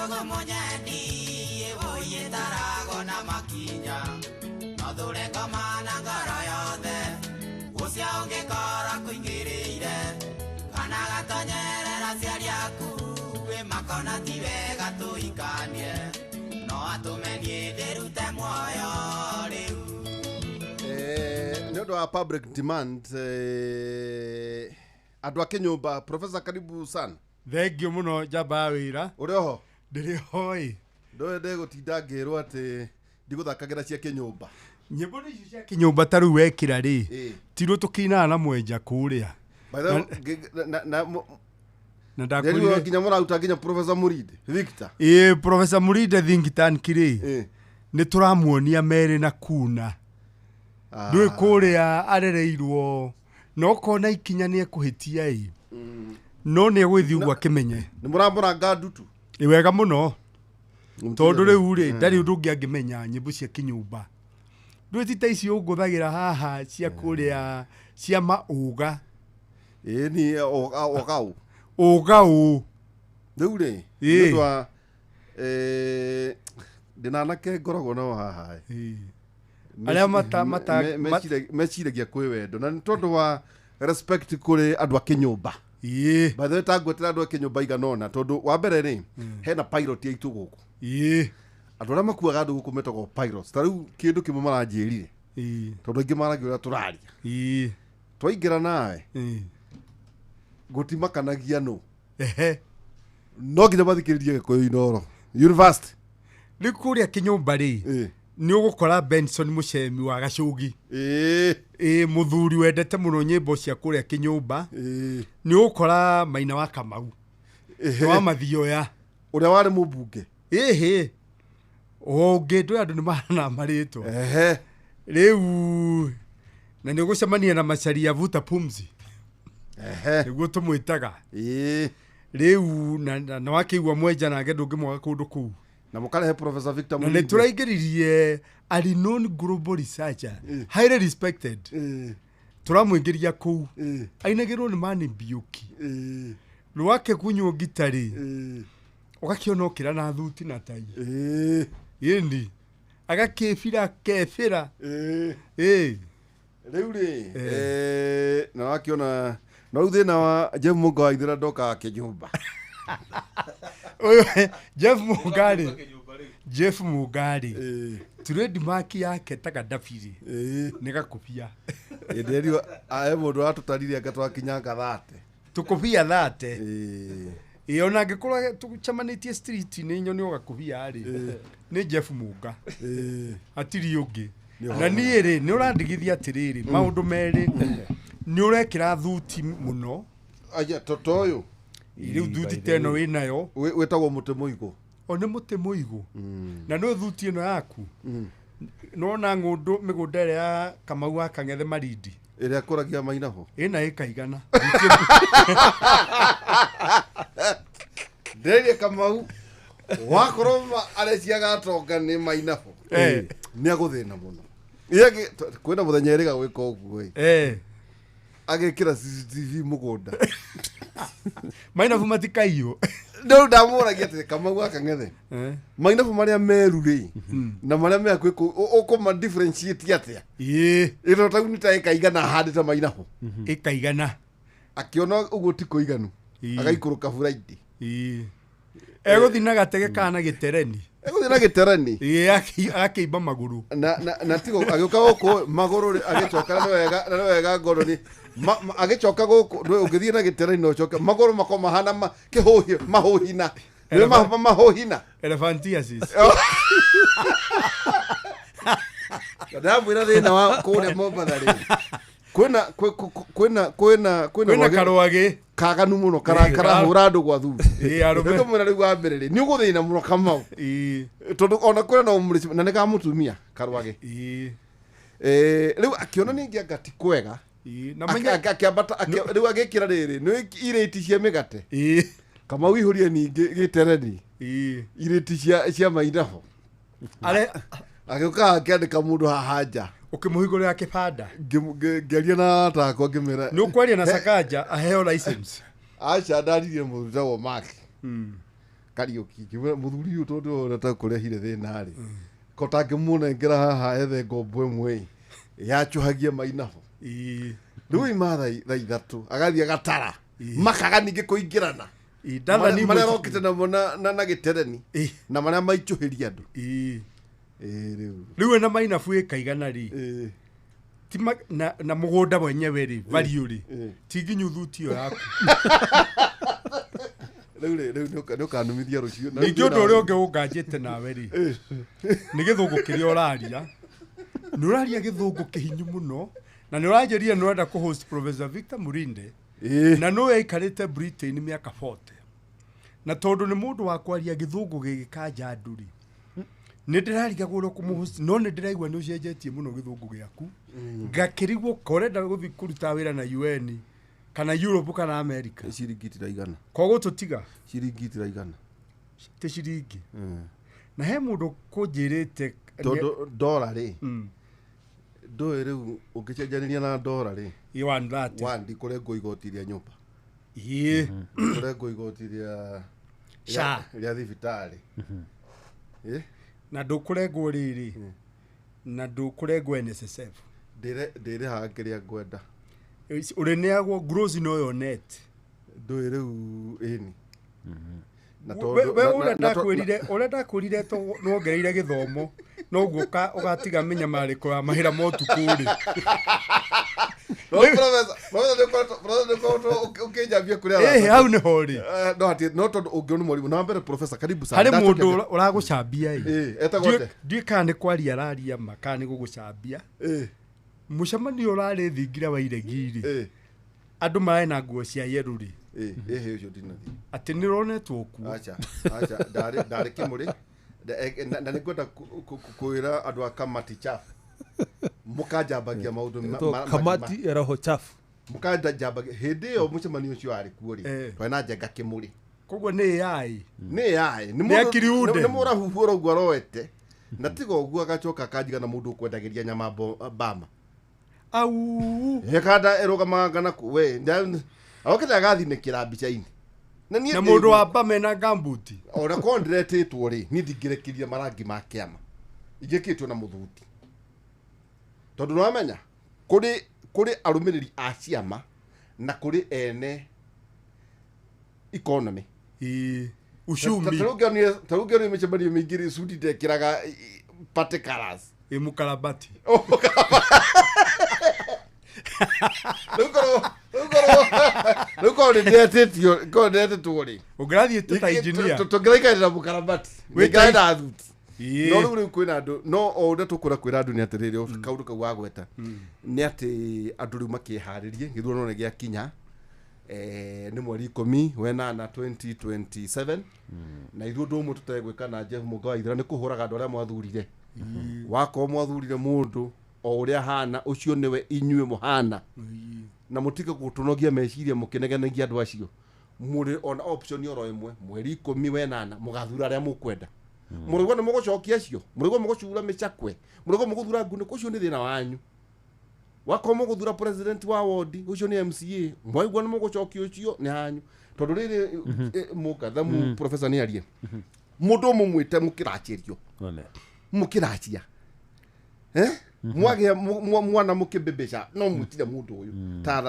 Njogo monyeni Evoye tarago na makinya Nodhure ngoma na ngoro yothe Ucio ungikora kuingirire Kana gatonyerera ciari aku We makona ti wega tuikanie No atumenie ndirute muoyo riu Nyodo wa public demand andu a Kinyumba. Professor, karibu sana. Thengio muno jamba wira. Uriho? Ndiri hoi. Ndoende gutinda ngirwo ati ndiguthakangira cia Kinyumba. Nyimbo ici cia Kinyumba taru wekira ri. Tiro tukina na mwenja kuria. By the way, na ndakwira nginya murauta nginya Professor Muride Victor. Professor Muride Thinktan kiri. Ni turamuonia mere na kuna. Ndui kuria arereirwo no kona ikinya ni ekuhitia i. No ni egwithi ugwa kimenye. Ni murambura ngandutu. Iwega muno. Tondu riu ri ndari undu ngi angimenya nyimbo cia Kinyumba. Ndui tita icio nguthagira haha cia kuria cia mauga. Ni ogau. Ogau. Riu ri ndwa dinanake ngoragwo no haha. Aria mata meciragia kwi wendo na tondu wa respect kuri andu a Kinyumba. By the way, tagwetera andu a Kinyumba iganona tondu wa mbere ri hena pilot ya itu guku. Andu aria makuaga andu guku metagwo pilots. Tariu kindu kimwe maranjirire. Tondu ingi maragia uria turaria. Twaingira nawe. Gutimakanagia no. No nginya mathikiririe Gikuyu Inoro University. Ni kuria Kinyumba ri. Ni ugukora Benson Muchemi wa Gacugi. Muthuri wendete muno nyimbo cia kuria Kinyumba. Ni ugukora Maina wa Kamau. Wa Mathioya. Uria wari mubunge. Onge ndu andu ni mahana marito. Riu na ni ugucemania na Macharia Vuta Pumzi. Niguo tumwitaga. Riu na wakiigua mwenja na ngendu ngimwaga kundu kuu. Na mukarehe Professor Victor Muride. Na turaingiririe a renowned global researcher, highly respected. Turamwingiria kuu. Ainagirwo ni Mani Mbiuki. Ruake kunywo gitari. Ugakiona okira na thuti na tai. Yendi. Agakefira kefira. Riu ri na wakiona no uthina wa Jeff Mungo aithira ndoka Kinyumba. Jeff Mugari. Trademark yake ta Gadafiri. Ni gakupia. Nderio ae mundu atutarire agatwa kinyanga 30. Tukupia 30. Ona ngikorwa tuchamanitie street ni nyoni ogakupia ari. Ni Jeff Muga. Atiri ungi. Na ni ri ni urandigithia atiriri maundu meri. Ni urekira thuti muno. Aja totoyo. Riu thuti teno winayo wetagwo muti muigu. One muti muigu. Na no thuti ino yaku. No na ngundu migunda ya Kamau wa Kangethe Marindi. Iria kuragia Mainaho. Ina ikaigana. Ndege Kamau wakoroma areciaga atonga ni Mainaho. Ni aguthina muno. Yege kwenda muthenya eriga gwika uguo. Agekira CCTV mugunda. Mainaho matikaio. Ndo ndamuragia ati Kamau wa Kangethe. Mainaho maria meru ri na maria me akwiko ukoma differentiate atia. Iro tagu ni ta ikaigana hadi ta Mainaho. Ikaigana. Akiona uguo tiko iganu. Agaikuruka furaidi. Eguthina gatege kana gitereni. Eguthina gitereni. Akiimba maguru. Na tigo agioka guku maguru agicoka no wega ngoro ni agicoka guku ungithie na gitereni no coka maguru makoma hana kihuhi mahuhina. Ni mahuhina. Elephantiasis. Ndamwira thina wa kuria Mombatha ri. Kwina karwage kaganu muno karahura andu gwa thu. Ndio mwana riu wa mbere ri ni uguthina muno Kamau. Tondu ona kwina no muri na nega mutumia karwage. Riu akiona ningi agati kwega. Na menya akiambata riu agikira riri ni ireti cia migate. Kamau ihurie ningi gitereni. Ireti cia Mainaho. Ale agioka akiandika mundu hahanja. Ukimuhigurira kibanda ngeria na takwa ngimera ni ukwaria na Sakaja aheo license acha ndaririe muruta wa Mark Kariuki muthuri uyu tondu rata kurehire thina ri ko tangimuna ngera haha ethe ngombo imwe yachuhagia mainabo riu imatha tha ithatu agathie agatara makaga ningi kuingirana maria rokite na gitereni na maria maichuhiria andu riu ena mainabu ikaigana ri na mugunda mwenyewe ri value ri tinginyuthutio yaku riu kanumithia rucio ningi undu uria ungi unganjite nawe ri ni githungu kiria uraria ni uraria githungu kihinyu muno na ni urajeria ni urenda ku host Professor Victor Murinde na no aikarite Britain miaka 40 na tondu ni mundu wa kwaria githungu gigikanja nduri ni ndirariga guro kumuhost no ni ndiraigua ni ucenjetie muno githungu giaku ngakirigwo korenda guthi kuruta wira na UN kana Europe kana America ciringi tiraigana kogo tutiga ciringi tiraigana te ciringi na he mundu kunjirite dollar ri ndo riu ungicenjaniria na dollar ri iwan that wandi kurengo igotiria nyumba kurengo igotiria sha ya thibitari na ndukurengwo riri na ndukurengwo NSSF ndire hakiria ngwenda ureneagwo gross no yo net ndo riu ini na tondu urenda kwirire to nongereire githomo no guka ugatiga menya mariko ya mahira motukuri ukijambia kuria hau ni hori no hati no tondu ungioni mwalimu na mbere professor karibu sana hari mundu uragucambia etagote ndikane kwaria araria makani gugucambia mucemanio urari thingira wa iregiri andu marae na nguo cia yeruri he ucio dinathi ati nironetwo ku acha ndari kimuri na nikwenda kuira andu akamati chafu mukajambagia maundu kamati eraho chafu mukajambagia hindi yo mucemanio ucio ari kuori twana njenga kimuri koguo ni yai ni murahuhu uroguo roete na tigo uguo agacoka kanjiga na mundu ukwendagiria nyama bama au hekada erogamaga na we okenda gathine kirambica-ini na mundu wa bama na gambuti ora kondiretitwo ri ni thingirekiria marangi ma kiama igikitwo na muthuti tondu no amenya kuri arumiriri a ciama na kuri ene economy ushumi tarugio ni mechamani mingiri suti tekiraga party colors mukarabati Luko ni detetio ko detetwo ri ugrathi tata engineer tugiraika na mukarabati wikaida athuti no ru kwina andu no onde tukura kwira andu ni atiriri kaundu kau wagweta ni ati andu ru makiharirie githurano ni gia kinya ni mweri 10 wenana 2027 na ithu ndu mu tutegwika na Jeff Mugai ithira ni kuhuraga andu aria mwathurire wako mwathurire mundu o uria hana ucio niwe inyue muhana na mutige gutunogia meciria mukinegenagia andu acio muri on option yoro imwe mweri 10 wenana mugathura aria mukwenda murigo ni mugucokia cio murigo mugucura micakwe murigo muguthura ngune kucio ni thina wanyu wako muguthura president wa ward ucio ni MCA mwaigwa ni mugucokia ucio ni hanyu tondu riri mukatha mu professor ni arie mundu mumwite mukirachirio mukirachia mwage mwana mukibebesha no mutire mundu uyu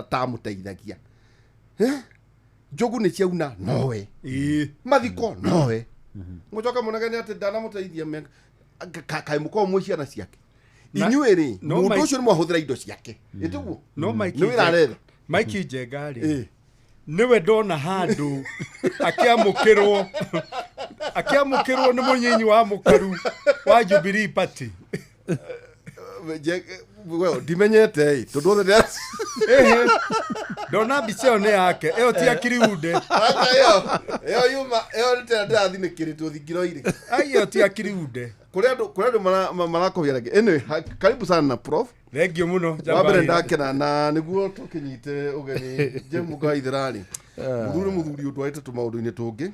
ta muteithagia jogu ni ciauna nowe mathiko nowe mucoka munagani ati ndana muteithia kai muko muciana ciake inyueri mundu ucio ni mwahuthira indo ciake ituguo no Mike ni wirarera Mike Jengari niwe ndona handu akiamukirwo ni munyinyi wa mukaru wa Jubilee Party well dimenyete tondu othe ndona mbica ne yake eo ti akiriunde eo yuma eo ndathi ni kiritu thingiro ire eo ti akiriunde kuri andu marakovia rege anyway karibu sana prof thengio muno wabere ndakena na niguo tukinyite ugeni Jeff Mugai thirari muthuri utwaite tumaundu-ini tungi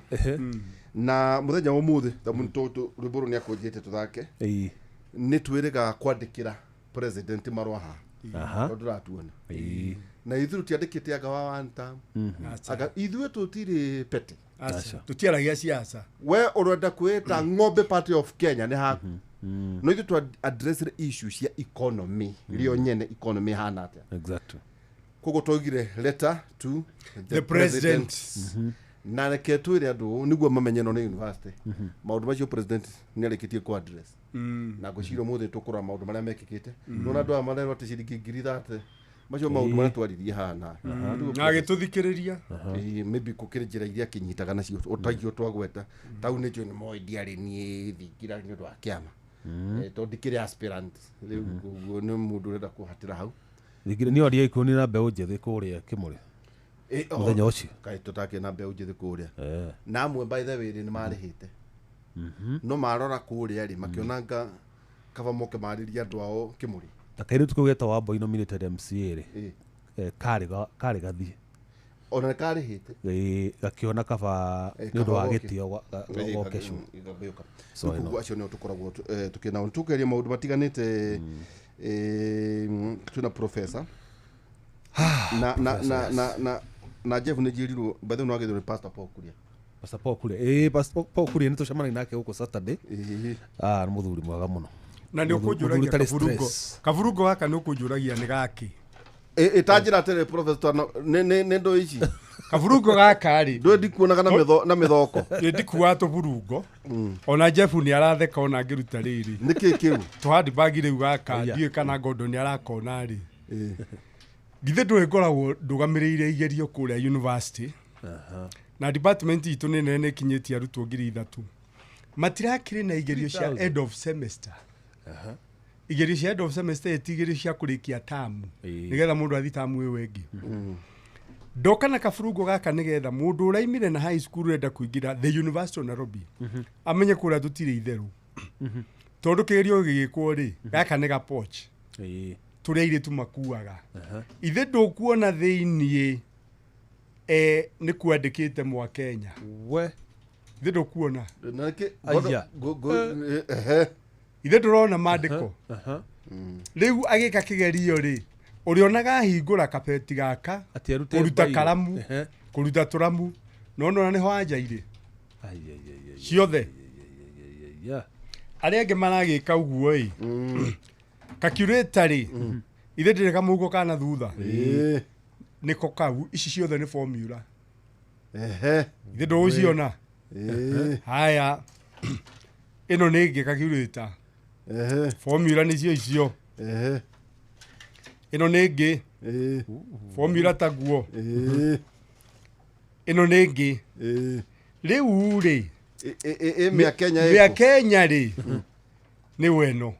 na muthenya wa muthi tamuntu ruburu ni akonjete tuthake ni twiriga kwandikira president marwa ha nduratuona na ithu tiandikite aga wa one term aga ithu tutiri pete Acha. Tutiaragia siasa. We urenda kwita ng'ombe party of Kenya ni haku. No ithu to address the issues ya economy. Rio nyene economy hana atia. Exactly. Kogo togire letter to The president. Na reke twire andu niguo mamenye no ni university. Maundu macio president ni areketie ku address. Na guciro muthe tukura maundu maria mekikite. No na andu amane rote ciringi ngiri thate. Macio maundu maria twaririe hana. Na gituthikiriria. Maybe kukire njira iria kinyitaga nacio utagio twagweta. Tau ni jo ni moi diari ni thigira ni ndu wa kiama. To dikire aspirant. Riu ni mundu renda kuhatira hau. Thigira ni oria ikuni na mbeu njethi kuria kimuri. Muthenya ucio. Kai tutake na mbeu njethi kuria. Na amwe by the way ni marihite. No marora kuria ri makionanga kava moke mariria andu ao kimuri. Akaire tukugeta wa boy nominated MCA ri. Kari gathi. Ona kari hite. Gakiona kava ni ndu wa gitio wa kesho. So no acio ni tukoragwo tukina tukeria maundu matiganite tuna professor na Jeff ni jirirwo bethe no agithwe pastor Paul Kuria. Pastor Paul Kuria. Pastor Paul Kuria ni tucemana nake huko Saturday. Ni muthuri mwega muno. Na ni ukujuragia kavurugo gaka ni ukujuragia ni gaki. Itanjira tere professor ne ndo ici. Kavurugo gaka ri. Ndwe ndikuonaga na mithoko. Ndikuwa to vurugo. Ona Jeff ni aratheka ona ngiruta riri. Niki kiu. Twandi bagi riu gaka ndiye kana gondo ni arakona ri. Githe ndwegoragwo ndugamiriire igerio kuria university. Na department itu ni nene kinyetie arutwo 3,000. Matirakire na igerio cia end of semester. Igerio cia end of semester etigerio cia kurikia tamu. Nigetha mundu athi tamu we wengi. Ndoka na kafurugo gaka nigetha mundu uraimire na high school renda kuingira the University of Nairobi. Amenye kuria tutire itheru. Tondu kigerio gigikwo ri gaka ni gapoch. Tureire tumakuaga. Ithe ndukuona thiini ni kuandikite mwa Kenya. We ithe ndukuona. Nake ithe ndurona mandiko. Riu agika kigerio ri urionaga hingura kapeti gaka kuruta karamu kuruta turamu no ni hwanjaire ciothe aria ange maragika uguo calculator ri ithe ndireka mugo kana thutha niko kau ici ciothe ni formula ithe nduciona haya ino ni ngi calculator formula ni cio icio ino ni ngi formula taguo ino ni ngi riu ri mia Kenya ri ni weno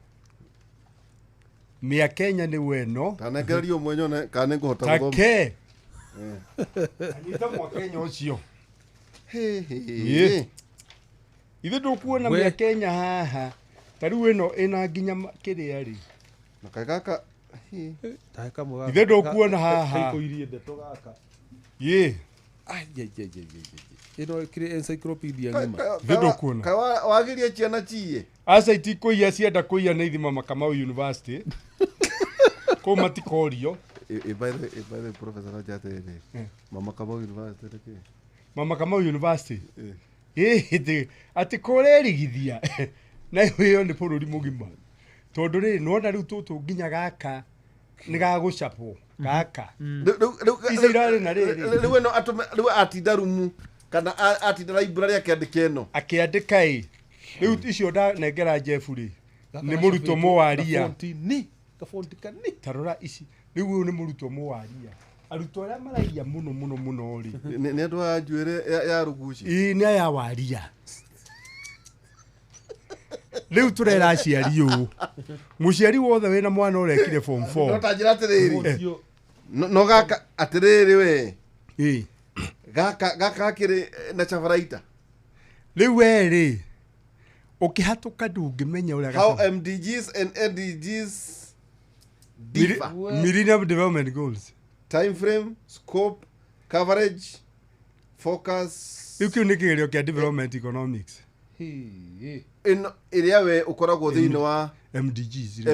mia Kenya ni weno kana ngerio mwenyone kana nguhota guthoma take anyita mwa Kenya ucio ithe ndukuona mia Kenya haha tariu ino ina nginya kiria ri na kagaka taika muga ithe ndukuona haha ikoirie ndeto gaka ino kire encyclopedia ngima ithe ndukuona ka wagirie ciana ciye asa itikoia cienda kuia na ithima Makamau University ko matikorio by the professor Jate Mama Makamau University Mama Makamau University ati korerigithia na hiyo ni bururi mugima tondu ri nona riu tutu nginya gaka ni gagucapo gaka izirare na riri riu no riu atinda rumu kana atinda library akiandika ino akiandika riu icio nda nengera Jeff ri ni muruto mowaria kafonti kani tarora ici riu ni muruto mowaria aruto aria maraia muno ri ni andu a njuire ya ruguci ni ya waria riu turera aciari u muciari wothe wina mwana urekire form 4 no tanjira atiriri no gaka atiriri we gaka kiri na chavaraita riu eri ukihatuka ndungimenya uria how MDGs and NDGs differ Millennium Development Goals time frame scope coverage focus riu ni kigerio kia development economics in area we ukoragwo thiini wa MDGs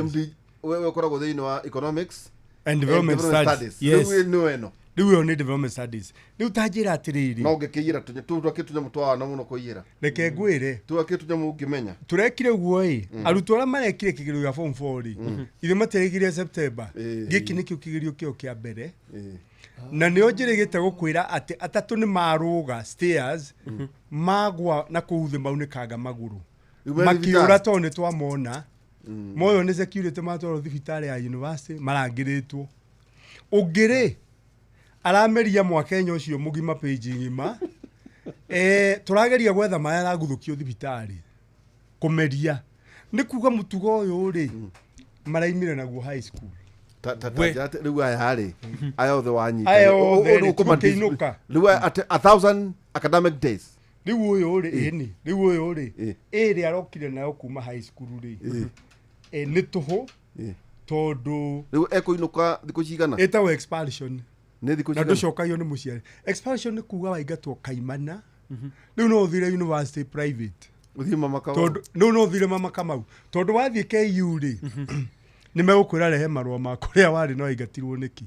we ukoragwo thiini wa economics and development studies yes riu ni weno riu yo ni development studies riu tanjira atiriri no ngikiyira tunya mutwa na muno kuyira reke ngwire tu tunya mungimenya turekire guo arutwo ara marekire kigerio ya form 4 ithe materegire September giki nikio kigerio kio kia mbere na nio njirigite gukwira ati atatu ni maruga stairs magwa na kuuthe maunikaga maguru makiura tone twamona moyo ni security matwaro thibitari ya university marangiritwo ugire arameria mwakenya ucio mugima page ngima turageria gwetha maya raguthukio thibitari kumeria ni kuga mutugo uyu ri maraimire naguo high school riu aya hari aya othe wanyita riu at 1000 academic days riu uyu ri riu uyu ri iri arokire nayo kuma high school ri ni tuhu tondu riu ekuinuka thiku cigana etawe expulsion ni thiku cigana na nducokagio ni muciari expulsion ni kuga waingatwo kaimana riu no uthire university private uthie mama Kamau tondu no uthire mama Kamau tondu wathie KU ri ni megukwira rehe marua ma kuria wari no ingatirwo niki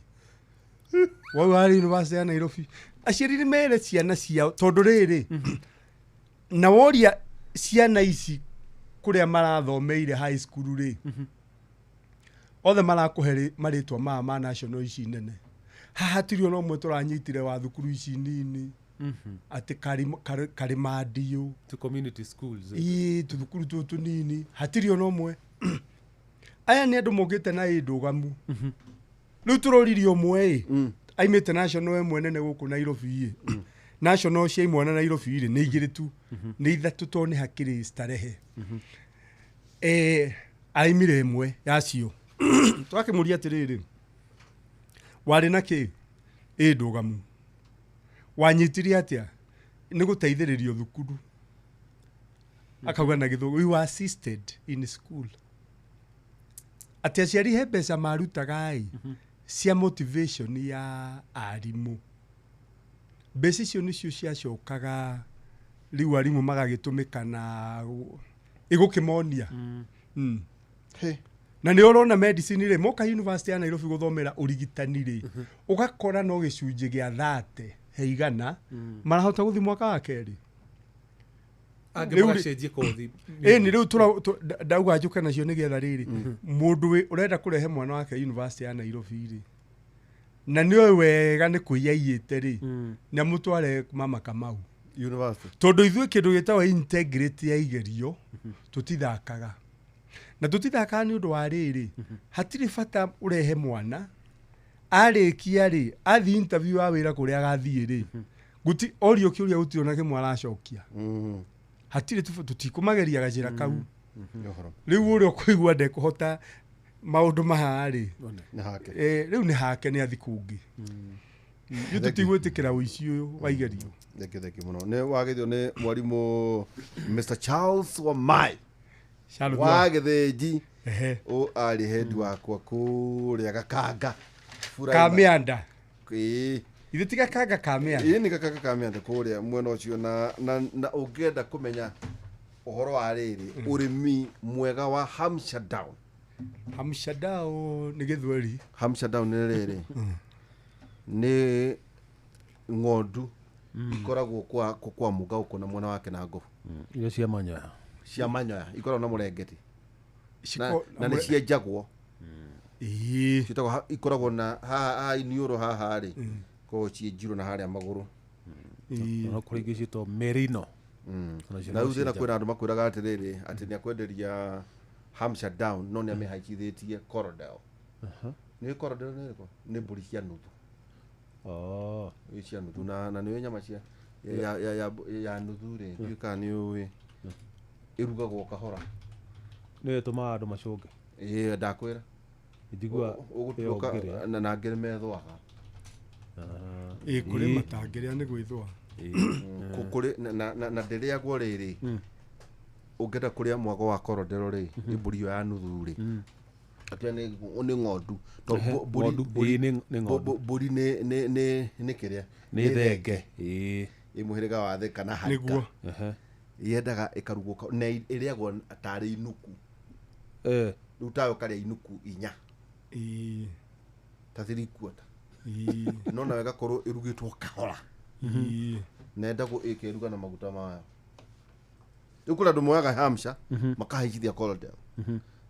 wao wari university ya Nairobi aciari ni mere ciana ciao tondu riri na woria ciana ici kuria marathomeire high school ri othe marakuheri maritwa ma national ici nene hahatirio no mwe turanyitire wa thukuru ici nini ati kari madio to community schools tu thukuru tu nini hatirio no mwe aya ni andu mogite na ndugamu riu turoririo mwe aimite national emwe nene guku Nairobi national cia imwe na Nairobi ri ni igiri tu ni ithatu to ni hakiri starehe aimire emwe yacio twakimuria atiriri wari naki ndugamu wanyitirie atia ni guteithiririo thukuru akauga na githugu we were assisted in school atia ciari he mbeca marutaga cia motivation ya arimu mbeca icio nicio ciacokaga riu arimu magagitumika na igukimonia na ni urona medicine ri moka university ya Nairobi guthomera urigitani ri ugakora no gicunje gia 30 heigana marahota guthi mwaka wa keri angemugacenjie kothi ni riu ndauga njuke nacio ni getha riri mundu urenda kurehe mwana wake university ya Nairobi ri na ni wega ni kuyaiyite ri na mutware mama Kamau university tondu ithuĩ kindu gitawa integrity ya igerio tutithakaga na tutithakaga ni undu wa riri hatiri bata urehe mwana arikia ri athi interview wa wira kuria agathie ri guti orio kiuria utiro na kimwe aracokia hatiri tutikumageria gacira kau riu urio kuigua ndekuhota maundu mahari riu ni hake ni athikungi yu tutigwitikira uici uyu wa igerio theki muno ne wagithio ne mwarimu Mr Charles Wamai wagithinji o ari head wakwa kuria gakanga Kamianda ithe tiga kanga Kamianda ni gakanga Kamianda kuria mwena ucio na ungenda kumenya uhoro wa riri urimi mwega wa Hampshire Down ni githweri Hampshire Down ni riri ni ng'ondu ikoragwo kwa muga uko na mwana wake na ngofu iyo cia manyoya ikoragwo na murengeti na ni cienjagwo citagwo ikoragwo na haha iniuro haha ri ko cienjiro na haria maguru no kuri ingi citwo merino na uze na kwira andu makwiraga atiriri ati ni akwenderia Hampshire Down no ni amehakithitie Corodale ni Corodale ni mburi cia nuthu cia nuthu na ni nyama cia ya nuthu ri yuka ni uwi irugagwo kahora ni tuma andu macunge ndakwira ndigua ugutuka na ngere methwaga kuri matangiria ni gwithwa kuri na ndiria gwo riri ungenda kuria mwago wa Corodale ri ni mburi ya nuthu ri atia ni ng'ondu mburi ni kiria ni thenge imuhiriga wa the kana haika yendaga ikarugwo na iriagwo atari inuku rutayo karia inuku inya ta 3 quarter no na wega korwo irugitwo kahora nenda ko ikiruga na maguta mayo ukura ndu moyaga Hampshire makahicithia Coldale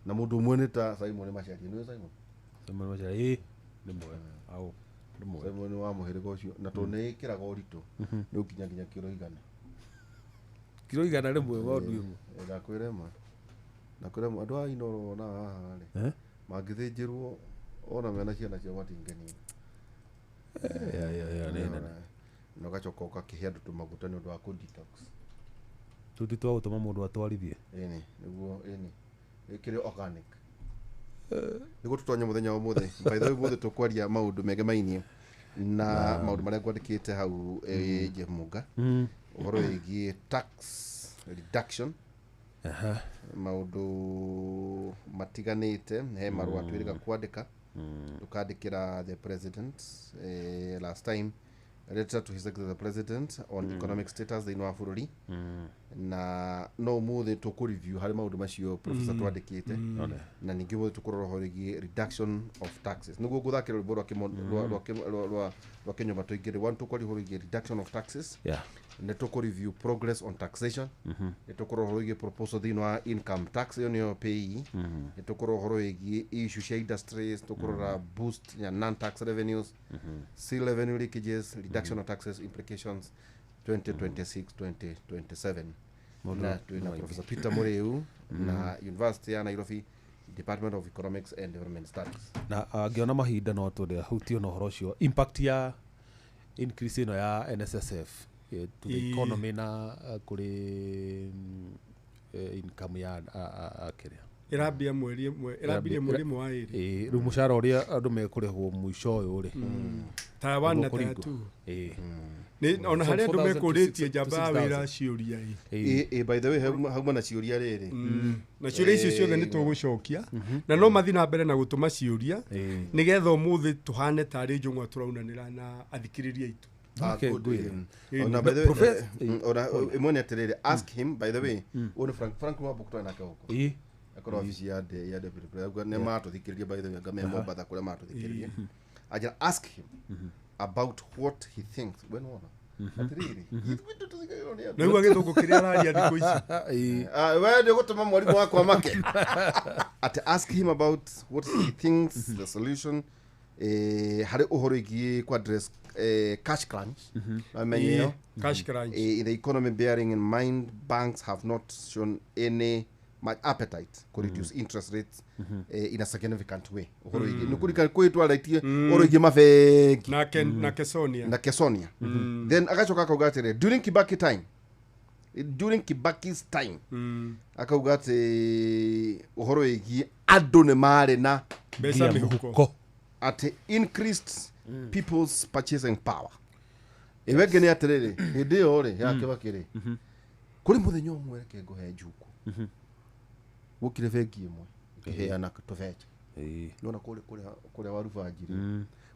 na mundu mwene ta Simon Machari ni Simon Machari ni mwe au ni mwe Simon wa muhirigo ucio na to ne ikiraga urito ni ukinya nginya kilo igana rimwe wa ndu imwe nakwirema andu a Inoro na haha ri mangithinjirwo ona mena ciana cia matingeni no gacoka ukakihe andu tumaguta ni undu wa detox tutitwa gutuma mundu atwarithie niguo ikire organic niguo tutonya muthenya wa muthe by the way muthe tukwaria maundu mege mainie na maundu maria ngwandikite hau Jemunga uhoro wigie tax reduction maundu matiganite he marua twiriga kwandika tukandikira the president last time letter to his executive president on economic status in wa bururi na no muthe to review hari maundu macio professor twandikite na ningi muthe tukurorohorigi reduction of taxes niguo guthakira rwimbo rwa Kenya batoigire one to kurorohorigi reduction of taxes ne to review progress on taxation ne to kurorohorigi proposal thino income tax yo pay ne to kurorohorigi issue cia industries to kurora boost ya non tax revenues seal revenue leakages reduction of taxes implications 2026-2027 na tuina Professor Peter Mureu na University ya Nairobi Department of Economics and Development Studies na angiona mahinda no tude hutio no horo cio impact ya increase ino ya NSSF to the economy na kuri income ya akiria irambia mweri mwa iri ru mushara uria andu mekurehwo mwisho uyu ri ta wana ta tu ni ona hari andu mekuritie jamba wira ciuria by the way hauma na ciuria riri na ciuria icio ciothe ni tugucokia na no mathi na mbere na gutuma ciuria nigetha umuthi tuhane tari njungwa turaunanira na athikiriria itu ona by the way ona imone atiriri ask him by the way one Frank Mwabukutwa na kauko akora ofisi ya de people ne mato thikiriria by the way ngamemo batha kule mato thikiriria aja ask him about what he thinks when ona atiriri itwitu tuzigayo ne no githuko kiria araria thiko ici wewe ndio gutuma mwalimu wako amake at ask him about what he thinks the solution hari uhoro igie kwa address cash crunch I mean cash crunch in the economy bearing in mind banks have not shown any much appetite to reduce interest rates in a significant way uhoro igie nukurika kwitwa raitie uhoro igie mafeki na Kesonia then agachoka akaugate during Kibaki's time akaugate uhoro igie andu ne mare na besa mihuko at increased people's purchasing power iwegene atiriri hindi yore ya Kibakiri kuri muthenya umwe reke nguhe njuku gukire bengi imwe kiheana tubecha nona kuri warubanjiri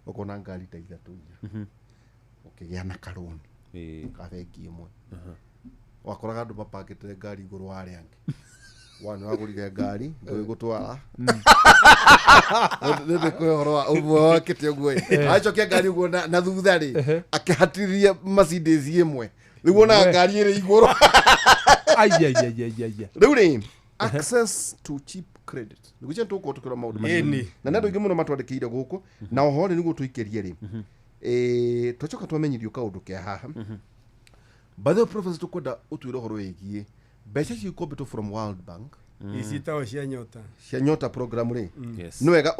ukona ngari ta ithatu ukigiana karuni ka bengi imwe wakoraga andu mapakete ngari iguru wari angi wana wagurire ngari ndio gutwara ndio kwehorwa ubwo wakite ugwe achokia ngari ugwo na thutha ri akihatiria Mercedes imwe riu na ngari iri iguru riu ri access to cheap credit niguo tuko tukira maundu mani na nando ingi muno matwandikiire guku na oho niguo tuikerie ri twachoka twamenyithio kaundu ke haha by the professor tukwenda utwire horo wigie becha ciikombitwo from World Bank isitawo cia nyota program ri no wega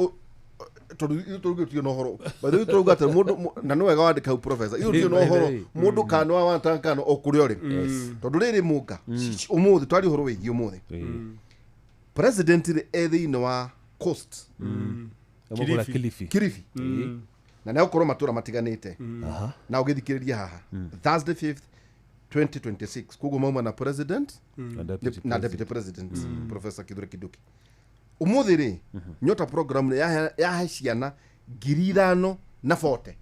turugitio no horo by the way turugate mundu na no wega wandika u professor iyo no horo mundu kana wa watankano okurio ri tondu riri muka umuthi twari horo wigie umuthi president ri ethi no wa coast Kilifi na na ukoro matura matiganite na ugithikiriria haha Thursday 5th 2026 kugo mama na president na deputy president Professor Kithure Kindiki umuthiri nyota program ya ciana 540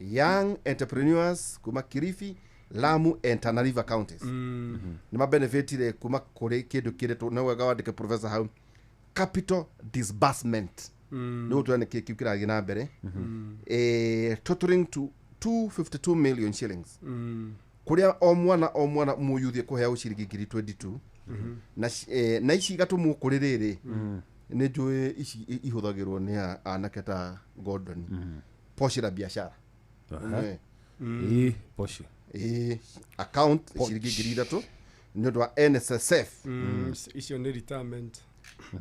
young entrepreneurs kuma Kilifi, Lamu and Tana River counties ni mabenefitire kuma kuri kindu kiretu na wega wandike professor how capital disbursement no tuone kiu kirathi na mbere totaling to 252 million shillings kuria o mwana muyuthie kuhea ciringi 22 na ici gatu mukuririri ni njui ici ihuthagirwo ni anake ta Gordon poshi la biashara poshi account ciringi 3 ni ndo NSSF icio ni retirement.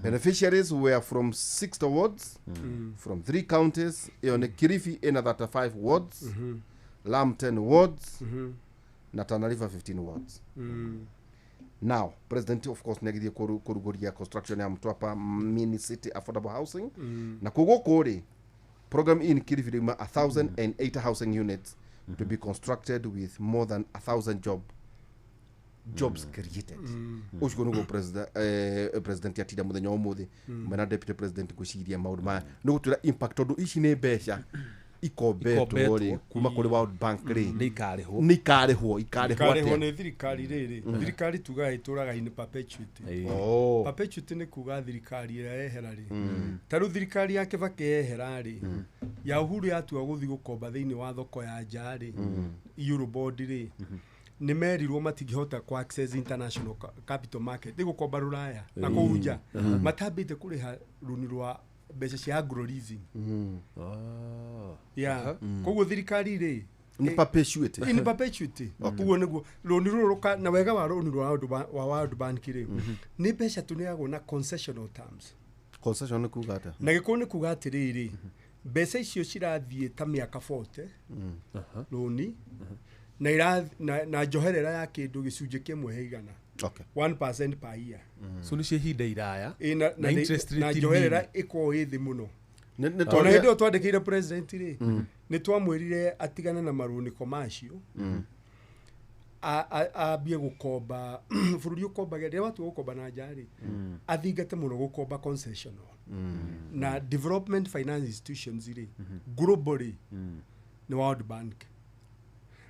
Beneficiaries were from 6 wards from 3 counties. Ione Kirifi ina 35 wards, Lam 10 wards, na Tana River 15 wards. Now, President of course negithie kuruguria construction ya Mtwapa mini city affordable housing. Na kugo kuri program in Kirifi rima 1,008 housing units to be constructed with more than 1,000 jobs created. Ushiko nugo president ya tida muthenya umuthi mena deputy president guciria maundu ma nugo tula impact tondu ici ni mbeca ikombetwo ri kuma kuri World Bank ri ni karihwo ni thirikari riri thirikari tuga ituraga in perpetuity. Perpetuity ni kuga thirikari ehera ri taru thirikari yake Kibaki ehera ri ya Uhuru yatua guthi gukomba thiini wa thoko ya nja ri Eurobond ri ni merirwo matingihota ku access international capital market igukomba ruraya na kuunja matambite kuriha runi rwa mbeca cia agro leasing koguo thirikari ri ni perpetuity koguo niguo runi ruruka na wega wa runi rwa World Bank ri ni mbeca tuneagwo na concessional terms. Concession ni kuga ata na gikuo ni kuga atiriri mbeca icio cirathie ta miaka 40 runi na njoherera ya kindu gicunje kimwe heigana 1% per year. So ni cihinda iraya na interest rate na njoherera iko ithi muno ni tona hindo twandikire president ri ni twamwirire atigane na maruni commercial abie gukomba bururi ukomba gere watu gukomba na njari athingate muno gukomba concessional na development finance institutions ri globally ni World Bank.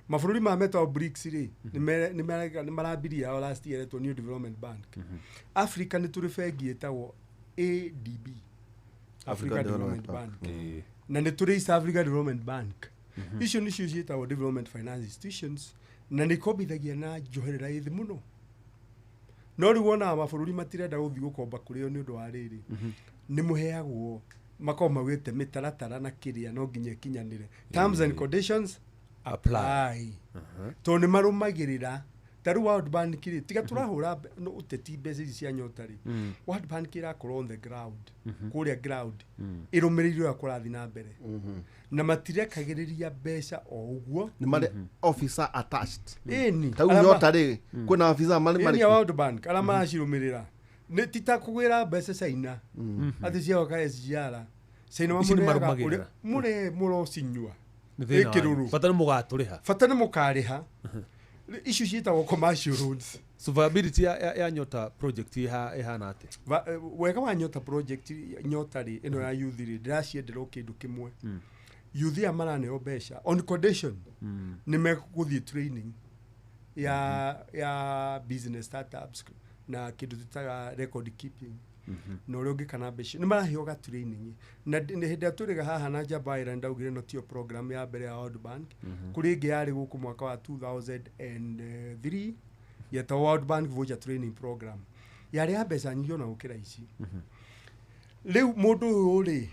Mafururi mameto BRICS ri ni marabiria last year to New Development Bank. Africa ni turifegi etawo ADB, Africa Development Bank. Na ni turi East Africa Development Bank. Icio ni cio etawo development finance institutions na ni kobithagia na njoherera ithi muno. No ri wona mafururi matirenda guthi gukomba kurio ni undu wa riri ni muheagwo makoma wite mitaratara na kiria no nginya kinyanire terms and conditions apply. Tone marumagirira taru World Bank kiri tiga turahura no uteti mbeca cia nyotari World Bank kira korwo on the ground kuria ground irumirirwo akurathi na mbere na matirekagiriria mbeca o uguo ni mari officer attached ni tau nyotari kuna officer mari ya World Bank ala macirumirira ni titakugwira mbeca China ati cia ka SGR China mamuragirira muro sinyua fatana mugaturiha issue ciitagwo commercial roads. Survivability ya Nyota project ihana ate wega wa Nyota project Nyota ri ino ya youth ri ndiracienderwo kindu kimwe youth ya maraneo mbeca on condition ni meguthie training ya business startups na kindu tutaga record keeping no rogi kana mbeca ni marahio ga training na ni hinda turiga haha na Jabaira ndaugire no tio program ya mbere ya World Bank kuri ingi yari guku mwaka wa 2003 yeta World Bank voucher training program yari ya mbeca nyingi ona gukira ici riu mundu uyu ri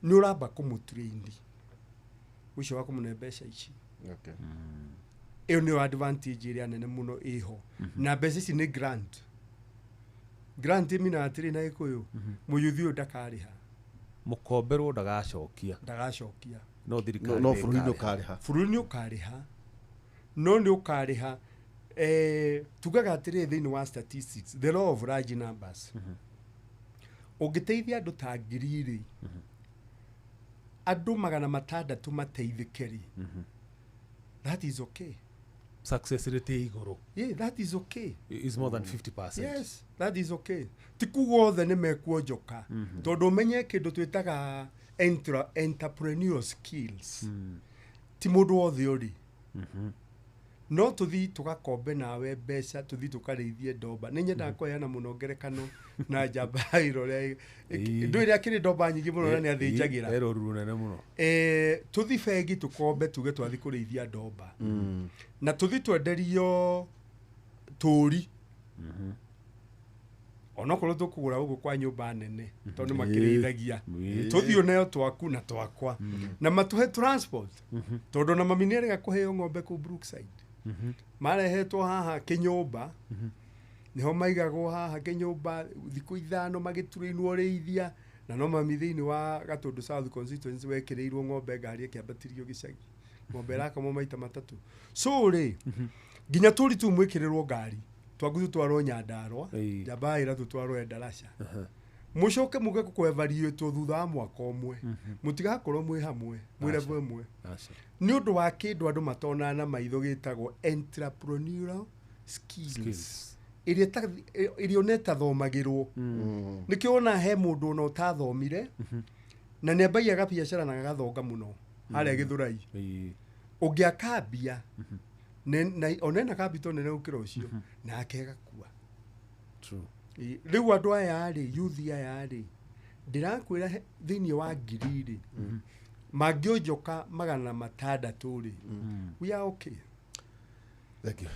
ni uramba kumutrain ucio wa kumune mbeca ici iyo ni advantage iri nene muno iho na mbeca ici ni grant mina atiri na ikuyu muyuthio ndakariha mukomberwo ndagacokia no thirikari no furuni ukariha no ni ukariha tugaga atiri thini wa statistics the law of large numbers ugiteithia andu ta ngiriri andu 600 mateithikeri that is okay. Success rate iguru. Yeah, that is okay. Is more than 50%. Yes, that is okay. Tikugo the nemekuojoka. Todo menye kindu twitaga entrepreneurial skills. Ti mundu o theory. no tuthi tugakombe nawe mbeca tuthi tukareithie ndomba nĩ nyendaga kũheana mũno ngerekano na njamba irore ndũ ĩrĩa akĩrĩ ndomba nyingĩ mũno na nĩ athĩnjagĩra eroruru nene mũno tuthi bengi tukombe tuge twathi kũrĩithia ndomba na tuthi twenderio tũri onokorwo tukugura ũguo kwa nyũmba nene tondũ makĩrĩithagia tuthi onayo twaku na twakwa na matuhe transport tondũ na mami nĩerĩga kũheo ng'ombe kũu Brookside marehetwo haha kĩnyũmba niho maigagwo haha kĩnyũmba thikũ 5 magĩturĩinwo rĩithia na no mami thĩinĩ wa Gatũndũ South constituency wekĩrĩirwo ng'ombe ngari ĩkĩambatirio gĩcagi ng'ombe ĩrakamwo maita matatũ so rĩ nginya tũri tu mwĩkĩrĩrwo ngari twaku tutwarwo Nyandarua njamba ĩra tutwarwo Endarasha mucoke muge kũevaluate thutha wa mwaka ũmwe mutigakorwo mwĩ hamwe mwĩ level ĩmwe nĩ ũndũ wa kĩndũ andũ matona na maitho gĩtagwo entrepreneurial skills irio neta thomagĩrwo nĩkĩo ona he mũndũ ona ũtathomire na nĩ ambagia gabiacara na gathonga mũno harĩa Gĩthũrai ũngĩakambia onena capital nene gũkĩra ũcio na akegakua true rĩu andũ aya rĩ youth aya rĩ ndĩrakwĩra thĩinĩ wa ngiri rĩ mangĩonjoka 600 rĩ we are okay. Thank you.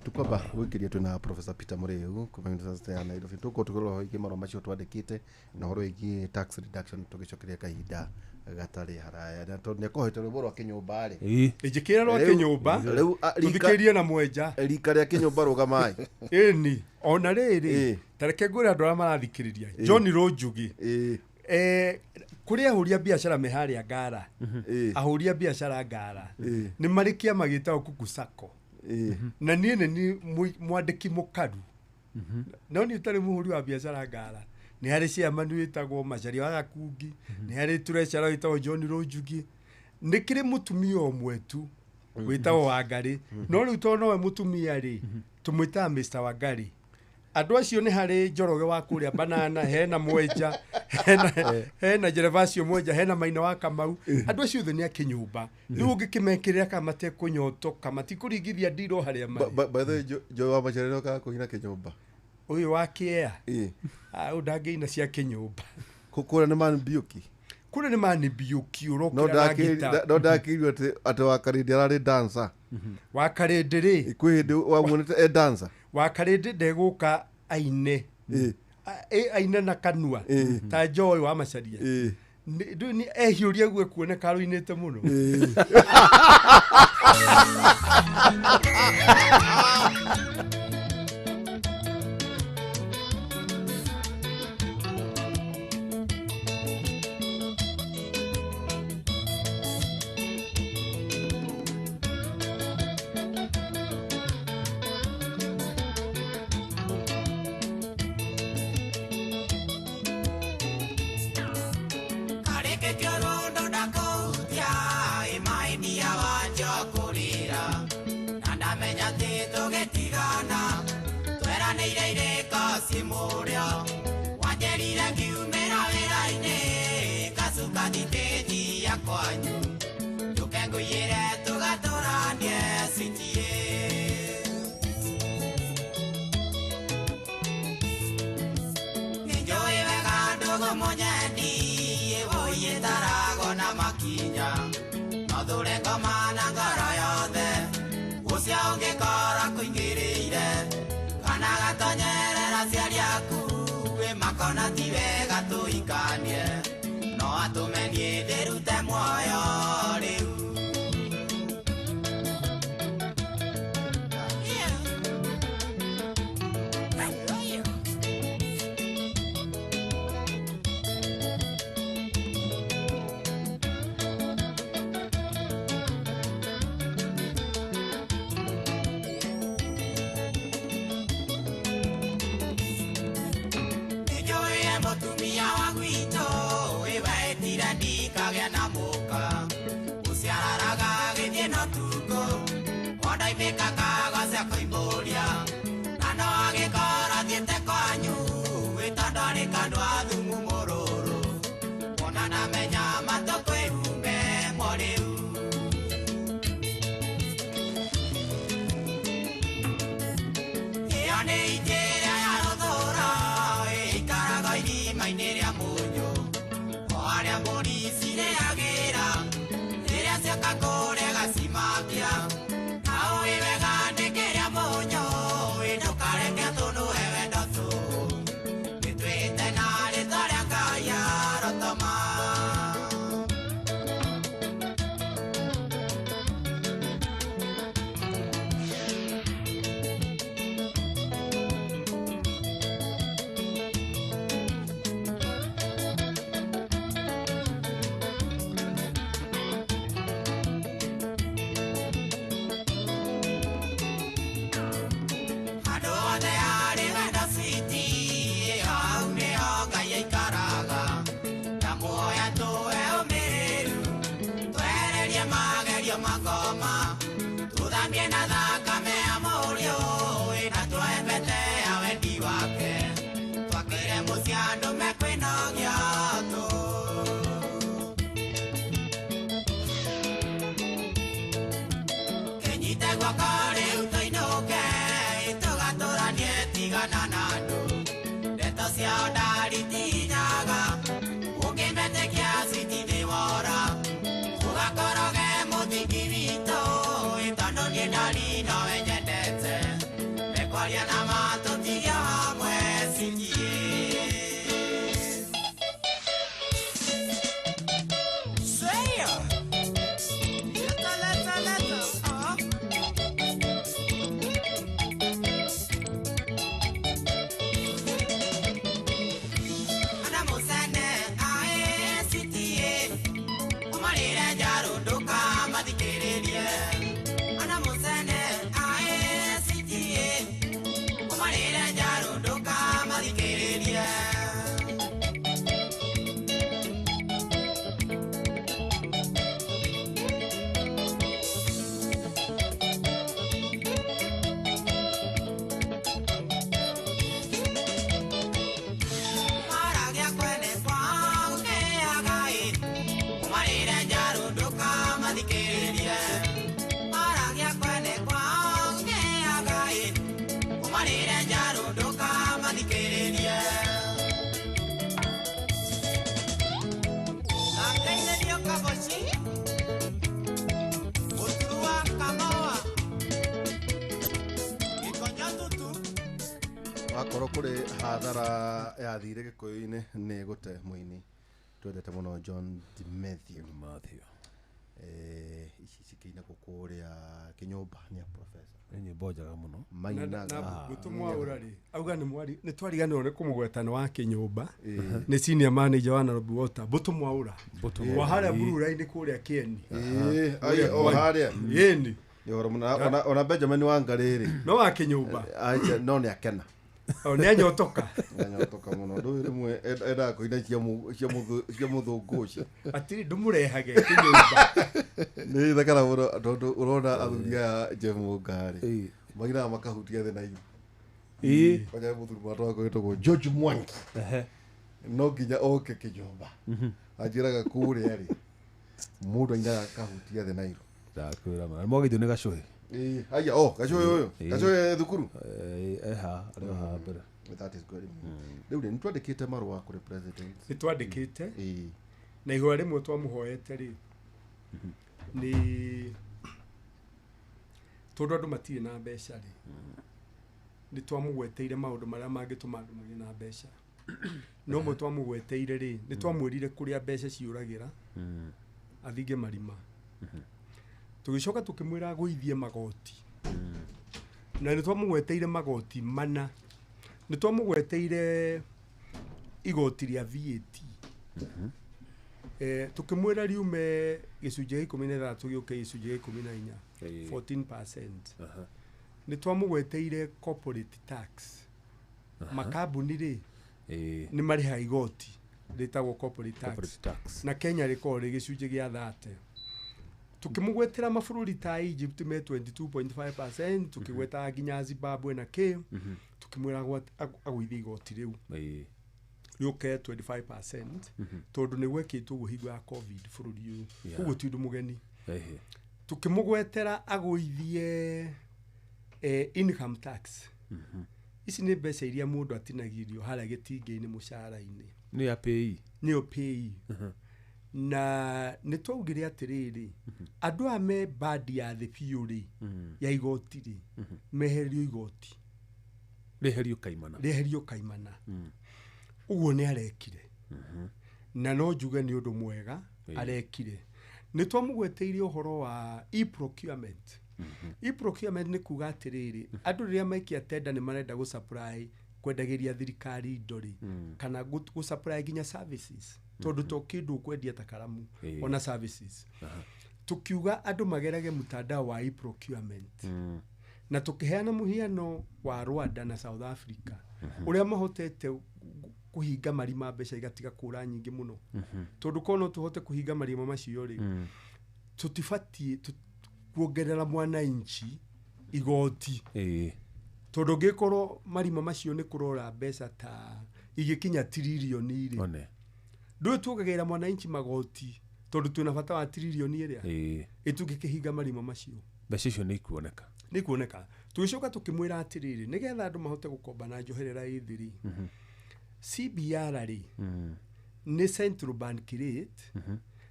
Tukwamba gwĩkĩria twĩna Professor Peter Mũrĩu kuma University ya Nairobi tukorwo iki marũa macio twandĩkĩte na horo ĩgiĩ tax reduction tũgĩcokeria kahinda gatarĩ haraya na tondũ nĩakohete rwĩmbo rwa Kĩnyũmba rĩ ĩnjĩkĩra rwa Kĩnyũmba rĩu tũthikĩrie na mwenja rika rĩa Kĩnyũmba rũgamai ĩni ona rĩrĩ tareke ngũrĩ andũ arĩa marathikĩrĩria John Ronjugi kũrĩa ahũria biacara meharĩa Ngara ahũria biacara Ngara nĩ marĩ kĩama gĩtagwo Kuku Sacco na niĩ nĩ mwandĩki mũkaru no nĩ ũtarĩ mũhũri wa biacara Ngara nĩ harĩ ciama wĩtagwo Macharia wa Gakungi nĩ harĩ treasurer wĩtagwo John Ronjugi nĩ kĩrĩ mũtumia ũmwe tu wĩtagwo Wangari no rĩu tondũ nowe mũtumia rĩ tũmwĩtaga Mr. Wangari andũ acio nĩ harĩ Njoroge wa kũrĩa Banana hena Mwenja hena Gervasio Mwenja hena Maina wa Kamau andũ acio othe nĩ a Kĩnyũmba rĩu ũngĩkĩmekĩrĩra kama matekũnyotoka matikũringithia ndiro harĩa marĩ by the way Joe wa Macharia ka kũina Kĩnyũmba ũyũ wa Kĩea ndangĩina cia Kĩnyũmba kũkũra nĩ man Biuki kũrĩa nĩ mani Biuki ũrokĩra gita no ndakĩirio atĩ Wakarĩndĩ ararĩ dancer Wakarĩndĩ rĩ kwĩ hĩndĩ wamuonete dancer Wakarĩndĩ ndegũka aine aine na kanua ta Joy wa Macharia nĩ ehiũria guo kuoneka ruinĩte mũno Wakorwo kuri hathara ya thire gikuyu-ini ni gute muini twendete muno John Matthew ici cikiina gukuria kinyumba ni a professor ni bojaga muno mainaga gutumwa urari auga ni mwari ni twariganirwo ni kumugwetana wa kinyumba ni senior manager wa Nairobi Water butumwa ura wa haria burura-ini kuria Kieni ai o haria yeni yoro muna ona Benjamin Wangariri no wa kinyumba no ni akena ni anyotoka muno ndu rimwe enda kuina cia muthunguci atiri ndumurehage kinyumba ni thakara muno tondu urona athuria Jeff Mungari magira makahutia thina iyo onya muthuri matwa kwitwo George Mwangi no nginya oke kinyumba ajiraga kuria ri mundu aina kahutia thina iyo ndakwira ma mwagithio ni gacuhi aya gacuhi uyu gacuhi thukuru ha mbere that is good riu ni twandikite marua kuri president ni twandikite na ihwa rimwe twamuhoete ri ni tondu andu matire na mbeca ri ni twamugweteire maundu maria mangituma andu magi na mbeca no mo twamugweteire ri ni twamwirire kuria mbeca ciuragira athinge marima tugicoka tukimwira guithie magoti na ni twamugweteire magoti mana ni twamugweteire igoti ria VAT tukimwira riume gicunjĩ 13 giuke gicunjĩ 14 14%. Ni twamugweteire corporate tax makambuni ri ni mariha igoti ritagwo corporate tax na Kenya riko ri gicunjĩ gia 30. Tukimugwetera mabũrũri ta Egypt me 22.5%, tukigweta nginya Zimbabwe na Kenya tukimwira agwithie igoti riu riuke 25% tondu ni gwekitwo guhingo ya covid bũrũri uyu kuguo ti undu mugeni tukimugwetera agwithie income tax ici nĩ mbeca iria mũndũ atinagirio harĩa gĩtingĩ-inĩ mũcara-inĩ nĩ ya pay nĩyo pay na nĩ twaugire atĩrĩrĩ andũ a me bandi ya thĩ biũ rĩ ya igoti rĩ meherio igoti rĩeherio kaimana ũguo nĩ arekire na no njuge nĩ ũndũ mwega arekire nĩ twamũgweteire ũhoro wa e-procurement e-procurement nĩ kuga atĩrĩrĩ andũ rĩrĩa maikia tenda nĩ marenda gũ-supply kwendagĩria thirikari indo rĩ kana gũ-supply nginya services tondũ to kĩndũ kwendia ta karamu ona services tukiuga andũ magerage mtandao wa e-procurement na tukiheana muhiano wa Rwanda na South Africa uria mahotete kuhinga marima mbeca igatiga kũra nyingĩ mũno tondũ kono tuhote kuhinga marima macio ri tutifatie kuongerera mwananchi igoti tondũ ngĩkorwo marima macio nĩ kũrora mbeca ta igĩkinya tiririoni ri ndũĩ tuongerera mwananchi magoti tondũ twina bata wa tiririoni ĩrĩa ĩtũngĩkĩhinga marima macio mbeca icio nĩ ikuoneka tũgĩcoka tũkĩmwĩra atĩrĩrĩ nĩgetha andũ mahote gũkomba na njoherera ĩthiri CBR rĩ nĩ central bank rate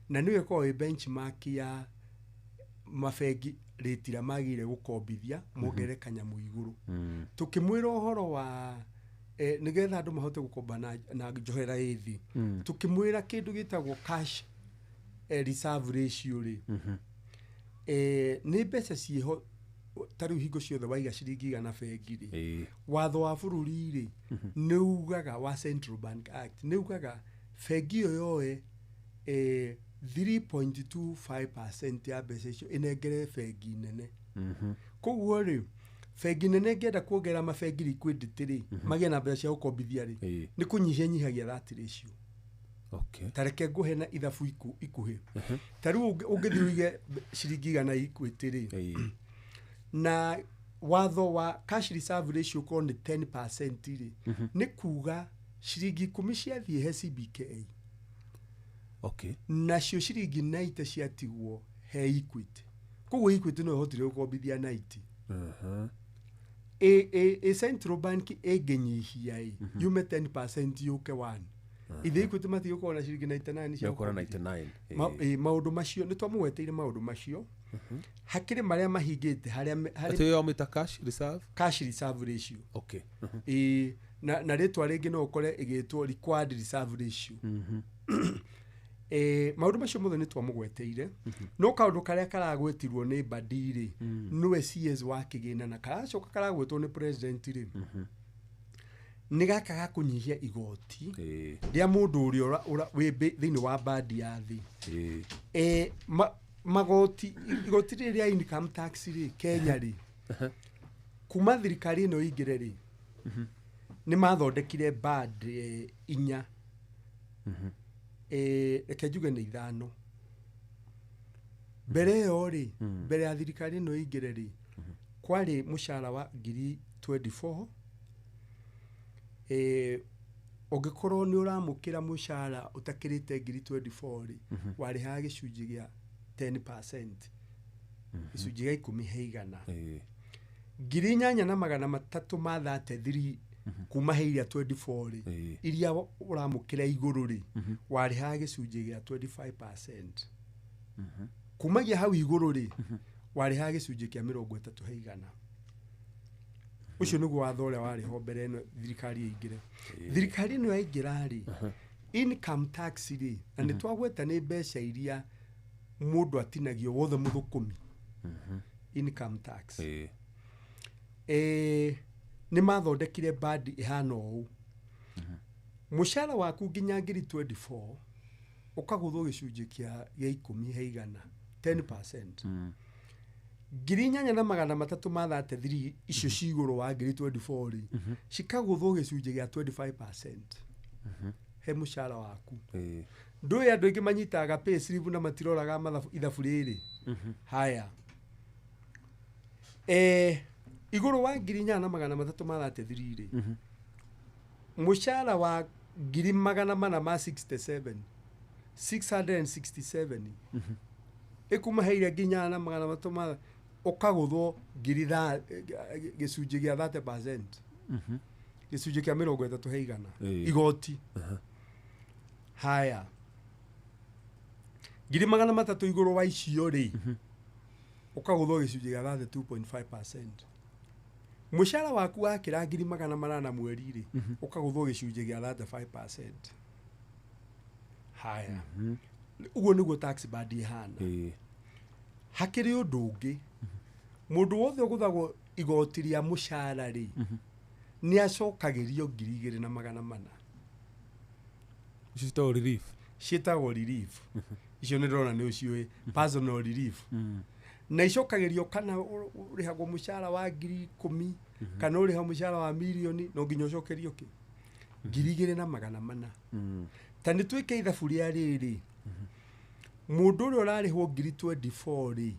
na nĩwe kwa benchmark ya mabengi rate ĩrĩa magĩrĩire gũkombithia mongerere kanyamũ igũrũ tũkĩmwĩra ũhoro wa nĩgetha andũ mahote gũkomba na njoherera ĩthĩ tũkĩmwĩra kĩndũ gĩtagwo cash reserve ratio rĩ nĩ mbeca ciĩho tarĩu hingo ciothe waiga ciringi igana bengi rĩ watho wa bũrũri rĩ nĩ ugaga wa Central Bank Act nĩ ugaga bengi ĩyo yoe 3.25% ya mbeca icio inengere bengi nene koguo rĩ bengi nene ngenda kuongerera mabengi liquidity rĩ magĩa na mbeca cia gũkombithia rĩ nĩ kũnyihanyihagia that ratio tareke nguhe na ithabu ikuhĩ tarĩu ũngĩthiĩ uige ciringi igana Equity rĩ na watho wa cash reserve ratio ko ni 10% rĩ nĩ kuga ciringi 10 ciathiĩ he CBK nacio ciringi 90 ciatigwo he Equity koguo Equity no ĩhotire gũkombithia 90 Central Bank ĩngĩnyihia yume 10% yuke 1 ithe Equity matigĩ gũkorwo na ciringi 99 cia gũkorwo 99 maũndũ macio nĩ twamũgweteire maũndũ macio hakĩrĩ marĩa mahingĩte harĩa yo meta cash reserve ratio na rĩtwa rĩngĩ no ũkore ĩgĩtwo required reserve ratio maũndũ macio mothe nĩ twamũgweteire no kaũndũ karĩa karagwetirwo nĩ Badiri nĩwe CS wa kĩgĩna na karacoka karagwetwo nĩ president rĩ nĩ gaka ga kũnyihia igoti rĩa mũndũ ũrĩa wĩ thĩinĩ wa bandi ya thĩ magoti igoti rĩrĩa income tax rĩ Kenya rĩ kuma thirikari ĩno ingĩre rĩ nĩ mathondekire band 4 reke njuge nĩ 5 mbere ĩyo rĩ mbere ya thirikari ĩno ingĩre rĩ kwarĩ mũcara wa 2024 ũngĩkorwo nĩ ũramũkĩra mũcara ũtakĩrĩte 2024 rĩ warĩ ha gĩcunjĩ gĩa 10% gĩcunjĩ gĩa 10 he igana 8,333 kuma he iria 24 rĩ iria ũramũkĩra igũrũ rĩ warĩ ha gĩcunjĩ gĩa 25% kumagia hau igũrũ rĩ warĩ ha gĩcunjĩ kĩa 30 he igana ucio nĩguo watho ũrĩa warĩ ho mbere ĩno thirikari ĩingĩre thirikari ĩno yaingĩra rĩ income tax rĩ na nĩ twagweta nĩ mbeca iria mũndũ atinagio wothe mũthũkũmi income tax nĩ mathondekire bandi ĩhana ũũ mũcara waku nginya 2024 ũkagũthwo gĩcunjĩ kĩa 10 he igana 10% 8,333 icio cigũrũ wa 2024 rĩ cikagũthwo gĩcunjĩ gĩa 25% he mũcara waku ndũĩ andũ aingĩ manyitaga pay slip na matiroraga ithabu rĩrĩ haya igũrũ wa 8,333 rĩ mũcara wa 667 ikuma heire nginya na 300 ukagũthwo gĩcunjĩ gĩa 30% gicunjĩ kĩa 30 he igana igoti haya 300,000 igũrũ wa icio rĩ ũkagũthwo gĩcunjĩ gĩa 32.5%. Mũcara waku wakĩra 800 mweri rĩ ũkagũthwo gĩcunjĩ gĩa 35%. Haya uguo nĩguo tax band ihana. Hakĩrĩ ũndũ ũngĩ mũndũ wothe ũgũthagwo igoti rĩa mũcara rĩ nĩ acokagĩrio 2,400. Ciĩtagwo relief. Ciĩtagwo relief. Icio nĩ ndĩrona nĩ ũciũĩ personal relief. Na icokagĩrio kana ũrĩhagwo mũcara wa 10,000 kana ũrĩha mũcara wa mirioni no nginya ũcokerio kĩ 2,400. Ta nĩ twĩke ithabu rĩa rĩrĩ mũndũ ũrĩa ũrarĩhwo 24,000 rĩ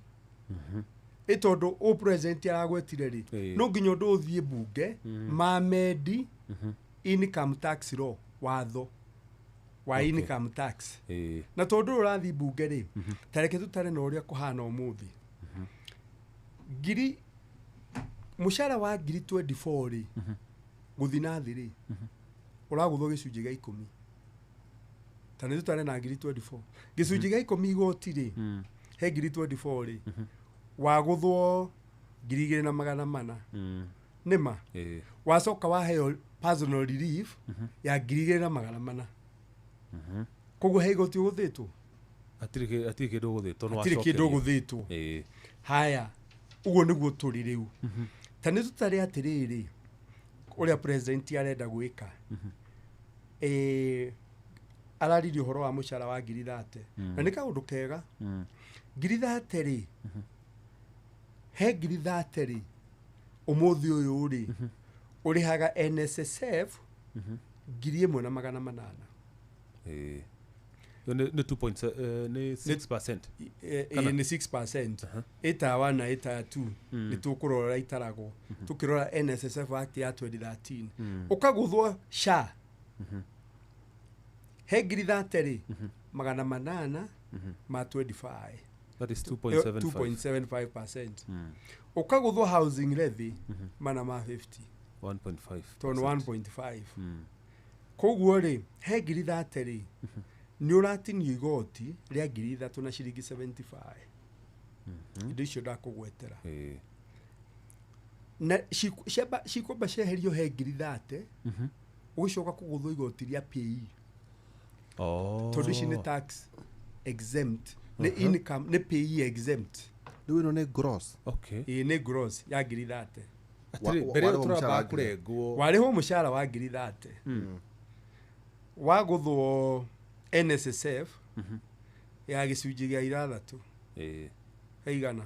ĩtondũ o president aragwetire rĩ no nginya ũndũ ũthiĩ bunge mamendi income tax law watho wa income tax. Na tondũ ũrathiĩ bunge rĩ tareke tutare na ũrĩa kũhana ũmũthĩ mũcara wa 24,000 rĩ gũthi na thĩ rĩ ũragũthwo gĩcunjĩ gĩa 10. Ta nĩ tutare na 24,000 gĩcunjĩ gĩa 10 igoti rĩ he 24,000 rĩ wagũthwo 2,400 nĩma wacoka waheo personal relief ya 2,400. Koguo he igoti ũgũthĩtwo atirĩ kĩndũ ũgũthĩtwo no atirĩ kĩndũ ũgũthĩtwo. Haya uguo nĩguo tũrĩ rĩu. Ta nĩ tutare atĩrĩrĩ ũrĩa president arenda gwĩka araririe ũhoro wa mũcara wa 30,000 na nĩ kaũndũ kega 30,000 rĩ he 30,000 rĩ ũmũthĩ ũyũ rĩ ũrĩhaga NSSF 1,800. Nĩ 6%. Nĩ 6%. Ĩtawa na ĩtatu nĩ tũkũrora itaragwo tũkĩrora NSSF Act ya 2013 ũkagũthwo SHA he 30,000 rĩ 800 ma 25. That is 2.75%. 2.75%. Ũkagũthwo housing levy mana ma 50. 1.5. Ton 1.5. Koguo rĩ he 30,000 rĩ nĩ ũratinio igoti rĩa 3,000 na ciringi 75. Indo icio ndakũgwetera. Na cikwamba cieherio he 30,000 ũgĩcoka kũgũthwo igoti rĩa PAYE. Tondũ ici nĩ tax exempt nĩ income nĩ PAYE exempt. Rĩu ĩno nĩ gross. Nĩ gross ya 30,000. Mbere ũtũraba kũrengwo warĩhwo mũcara wa 30,000 wagũthwo NSSF ya gĩcunjĩ gĩa 6 he igana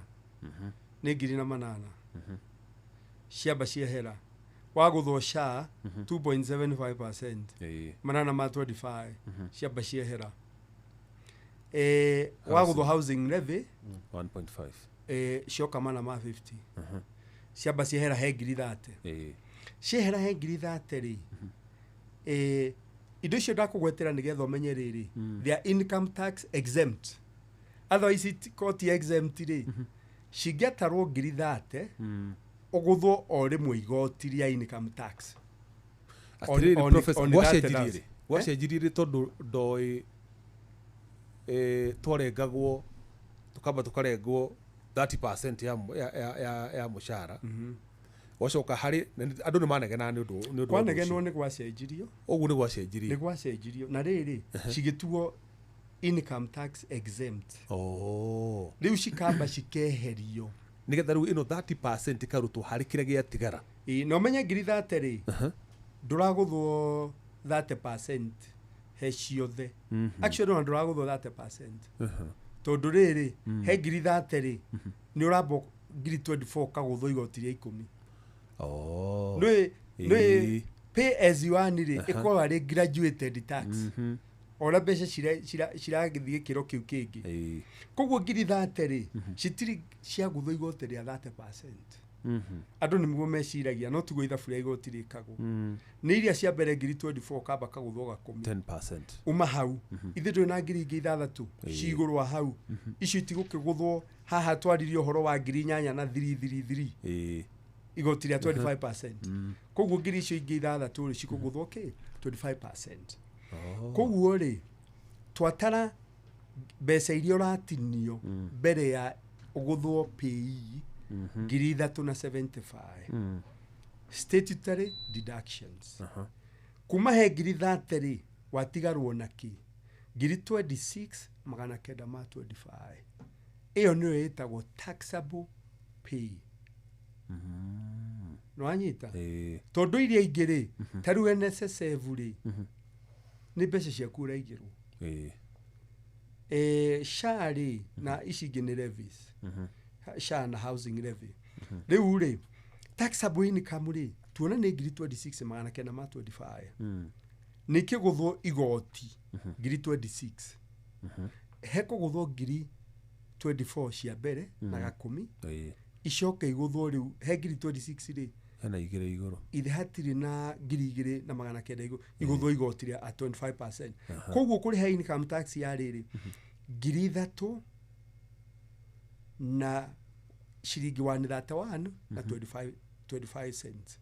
nĩ 2,800 ciamba ciehera. Wagũthwo SHA 2.75% manana ma 25 ciamba ciehera. Wagũthwo housing levy 1.5 cioka mana ma 50 ciamba ciehera he 30,000 ciehera he 30,000 rĩ indo icio ndakũgwetera nĩgetha ũmenye rĩrĩ they are income tax exempt. Otherwise koti exempt rĩ cingĩatarwo 30,000 ũgũthwo o rĩmwe igoti rĩa income tax. Atĩrĩrĩ professor gwacenjirie tondũ ndoĩ twarengagwo tukamba tukarengwo 30% ya mũcara wacoka harĩ andũ nĩ manegena nĩ ũndũ kwanegenwo nĩ gwacenjirio. Ũguo nĩ gwacenjirio na rĩrĩ cigĩtuo income tax exempt. Rĩu cikamba cikeherio nĩgetha rĩu ĩno 30% karutwo harĩ kĩrĩa gĩatigara. Na ũmenye 30,000 rĩ ndũragũthwo 30% he ciothe. Actually no ndũragũthwo 30%. Tondũ rĩrĩ he 30,000 rĩ nĩ ũramba 24 kagũthwo igoti rĩa 10. Nĩ pay as you earn rĩ ĩkoragwo arĩ graduated tax. Ona mbeca ciragĩthiĩ gĩkĩro kĩu kĩngĩ. Koguo 30,000 rĩ citirĩ ciagũthwo igoti rĩa 30%. Andũ nĩguo meciragia no tiguo ithabu rĩa igoti rĩkagwo. Nĩ iria cia mbere 24 kamba kagũthwo 10%. Uma hau ithe ndũrĩ na 6,000 cigũrũ wa hau icio itigũkĩgũthwo haha twaririe ũhoro wa 8,000 na 333. igoti rĩa 25%. Koguo ngiri icio ingĩ ithathatũ rĩ cikũgũthwo kĩ 25%. Koguo rĩ twatara mbeca iria ũratinio mbere ya ũgũthwo PE ngiri 375 statutory deductions. Kuma he ngiri 30 rĩ watigarwo na kĩ ngiri 26,925. Iyo nĩyo ĩtagwo taxable pay. No anyita tondu iria ingĩ rĩ ta rĩu NSSF rĩ nĩ mbeca ciaku ũraigĩrwo. SHA rĩ na ici ingĩ nĩ levies. SHA na housing levy. Rĩu rĩ taxable income rĩ tuona nĩ ngiri 26,925. Nĩ kĩgũthwo igoti ngiri 26. He kũgũthwo ngiri 24 cia mbere na gakumi. Icoke igũthwo rĩu he ngiri 26 rĩ hena igĩrĩ igũrũ. Ithe hatirĩ na ngiri 2,900 igũthwo igoti rĩa 25%. Koguo kũrĩ ha income tax ya rĩrĩ ngiri 3 na ciringi 131 na 25 cents.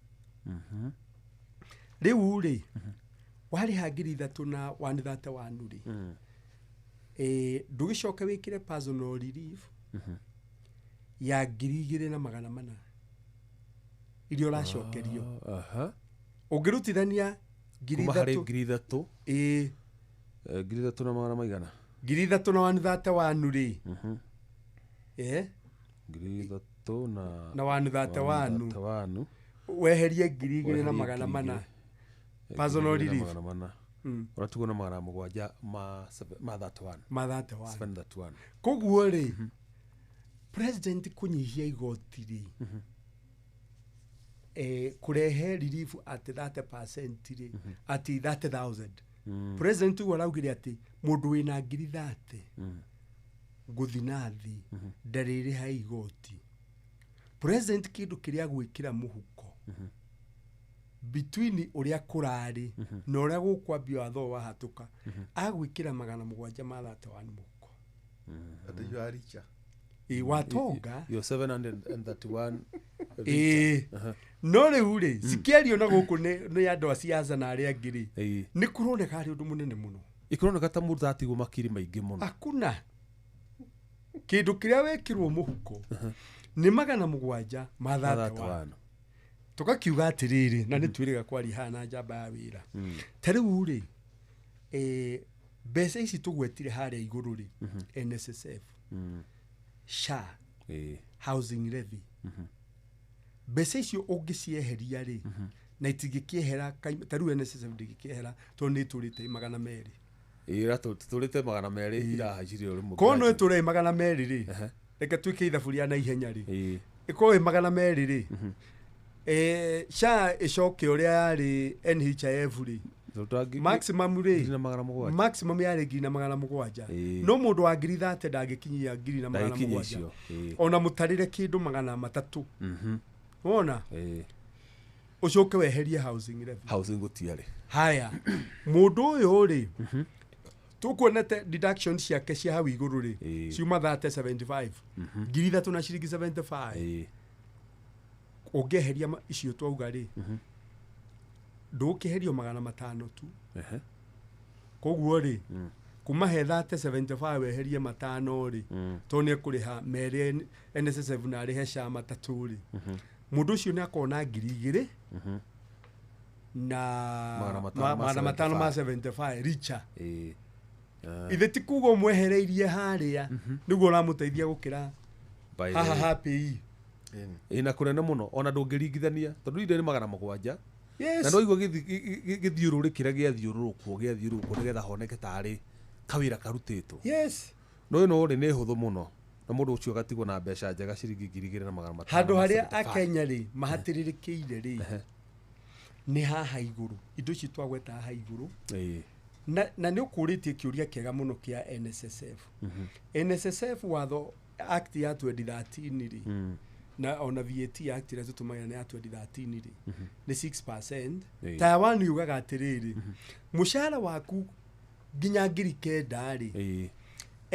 Rĩu rĩ warĩ ha ngiri 3 na 131 rĩ ndũgĩcoka wĩkĩre personal relief ya ngiri 2,400 iria ũracokerio. Ũngĩrutithania ngiri 3 ngiri 3 ngiri 3 na magana maigana ngiri 3 na 131 rĩ ngiri 3 na 131 weherie ngiri 2,400 personal relief ũratugwo na magana mũgwanja ma 31. Koguo rĩ president kũnyihia igoti rĩ kurehe relief at 30% rĩ at 30,000. President ugu araugire ati mundu wina ngiri 30 nguthi nathi ndarĩrĩ ha igoti. President kindu kiria gwikira muhuko between uria kurari na uria gukwambia watho wahatuka agwikira magana mũgwanja ma 31 muhuko. Ati yaricha watonga yo 731 no rĩu rĩ cikĩario na gũkũ nĩ andũ a siasa na arĩa angĩ rĩ nĩ kũroneka harĩ ũndũ mũnene mũno. Ikuroneka ta mũndũ atigwo makiri maingĩ mũno. Akuna kĩndũ kĩrĩa wekĩrwo mũhuko nĩ magana mũgwanja ma 31. Tukakiuga atĩrĩrĩ na nĩ twĩrĩga kwari hana njamba ya wĩra. Ta rĩu rĩ mbeca ici tũgwetire harĩa igũrũ rĩ NSSF SHA housing levy mbeca icio ũngĩcieheria rĩ na itingĩkĩehera ta rĩu NSSF ndĩngĩkĩehera tondũ nĩ tũrĩte magana merĩ. Tũrĩte magana merĩ irahacire ũrĩ mũgwanja. Kono tũrĩ magana merĩ rĩ reke twĩke ithabu rĩa na ihenya rĩ ĩkorwo magana merĩ rĩ SHA ĩcoke ũrĩa yarĩ NHIF rĩ maximum rĩ maximum yarĩ ngiri na magana mũgwanja. No mũndũ wa ngiri 30 ndangĩkinyia ngiri na magana mũgwanja ona mũtarĩre kĩndũ magana matatũ. Wona ucoke weherie housing levy. Housing gutiarĩ haya mũndũ ũyũ rĩ tukuonete deductions ciake cia hau igũrũ rĩ ciuma 375 ngiri 3 na ciringi 75 ũngĩeheria icio twauga rĩ ndũkĩherio magana 5 tu. Koguo rĩ kuma he 375 weherie 5 rĩ to nĩ kũrĩha merĩ NSSF na arĩhe SHA matatũ rĩ mũndũ ũcio nĩ akona ngiri 2 na magana 575 richa. Ithe ti kuga ũmwehereirie harĩa nĩguo ũramũteithia gũkĩra haha happy na kũnene mũno ona ndũngĩringithania tondũ inde nĩ magana mũgwanja. Na no igua gĩthiũrũrĩ kĩrĩa gĩathiũrũrũkwo nĩgetha honeke tarĩ kawĩra karutĩtwo. No ĩno rĩ nĩ hũthũ mũno na mũndũ ũcio agatigwo na mbeca njega ciringi ngiri 2 na magana 500. Handũ harĩa Akenya rĩ mahatĩrĩrĩkĩire rĩ nĩ haha igũrũ indo ici twagweta haha igũrũ na nĩ ũkũrĩtie kĩũria kĩega mũno kĩa NSSF. NSSF watho act ya 2013 rĩ na ona VAT act ĩrĩa tũtũmagĩra nĩ ya 2013 rĩ nĩ 6%. Taiwan yugaga atĩrĩrĩ mũcara waku nginya ngiri 9 rĩ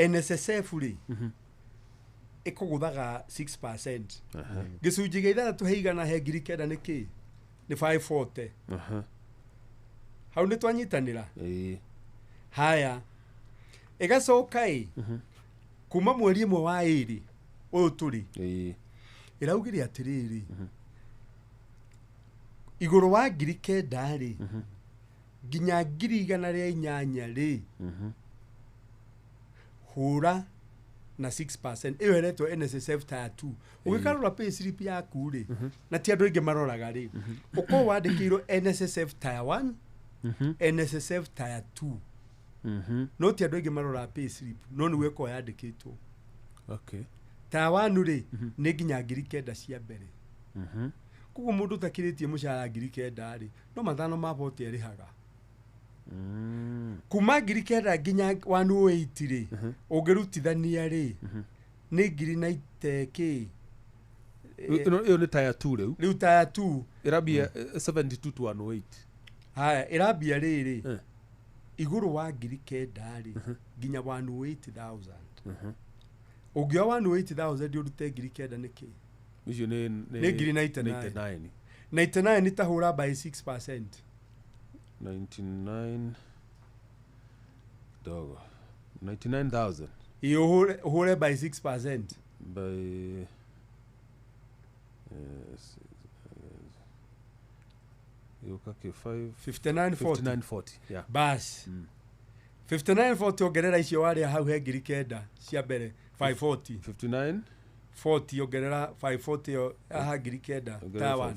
NSSF rĩ ikuguthaga 6%. Gicunji gĩa ithathatũ he igana he ngiri kenda nĩ kĩ? Nĩ 540. Hau nĩ twanyitanĩra. Haya, igacoka kuma mweri ĩmwe wa ĩrĩ ũyũ tũrĩ ĩraugire atĩrĩrĩ, igũrũ wa ngiri kenda rĩ nginya ngiri igana rĩa inyanya rĩ hũra na 6%. Ĩyo ĩretwo NSSF Tier 2. Ũgĩkarora pay slip yaku rĩ na ti andũ aingĩ maroraga rĩ, ũkorwo wandĩkĩirwo NSSF Tier 1, NSSF Tier 2. No ti andũ aingĩ maroraga pay slip, no nĩguo ĩkorwo yandĩkĩtwo. Tier 1 rĩ nĩ nginya ngiri kenda cia mbere. Koguo mũndũ ũtakĩrĩtie mũcara ngiri kenda rĩ no mathano ma boti erĩhaga. Kuma ngiri kenda nginya 108 rĩ ũngĩrutithania rĩ nĩ ngiri na iteke. Ĩyo nĩ Tier 2 rĩu. Rĩu Tier 2 ĩrambia 72 to 108. Haya, ĩrambia rĩrĩ igũrũ wa ngiri kenda rĩ nginya 108,000. Ũngĩoya 108,000 ũrute ngiri kenda nĩ kĩ? Icio nĩ ngiri 99. 99 nĩ tahũra by 6%. 99 dogo 99,000. Iyo hore by 6% by yokake 5940. Yeah. Bas 5940 ongerera icio waria hau he ngiri kenda cia mbere 540. 5940 ongerera 540 aha ngiri kenda tawa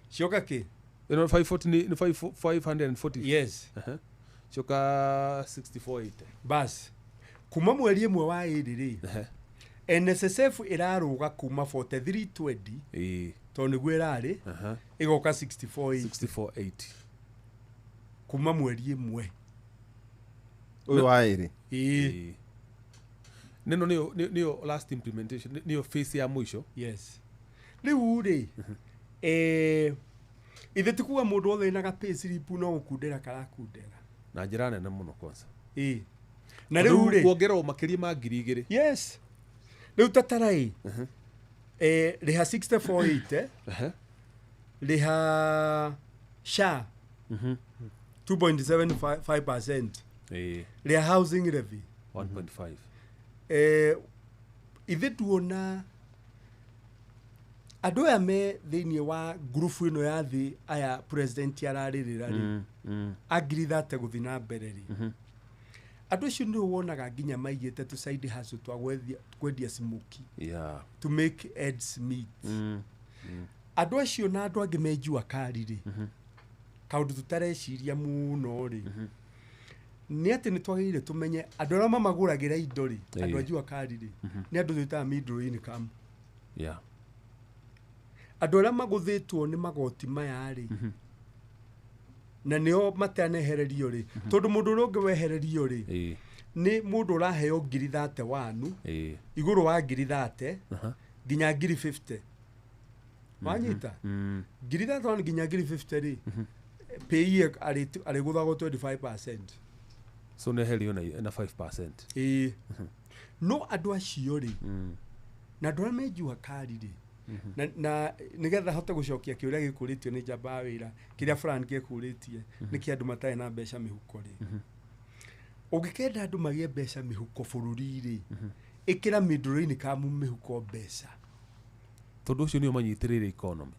cioka ki? You know 540 ni 540. Yes. Cioka 6480. Bas kuma mweri ĩmwe wa ĩrĩ rĩ NSSF ĩrarũga kuma 4320 to nĩguo ĩrarĩ ĩgoka 6480 kuma mweri ĩmwe ũyũ wa ĩrĩ. Neno niyo last implementation, niyo phase ya mwisho. Yes. Rĩu rĩ ithe tikuga mũndũ othe na pay slip no gũkundĩra karakundĩra na njĩra nene mũno kwanza. Na rĩu rĩ kuongererwo makĩria ma ngiri igĩrĩ. Yes. Rĩu tatara rĩha 6480 rĩha SHA 2.75%. Rĩha housing levy 1.5. Ithe tuona andũ aya me thĩinĩ wa grupu ĩno ya thĩ aya president ararĩrĩra rĩ agiri thate gũthiĩ na mbere rĩ andũ acio nĩ wonaga nginya maigĩte tu side hustle twa kwendia smoky to make ends meet. Andũ acio na andũ angĩ menjua kari rĩ kaũndũ tutareciria mũno rĩ nĩ atĩ nĩ twagĩrĩire tũmenye andũ arĩa mamagũragĩra indo rĩ andũ anjua kari rĩ nĩ andũ twĩtaga middle income. Andũ arĩa magũthĩtwo nĩ magoti maya rĩ na nĩo matanehererio rĩ tondũ mũndũ ũrĩa ũngĩ wehererio rĩ nĩ mũndũ ũraheo ngiri 31 igũrũ wa ngiri 30 nginya ngiri 50. Wanyita ngiri 31 nginya ngiri 50 rĩ pay arĩgũthagwo 25%. So neherio na 5%. No andũ acio rĩ na andũ arĩa menjua kari rĩ na nigetha hote gucokia kiuria gikuritio ni njamba wira kiria Fran gikuritie ni ki andu matai na mbeca mihuko ri ugikenda andu magie mbeca mihuko bururi ri ikira middle income mihuko mbeca tondu ucio ni umanyitirire economy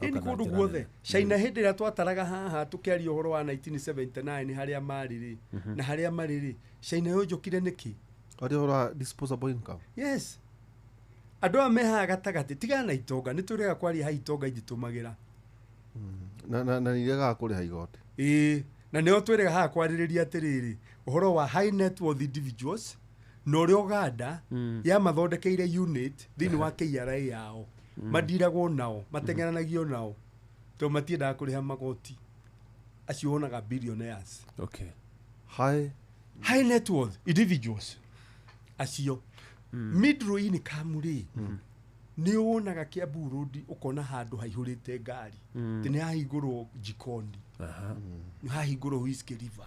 ini kundu guothe China hindi ria twataraga haha tukiaria uhoro wa 1979 haria mari ri na haria mari ri China yo njokire niki ari uhoro disposable income. Yes. Andũ aya mehaga gatagatĩ tigana na itonga nĩ tũrega kwaria ha itonga ingĩtũmagĩra na nĩrega kũrĩha igoti. Na nĩo twĩrega ha kwarĩrĩria atĩrĩrĩ ũhoro wa high net worth individuals na ũrĩa Uganda ya mathondekeire unit thĩinĩ wa KRA yao madiragwo nao matengeranagio nao to matiendaga kũrĩha magoti acio wonaga billionaires. High net worth individuals acio middle income ri ni wonaga Kiambu Road ukona handu haihurite ngari ni hahingurwo jikoni ni hahingurwo Whiskey River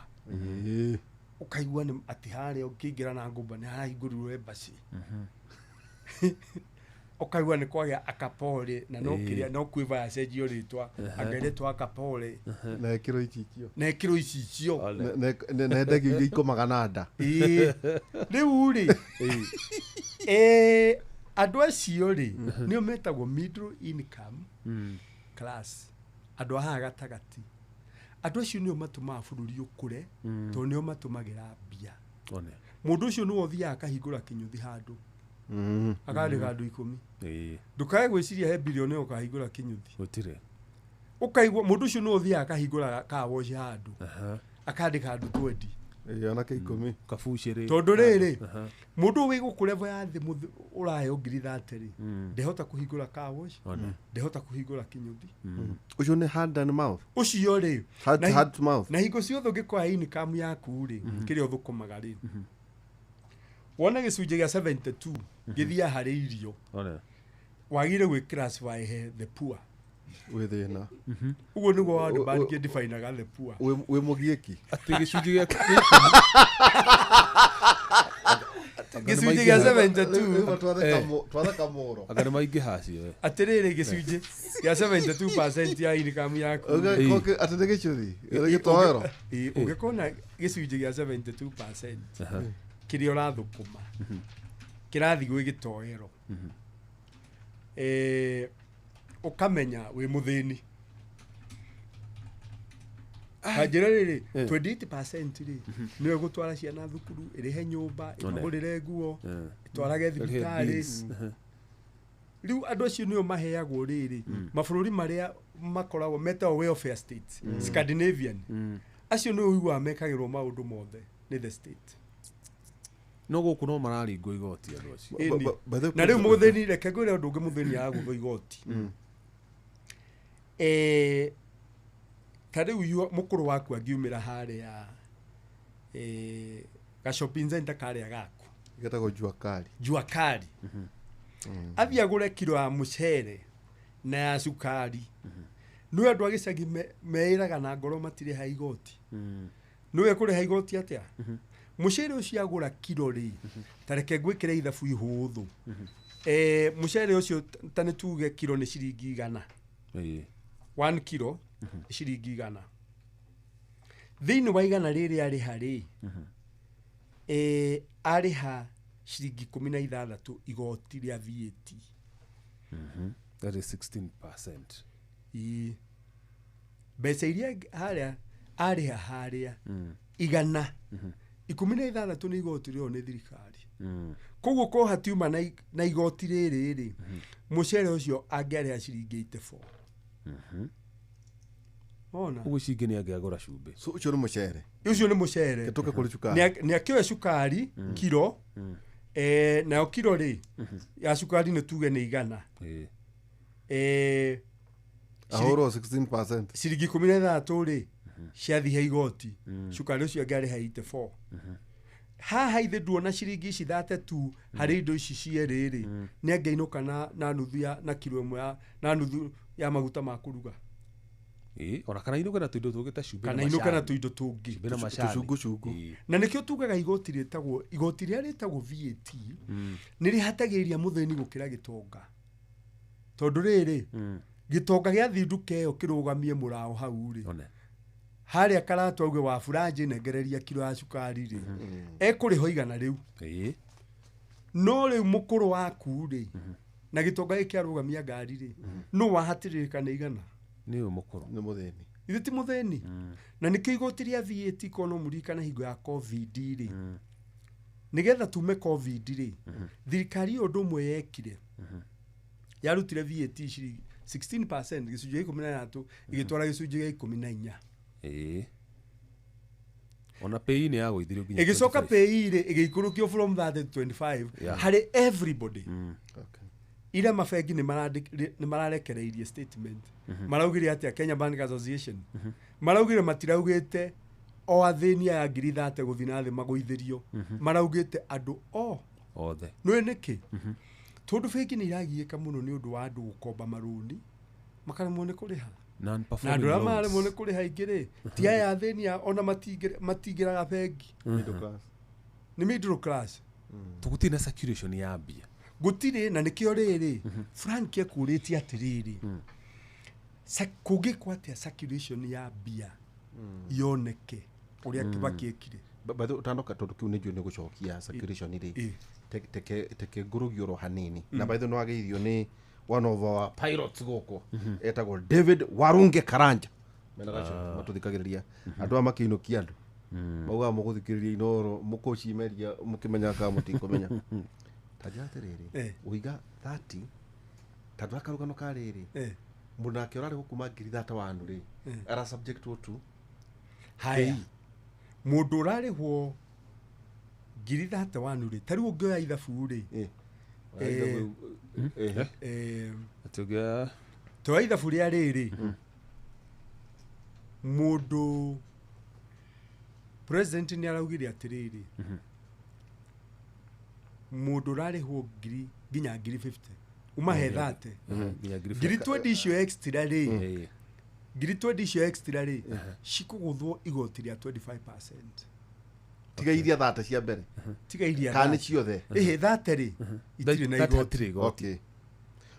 ukaigua ni ati hare ukiingira na ngumba ni hahingurwo embassy Okaigua nĩ kwagĩa akapole na no kĩrĩa no kwĩva yacenjio rĩtwa angeretwo akapole na ekĩrwo icicio na ndegio iria ikomaga na nda rĩu rĩ andũ acio rĩ nĩo metagwo middle income class, andũ aha gatagatĩ. Andũ acio nĩo matũmaga bũrũri ũkũre tondũ nĩo matũmagĩra mbia. Mũndũ ũcio nĩwe ũthiaga akahingũra kĩnyũthi handũ akandĩka andũ 10. Ndũkae gwĩciria he bilioni ũkahingũra kĩnyũthi. Gũtirĩ. Ũkaigua mũndũ ũcio nĩwe ũthiaga akahingũra car wash handũ akandĩka andũ 20. Ona ke 10 kabucĩrĩ. Tondũ rĩrĩ mũndũ wĩ gũkũ level ya thĩ ũraheo ngiri 30 ndehota kũhingũra car wash, ndehota kũhingũra kĩnyũthi. Ũcio nĩ hand and mouth. Ũcio rĩ hand to mouth. Na hingo ciothe ũngĩkoya income yaku rĩ kĩrĩa ũthũkũmaga rĩ wona gĩcunjĩ gĩa 72 gĩthia harĩ irio wagire gwĩ classify he the poor wĩ thĩna. Ũguo nĩguo andũ bangi define-aga the poor. Wĩ mũgiĩki atĩ gĩcunjĩ gĩa gĩcunjĩ gĩa 72 twathe kamũro agana maingĩ hacio atĩrĩrĩ gĩcunjĩ gĩa 72% ya income yaku atĩ nĩ gĩcuthi gĩtoero ũngĩkona gĩcunjĩ gĩa 72% kĩrĩa ũrathũkũma kĩrathiĩ gwĩ gĩtoero ukamenya wĩ mũthĩni. Kanjĩra rĩrĩ 28% rĩ nĩwe gũtwara ciana thukuru, ĩrĩhe nyũmba, ĩmagũrĩre nguo, ĩtwarage thibitarĩ. Rĩu andũ acio nĩo maheagwo rĩrĩ mabũrũri marĩa makoragwo metagwo welfare states Scandinavian. Acio nĩo ũiguaga mekagĩrwo maũndũ mothe nĩ the state. No gũkũ no mararingwo igoti andũ acio. Na rĩu mũthĩni reke ngwĩre ũndũ ũngĩ mũthĩni agũthwo igoti. Ta rĩu mũkũrũ waku angiumĩra harĩa ga shopping center karĩa gaku getagwo Juakari. Juakari athiĩ agũre kilo ya mũcere na ya cukari. Nĩwe andũ a gĩcagi meĩraga na ngoro matirĩha igoti. Nĩwe kũrĩha igoti atĩa? Mũcere ũcio agũra kilo rĩ tareke gwĩkĩra ithabu ihũthũ. Mũcere ũcio ta nĩ tuge kilo nĩ ciringi 100. 1 kilo ciringi 100. Thĩinĩ wa 100 rĩrĩ arĩha rĩ arĩha ciringi 16 igoti rĩa VAT. That is 16%. Mbeca iria harĩa arĩha harĩa 100 16 nĩ igoti rĩo nĩ thirikari. Koguo ko hatiuma na igoti rĩrĩ rĩ mũcere ũcio angĩarĩha ciringi 84. Ona ugu cingi ni angiagura cumbi ucio ni mucere tuke kuri cukari ni akioya cukari kilo na kilo ri ya cukari ni tuge ni 100 ahoro 16% ciringi 13 ri ciathihe igoti cukari ucio angari ha 84 haha ithe nduona ciringi ici 32 hari indo ici cierĩ ri ni angeinuka na nuthu ya na kilo ĩmwe na nuthu ya maguta ma kuruga. Ona kana inuka na tuindo tũngĩ ta cumbi kana inuka na tuindo tũngĩ na macani cungu na nikio tugaga igoti rĩtagwo igoti rĩa rĩtagwo VAT nĩ rĩhatagĩria mũthĩni gũkĩra gĩtonga tondũ rĩrĩ gĩtonga gĩa thinduka ĩyo kĩrũgamie mũrao hau rĩ harĩa karatu auge wa furanje nengereria kilo ya cukari rĩ ekũrĩho 100 rĩu no rĩu mũkũrũ waku rĩ na gĩtonga gĩkĩarũgamia ngari rĩ no wahatĩrĩka nĩ 100 ni umukuru ni mutheni ithiti mutheni na nikio igoti rĩa VAT kono murikana hingo ya covid ri nigetha tume covid ri thirikari ũndũ ũmwe yekire yarutire VAT 16% gĩcunjĩ 13 igĩtwara gĩcunjĩ 14 ona pay ni yago ithirio nginya igicoka pay ri igĩikũrũkio from that to 25 harĩ everybody. Ira mabengi ni mararekereirie statement maraugire atĩa Kenya Bank Association maraugire matiraugite o athĩni ya ngiri 30 gũthi na thĩ magũithĩrio maraugite andũ othe nĩ nĩkĩ tondũ bengi nĩ iragiĩka mũno nĩ ũndũ wa andũ gũkomba marũni makaremwo nĩ kũrĩha non na performing andũ maremwo nĩ kũrĩha ingĩ ti aya athĩni ona matingĩraga bengi middle class ni middle class tuguti na circulation ya mbia gutire na nikio riri Frank ekuritie atiriri kugikwa atia circulation ya bia yoneke uria Kibaki ekire batho utanoka tondu kiu ni njuo ni gucokia circulation ri teke ngurugioro hanini na batho no ageithio ni one of our pilots goko etagwo David Warunge Karanja menagacho matuthikagiriria andu amakiinukia andu mauga muguthikiriria inoro mukucimeria mukimenya ka mutikomenya tajatiriri uiga 30 tandwa karugano kariri mundu nake urari gukuma ngiri 31 ri ara subject to haya mundu urarihwo ngiri 31 ri tari ungioya ithabu ri atuga to ithabu ria riri mundu president ni araugire atiriri mundu urarihwo ngiri nginya ngiri 50 umahe 30 ngiri 20 icio extra ri ngiri 20 icio extra ri cikuguthwo igoti ria 25%. tiga iria 30 cia mbere tiga iria kani ciothe 30 ri itire na igoti. Okay,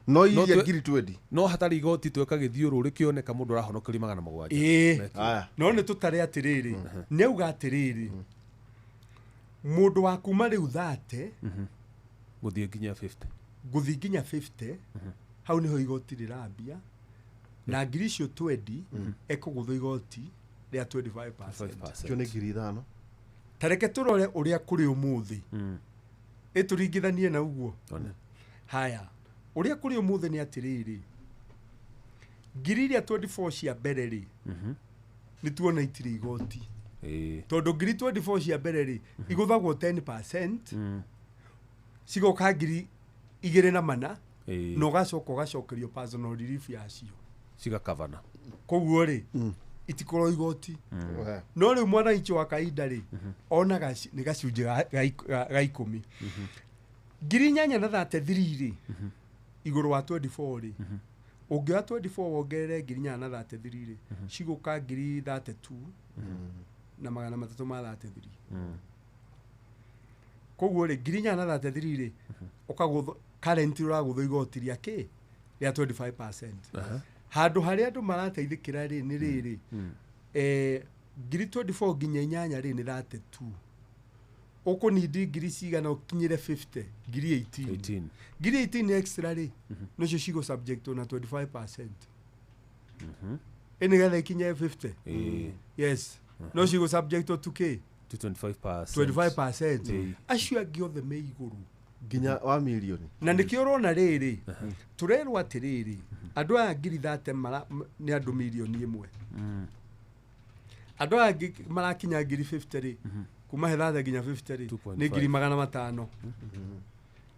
no iria ngiri 20 no hatari igoti tweka githiuru ri kioneka mundu arahonokeria 700. Aya no ni tutare atiriri ni auga atiriri mundu wa kuma riu 30 guthie nginya 50 guthi nginya 50 hau niho igoti rirambia na ngiri icio 20 ekugutho igoti ria 25%. kio ni ngiri 5 tareke turore uria kuri umuthi ituringithanie na uguo haya uria kuri umuthi ni atiriri ngiri ria 24 cia mbere ri ni tuona itiri igoti tondu ngiri 24 cia mbere ri iguthagwo 10% cigoka ngiri 2 no gacoka gacokerio personal relief yacio cigakavana koguo ri itikoro igoti no ri mwana icho wa kaida ri onaga ni gacunje ga 10 ngiri 833 ri iguru wa 24 ri ungioya 24 wongerere ngiri 833 ri cigoka ngiri 32 na 333 koguo ri ngiri 833 ri ukagutho current uragutho igoti ria ki ria 25%. Handu hari andu marateithikira ri ni riri ngiri 24 nginya 8 ri ni 32 ukunidi ngiri cigana ukinyire 50 ngiri 18 ngiri 18 extra ri no cio cigo subject na 25%. Eni gana ikinye 50 yes no cigo subject to 2k to 25%. 25%. Acio giothe me iguru nginya wa milioni na nikio rona riri turerwa atiriri andu aya ngiri 30 ni andu milioni 1 andu aya marakinya ngiri 50 ri kuma he 30 nginya 50 ri ni ngiri 500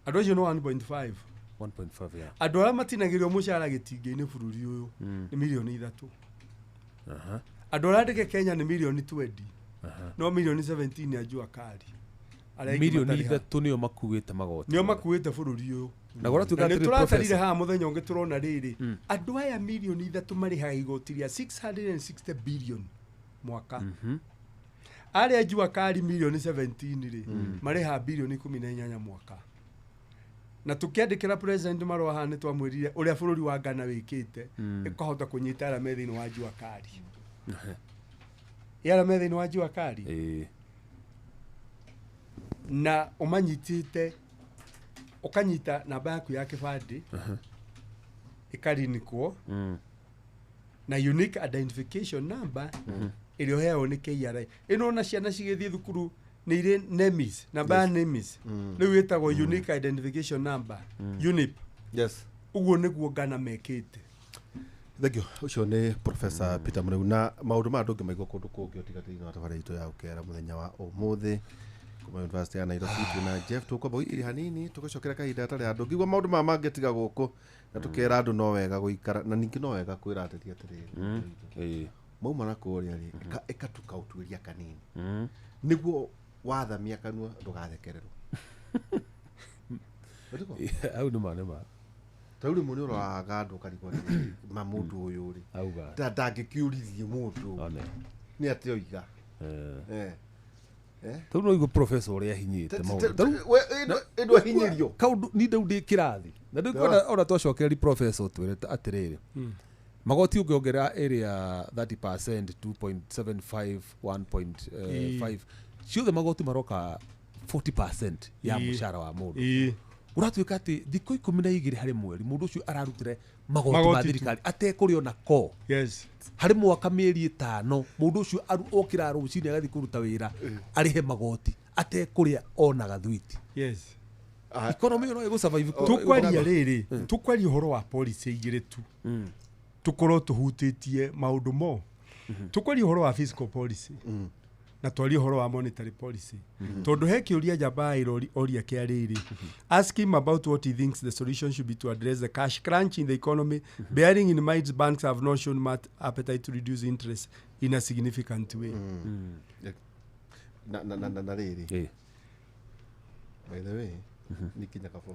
andu acio no 1.5 ya andu ara matinagirio mushara gitingi-ini bururi uyu ni milioni 3 andu ara ndike Kenya ni milioni 20 no milioni 17 ajua kari milioni 3 nio makuite magoti nio makuite bururi uyu na gora tuga atiri turatarire ha muthenya ungi turona riri andu aya milioni 3 mari ha igoti ria 660 billion mwaka ari ajua kari milioni 17 ri mari ha bilioni 18 mwaka na tukiandikira president marwa ha ni twamwirire uria bururi wa Ghana wikite ikahota kunyita ara methini wa ajua kari yara methini wa ajua kari na umanyitite ukanyita namba yaku ya kibandi ikarinikwo na unique identification number irio heo ni KRA ino na ciana cigithie thukuru ni ire NEMIS namba NEMIS riu itagwo unique identification number UNIP yes uguo niguo Ghana mekite. Thank you. Ucio ni Professor Peter Mureu na maundu ma ndungi maigwo kundu kungi otigatini wa tafari itu ya ukera muthenya wa umuthi kuma University ya Nairobi na Jeff tukwamba iri hanini tugacokera kahinda tari andu ngigwa maundu ma mangetiga guku na tukera andu no wega guikara na ningi no wega kwira ateti atiri mauma na kuria ri ikatuka utuiria kanini niguo wathamia kanua ndugathekererwo au ni manema tauri muni uraga andu karigwa mamundu uyu ri auga ndangikiurithie mundu ni ati oiga tau no igo professor uria hinyite endo hinyirio kaundu ni ndau ndi kirathi na ndikona ona twacokeri professor twirete atiriri magoti ungiongerera area 30% 2.75 1.5 ciothe magoti maroka 40% ya mushara wa mundu uratuika ati thikũ 12 harĩ mweri mundu ucio ararutire magoti ma thirikari atekũrĩo na ko harĩ mwaka mĩeri 5 mundu ucio okira rũcinĩ agathi kũruta wĩra arĩhe magoti atekũrĩa ona gathwiti economy no ĩgũ survive tukwaria rĩrĩ tukwaria ũhoro wa policy igĩrĩ tu tukorwo tuhutĩtie maũndũ mo tukwaria ũhoro wa fiscal policy na twaria ũhoro wa monetary policy tondu he kĩũria njamba oria kĩa rĩrĩ ask him about what he thinks the solution should be to address the cash crunch in the economy bearing in mind banks have not shown much appetite to reduce interest in a significant way na rĩrĩ by the way ni kinya ka 48%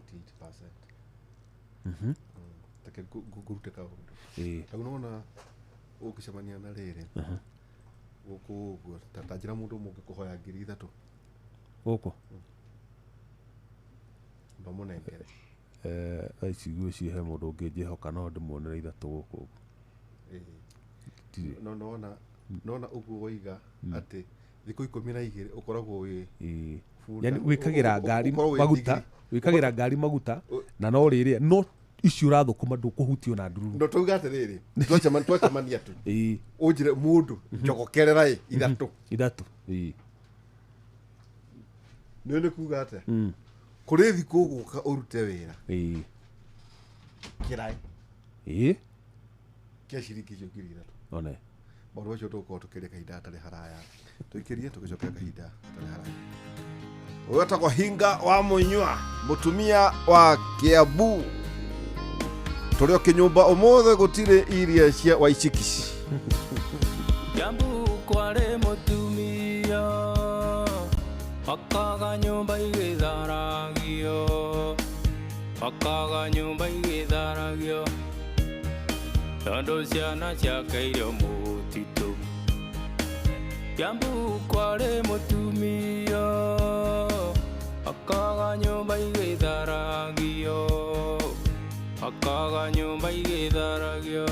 take gurute ka unaona ukicemania na rĩrĩ guku tatanjira mundu mungi kuhoya 3,000 guku ndo munengere aiciguo cihe mundu ungijehoka no ndimuonere 3 guku nona uguo waiga ati thikũ 12 ukoragwo wi yani wikagira ngari maguta wikagira ngari maguta na no rĩrĩ no icio rathũkũma ndũkũhutio na ndururu ndo tuga atirĩrĩ twacemania tu unjire mundu njogokerera ithatũ nĩ kuga ate kũrĩ thikũ gũka ũrute wĩra kĩraĩ kĩa ciringi 3,000 one maũndũ macio tũgũkorwo tũkĩrĩa kahinda gatarĩ haraya tũikĩrie tũgĩcokera kahinda gatarĩ haraya ũyũ etagwo Hinga wa Mũnyua mũtumia wa Kiambu tũrĩ o kĩnyũmba ũmũthĩ gũtirĩ iria cia Waiciki Kiambu kwarĩ mũtumia akaga nyũmba igĩtharagio tondũ ciana ciake irio mũtitũ Kiambu kwarĩ mũtumia akaga nyũmba igĩtharagio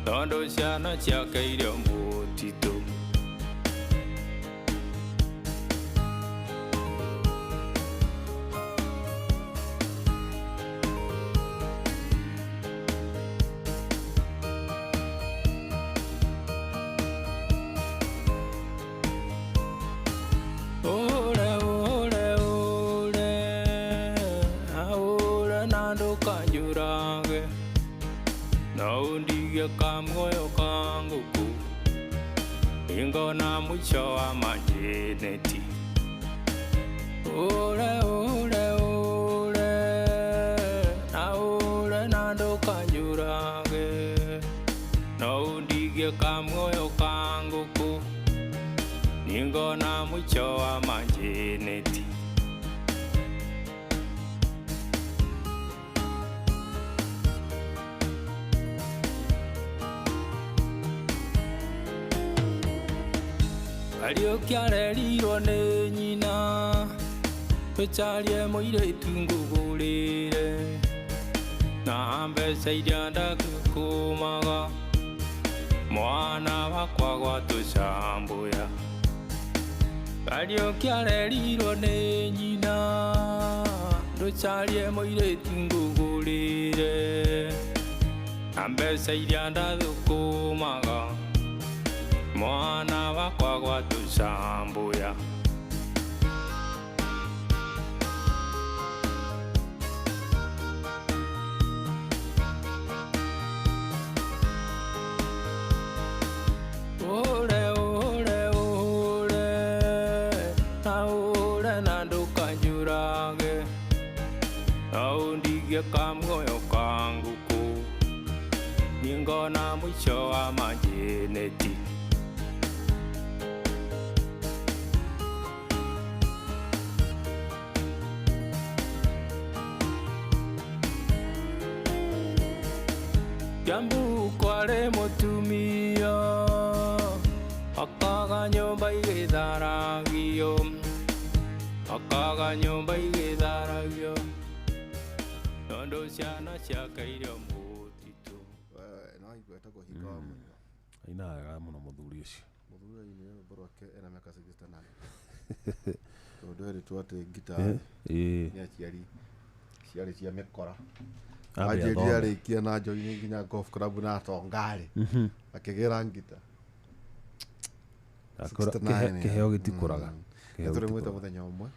tondũ ciana ciake irio mũtitũ kamoyo kangu ingo na mwisho wa majeneti na ndo kanyurage na undige kamoyo kangu ingo na mwisho wa majeneti Ariokiarerirwo nĩ nyina tũcarie mũirĩtu ngũgũrĩre na mbeca iria ndakũmaga mwana wakwa gwa tũcambũya Ariokiarerirwo nĩ nyina tũcarie mũirĩtu ngũgũrĩre na mbeca iria ndakũmaga mwana wakwa gwa tũcambũya na ndũkanyurage na undige kamoyo kangu ningona mwisho wa majeneti Kiambu kwarĩ mũtumia akaga Akaga nyumba igitharagio. Akaga nyumba igitharagio. Tondo ciana ciakairio mutitu. No igweta kuhinga wa munyo. Ainaga muno muthuri ucio. Muthuri ni boro ake ena miaka 68. Tondo eri twate gita. Ni aciari. Ciari cia mekora. Ajeria rikia na joini nginya golf club na tongare. Akigera ngita. Akora keheo gitikuraga. Tore mweta muthenya umwe.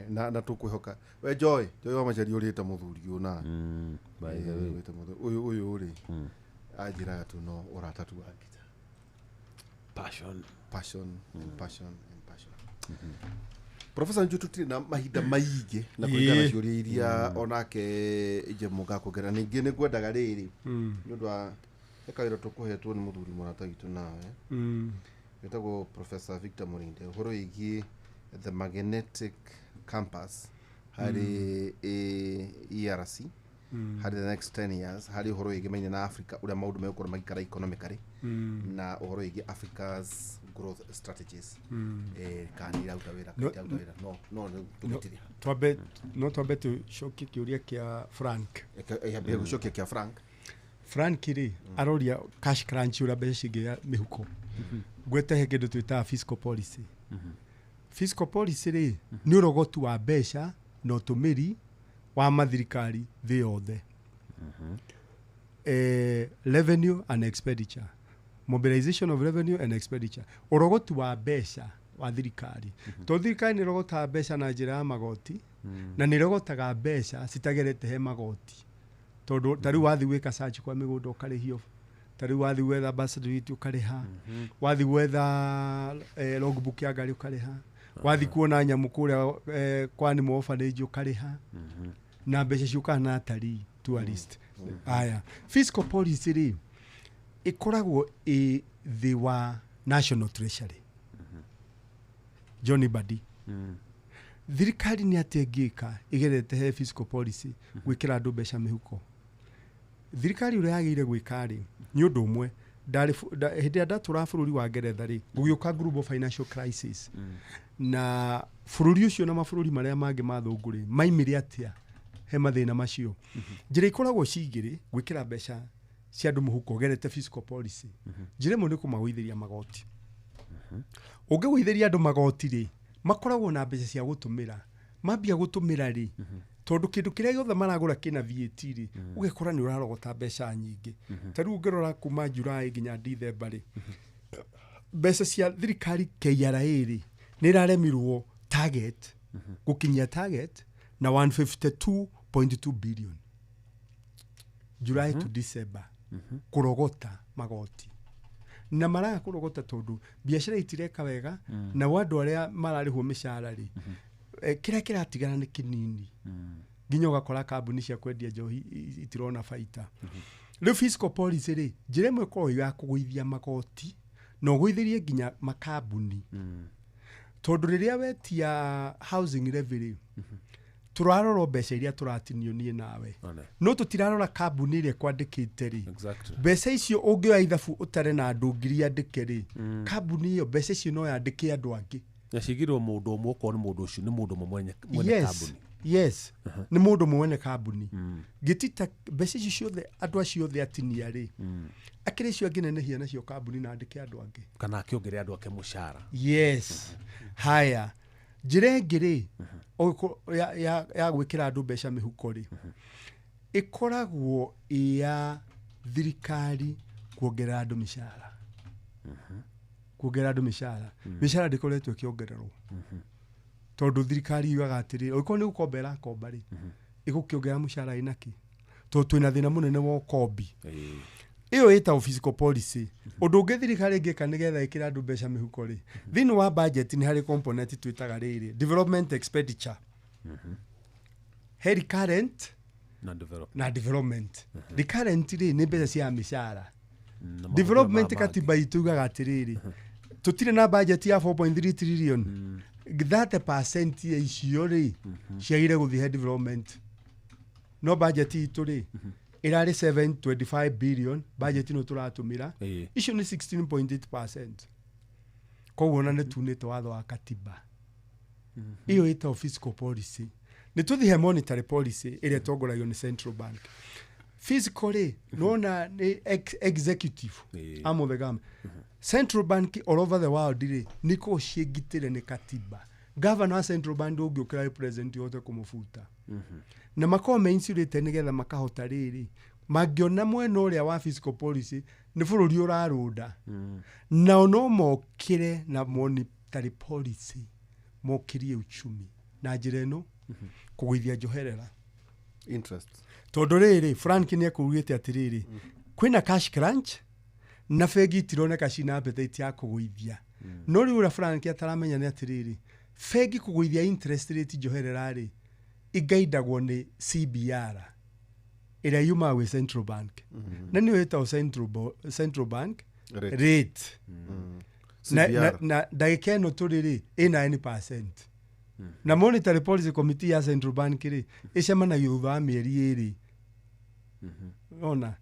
Na tukwihoka. We Joy wa macari urita muthuri una. By the way, wita muthuri uyu uri. Ajira tu no urata tu ngita. Passion. Professor Njutu na mahinda maige na kuringana ciuria iria onake ije muga kugera ningi ni gwendaga riri ni undu wa ekawira tukuhetwo ni muthuri murata gitu nawe etagwo Professor Victor Murinde horo igi the magnetic compass hari ERC hari the next 10 years hari horo igi maine na Africa uria maundu megukora magikara economically na horo igi Africa's growth strategies kanira utawira no twambe tu shoki kiuria kia Frank ya shoki kia Frank ri aroria cash crunch ura mbeca cingia mihuko gwete kindu twita fiscal policy ri ni urogotu wa mbeca na utumiri wa mathirikari thi yothe revenue and expenditure, mobilization of revenue and expenditure. Urogotu wa mbeca wa thirikari. To thirikari ni rogota mbeca na njira ya magoti na ni rogotaga mbeca citagerete he magoti. Tondu tari wathi wika search kwa migundo karihio. Tari wathi wetha basariti ukariha. Wathi wetha logbook ya gari ukariha. Wathi kuona nyamu kuria kwani mo orphanage ukariha. Na mbeca ciuka na atari tourist. Aya, fiscal policy ri ikoragwo the wa national treasury. Johnny Badi. Thirikari ni ategeka igerete he fiscal policy gwikira andu mbeca mihuko. Thirikari uri yagire gwikari ni undu umwe hindi nda tura bururi wa Ngeretha ri gugiuka global financial crisis na bururi ucio na mabururi maria mangi mathunguri maimire atia he mathina macio njira ikoragwo cigiri gwikira mbeca cia andu muhuko gerete fiscal policy njira mo ni kumagwithiria magoti ungigwithiria andu magoti ri makoragwo na mbeca cia gutumira mambia gutumira ri tondu kindu kiria giothe maragura kina VAT ri ugekora ni urarogota mbeca nyingi tari ungerora kuma July nginya December ri mbeca cia thirikari KRA ri ni raremirwo target gukinyia target na 152.2 billion July to December kurogota magoti na maraga kurogota tondu biashara itireka wega na wandu aria mararihwo mishahara ri kira kiratigana ni kinini nginya ugakora kambuni cia kwendia njohi itirona faita riu fiscal policy ri njire mwe ko ya kugwithia magoti no gwithirie nginya makambuni tondu riria wetia housing levy turarora mbeca iria turatinio nie nawe no tutirarora kambuni iria kwandikite ri mbeca icio ungioya ithabu utare na andu ngiri andike ri kambuni iyo mbeca icio no yandike andu angi yacigirwo mundu umwe ko ni mundu ucio ni mundu mwenye kambuni yes ni mundu mwenye kambuni gitita mbeca icio ciothe andu acio othe atinia ri akiri cio nginenehia nacio kambuni na andike andu angi kana akiongere andu ake mushara yes haya njire ngiri ya gwikira andu mbeca mihuko ri ikoragwo ya thirikari kuongerera andu mishahara kuongerera andu mishahara mishahara ndikoretwo kiongererwo tondu thirikari yugaga atiri oiko ni gukombera komba ri igukiongerera mushahara inaki to twina thina munene wa kombi iyo ita fiscal policy undu ungi thirikari ngika nigetha ikira andu mbeca mihuko ri thini wa budget ni hari component twitaga riri development expenditure heri current na development the current ri ni mbeca cia mishahara development katiba itugaga atiriri tutire na budget ya 4.3 trillion 30% ya icio ri ciagire guthie development no budget itu ri irari 725 billion budget no turatumira icio ni 16.8%. koguo na netunite watho wa katiba iyo ita fiscal policy ni tuthi monetary policy ile tongoragio ni central bank physically nona ni executive amo the government central bank all over the world niko ciegitire ni katiba governor wa central bank ungiukira president yote kumufuta na makome insulate nigetha makahota riri magiona mwena uria wa fiscal policy ni bururi urarunda na no mokire na monetary policy mokirie uchumi na njira ino kugwithia njoherera interest tondu riri Frank ni akurugite atiriri kwina cash crunch na fegi tironeka cina appetite ya kugwithia no riura Frank ataramenya ni atiriri fegi kugwithia interest rate njoherera ri igaidagwo ni CBR ira yuma we central bank na ni weta central bank rate na daikeno turiri ina 9% na monetary policy committee ya central bank ri icemana yutha mieri iri ona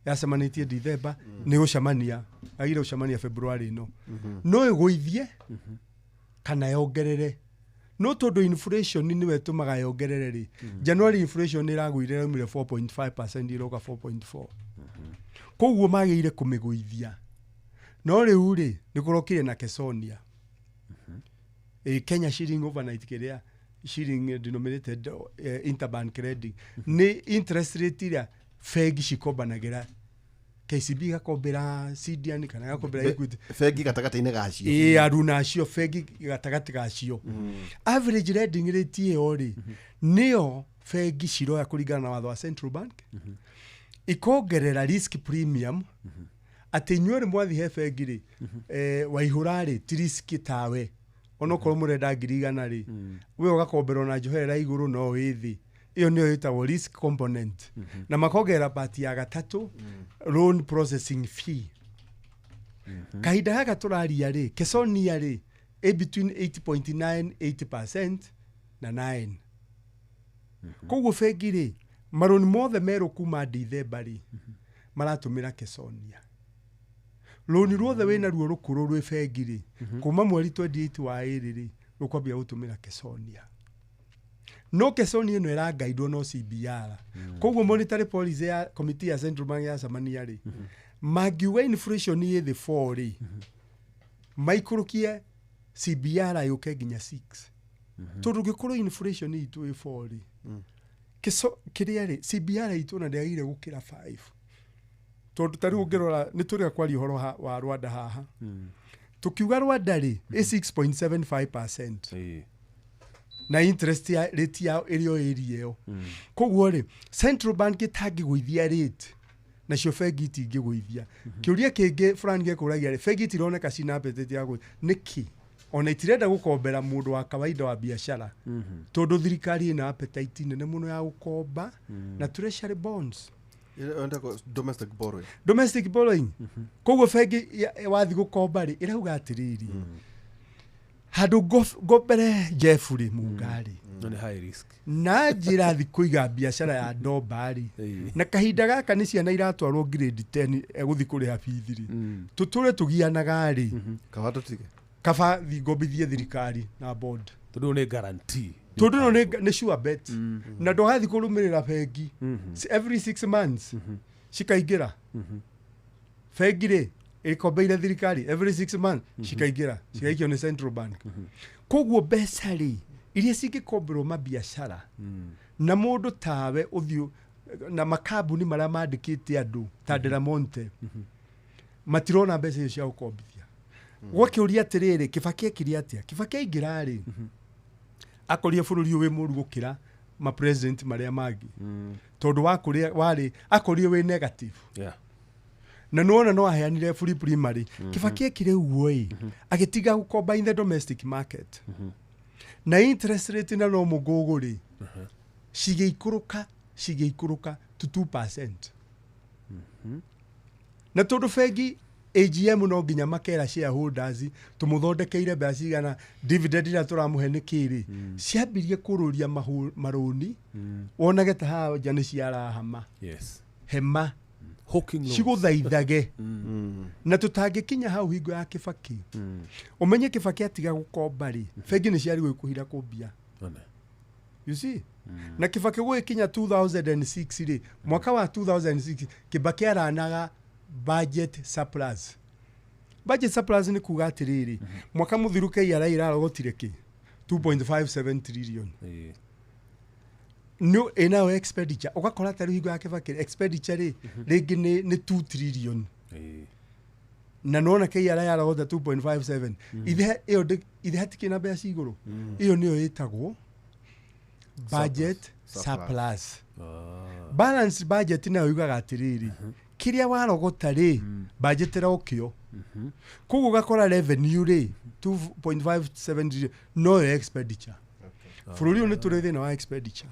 yasemanitie December ni gucemania agira gucemania February no igwithie kana yongerere no tondu inflation ni wetumaga yongerere ri January inflation iragwire rumire 4.5% iroka 4.4 koguo magire kumigwithia no riu ri nikurokire na Kesonia Kenya shilling overnight kiria shilling denominated interbank credit ni interest rate ira fegi shikobanagira KCB gakombera CDN kana gakombera Equity fegi gatagata-ine gacio aruna acio fegi gatagati gacio average lending rate iyo ri nio fegi ciroya kuringana na watho wa central bank ikongerera risk premium ati nywere mwathi he fegi ri waihurari ti risk tawe onokorwo murenda ngirigana ri we ugakomberwo na njoherera iguru no withi iyo niyo yitagwo risk component na makogera part ya gatatu loan processing fee kahinda gaka turaria ri Kesonia ri between 8.9-80% na 9 koguo fegi ri maroni mothe meru kuma December ri maratumira Kesonia loni ruothe wina ruo rukuru rwe fegi ri kuma mweri 28 wa iri ri rukwambia gutumira Kesonia no Kesonia no era guide no CBR koguo monetary policy ya committee ya central bank ya samania ri magiwa inflation ye the 4 ri maikurukie CBR yuke ginya 6 tondu gikuru inflation itu 4 ri kiria ri CBR itu na ndiagire gukira 5 tondu tari ungerora ni turi akwari horo wa Rwanda haha tukiuga Rwanda ri 6.75% na interest rate ya irio iriyo koguo ri central bank tagi gwithia rate na cio fegi tingi gwithia kiuria kingi Frank gekuragia ri fegi tironeka cina appetite ya niki ona itirenda gukombera mundu wa kawaida wa biashara tondu thirikari ina appetite nene muno ya gukomba na treasury bonds domestic borrowing koguo fegi wathi gukomba ri irauga atiriri handu gombere Jeffrey Mungari no ni high risk na njira thikuiga biashara ya ndombari na kahinda gaka ni ciana iratwarwo grade 10 eguthi kuri hafithiri tuture tugianaga ri kawato tike kaba thigombithie thirikari na board tondu ni guarantee tondu no ni sure bet na ndo hathi kurumirira fegi every 6 months cikaingira fegi ri ikombeire thirikari every 6 months cikaingira cikaikio ni central bank koguo mbeca ri iria cingikombirwo mabiacara na mundu tawe uthio na makambuni maria mandikite andu ta Delamonte matirona mbeca icio cia gukombithia gwakiuria atiriri Kibaki kiria atia Kibaki ingirari akoria bururi wi muru gukira ma president maria mangi tondu wa kuria wari akoria wi negative na nona no aheanire free primary Kibaki kire uoi agitiga gukomba in the domestic market na interest rate na no muguguri cigeikuruka to 2% na tondu fegi AGM no nginya makera shareholders tumuthondekeire mbeca cigana dividend ira turamuhe nikiri ciambirie kururia maroni wonage ta ha jani ciara hama yes hema ciguthaithage na tutangĩkinya hau hingo ya Kibaki umenye Kibaki atiga gukomba ri bengi nĩ ciari gwĩkũhira kũmbia you see na Kibaki gũkinya 2006 ri mwaka wa 2006 Kibaki aranaga budget surplus ni kuga atiriri mwaka muthiru KRA irarogotire ki 2.57 trillion no ena expenditure ugakora tari hingo ya Kibaki expenditure ri ringi ni 2 trillion na nona KRA yarogota 2.57 ithe hatikina mbeca iguru iyo niyo yitagwo budget surplus balance budget nayo yugaga atiriri kiria warogota ri budget rokio kugu gakora revenue ri 2.57 trillion no expenditure Fururi one turi thina wa expenditure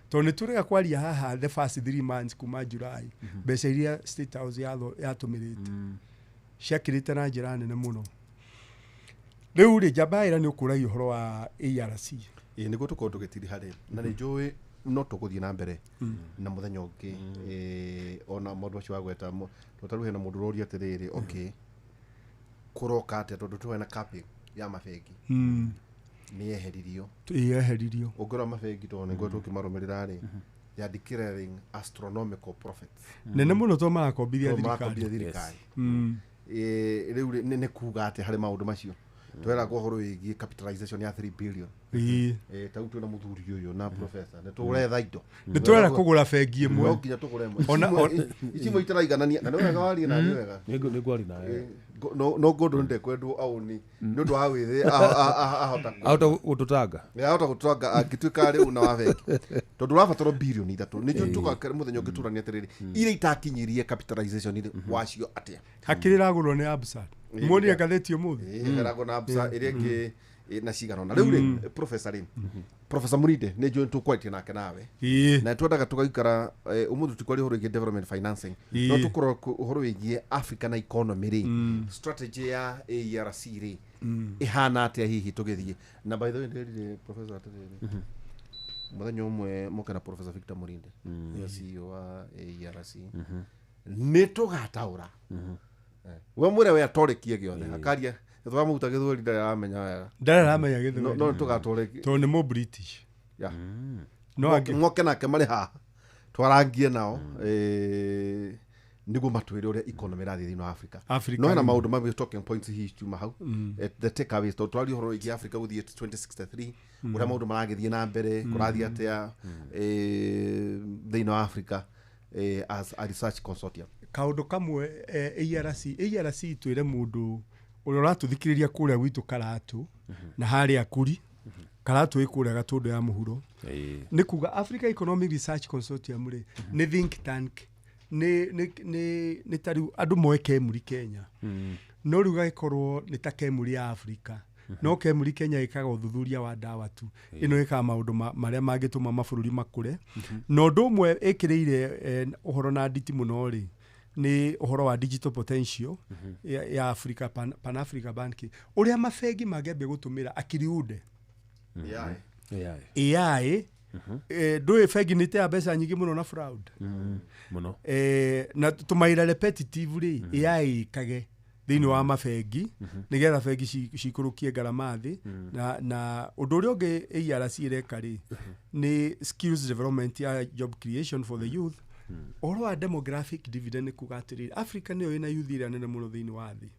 to ne turi gakwaria haha the first 3 months kuma July mbeca iria State House yatumirite ciakirite na njira nene muno riu ri Jabaira ni ukuragia uhoro wa ARC niguo tukorwo tugitiri hari na ni njui no tuguthie na mbere na muthenya ungi ona mundu ucio wagweta tutaruhe na mundu roria atiriri okay kuroka ate tondu twena capping ya mabengi ni eheririo ugora mabengi to niguo tukimarumirira ri ya declaring astronomical profits nene muno to marakombithia thirikari riu ni kuga ate hari maundu macio twera gohoro igi capitalization ya 3 billion tau twena muthuri uyu na professor ne turetha indo ne twera kugura bengi imwe no kinya tugure imwe ona ici moitara iganania na wega wari na wega ni gwari na no godo nde kwendu auni ndu wa withi ahota gututanga angituika ri una wa bengi tondu rabataro billion ithatu nicio tukakere muthenya ngiturania atiriri ire itakinyirie capitalization ile wacio atia hakirira gurwo ni Absa moni akaletio muthi erago na Absa irengi na cigano na riu Professor Muride ne join to quite nake nawe na twendaga tugaikara umuthi tukwari horo igi development financing no tukoro horo igi African economy ri strategy ya ARC ri ihana atia hihi tugithie na by the way ndi professor atiriri muthenya umwe mukana Professor Victor Murinde ya CEO wa ARC ni tugataura we mwire we atorikie giothe akaria twamuta githuri ndaramenya githuri no tugatore to ni mo British ya no ngoke nake mari ha twarangie nao nigo matwire ore economy rathi thino Africa no na maundu ma talking points hihi tuma hau the takeaway to twari horo igi Africa guthie 2063 ura maundu maragithie na mbere kurathi atia thino Africa as a research consortium kaundu kamwe ARC twire mundu uri uratuthikiriria kuria gwitu Karatu na hari akuri Karatu ikuria gatundu ya muhuro ni kuga Africa Economic Research Consortium ri ni think tank ni tari andu moe Kemuri Kenya no ruga ikorwo ni ta Kemuri ya Africa no Kemuri Kenya ikaga uthuthuria wa dawa tu ino ika maundu maria mangituma mabururi makure no ndumwe ikirire uhoro na nditi muno ri ni uhoro wa digital potential ya Africa Pan Africa Bank uria mabengi mangembe gutumira akiriude AI do bengi ni te mbeca nyingi muno na fraud muno na tumaira repetitively AI kage thini wa mabengi nigetha bengi cikurukie ngarama thi na undu uria ungi ARC ireka ri ni skills development ya job creation for the youth oro wa demographic dividend kugatirira Africa niyo ina youth ira nene muno thini wa thi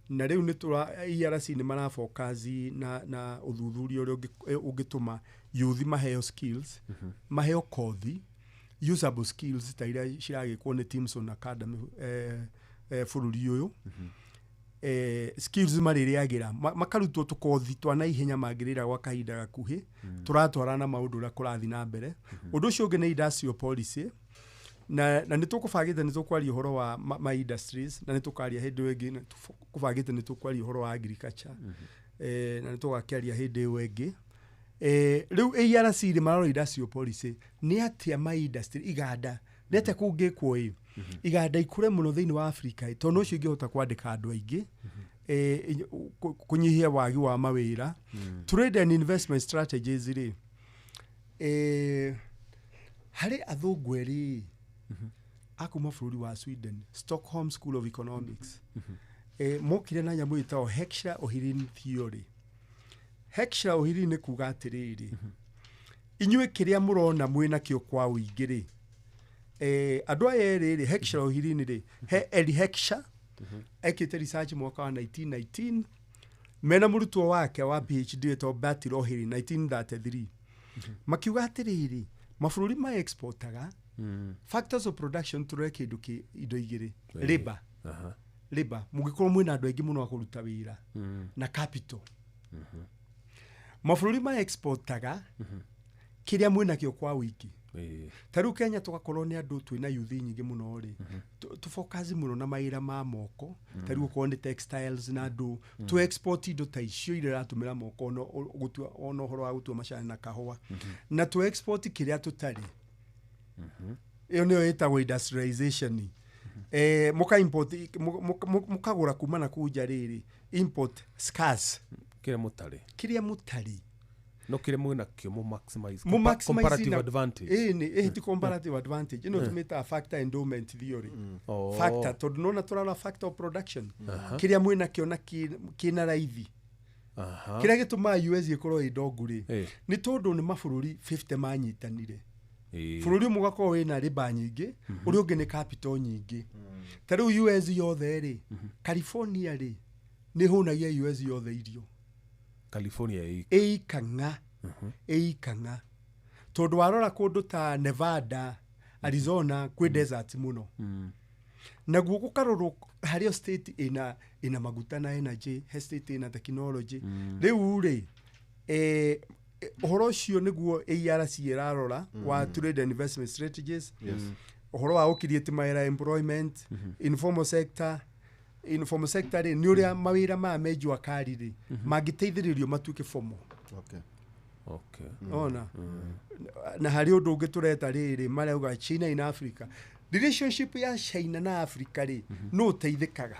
na riu ni tura ARC ni marafokazi na uthuthuria uria ungituma youth maheo skills maheo kothi usable skills ta ira ciragikwo ni Timson Academy bururi uyu skills maririagira makarutwo tukothi twana ihenya magirira gwa kahinda gakuhi turatwarana maundu ura kurathi na mbere undu ucio ungi ni industrial policy na nitukubagite nitukwaria uhoro wa my industries na nitukaria hindi wengi kubagite nitukwaria uhoro wa agriculture na nitugakiaria hindi wengi riu ARC ri mararo industrial policy ni atia my industry iganda nete kungikwo iganda ikure muno thini wa Africa tono ucio ingihota kwandika andu aingi kunyihia wagi wa mawira trade and investment strategies ri hari athungu eri akuma bũrũri wa Sweden, Stockholm School of Economics. Mokire na nyamu itao Heckscher Ohirin Theory. Heckscher Ohirin nĩ kuga atĩrĩrĩ, inyuĩ kĩrĩa mũrona mwĩna kĩo kwa ũingĩ-rĩ, andũ aya erĩ Heckscher Ohirin rĩ, Eli Heckscher ekĩte research mwaka wa 1919, mena mũrutwo wake wa PhD wetwo Bertil Ohirin 1933. Makiuga atĩrĩrĩ, mabũrũri ma exportaga factors of production tũreke indo igĩrĩ, labor mũngĩkorwo mwĩna andũ aingĩ mũno a kũruta wĩra na capital. Mabũrũri ma exportaga kĩrĩa mwĩna kĩo kwa wiki. Tarĩu Kenya tũgakorwo nĩ andũ twĩna youth nyingĩ mũno rĩ, tũfokazi mũno na mawĩra ma moko, tarĩu okorwo nĩ textiles na andũ tu export indo ta icio iria ratũmĩra moko ona ũhoro wa gũtua macani na kahũa, na tu export kĩrĩa tũtarĩ. Iyo nĩyo ĩtagwo industrialization. Mũkagũra kuma na kũu nja rĩrĩ, import scarce, kĩrĩa mũtarĩ no kire mwina kio mu maximize comparative advantage. Ti comparative advantage. You know, tumita factor endowment theory. Factor to nona turala factor of production. Kire mwina kio na kina raithi. Kire gituma US ikorwo idoguri. Ni tondu ni mabũrũri 50 manyitanire. Bũrũri mũgakorwo wĩna riba nyingĩ, ũrĩ ũngĩ nĩ capital nyingĩ. Tarĩu US yothe rĩ, California rĩ, nĩ hũnagia US yothe irio. California eikanga tondu warora kũndũ ta Nevada, Arizona kwĩ desert mũno, naguo gũkarorwo harĩa state ina maguta na energy, state ina technology. Rĩu rĩ ũhoro ũcio nĩguo ARC ĩrarora wa trade and investment strategies, ũhoro wa ũkiriĩti mawĩra employment, informal sector rĩ, nĩ ũrĩa mawĩra ma menjwa kari rĩ mangĩteithĩrĩrio matuĩke formal. Ona na harĩ ũndũ ũngĩ tũreta rĩrĩ marauga China in Africa, relationship ya China na Africa rĩ no ũteithĩkaga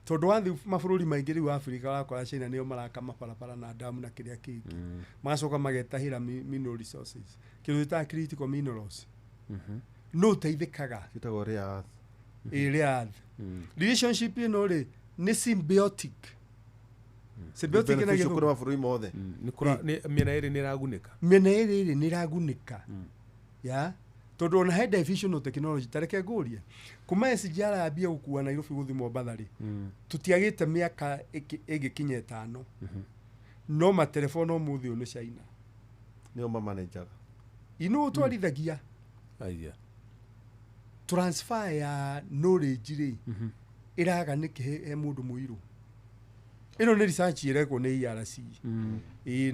tondu wathi mabũrũri maingĩ rĩu Africa wakora China nĩo maraka mabarabara na damu na kĩrĩa kĩngĩ, magacoka magetahĩra mineral resources, kĩrĩa ta critical minerals, no ũteithĩkaga kitagwo rare earth. Relationship ĩno rĩ nĩ symbiotic. Symbiotic na gĩthũngũ na mabũrũri mothe nĩ mĩena ĩrĩ nĩ ĩragunĩka ya tondu ona he division of technology. Tareke ngũrie kuma SGR yambia gũkua Nairobi gũthiĩ Mombatha rĩ, tũtiagĩte mĩaka ĩgĩkinya 5, no matelefoni ũmũthĩ nĩ China nĩo mamanajaga ino twarithagia transfer ya knowledge rĩ iraga nĩkĩ he mũndũ mũirũ. Ino nĩ research ĩrekwo nĩ ERC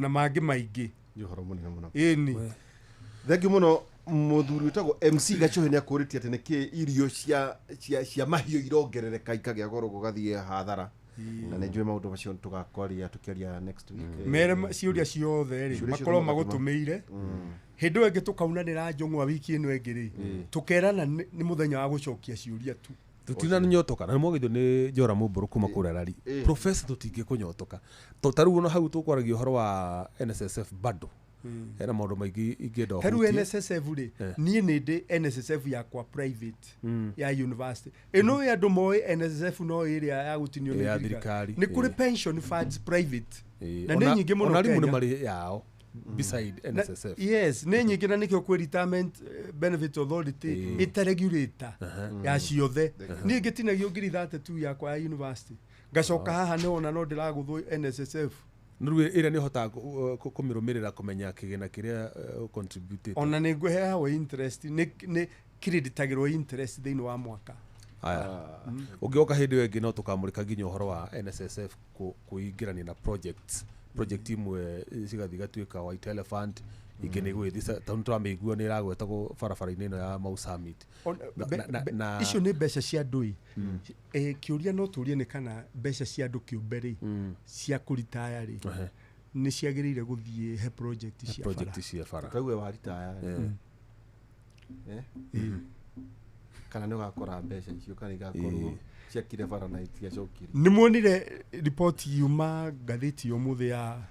na mangĩ maingĩ johoro mũnene mũno. Ĩni thengi mũno mũthuri wĩtagwo MC Gachohe nĩ akũrĩtie atĩ nĩkĩ irio cia mahiũ irongerereka ikagĩa goro gũgathiĩ hathara, na nĩ njũĩ maũndũ macio tũkĩaria next week. Mere ciũria ciothe rĩ makorwo magũtũmĩire hĩndĩ ĩngĩ tũkaunanĩra njong'wa wiki ĩno ĩngĩ rĩ tũkerana nĩ mũthenya wa gũcokia ciũria tu. Tutina nyotoka na mwagithio ni Jora Mumburu kuma kũrĩa rari. Professor tutinge kunyotoka. Tarĩu no hau tũkwaragia ũhoro wa NSSF bado. Era maũndũ maingĩ ingĩenda. Tarĩu NSSF rĩ niĩ nĩ ndĩ NSSF yakwa private ya university. Ĩno ya andũ moĩ NSSF no ĩrĩa ya gutinio nĩ thirikari. Nĩ kũrĩ pension funds private. Na nĩ nyingĩ mũno Kenya. Ona nĩ marĩ yao beside NSSF. Yes, nĩ nyingĩ na nĩkĩo kwĩ retirement benefit authority ita regulator ya ciothe. Niĩ ngĩtinagio ngiri 32 yakwa ya university. Ngacoka haha nĩ ona no ndĩragũthwo NSSF. Nĩrĩu ĩrĩa nĩ hotaga kũmĩrũmĩrĩra kũmenya kĩgĩna kĩrĩa contributed. Ona nĩ ngũheaga interest nĩ creditagĩrwo interest thĩinĩ wa mwaka. Ũngĩoka hĩndĩ ĩyo ĩngĩ no tũkamũrĩka nginya ũhoro wa NSSF kũingĩrania na project imwe cigathi gatuĩka White Elephant ingĩ nĩ gwĩthisa tondũ tũramĩigua nĩ ĩragwetagwo barabara-inĩ ĩno ya Mau Summit. Icio nĩ mbeca cia andũ kĩũria no tũrie nĩ kana mbeca cia andũ kĩũmbe rĩ cia kũritaya rĩ nĩ ciagĩrĩire gũthiĩ he project cia bara. Kaigwe wa ritaya kana nĩ ũgakora mbeca icio kana igakorwo ciakire bara na itiacokire. Nĩ muonire report yuma ngathĩti ũmũthĩ ya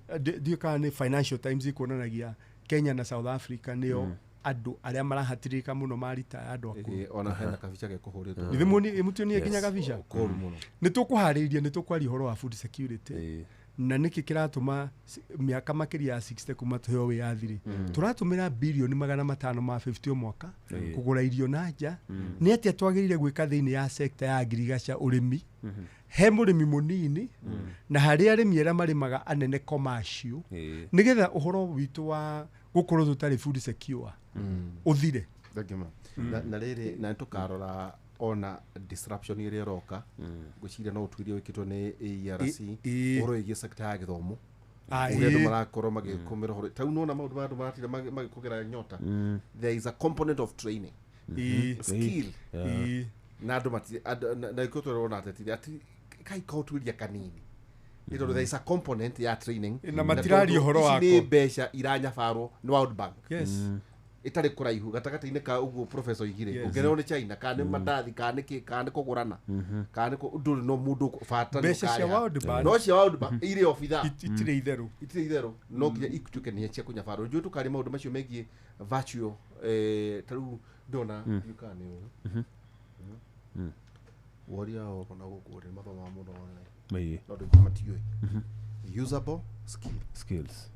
ndiũ kana nĩ Financial Times ikuonanagia Kenya na South Africa nĩo andũ arĩa marahatirĩka mũno marita andũ akũrũ ona hena kabica gekuhũrĩtwo nithimuni mutionie kinya kabica koru muno nitukuharĩirie nitũkwaria ũhoro wa food security na niki kiratuma miaka makiria ya 60 kuma tuheo wiathiri turatumira bilioni 550 mwaka kugura irio na nja ni atia twagirire gwika thiini ya sector ya agriculture urimi he murimi munini na hari arimi era marimaga anene commercial nigetha uhoro witu wa gukorwo tutari food secure uthire na riri na tukarora ona disruption iria roka guciria no utwirio wikitwo ni ERC oro igi sector ya githomo ndio marakorwo magikumira horo tau nona maundu maratira magikugera nyota there is a component of training skill na andu mati na ikotoro na tetiri ati kai kautwiria kanini ito there is a component ya training na matirari horo wako ni besha iranya faro no World Bank itari kuraihu gatagati-ini ka uguo professor igire ungereo ni China kana mandathi kana ki kana kugurana kana nduri no mundu fata no cia World Bank no cia World Bank ire ofitha itire itheru no nginya ikutuke ni cia kunya faro njutu kari maundu macio megie virtual taru dona yukane woria o kana gukure mathoma mundu online mai no ndimatiwe usable skills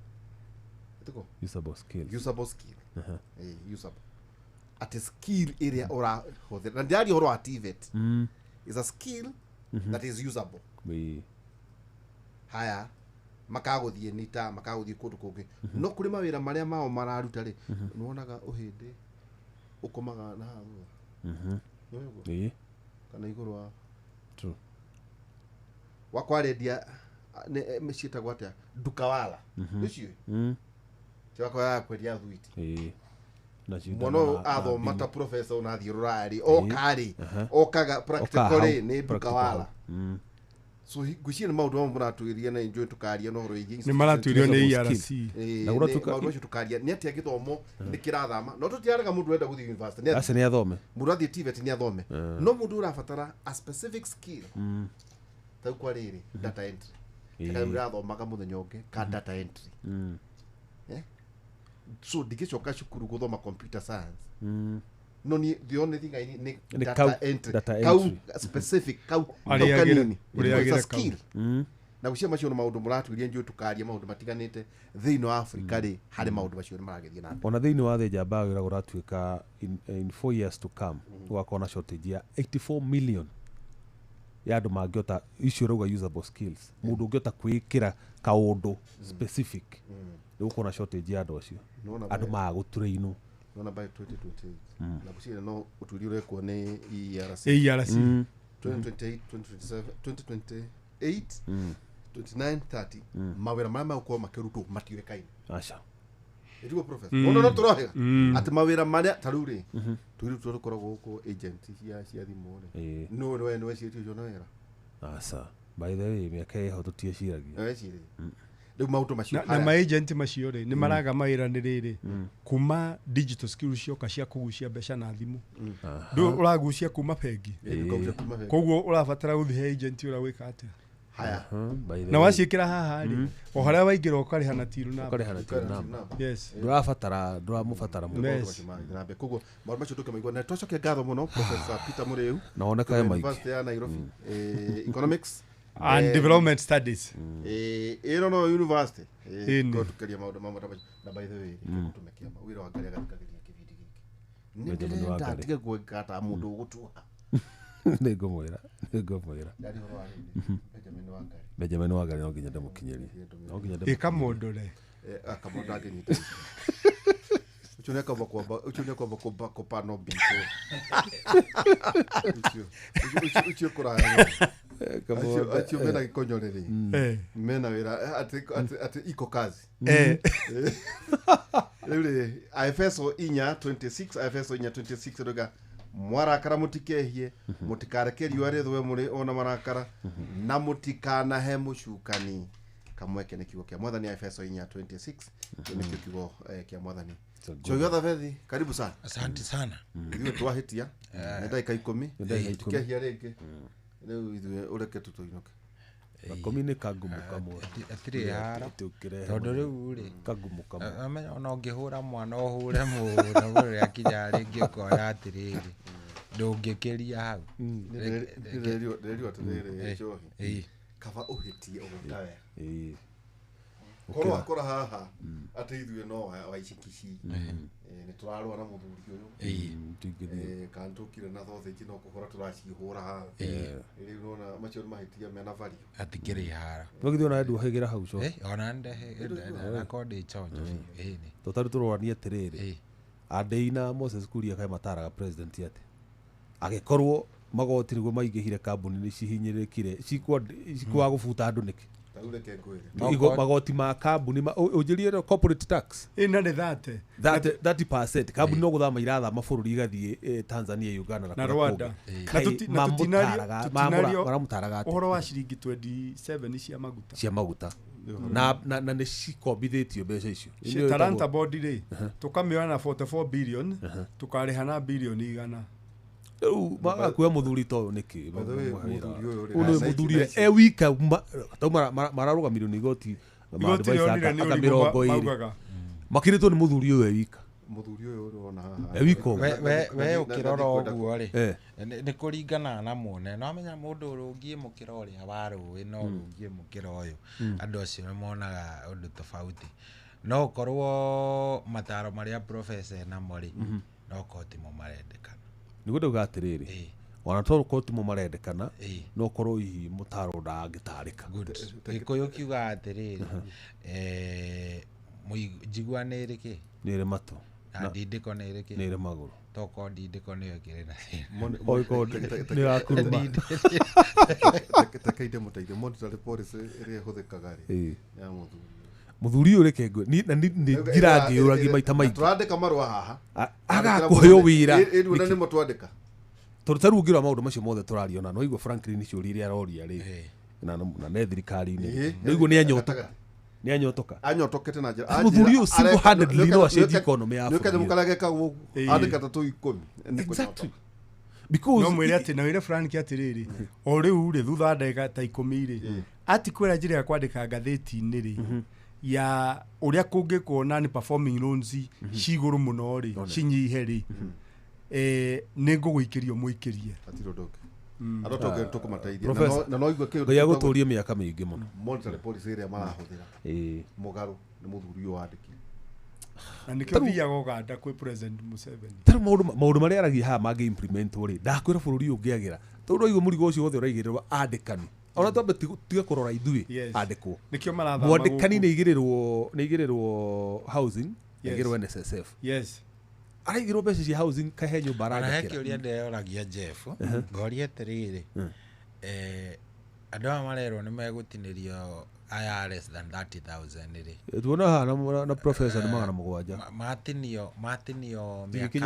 usable skill usable at a skill area ora hothera na ndiari horo at TVET is a skill that is usable haya makaguthie nita makaguthie kundu kungi no kuri mawira maria mao mararuta ri nuonaga uhindi ukomaga na hagu kana iguru wa true wakwarendia meshita gwata dukawala nicio chako ya kwedia thuiti na mono atho mata professor na thirurari o kaga practically ni dukawala so gushie ni maundu amwe maratuiria na enjoy tukaria no horo igi ni maratuirio ni ERC na gura tukaria ni atia githomo ni kirathama no tutiaraga mundu wenda guthi university ase ni athome murathi TVET ni athome no mundu urabatara a specific skill tau kwa riri data entry kana murathomaga muthenya ungi ka data entry so digicoka cukuru guthoma computer science no ni the only thing I need ni data entry kau specific kau kanini uri skill na gucia macio no maundu muratuiria njuo tukaria maundu matiganite thiino wa Africa ri hari maundu macio ni maragethia na ona thiino wa the jamba wira guratuika in 4 years to come wakona shortage ya 84 million ya andu mangiota icio ruga usable skills mundu ungiota kwikira kaundu specific ni ukona shortage ya andu acio andu magutrainu nona by 2028 na kushira no uturio rekwo ni ERC 2028 2028 29 30 mawira mama uko makiruto matiwekaini acha ndio professor no turohe ati mawira maria taruri turi tukoragwo guko agent cia thimure no we cietio no era asa by the way miaka ho tutie ciragia riu mauto macio na ma agent macio ri ni maraga mawira ni riri kuma digital skills cioka cia kugucia mbeca na thimu ndu uragucia kuma bengi koguo urabatara guthi he agent ura wika atia haya na wacikira haha ri o haria waingira ukariha na tiru na yes nduramubatara na koguo maundu macio tuke maigua na twacoke ngatho muno professor Peter Muriu na oneka ya University ya Nairobi economics and development studies no university tukaria maundu mamwe na by the way tumekia mawira wa ngaria gatikagiria kibindi giki ni ndenda tige gwekata mundu gutua ngomwira ndari horo wa Benjamin Wangari no nginya ndamukinyeria no nginya ikamondore akamonda nginyita uchone kwa kopano biko uchi kuraya acho mena gikonyoreri mena wira ati iko kazi rĩu Efeso 4:26 Efeso 4:26 roga mwarakara mutikehie mutikareke riũa rĩthũe muri ona marakara na mutikana he mucukani kamweke ni kiugo kia mwathani Efeso 4:26 ni kiugo kia mwathani Choyotha Vethi karibu sana asante sana ndio twahitia na dakika 10 tikehia rĩngĩ rĩu ithuĩ ureke tutoinoke Gakomi nĩ kangumu kamwe. Atirĩ haro. Tũkĩrehe. Tondũ rĩu rĩ. Kangumu kamwe. Amenya ona ũngĩhũra mwana ũhũre mũndũ ũrĩa kinya rĩngĩ ũkoya atĩrĩrĩ. Ndũngĩkĩria hau. Rĩrĩo atĩrĩrĩ Njohi. Kaba ũhĩtie ũgũtawe. Korwa haha atĩ ithuĩ no wa icikici nĩ tũrarũa na mũthuri ũyũ kana tũkire na thothĩki no kũhora tũracihũra haha rĩu nona macio mahĩtia mena vario atikĩrĩ hara twagithio na ndu hegera hau co ona ndehe na kodi chonjo tũtarĩ tũrorania atĩrĩrĩ Andei na Moses Kuria kaĩ mataraga president ate agĩkorwo magoti nĩguo maingĩhire kambuni nĩ cihinyĩrĩkire cikwa gũbuta andũ nĩkĩ magoti ma kambuni ũnjĩrie corporate tax ina nĩ 30% kambuni no gũthama irathama bũrũri igathiĩ Tanzania, Uganda na Rwanda na maramũtaraga ũhoro wa ciringi 27 cia maguta na nĩ cikombithĩtio mbeca icio Talanta Board rĩ tũkamĩoya na 44 billion tũkarĩha na bilioni 100 rĩu magakuoya mũthuri to nĩkĩ mũthuri wika mararũgamirio nĩ igoti makĩrĩtwo nĩ mũthuri ũyũ wika mũthuri ũyũ ũrona haha we ũkĩrora ũguo rĩ nĩ kũringana na muone no amenya mũndũ ũrũngie mũkĩra ũrĩa warũĩ no ũrũngie mũkĩra ũyũ andũ acio nĩ monaga ũndũ tofauti no ũkorwo mataro marĩa professor na mori no kotimo marendekana nĩguo ndauga atĩrĩrĩ ona tondũ kotimo marendekana no korwo hihi mũtaro ndangĩtarĩka gĩkũyũ kiuga atĩrĩrĩ njigua nĩ ĩrĩkĩ nĩ ĩrĩ matũ na ndindĩko nĩ ĩrĩkĩ nĩ ĩrĩ magũrũ toko ndindĩko nĩyo ĩkĩrĩ na nĩ yakuruma takaide mũteithie monetary policy ĩrĩa ĩhũthĩkaga rĩ ya mũthuri ũyũ reke na nĩ ngirangĩũragi maita maingĩ tũrandĩka marũa haha agakũheo wĩra ĩrĩu na nĩmo twandĩka tondũ tarĩu ũngĩrora maũndũ macio mothe tũrariona no igua Franklin ciũria iria aroria rĩ na nĩ thirikari-inĩ no igua nĩ anyotokete na njĩra mũthuri ũyũ single handedly no acenjie economy ya bũrũri nĩ kanyamũ gekagwo andĩka ta tũ 10 because no mwĩre atĩ na wĩre Frank atĩrĩrĩ o rĩu rĩ thutha ndagĩka ta 10 rĩ atikwĩra njĩra ya kwandĩka ngathĩti-inĩ rĩ ya ũrĩa kũngĩkwo na performing loans cigũrũ mũno rĩ cinyihe rĩ nĩ ngũgũikĩrio mũikĩrie atirondoke arotoke tũkũmateithia na no igwe kĩndũ gĩa gũtũria mĩaka mĩingĩ mũno monetary policy ĩrĩa marahũthĩra mũgarũ nĩ mũthuri ũyũ wandĩkire na nĩkĩo thiaga Uganda kwĩ President Museveni tarĩ maũndũ marĩa aragia haha mangĩ implement rĩ ndakwĩra bũrũri ũyũ ũngĩagĩra tondũ igwe mũrigo ũcio wothe ũraigĩrĩrwo andĩkani ona twambe tiga kũrora ithuĩ andĩkwo nĩkĩo marathama mwandĩkani nĩ igĩrĩrwo housing igĩrĩrwo NSSF araigĩrwo mbeca cia housing kahe nyũmba arandĩkĩra na kĩũria ndeyoragia Jeff ngoria atĩrĩrĩ andũ aya marerwo nĩ megũtinĩrio IRS than 30,000 rĩ tuona haha na professor nĩ magana mũgwanja matinio mĩaka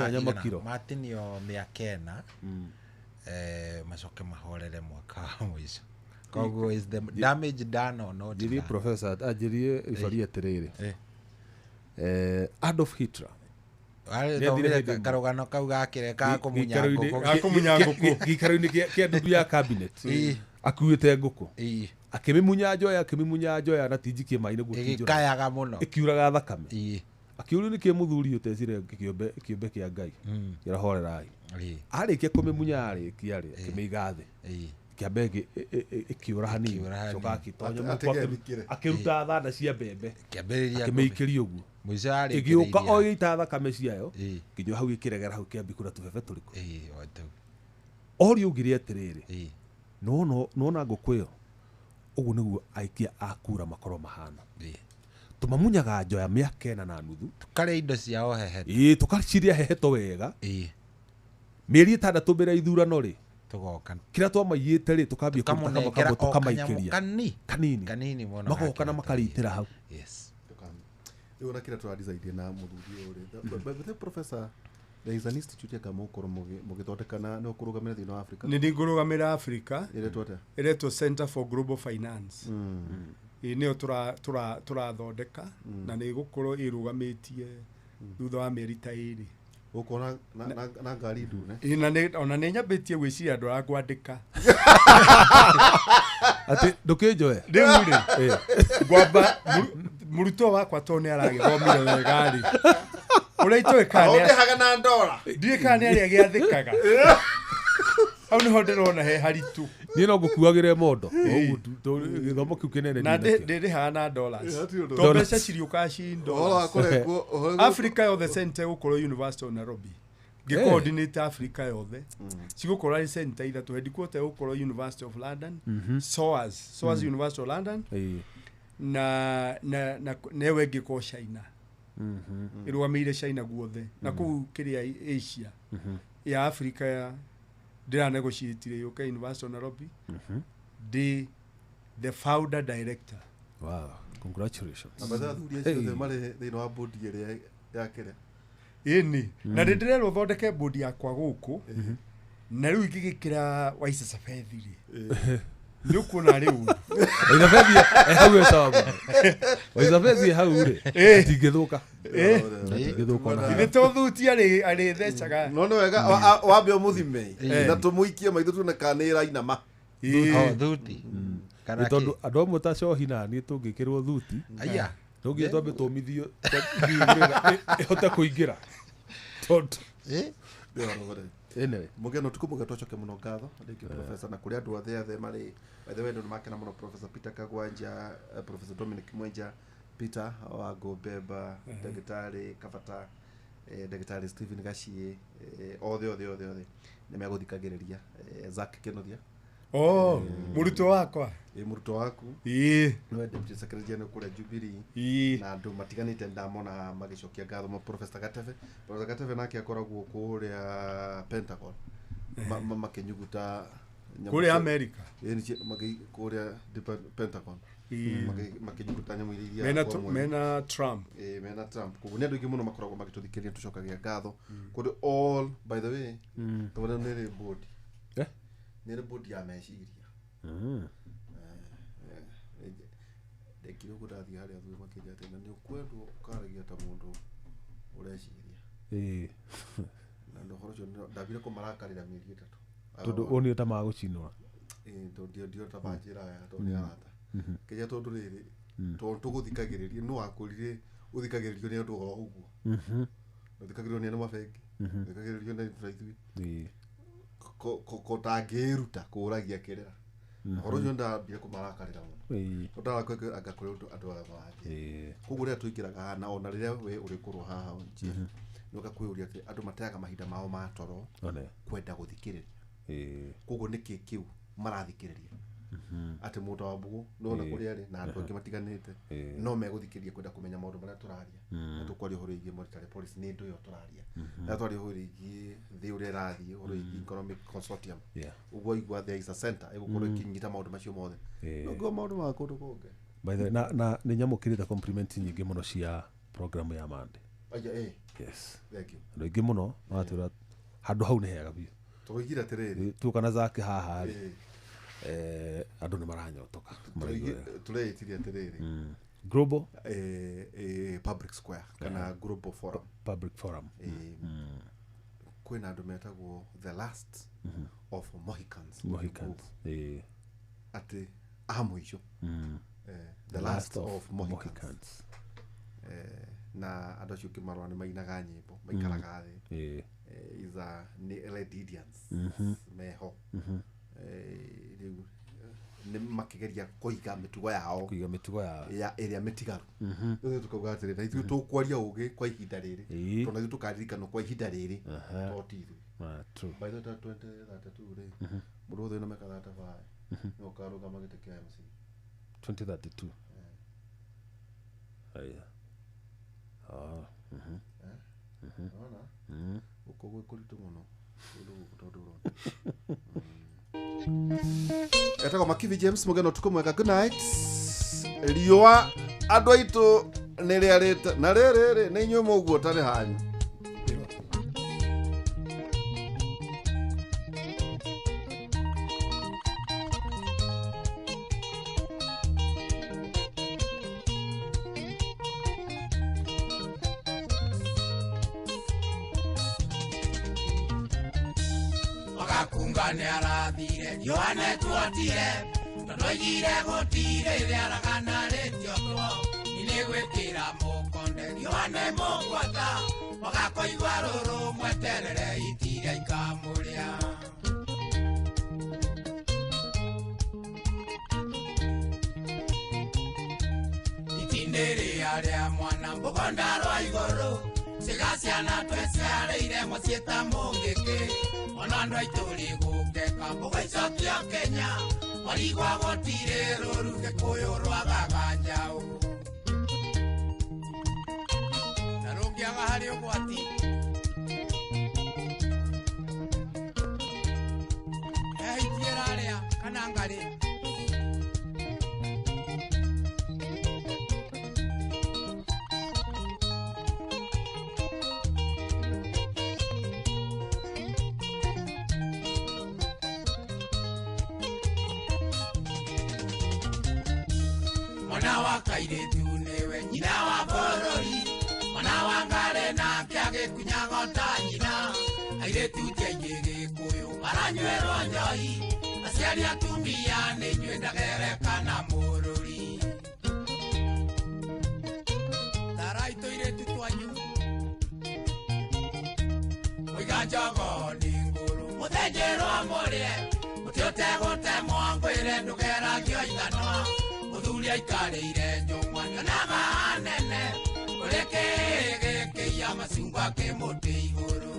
4 macoke mahorere mwaka wa mũico koguo is the damage done or not done professor ajirie ibaria atĩrĩrĩ Adolf Hitler karũgano kau gakĩreka kũmunya ngũkũ gĩikaro-inĩ kĩa ndudu ya cabinet akuĩte ngũkũ akĩmĩmunya njoya na tinjikie maĩ nĩguo ĩgĩkayaga mũno ĩkiuraga thakame akĩũrio nĩkĩo mũthuri ũtecire kĩũmbe kĩa Ngai kĩrahorera arĩkia kũmĩmunya arĩkia rĩ akĩmĩiga thĩ kĩambe ĩkĩũra hanini coka akĩtonya mũkwa akĩruta thanda cia mbembe akĩmĩikĩria ũguo ĩgĩũka o ĩita thakame ciayo nginya hau ĩkĩregera hau kĩambikũra tũbebe tũrĩkũ orio ũngĩrĩ atĩrĩrĩ nona ngũkũ ĩyo ũguo nĩguo aikia akura makorwo mahana tũmamunyaga njoya mĩaka 4 na nuthu tũkarĩa indo ciao heheto tũkaciria heheto wega mĩeri 6 mbere ya ithurano rĩ tugoka kira twamaiyĩte rĩ tũkambia tũkamaikĩria kanini magoka na makaritĩra hau rĩu na kĩrĩa tũradecide na mũthuri ũyũ rĩ professor there is an institute kama ũkorwo mũgĩthondekana nĩ ũkũrũgamĩra thĩinĩ wa Africa nĩ ngũrũgamĩra Africa ĩretwo Center for Global Finance nĩyo tũrathondeka na nĩ gũkorwo ĩrũgamĩtie thutha wa mĩeri ta 2 ũkona na ngari ndune ona nĩ nyambĩtie gwĩciria andũ a kwandĩka ati ndukinjoe riu ri ngwamba muruto wakwa to ni aragithomire wega ri uria itoe kane haga na ndora ndie kane ari agiathikaga au ni ho ndirona he haritu ni no ngukuagire mondo oguo githomo kiu kinene na ndiri hana dollars to mbeca ciriuka cindo Africa yothe center gukorwo University of Nairobi coordinate Africa yothe cigukorwo ari center ithatu headquarter gukorwo University of London SOAS University of London na newe ngiko China irũgamĩire China guothe na kuu kiria Asia ya Africa ya ndira negotiate UK University of Nairobi the founder director. Wow, congratulations. Abathuri acio mari thĩinĩ wa board ĩrĩa ya kĩrĩa ini na ndirero thondeke board yakwa guku na riu igigikira Waisa Safethiri nukuona riu Waisafethi hau sababu Waisafethi hau ri tingithuka tingithuka na ithe tothuti ari thecaga no wega wambe muthime na tumuikie maitho tu na kanira inama thuti kana tondu andu amwe ta cohi na ni tungikirwo thuti aya ngi twambe tumithio ihota kuingira tondu anyway mugeno tukumuga twacoke muno ngatho ndiki professor na kuria andu othe mari wethe wendo ni makena muno Professor Peter Kagwanja, Professor Dominic Mwenja, Peter Wagobeba, Daktari Kabata, Daktari Stephen Gashie, othe ni meguthikagiriria Zack Kenodia muruto wakwa muruto waku no deputy secretary general kule Jubilee na andu matiganite ndamona magicokia ngatho mo Professor Gateve nake akoragwo kuria Pentagon makinyuguta kule America kuria Pentagon makinyuguta nyamu iria mena Trump kugu ni andu ingi muno makoragwo magituthikiria tucokagia ngatho kuri all by the way tobana ni board ni board ya meciria dekiro kudathi hari athu makiria tena ni kwendwo karagia ta mundu ureciria na ndo horo cio ndabire ko marakarira mieri 3 tondu oni ta magucinwa tondu ta banjira ya tondu arata kija tondu riri tondu tuguthikagiriria no akurire uthikagiririo ni andu o uguo uthikagiririo ni andu mabengi uthikagiririo ni raithui ko tangiruta kuragia kirera horo cio ndabire ko marakarira muno ndara kweka agakore andu abaje kugu ria tuikiraga na ona riria we uri kurwa haha onje nuka kwiuria ati andu mateaga mahinda mao ma toro kwenda guthikiriria kugu niki kiu marathikiriria ati mundu wa mbugu ndona kuria ri na andu angi matiganite no meguthikiria kwenda kumenya maundu maria turaria na tukwari horo igi monetary policy ni ndu yo turaria na twari horo igi thi uria rathi horo igi economic consortium ugo igwa there is a center igukoro kinyita maundu macio mothe no maundu ma kundu kunge by the na ni nyamukirite compliment nyingi muno cia program ya Monday yes thank you ndo ingi muno watura handu hau ni hega biu tuigira tiriri tu kana zake haha andu ni maranyotoka tureitiria tiriri global public square kana global forum public forum kwina andu metagwo the last of Mohicans ati amuico the last of Mohicans na andu acio kimarwa ni mainaga nyimbo maikaraga thi iza ni Ledidians meho riu ni makigeria kuiga mitugo yao ya area metigaru ndio tukauga atiri na ithu tukwaria ugi kwa ihinda riri tona ithu tukaririkana kwa ihinda riri totithu true by the 2032 ri mundu thina mekatha vai no karuga magite kia MC 2032 aya ona uko gwikuritu muno tondu etako Makivi James mugeno tukumweka good night riwa andu aitu niriarite na riri ni nyuo muguo tari hanyu Kunga ni arathire Yohane tuotire Ndoigire gutire riaragana rĩtiotwo inĩgwĩkĩra mũkonde riũa mũgwata magakoigua rũrũ mweterere itiria ikamũrĩa itinĩ rĩa rĩa mwana mũgonda rwa igũrũ cigaciana tweciarĩire mũciĩta mũngĩkĩ ona andũ aitũ rĩgũkeka mũgaicokia Kenya marigwa gũtirĩ rũru gĩkũyũ rwagaga njaũ na rũngĩaga harĩ ũgwati ehitiĩra rĩa kana ngarĩ mwana wa kairĩtu nĩwe nyina wa bũrũri mwana wa ngare nake agĩkunyagota nyina airĩtu tiaingĩ gĩkũyũ maranyuĩrwo njohi aciari atumia nĩ inyuĩ ndagerekana mũrũri tarai tũirĩtu twanyu mũiga njogo nĩ ngũrũ mũthĩnjĩrwo mũrĩe mũtĩ ũtegũtemwo ngwĩre ndũgeragio ithanwa Muthuri aikarĩire njũng'wa nyonaga nene ũrĩ kĩgĩkĩia macungwa kĩmũtĩ igũrũ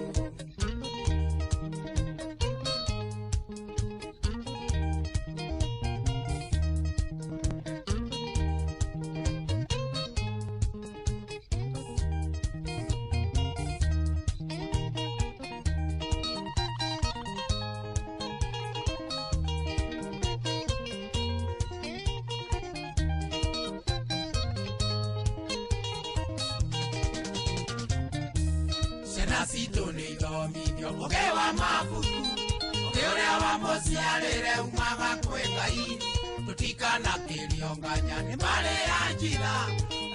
Sito ni domithio ũgĩ wa mabuku ũgĩ ũrĩa wa mũciarĩre umaga kwĩ Ngai tũtikanakĩrio nganya nĩ marĩ ya njitha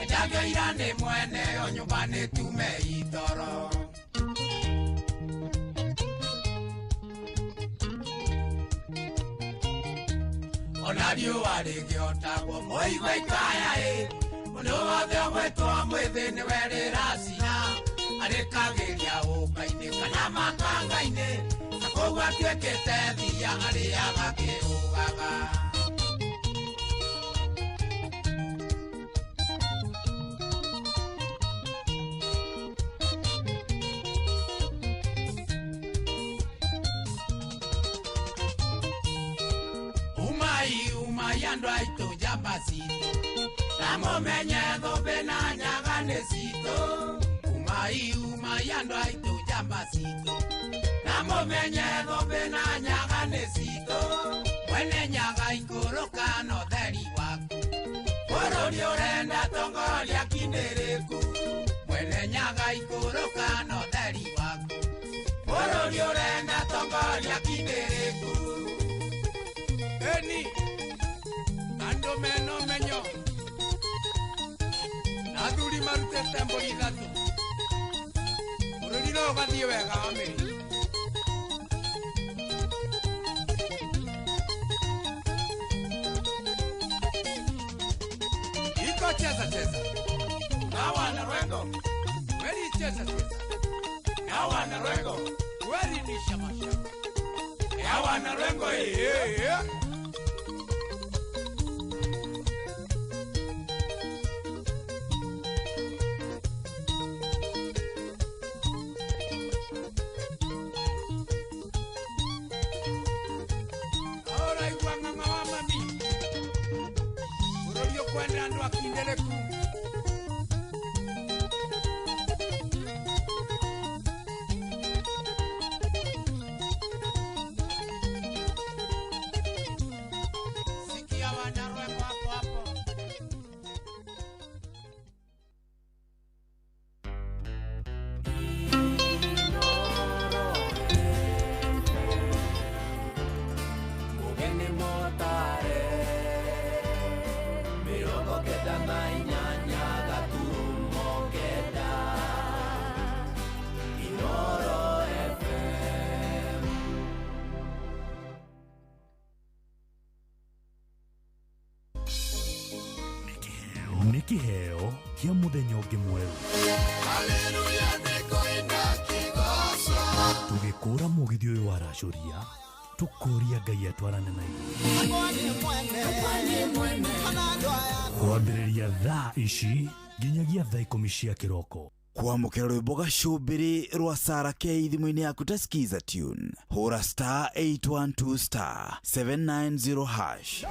njagio ira nĩ mwene o nyũmba nĩ tume itoro ona riũa rĩgĩotagwo mũigua ikaya mũndũ wothe ũgwĩtwo mwĩthĩ nĩwe rĩracina arĩkagĩria ũngai-inĩ kana makanga-inĩ na koguo atuĩkĩte thia arĩaga kĩũgaga umai andũ aitũ njamba citũ na mũmenye thũmbĩ na nyaga nĩ citũ umai andũ aitũ njamba citũ na mũmenye thũmbĩ na nyaga nĩ citũ mwene nyaga ikũrũka na ũtheri waku bũrũri ũrenda tongoria kinĩrĩku mwene nyaga ikũrũka na ũtheri waku bũrũri ũrenda tongoria kinĩrĩku eni andũ mena ũmenyo na athuri marutĩte mbũri ithatũ bũrũri no ũgathiĩ wega wa mĩri iko cheza cheza na wanarwengo weri cheza cheza na wanarwengo weri ni shamashama ya wanarwengo kwenda ndo akindeleku sikia wanarwengo hapo hapo Motare, mirongo que da mañana. kiheo kia muthenya ungi mweru. Haleluya nikoina kigoso. Tugikura mugithio uyu wa racuria tukuria Ngai atwarane na ithuĩ. Kwambĩrĩria thaa ici nginyagia thaa 10 cia kĩroko. Kwamũkĩra rwĩmbo gacumbĩrĩ rwa Sarah K thimũ-inĩ yaku ta skiza tune. Hũra star 812 star 790 hash.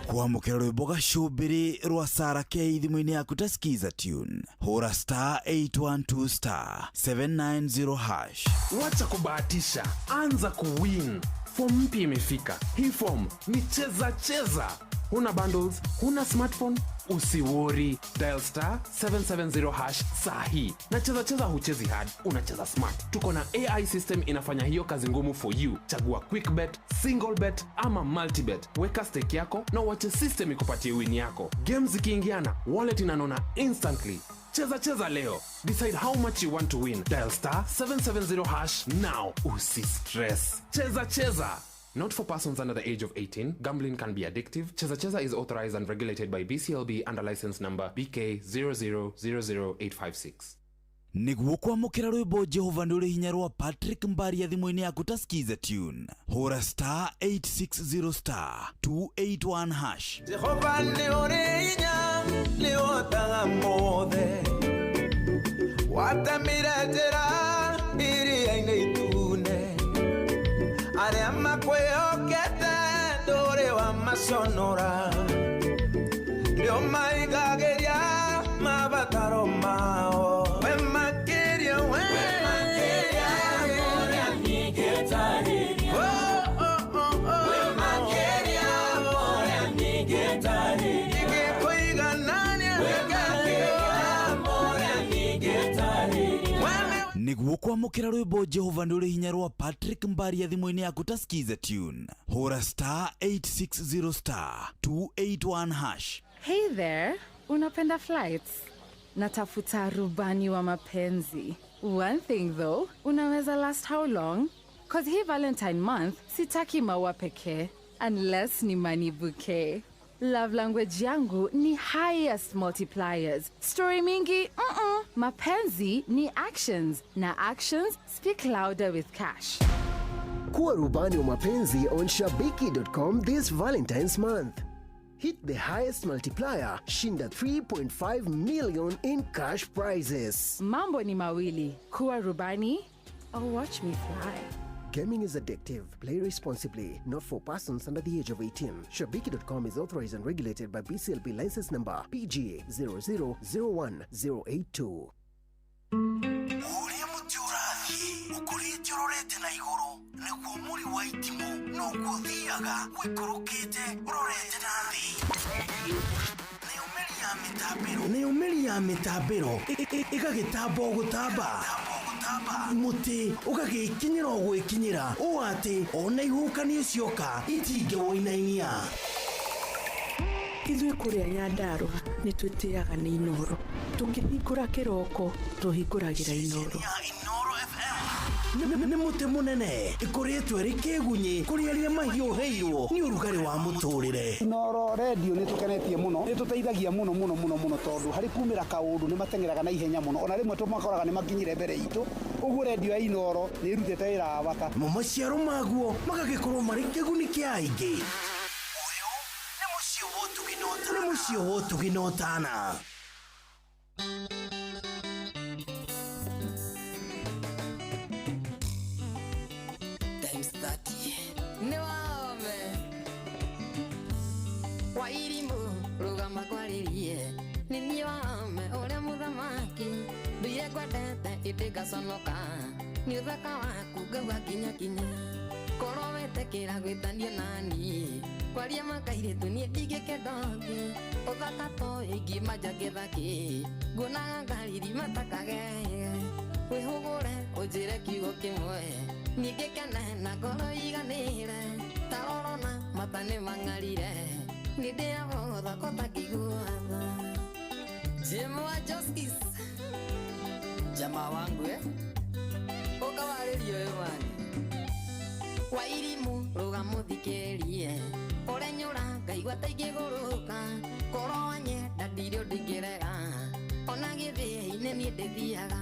Kwamũkĩra rwĩmbo gacumbĩrĩ rwa Sarah K thimũ-inĩ yaku ta skiza tune. Hũra star 812 star 790 hash. Wacha kubahatisha, anza kuwin. Form mpya imefika. Hii form ni cheza cheza. Huna bundles, huna smartphone, usiwori. Dial star 770 hash sahi. Na cheza cheza huchezi hard, unacheza smart. Tuko na AI system inafanya hiyo kazi ngumu for you. Chagua quick bet, single bet ama multi bet. Weka stake yako na wache system ikupatie win yako. Games zikiingiana, wallet inanona instantly. Cheza cheza leo. Decide how much you want to win. Dial star 770 hash now. Usi stress. Cheza cheza. Not for persons under the age of 18. Gambling can be addictive. Cheza Cheza is authorized and regulated by BCLB under license number BK0000856. Niguo kwamũkĩra rwĩmbo Jehova nĩ ũrĩ hinya rwa Patrick Mbaria thimũ-inĩ yaku ta skiza tune. Hũra star 860 star 281 hash. Jehova nĩ ũrĩ hinya nĩ ũhotaga mothe. Watamire njĩra iria-inĩ itune. Arĩa makwĩhokete ndũrĩ wa maconora. Nĩo maigagĩria mabataro mao. We makĩria we. Mũrĩa ningĩtarĩria. We makĩria mũrĩa ningĩtarĩria. Ingĩkũiganania mũrĩa ningĩtarĩria. Niguo kwamũkĩra rwĩmbo Jehova nĩ ũrĩ hinya rwa Patrick Mbaria thimũ-inĩ yaku ta skiza tune. Hũra star 860 star 281 hash. Hey there, unapenda flights? Natafuta rubani wa mapenzi. One thing though, unaweza last how long? Cause hii Valentine month, sitaki maua pekee, unless ni money bouquet. Love language yangu ni highest multipliers. Story mingi, mapenzi ni actions. Na actions speak louder with cash. Kuwa rubani wa mapenzi on Shabiki.com this Valentine's month. Hit the highest multiplier, shinda 3.5 million in cash prizes. Mambo ni mawili, kuwa rubani or watch me fly. Gaming is addictive. Play responsibly. Not for persons under the age of 18. Shabiki.com is authorized and regulated by BCLB license number PGA 0001082. Uria mutiurathi ukurite urorete na iguru niguo muri wa itimu no guthiaga wikurukite urorete na thi. Nĩ umeri ya mitambiro ĩgagĩtamba gũtamba muti ũgagĩkinyĩra gwĩkinyĩra ũũ atĩ ona ihukanio cioka itingĩwoinainia. Ithuĩ kũrĩa Nyandarua nĩ twĩtĩaga nĩ Inoro. Tũkĩhingũra kĩroko tũhingũragĩra Inoro. Nĩ mũtĩ mũnene ĩkoretwo ĩrĩ kĩgunyi kũrĩ arĩa mahiũhĩirwo nĩ ũrugarĩ wa mũtũrĩre. Inoro radio nĩ tũkenetie mũno, nĩ tũteithagia mũno tondũ harĩ kumĩra kaũndũ nĩ matengeraga na ihenya mũno, ona rĩmwe tũmakoraga nĩ makinyire mbere itũ. Ũguo radio ya Inoro nĩ ĩrutĩte wĩra wa bata. Maciaro maguo magagĩkorwo marĩ kĩguni kĩa aingĩ. Ũyũ nĩ mũciĩ wa Ũtugi na Ũtana. Sonoka ni uthaka waku ngauga kinya korwo wetekĩra gwĩtania nani kwaria makairĩtu niĩ ndingĩkendongi uthaka toĩ ngima njagethaki nguonaga ngariri matakagege wĩhũgũre ũnjĩre kiugo kĩmwe ningĩ kene na ngoro iganĩre tarorona matane mangarire nidea boda kota kiguana Jemo wa Justice Jama wangu Okawaririo ewani Wairimu ruga muthikerie Orenyora ngaigua taigiguruka Korowanye ndadirio ndigirega Ona githii-ini nie ndithiaga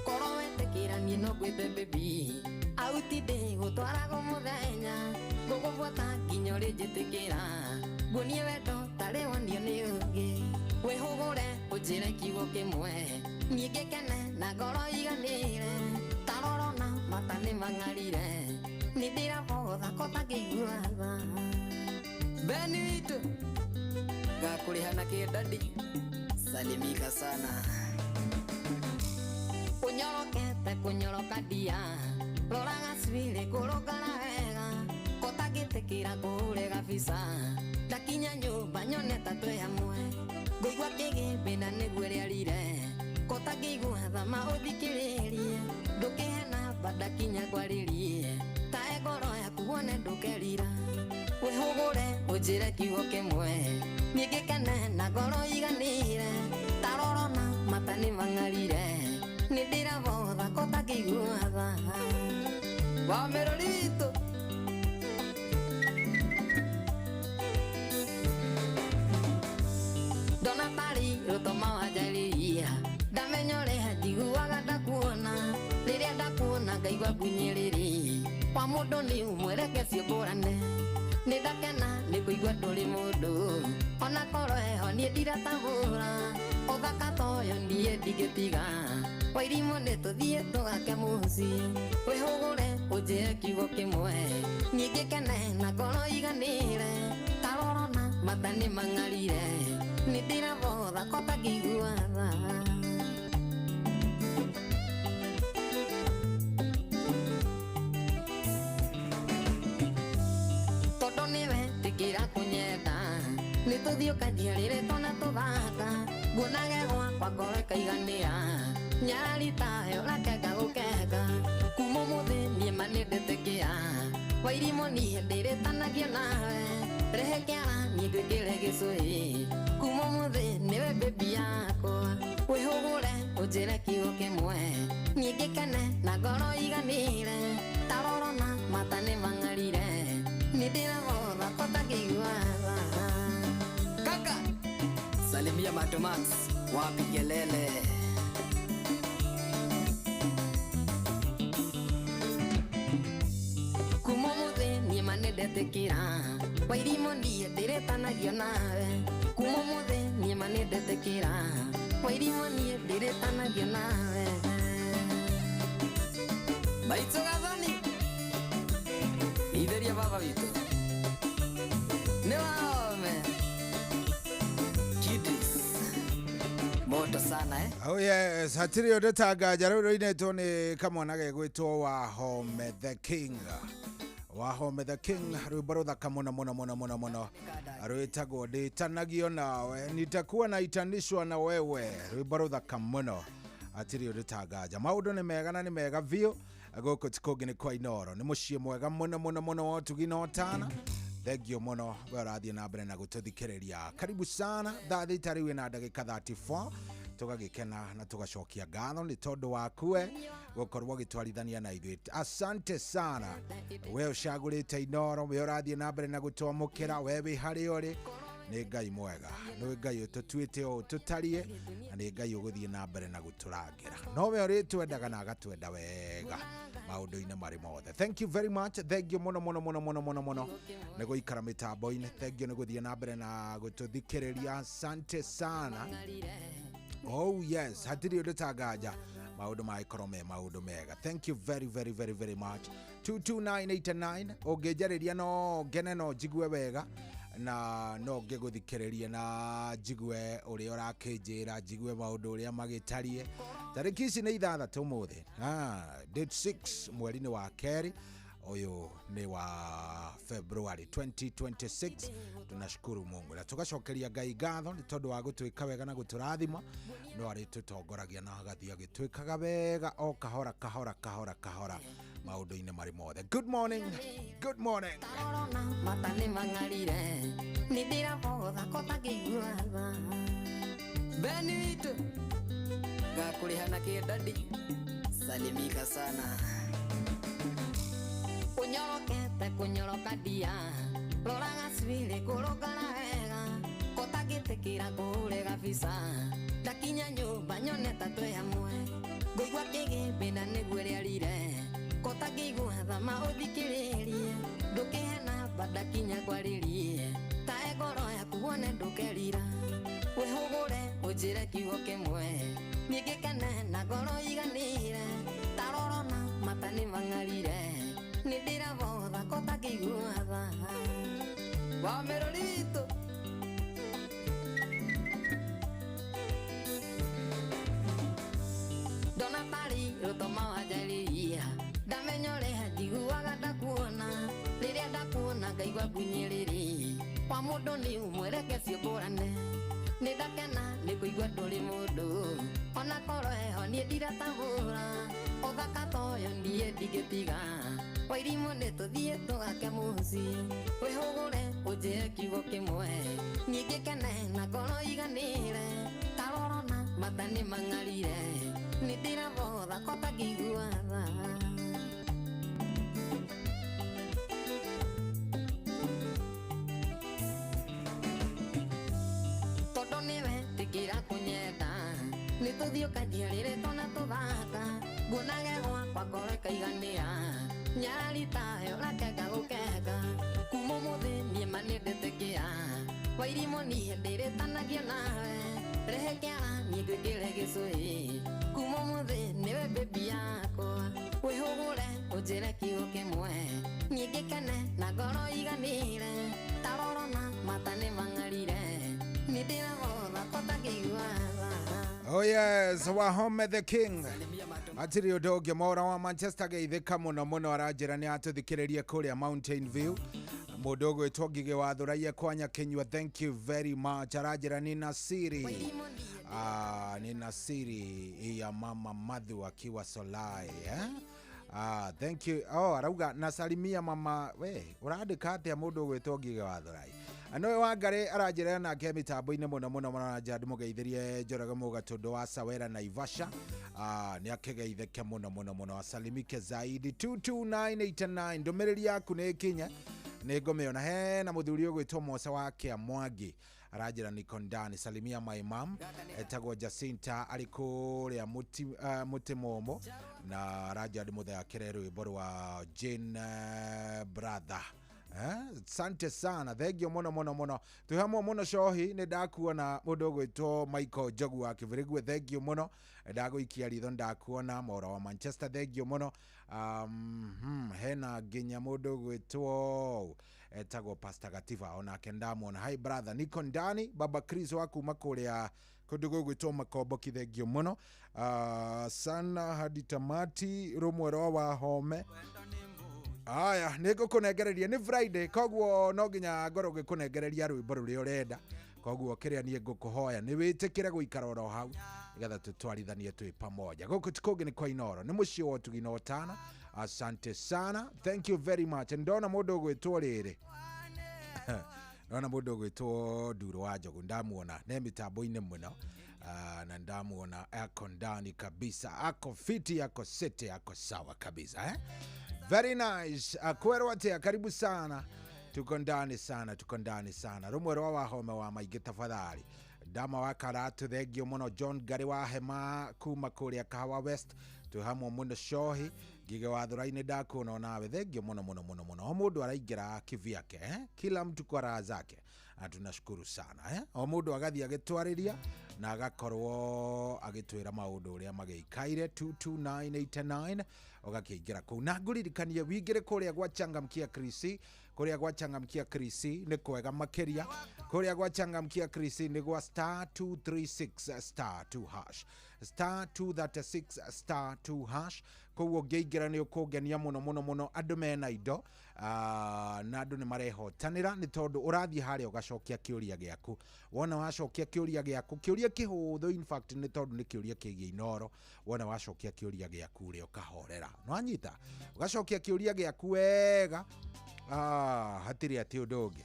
Korwo wetekiranie no ngwite baby Auti ndi gutwarago muthenya Ngugubuata nginya uri njitikira Nguonie wendo tari wonio ni ungi Wihugure unjire kiugo kimwe Nie ngikene na ngoro iganire Tarorona mata ni mangarire Nindirabotha kota kiguatha Benito Gakurihana kidadi Salimika sana Unyorokete kunyoroka dia Roraga swile kurukana wega Kota gitikira kure gabisa Ndakinya nyumba nyone tatwe hamwe Nguigua kigimbi na niguo riarire Kota kiguatha mauthikiririe Ndukihena bandakinya kwaririe Tae ngoro yaku wone ndukerira Wihugure unjire kiugo kimwe Nie ngikene na ngoro iganire Tarorona mata ni mangarire Nindirabotha kota kiguatha Wamerorito Donatari rutoma wajariria Ndamenyoreha njiguaga ndakuona Riria ndakuona ngaigua ngunyiriri Kwa mundu ni umwerekecio ngurane Nindakena ni kuigua nduri mundu Ona korwo heho nie ndiratabura Uthaka toyo nie ndigitiga Wairimu nituthie tugake mucii Wihugure unjire kiugo kimwe Nie ngikene na ngoro iganire Tarorona mata ni mangarire Nindirabotha kota kiguatha Todo niwe tikira kunyenda Nituthie ukanjiarire tona tuthaka Nguonage gwakwa ngoro ikaigania Nyarari tayo nakeka gukeka Kuma umuthi nie ma ninditikia Wairimu nie ndiritanagia nawe Rehe kiara nie ngwikire gicui Kuma umuthi niwe baby yakwa Wihugure unjire kiugo kimwe Nie ngikene na ngoro iganire Tarorona mata ni mangarire Nindirabotha kota kiguatha Kaka Salimia Matomax wapi kelele Kuma umuthi nie ma nindetikira Wairimu nie ndiretanagio nawe Kuma umuthi nie ma nindetikira Wairimu nie ndiretanagio nawe Baito gathoni Itheria baba witu Niwaome Kidis Moto sana Oh yes, hatiri odetangaja rĩu rĩinĩtwo nĩ kamwana gegwĩtwo Wahome the King. Wahome the King rwĩmbo rũthaka mũno mũno mũno mũno mũno rwĩtagwo ndĩtanagio nawe nitakuwa naitanishwa na wewe rwĩmbo rũthaka mũno hatiri odetangaja maũndũ nĩ mega na nĩ mega biũ gũkũ ti kũngĩ nĩ kwa Inooro nĩ mũciĩ mwega mũno mũno mũno wa ũtugi na ũtana thengio mũno we ũrathiĩ na mbere na gũtũthikĩrĩria karibu sana thaa thita rĩu na ndagĩka 34 tugagĩkena na tugacokia ngatho nĩ tondũ waku we gũkorwo gĩtwarithania na ithuĩ asante sana we ũcagũrĩte Inooro we ũrathiĩ na mbere na gũtwamũkĩra we wĩ harĩa ũrĩ nĩ Ngai mwega nĩ Ngai ũtũtuĩte o ũtũtarie na nĩ Ngai ũgũthiĩ na mbere na gũtũrangĩra no we ũrĩtwendaga na agatwenda wega maũndũ-inĩ marĩ mothe thank you very much thank you mũno mũno mũno mũno mũno mũno nĩ gũikara mĩtambo-inĩ thank you nĩ gũthiĩ na mbere na gũtũthikĩrĩria asante sana oh yes hatirĩ ũndũtangaja maũndũ magĩkorwo me maũndũ mega thank you very very very very much 22989 ũngĩnjarĩria no ngene no njigue wega na no ngĩgũthikĩrĩria na njigue ũrĩa ũrakĩnjĩra njigue maũndũ ũrĩa magĩtariĩ tarĩki ici nĩ 6 ũmũthĩ date 6 mweri-inĩ wa kerĩ Oyo ni wa February 2026 tunashukuru Mungu na tugacokeria Ngai ngatho ni tondu wa gutwika wega na guturathima no ari tutongoragia na agathia gitwikaga wega o kahora kahora kahora kahora maundu-ini mari mothe. Good morning. Good morning. Tarorona matane mangarire nidira botha kota kiguatha Benito gakurihana kidadi salimika sana kunyoroka dia loraga swile kurogana wega kota gitikira kure gabisa ndakinya nyumba nyone tatu yamwe ngoigwa kigimbi na nigwire arire kota kiguatha mauthikiririe ndukihena badakinya kwaririe tae ngoro yaku wone ndukerira wihugure ujire kiugo kimwe nigikene na ngoro iganire tarorona matani mangarire nidira botha kota kiguatha wa merorito Donatari rutoma wajaliria ndamenyore njiguaga ndakuona riria ndakuona ngaigua ngunyiriri kwa mundu ni umwerekecio ngurane nindakena nikuigua nduri mundu ona korwo eho nie ndiratabura uthaka toyo ndie ndigitiga wairimu nituthie tugake mucii wihugure ujie kiugo kimwe ningikene na ngoro iganire tarorona matani mangarire nidira botha kota kiguatha todo niwe tikira kunyenda nituthio kajiarire tona tuthaka nguonage gwakwa ngoro kaigania nyaritayo rakega gukega kuma muthi nie manindetikia wairimu nie ndiritanagia nawe rehekea nigwikire gicui kuma muthi niwe bebi yakwa wihugure ujire kiugo kimwe ningikene na ngoro iganire tarorona matani mangarire nidira botha kota kiguatha. Oh yes, Wahome the King. Atiri udoge mora wa Manchester geithika muno arajira ni atuthikiririe kuria Mountain View. Mudogo etogige wa thuraia kwanya Kenywa, thank you very much. Arajira ni Nasiri. Ni Nasiri ya mama Madhu akiwa Solai, thank you. Arauga nasalimia mama we urandika atia mundu gwitogige wa thurai. Anoe wangare arajira na ke mitambo-ini muno marajadu mugeithirie Njoraga Mugatundu wa Sawera na Ivasha. Ni akegeitheke muno asalimike zaidi 22989 ndumiriri yaku ni kinya nigomeona hena muthuri ugwitwo Mosa wake Amwangi arajira niko ndani salimia my mom etagwo Jacinta ari kuria Mutimomo na arajadi muthea kirero iboro wa Jane brother. Sante sana thegio muno tuhamo muno shohi ni ndakuona mundu gwitwo Michael Jogu wa Kivirigu thegio muno ndaguikia ritho ndakuona mora wa Manchester thegio muno hena ginya mundu gwitwo etagwo Pastor Gativa ona kendamona hi brother niko ndani baba Chris wa kuma kuria kundu gwitwo Makombo kithegio muno sana hadi tamati rumwero wa Home. Aya nego kunegereria ni Friday kogwo no ginya ngoro gikunegereria rwimbo ruri urenda kogwo kiria nie ngukuhoya ni witikire guikara ro hau igatha tutwarithanie twi pamoja guku tikugi ni kwa Inoro ni muci wo tuginotana. Asante sana, thank you very much. Ndona mundu gwitwo riri ndona mundu gwitwo Nduro wa Njogu ndamuona ne mitambo-ini muno na ndamuona ako ndani kabisa, ako fiti, ako sete, ako sawa kabisa Very nice. Kwero atia karibu sana. Tuko ndani sana. Rumwero wa Home wa Maige tafadhali. Dama wa Karatu thegio muno John Gari wa Hema kuma kuria Kahawa West. Tuhamo muno shohi gige wa thuraini daku nawe thegio muno. Omundu araigira kivyake kila mtu kwa raha zake. Tunashukuru sana omundu agathi agitwariria na agakorwo agitwira maundu uria mageikaire 22989 ogakiingira ku na nguririkanie wingire kuria gwa Changamkia Krisi ni kwega makiria kuria gwa Changamkia Krisi ni gwa *236 *2# star 236 star 2 hash koguo ngĩingĩra nĩ ũkũngenia mũno andũ mena indo na andũ nĩ marehotanĩra nĩ tondũ ũrathiĩ harĩa ũgacokia kĩũria gĩaku. Wona wacokia kĩũria gĩaku, kĩũria kĩhũthũ, in fact nĩ tondũ nĩ kĩũria kĩgiĩ Inooro. Wona wacokia kĩũria gĩaku rĩ ũkahorera, nwanyita ũgacokia kĩũria gĩaku wega, hatirĩ atĩ ũndũ ũngĩ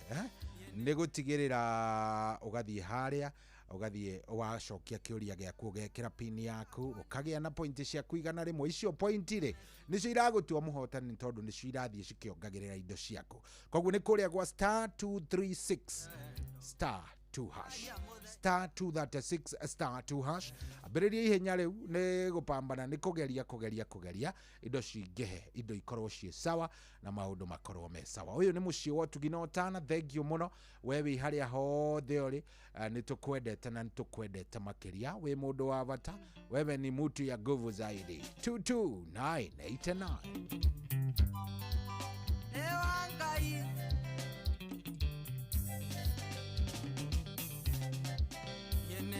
nĩ gũtigĩrĩra ũgathiĩ harĩa ugathiĩ wacokia kĩũria gĩaku ũgekĩra pin yaku ũkagĩa na pointi cia kuigana rĩmwe. Icio pointi rĩ nĩcio iragũtua mũhotani tondũ nĩcio irathiĩ cikĩongagĩrĩra indo ciaku. Koguo nĩ kũrĩa gwa star 236 star 2 hash star 236 star 2 hash. Ambĩrĩria ihenya rĩu nĩ gũpambana, nĩ kũgeria indo cingĩhe, indo ikorwo ciĩ sawa na maũndũ makorwo me sawa. Ũyũ nĩ mũciĩ wa Ũtugi na Ũtana. Thengiũ mũno we wĩ harĩa hothe ũrĩ, nĩ tũkwendete na nĩ tũkwendete makĩria. Wĩ mũndũ wa bata, wewe ni mtu ya nguvu zaidi. 22989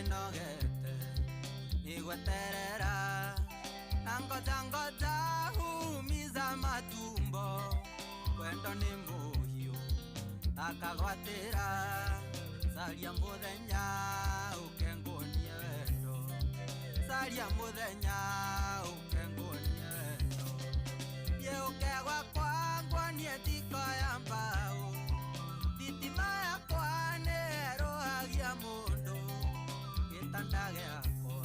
nogete nigweterera nangoja humiza matumbo kwendo ni muhiu akagwatira saria muthenya ukengonie wendo, saria muthenya ukengonie wendo, ye ukegwa kwangwa nie tiko ya mbao thitima yakwa nĩĩrũhagia mũndũ gĩtanda gĩakwa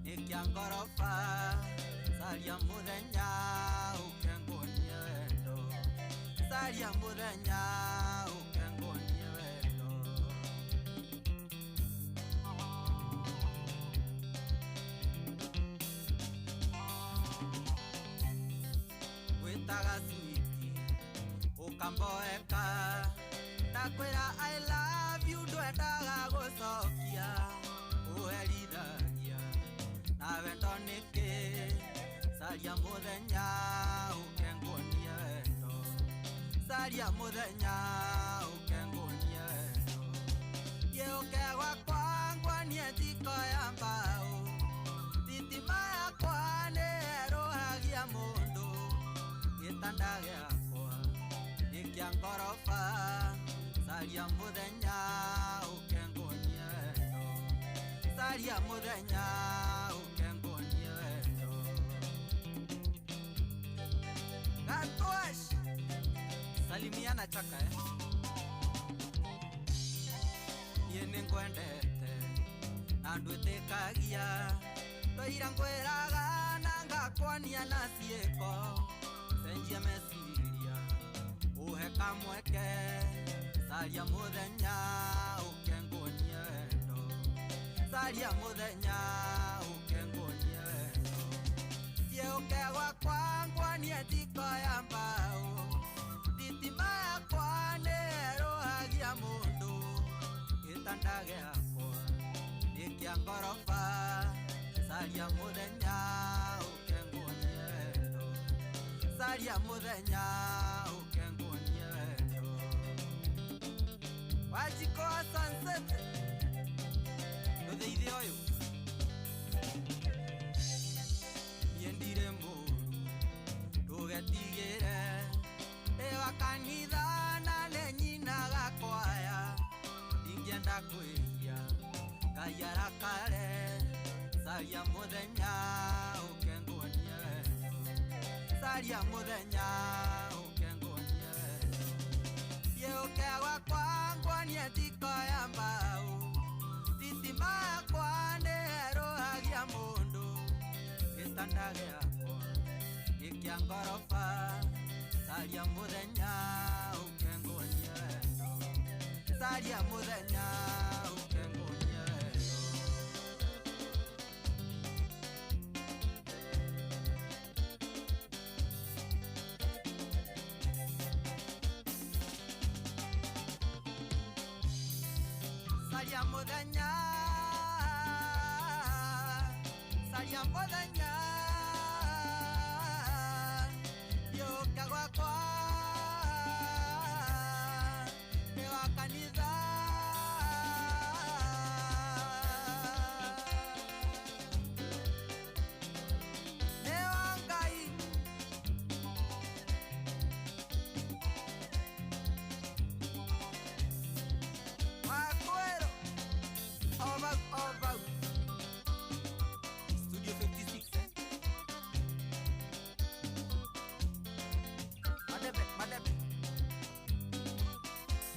nĩ kĩa ngoroba caria mũthenya ũkengonie wendo, caria mũthenya ũkengonie wendo. Gwĩtaga switi ũkamboeka nakwĩra I love you ndwendaga gũcokia ũherithagia na wendo nĩkĩ caria mũthenya ũkengonie wendo, caria mũthenya ũkengonie wendo, ye ũkegwa kwangwa nie tiko ya mbao thitima yakwa nĩĩrũhagia mũndũ gĩtanda gĩakwa nĩ kĩa ngoroba saria muthenya ukengonie wendo, saria muthenya ukengonie wendo. Gatosh salimiana chaka yene ngwendete na ndwĩtĩkagia toira ngwĩraga na ngakwania na ciĩko cenjia meciria uhe kamweke saria muthenya ukengonie wendo, saria muthenya ukengonie wendo, ye ukegwa kwangwa nie tiko ya mbao thitima yakwa nĩĩrũhagia mũndũ gĩtanda gĩakwa nĩ kĩa ngoroba saria muthenya ukengonie wendo, saria muthenya ukengonie wendo. Wajiko wa sunset Nũthĩithĩ ũyũ Niendire mũru Ndũgetigĩre Ewa kanitha na nĩnyinaga kwaya Ingĩenda kwĩhia Ngai arakare Saria mũthenya ũkengonie wendo, saria mũthenya ũkengonie wendo, ye ũkegwa kwangwa nie tiko ya mbao thitima yakwa nĩĩrũhagia mũndũ gĩtanda gĩakwa nĩ kĩa ngoroba saria mũthenya ũkengonie wendo, saria mũthenya ũkengonie wendo. Saria muthenya, saria muthenya, yoka gwakwa ewa kanitha.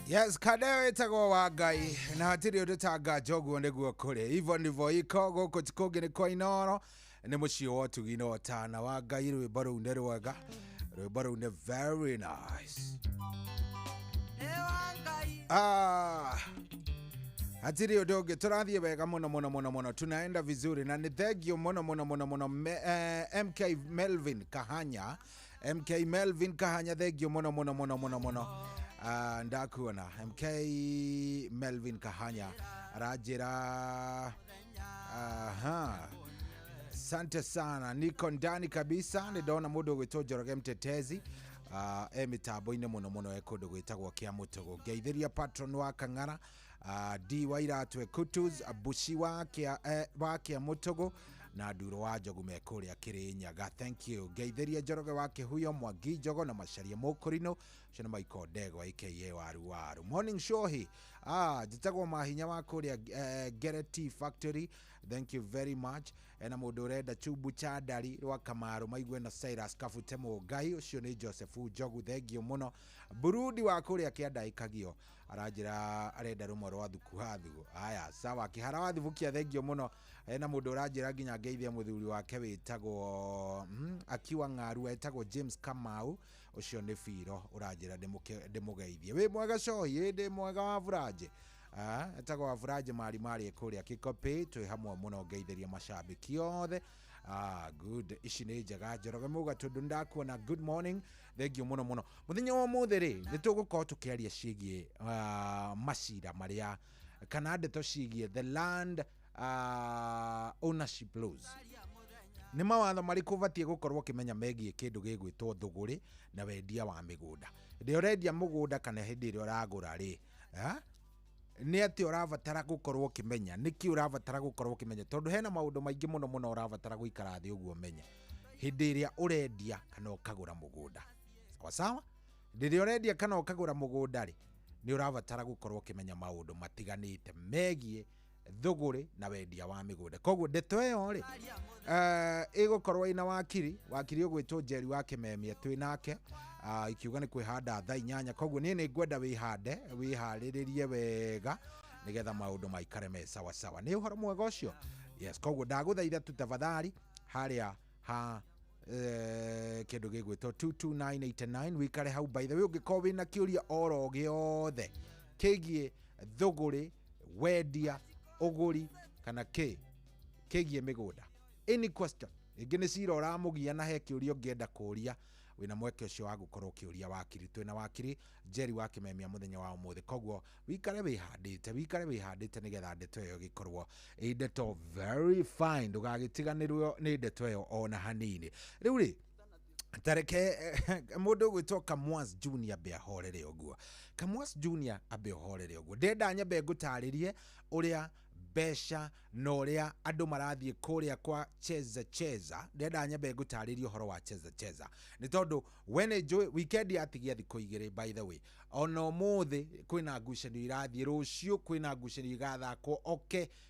Yes, kadeo itago wa Ngai na hatiri ututanga jogu niguo kuri hivyo ndivyo iko guku tikugi ni kwa Inoro ni muciĩ wa ũtugi no tana wa Ngai rwĩmbo rũu nĩ rwega rwĩmbo rũu nĩ very nice hatiri ũndũ ũngĩ tũrathiĩ wega mũno tunaenda vizuri na nĩ thengio mũno MK Melvin Kahanya thengio mũno ndakuona MK Melvin Kahanya arajira asante sana niko ndani kabisa nidona mundu gwitwo Njoroge Mtetezi mitambo-inĩ mũno ekundu gwĩtagwo kĩa mũtugo ngeithĩria patron wa Kang'ara D Wairatwe Kutus Bushi wa kĩa mũtugo na Nduro wa Njogu mekuria Kirinyaga thank you ngeithĩria Njoroge wa Kĩhuyo Mwangi Njogo na Macharia Mũkũrinũ cina Maiko Ndego aka waru morning show hi jitagwo mahinya wa kuria Gereti Factory thank you very much ena mundu urenda chubu cha ndari rwa Kamaru maigue na Cyrus Kafute Mũngai ucio ni Joseph Njogu thengio muno Burudi wa kuria Kĩanda Ikagio arajira arenda rumo rwa thukuhathu aya sawa Kĩhara wa Thibukia thengio muno ena mundu urajira nginya ngeithia muthuri wake witagwo akiwa Ng'aru etagwo James Kamau ucio ni Firo urajira ndimugeithie wi mwega cohi ndi mwega wa Furaje etagwo wa Furaje mari ekuria Kikopi twi hamwe muno ngeithĩria macambiki othe good ici nĩ njega Njoroge Muga tondu ndakuona good morning thengio muno muthenya wa mũthĩ rĩ nĩtũgũkorwo tũkĩaria ciĩgiĩ macira marĩa kana ndeto ciĩgiĩ the land ownership laws nĩ mawatho marĩkũ ũbatiĩ gũkorwo ũkĩmenya megiĩ kĩndũ gĩgwĩtwo thũgũrĩ na wendia wa mĩgũnda hĩndĩ ũrendia mũgũnda kana hĩndĩ ĩrĩa ũragũra rĩ nĩ atĩ ũrabatara gũkorwo ũkĩmenya nĩkĩ ũrabatara gũkorwo ũkĩmenya tondũ hena maũndũ maingĩ mũno ũrabatara gũikara thĩ ũguo ũmenye hĩndĩ ĩrĩa ũrendia kana ũkagũra mũgũnda sawa hĩndĩ ĩrĩa ũrendia kana ũkagũra mũgũnda rĩ nĩ ũrabatara gũkorwo ũkĩmenya maũndũ matiganĩte megiĩ thũgũrĩ na wendia wa mĩgũnda koguo ndeto ĩyo rĩ ĩgũkorwo ina wakiri ũgwĩtwo Njeri wa Kĩmemia twĩ nake ikiuga nĩ kwĩhanda thaa 8 koguo niĩ nĩ ngwenda wĩharĩrĩrie wega nĩgetha maũndũ maikare me sawa nĩ ũhoro mwega ũcio yes koguo ndagũthaitha tu tafadhali harĩa kĩndũ gĩgwĩtwo 22989 wikare hau by the way ũngĩkorwo wĩna kĩũria oro gĩothe kĩgiĩ thũgũrĩ wendia ũgũri kana kĩgiĩ mĩgũnda any question ĩngĩ nĩ cira ũramũgia na he kĩũria ũngĩenda kũria wĩna mweke ũcio wa gũkorwo kĩũria wakiri twĩna wakiri Njeri wa Kĩmemia mũthenya wa ũmũthĩ koguo wikare wĩhandĩte nĩgetha ndeto ĩyo gĩkorwo ndeto very fine ndũgagĩtiganĩrwo nĩ ndeto ĩyo ona hanini rĩu rĩ tareke mundu gwitwo Kamwas Junior be ahorere ũguo Kamwas Junior abe ahorere ũguo ndenda nyambe ngũtarĩrie ũrĩa besha na ũrĩa andũ marathiĩ kũrĩa kwa cheza ndenda nyambe ngũtarĩrie ũhoro wa cheza nĩ tondũ weekend yatigia thikũ igĩrĩ by the way ona ũmũthĩ kwĩna ngucanio irathiĩ rũciũ kwĩna ngucanio igathakwo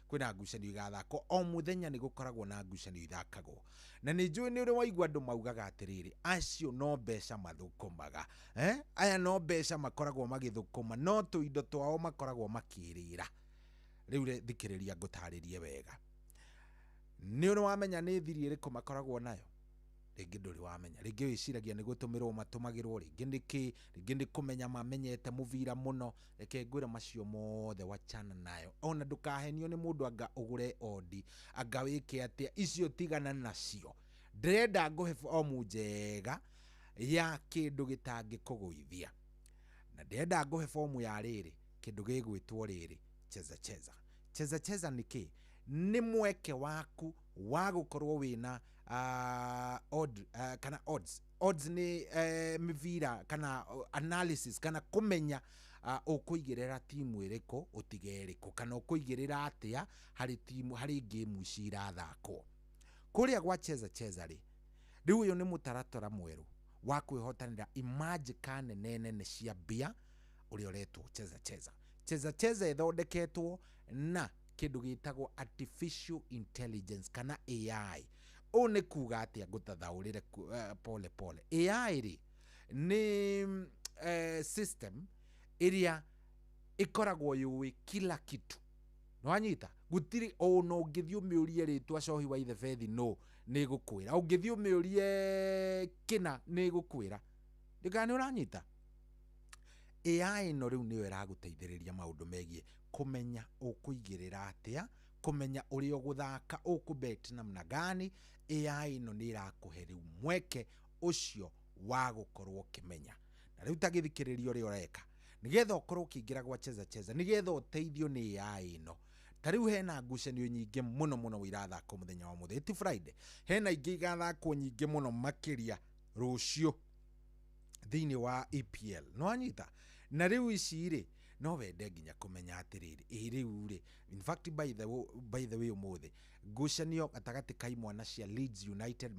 kwĩna ngucanio igathakwo o mũthenya nĩ gũkoragwo na ngucanio ithakagwo na nĩ njũĩ nĩ ũrĩ waigua andũ maugaga atĩrĩrĩ acio no mbeca mathũkũmaga aya no mbeca makoragwo magĩthũkũma no tũindo twao makoragwo makĩrĩra rĩu thikĩrĩria ngũtarĩrie wega nĩ ũrĩ wamenya nĩ thiri ĩrĩkũ makoragwo nayo rĩngĩ ndũrĩ wamenya rĩngĩ wĩciragia nĩ gũtũmĩrwo matũmagĩrwo rĩngĩ nĩ kũmenya mamenyete mũbira mũno reke ngwĩre macio mothe wachana nayo ona ndũkahenio nĩ mũndũ anga ũgũre odi anga wĩke atĩa icio tigana nacio ndĩrenda ngũhe fomu njega ya kĩndũ gĩtangĩkũgũithia na ndĩrenda ngũhe fomu ya rĩrĩ kĩndũ gĩgwĩtwo rĩrĩ cheza nĩkĩ nĩ mweke waku wa gũkorwo wĩna kana odds nĩ mĩbira kana analysis kana kũmenya ũkũigĩrĩra timu ĩrĩkũ ũtige ĩrĩkũ kana ũkũigĩrĩra atĩa harĩ game ici irathakwo kũrĩa gwa cheza rĩ rĩu ũyũ nĩ mũtaratara mwerũ wa kwĩhotanĩra imagine nene cia mbia ũrĩa ũretwo cheza ĩthondeketwo na kĩndũ gĩtagwo artificial intelligence kana AI nĩ kuga atĩa ngũtathaũrĩre pole AI rĩ nĩ system ĩrĩa ikoragwo yui kila kitu nwanyita gutiri ono ngithio miurie ritwa cohi wa ithe Fethi no ni gukwira ungithio miurie kina ni gukwira ndikani uranyita AI no riu niyo iraguteithiriria maundu megie kumenya ukuigirira atia kumenya uri uguthaka ukubet namna gani AI no ni irakuhe riu mweke ucio wa gukorwo kimenya na riu tagithikiririo ri ureka nigetha ukorwo ukiingira gwa cheza nigetha uteithio ni AI no tariu hena ngucanio nyingi muno wirathako muthenya wa muthenya ti Friday hena ingi igathako nyingi muno makiria rucio thini wa EPL no anyita na riu ici ri no wende nginya kumenya atiriri riu ri in fact by the way umuthi ngucanio gatagati ka imwana cia Leeds United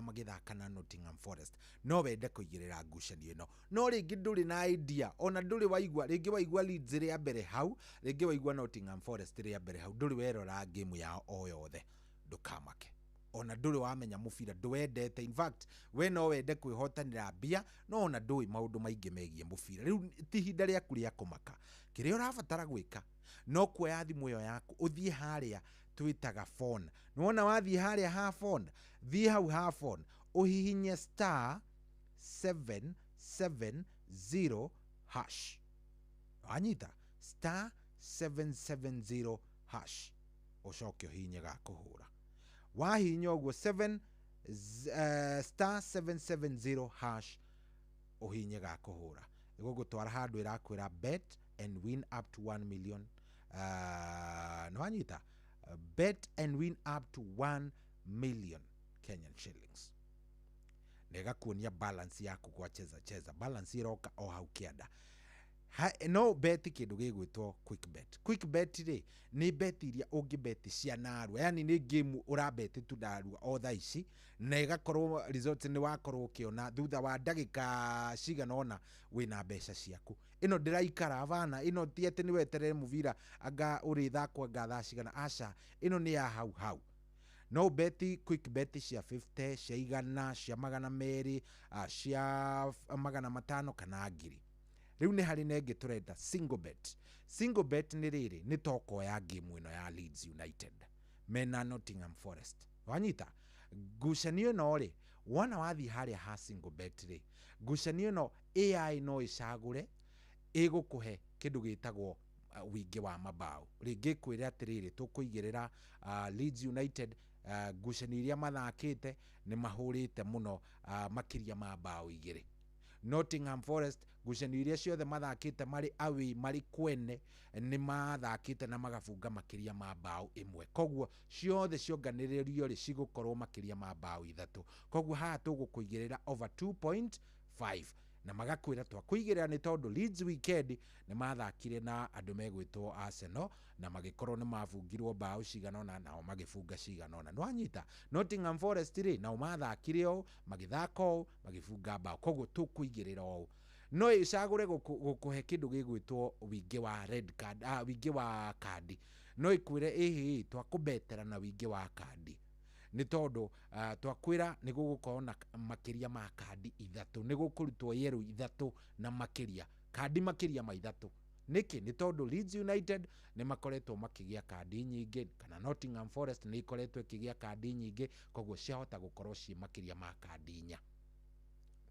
magithaka na Nottingham Forest no wende kuigirira ngucanio ino no ringi nduri na idea ona nduri waigwa ringi waigwa Leeds ria mbere hau ringi waigwa Nottingham Forest ria mbere hau nduri werora game yao o yothe ndukamake ona nduri wamenya mubira ndwendete in fact we no wende kwihotanira mbia no ona ndui maundu maingi megie mubira riu ti hinda ria kuria kumaka kiria urabatara gwika no kuoya thimu yo yaku uthie haria twitaga phone nuona wathie haria ha phone thie hau ha phone uhihinye *770# anyita *770# ucoke uhinye ga kuhura wahinya uguo *770# uhinye ga kuhura igugutwara handu irakwira bet and win up to 1 million no anyita bet and win up to 1 million Kenyan shillings nega kuonia balance yaku kwa cheza balance iroka o hau kianda no bet kindu gigwitwo quick bet ri ni bet iria ungibeti cia narua yani ni game urabeti tu narua o tha ici na igakorwo results ni wakorwo ukiona thutha wa ndagika cigana ona wina mbeca ciaku ino ndiraikara bana ino ti ati ni weterere muvira anga uri thakwa ngatha cigana aca ino ni ya hau no beti quick bet cia 50 cia igana cia magana meri cia magana matano kana ngiri riu ni hari nenge turenda single bet ni riri ni toko ya game ino ya Leeds United mena Nottingham Forest wanyita ngucanio no ri wona wathi haria ha single bet ri ngucanio no AI no icagure igukuhe kindu gitagwo wingi wa mabao ringi kwira atiriri tukuigirira Leeds United ngucanio iria mathakite ni mahurite muno makiria ma bao igiri Nottingham Forest ngucanio iria ciothe mathakite mari awi mari kwene ni mathakite na magafunga makiria ma bao imwe koguo ciothe cionganiririo ri cigukorwo makiria ma bao ithatu koguo haha tugukuigirira over 2.5 na magakwira twakuigirira ni tondu Leeds weekend ni mathakire na andu megwitwo Arsenal na magikorwo ni mafungirwo bao cigana na nao magifunga cigana na nwanyita Nottingham Forest ri nao mathakire o magithaka o magifunga bao koguo tukuigirira o no icagure gukuhe kindu gigwitwo wingi wa red card wingi wa kadi no ikwire ihi twakubetera na wingi wa kadi ni tondu twakwira ni gugukorwo na makiria ma kadi ithatu ni gukurutwo yero ithatu na makiria kadi makiria ma ithatu niki ni tondu Leeds United ni makoretwo makigia kadi nyingi kana Nottingham Forest ni ikoretwo ikigia kadi nyingi koguo ciahota gukorwo ci makiria ma kadi nya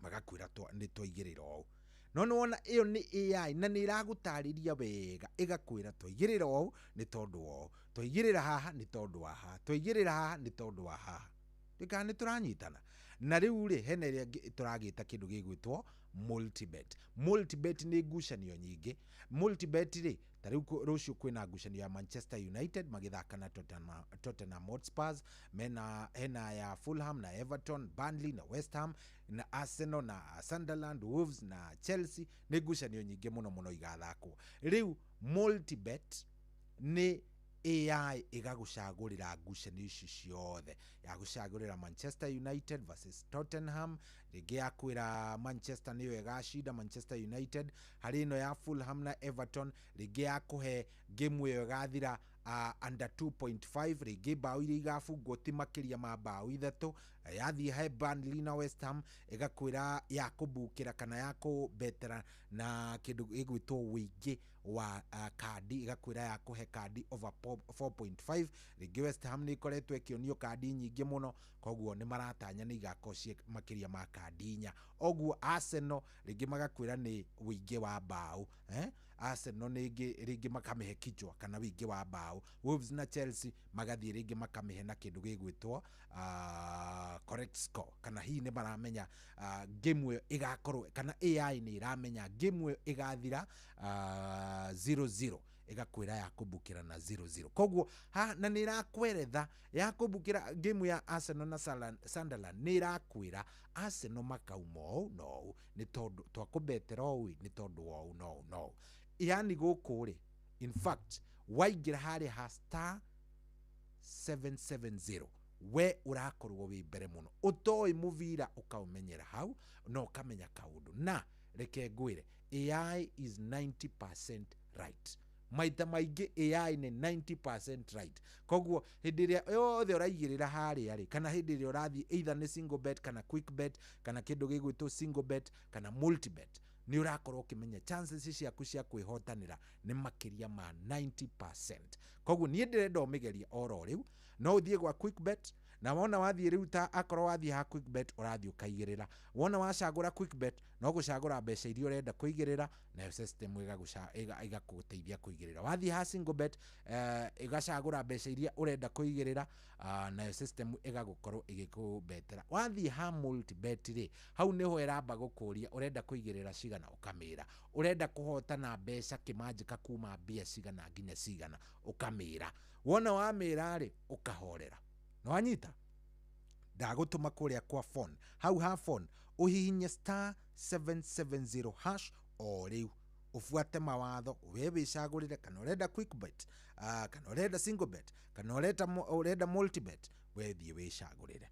magakwira ni twaigirira o no nuona iyo ni AI na ni iragutariria wega igakwira twaigirira o ni tondu o twaigirira haha ni tondu wa haha twaigirira haha ni tondu wa haha ndikani turanyitana na riu ri hene ria turagita kindu gigwitwo multibet ni ngucanio nyingi multibet ri tariu rucio kwina ngucanio ya Manchester United magithaka na Tottenham Hotspur hena ya Fulham na Everton, Burnley na West Ham na Arsenal na Sunderland, Wolves na Chelsea ni ngucanio nyingi muno igathakwo riu multibet ni AI igagucagurira ngucanio ici ciothe ya gucagurira Manchester United versus Tottenham rigi yakwira Manchester niyo igacida Manchester United hari no ya Fulham na Everton rigi yakuhe game iyo igathira under 2.5 rigi bao iri igafungwo ti makiria ma bao ithatu yathie he Burnley na West Ham igakwira ya kubukira kana ya kubetera na kindu igwitwo wiki wa kadi igakwira ya kuhe kadi over 4.5 rigi West Ham ni koretwe kionio kadi nyingi muno koguo ni maratanya ni igakocie makiria ma kadi nya oguo Arsenal rigi magakwira ni wingi wa bao Arsenal ni rigi makamihe kichwa kana wingi wa bao Wolves na Chelsea magathie rigi makamihe na kindu gigwitwo correct score kana hii ni maramenya game igakorwo kana AI ni iramenya game igathira 0-0 igakwira ya kubukira na 0-0 koguo na nirakweretha ya kubukira game ya Arsenal na Sunderland nirakwira Arsenal makaumo no ni tondu twakubetera owi ni tondu wao no yani gukuri in fact waigira hari ha star 770 we urakorwo wi mbere muno utoi muvira ukaumenyera hau no kamenya kaundu na reke ngwire AI is 90% right maita maingi AI ni 90% right koguo hindiria yothe uraigirira hari ari kana hindiria urathi either ni single bet kana quick bet kana kindu gigwitwo single bet kana multi bet ni urakorwo ukimenya chances ciaku cia kwihotanira ni makiria ma 90%. Koguo nie ndirenda umigeria oro riu no uthie gwa quick bet na wona wathie riu ta akorwo wathie ha quick bet urathie ukaigirira wona wacagura quick bet no gucagura mbeca iria urenda kuigirira na system igaguteithia kuigirira wathie ha single bet igacagura mbeca iria urenda kuigirira na system igagukorwo igikubetera wathie ha multi bet ri hau niho iramba gukuria urenda kuigirira cigana ukamira urenda kuhotana mbeca kimanjika kuma mbia cigana nginya cigana ukamira wona wamira ri ukahorera no anyita ndagutuma kuria kwa phone hau ha phone uhihinye star 770 hash o riu ufuate mawatho wewe cagurire kana urenda quick bet kana urenda single bet kana urenda multi bet wethie wicagurire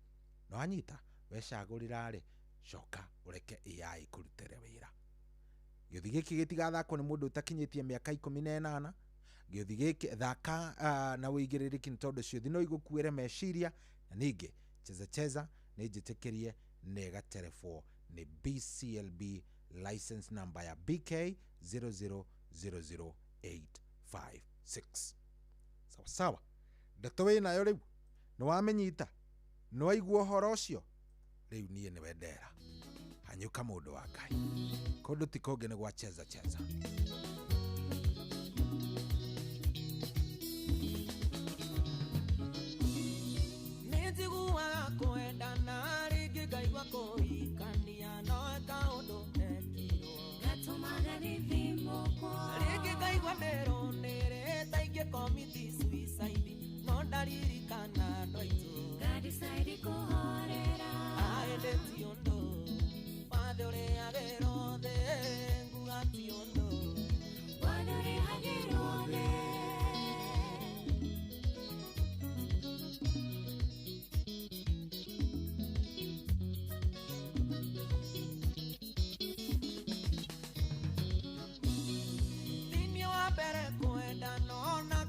no anyita wecagurira ri coka ureke AI kurutere wira giothi giki gitigathakwo ni mundu utakinyitie miaka 18 giothi giki thaka na wigiririki ni tondu cio thino igukuire meciria na ningi cheza ni jitekerie nega telefo ni BCLB license number ya BK 0000856 sawa ndato wina yo riu no wamenyita no aigua horo cio riu nie ni wendera hanyuka mundu wa Ngai kondu tikonge ni gwa cheza nijiguaga kwendana rĩngĩ ngaigua kũhikania no kaũndũ ndekirwo gatumaga nĩthimũkwo rĩngĩ ngaigua ndĩrũnĩrĩ ta ingĩkomiti suicide no ndaririkana andũ aitũ ngadicaidi kũhorera aĩndĩ ti ũndũ wathe ũrĩagĩrwo thĩ nguga ti ũndũ wathe ũrĩagĩrwo thĩ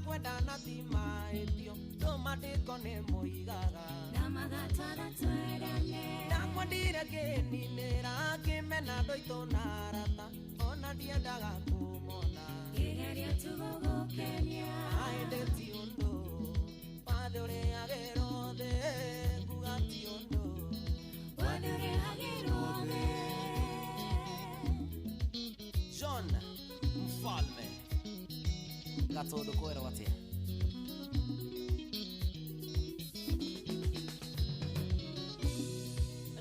kwendana ti maĩtio tũmandĩko nĩ mũigaga na magatara twendane ndakwendire kĩninĩra kĩmena andũ aitũ na arata ona ndiendaga kũmona kĩgeria tũgũgũkenia aĩndĩ ti ũndũ wathe ũrĩagĩrwo thĩ nguga ti ũndũ wathe ũrĩagĩrwo thĩ John Mfalme gatondu kwera atia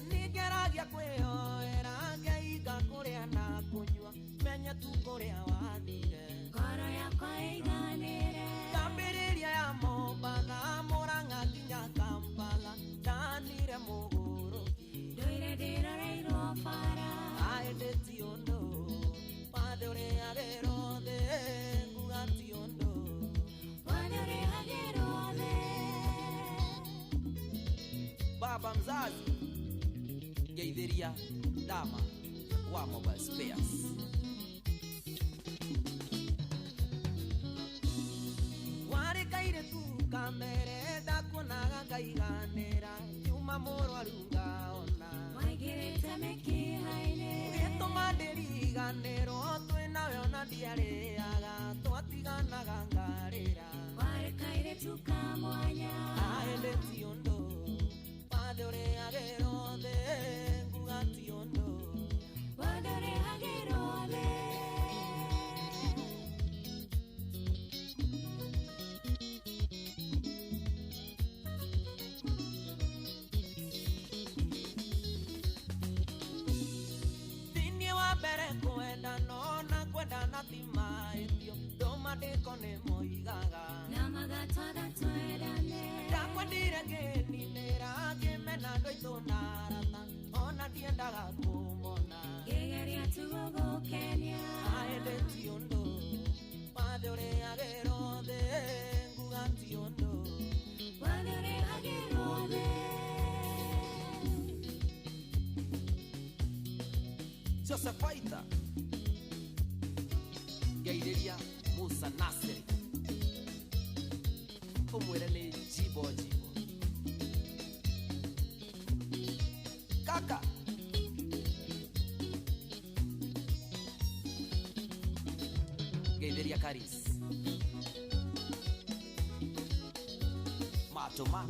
nigeragia kwĩyoera ngeiga kũrĩa na kũnyua menya tu kũrĩa wathire ngoro yakwa ĩiganĩre kambĩrĩria ya Mombatha Mũrang'a nginya Kampala ndanire mũgũrũki ndũire ndĩroreirwo bara aĩndĩ ti ũndũ wathe ũrĩagĩrwo thĩ nguga ti ũndũ wathe ũrĩagĩrwo thĩ baba mzazi geithĩria Dama wa Mobile Spares warĩ kaire tu kamere ndakuonaga ngaiganĩra nyuma nyuma mũrwaruga ona waigĩrĩte mĩkiha-inĩ ũgĩtũma ndĩriganĩrwo twĩnawe ona ndiarĩaga twatiganaga ngarĩra warekaire tukamwanya aende ti ũndũ wathe ũrĩagĩrwo thĩ nguga ti ũndũ wathe ũrĩagĩrwo thĩ. Kwenda na timaĩtio ndũmandĩko nĩ moigaga na magatwara twendane ndakwendire ngĩninĩra ngĩmena andũ aitũ na arata ona ndiendaga kũmona ngĩgeria tu gũgũkenia aĩndĩ ti ũndũ wathe ũrĩagĩrwo thĩ nguga ti ũndũ wathe ũrĩagĩrwo thĩ. Joseph Waita Gaideria Musa Nasiri umwere ni jibo kaka Gaideria Karis Matoma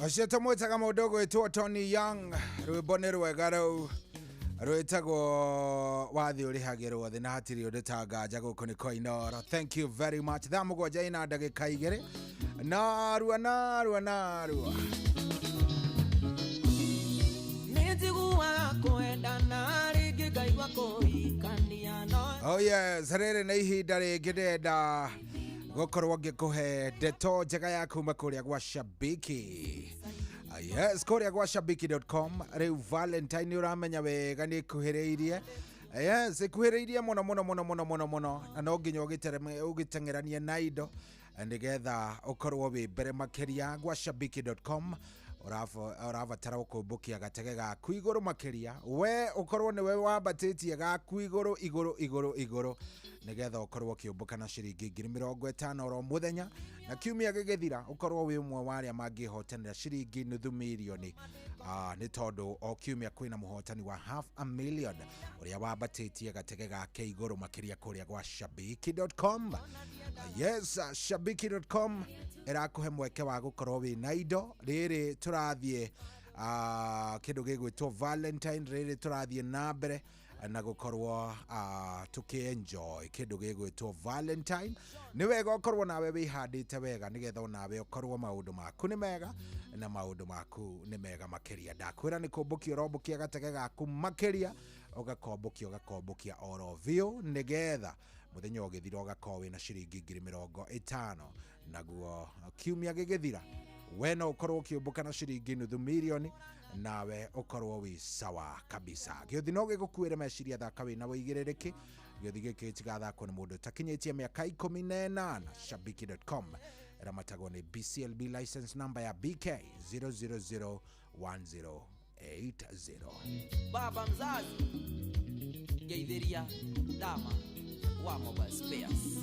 Asheta mwetaga mũndũ gwĩtwo Tony Young rwĩmbo nĩ rwega rũu rwĩtagwo wathi ũrĩhagĩrwo thĩ na hatirĩ ũndũ ta nganja gũkũ nĩ kwa Inooro. Thank you very much. Thaa mũgwanja ina ndagĩka 2 narua nĩnjiguaga kwendana rĩngĩ ngaigua kũhikania no. Oh yes, rĩrĩ nĩ ihinda rĩngĩ ndĩrenda gũkorwo ngĩkũhe ndeto njega ya kuma kũrĩa gwa Shabiki. Yes, kũrĩa gwa shabiki.com rĩu Valentine ũramenya wega nĩ ĩkuhĩrĩirie. Yes, ĩkuhĩrĩirie mũno na no nginya ũgĩteng'eranie na indo nĩgetha ũkorwo wĩ mbere makĩria gwa shabiki.com. Ũrabatara gũkũmbũkia gatege gaku igũrũ makĩria, we ũkorwo nĩwe wambatĩtie gaku igũrũ nĩgetha ũkorwo ũkĩũmbũka na ciringi 50,000 oro mũthenya, na kiumia gĩgĩthira ũkorwo wĩ ũmwe wa arĩa mangĩhotanĩra ciringi nuthu mirioni. Nĩ tondũ o kiumia kwĩna mũhotani wa $500,000 ũrĩa wambatĩtie gatege gake igũrũ makĩria kũrĩa gwa shabiki.com. Yes, shabiki.com ĩrakũhe mweke wa gũkorwo wĩ na indo. Rĩrĩ tũrathiĩ kĩndũ gĩgwĩtwo Valentine, rĩrĩ tũrathiĩ na mbere na gũkorwo tũkĩenjoy kĩndũ gĩgwĩtwo Valentine. Nĩ wega ũkorwo nawe wĩhandĩte wega nĩgetha onawe ũkorwo maũndũ maku nĩ mega na maũndũ maku nĩ mega makĩria. Ndakwĩra nĩ kũmbũkia ũrombũkia gatege gaku makĩria, ũgakombũkia oro biũ nĩgetha mũthenya ũgĩthira ũgakorwo wĩna ciringi 50,000, naguo kiumia gĩgĩthira we no ũkorwo ũkĩũmbũka na ciringi nuthu mirioni, nawe ũkorwo wĩ sawa kabisa. Gĩothi no gĩgũkuĩre meciria thaka wĩna wĩigĩrĩrĩki. Gĩothi gĩkĩ tigathakwo nĩ mũndũ ũtakinyĩtie mĩaka 18. Shabiki.com ĩramatagwo nĩ BCLB license number ya BK 0001080. Baba mzazi Gaideria Dama wa Mobile Spares.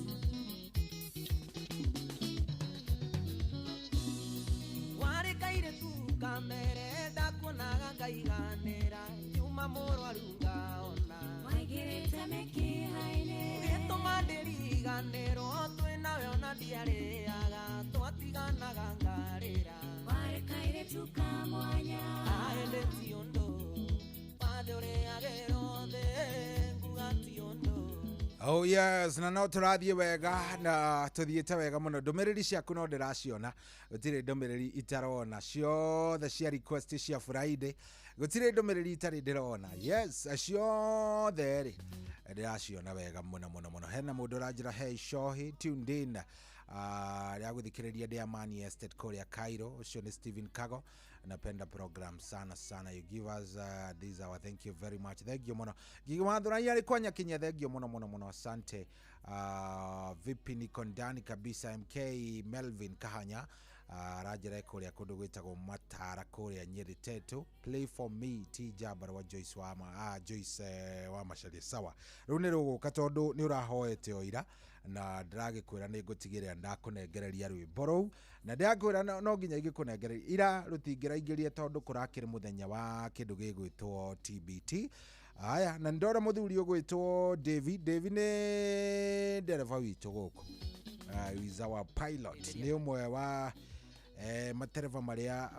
Warekaire tu kamere ndakuonaga ngaiganĩra nyuma mũrwaruga ona waigĩrĩte mĩkiha-inĩ ũgĩtũma ndĩriganĩrwo twĩnawe ona ndiarĩaga twatiganaga ngarĩra warekaire tu kamwanya aĩndĩ ti ũndũ wathe ũrĩagĩrwo thĩ nguga ti ũndũ. Oh yes, na no tũrathiĩ wega na tũthiĩte wega mũno. Ndũmĩrĩri ciaku no ndĩraciona, gũtirĩ ndũmĩrĩri itarona, ciothe cia request cia Friday, gũtirĩ ndũmĩrĩri itarĩ ndĩrona. Yes, ciothe rĩ ndĩraciona wega mũno. Hena mũndũ ũranjĩra hey Shohi tuned in ya gũthikĩrĩria Diamani Estate kũrĩa Cairo. Ũcio nĩ Steven Kago. Napenda program sana. You give us this hour. Thank you very much. Thank you mũno. Gigwathura yari kwanya kinya, thank you mũno. Asante. Vipi niko ndani kabisa. MK Melvin Kahanya Rajira kuria kundu gwitagwo Matara kuria Nyeri Tetu. Play for me T Jabara wa Joyce Wama Joyce wa Macharia sawa. Riu ni ruguka tondu ni urahoete oira na ndiragikwira ni ngutigirira ndakunengereria rwimbo ruu na ndiakwira no nginya igikunengereria ira rutingiraingirie tondu kurakiri muthenya wa kindu gigwitwo TBT. Aya na ndora muthuri ugwitwo David ne ndereva witu guku is our pilot ni umwe wa matereva maria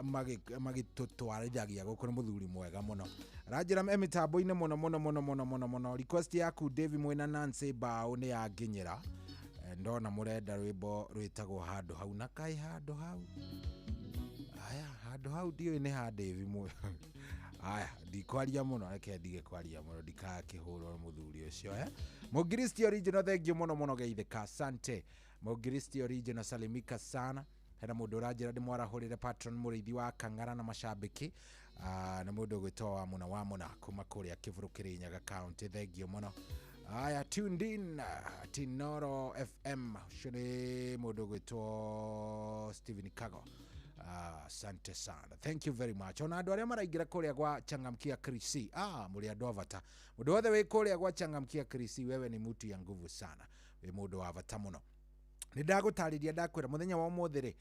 magitutwarithagia guku ni muthuri mwega muno rajira mitambo-ine muno request yaku David mwena Nancy Bao ni yanginyira ndona murenda rwimbo rwitagwo handu hau na kai handu hau aya handu hau dio ni ha David mwe aya ndikwaria muno reke ndige kwaria muno ndikakihurwo muthuri ucio Mugiristi original thank you muno geitheka asante Mugiristi original salimika sana hena mundu urajira ndi mwarahurire patron murithi wa Kang'ara na macambiki na mundu gwitoa wa muna kuma kuria Kivuru Kirinyaga county thank you muno aya tuned in Tinoro FM shuri mundu gwitwo Steven Kago asante sana thank you very much ona andu aria maraingira kuria gwa Changamkia Krisi muri andu avata mundu wothe wi kuria gwa Changamkia Krisi wewe ni mutu ya nguvu sana we mundu wa avata muno nindagutariria ndakwira muthenya wa umuthiri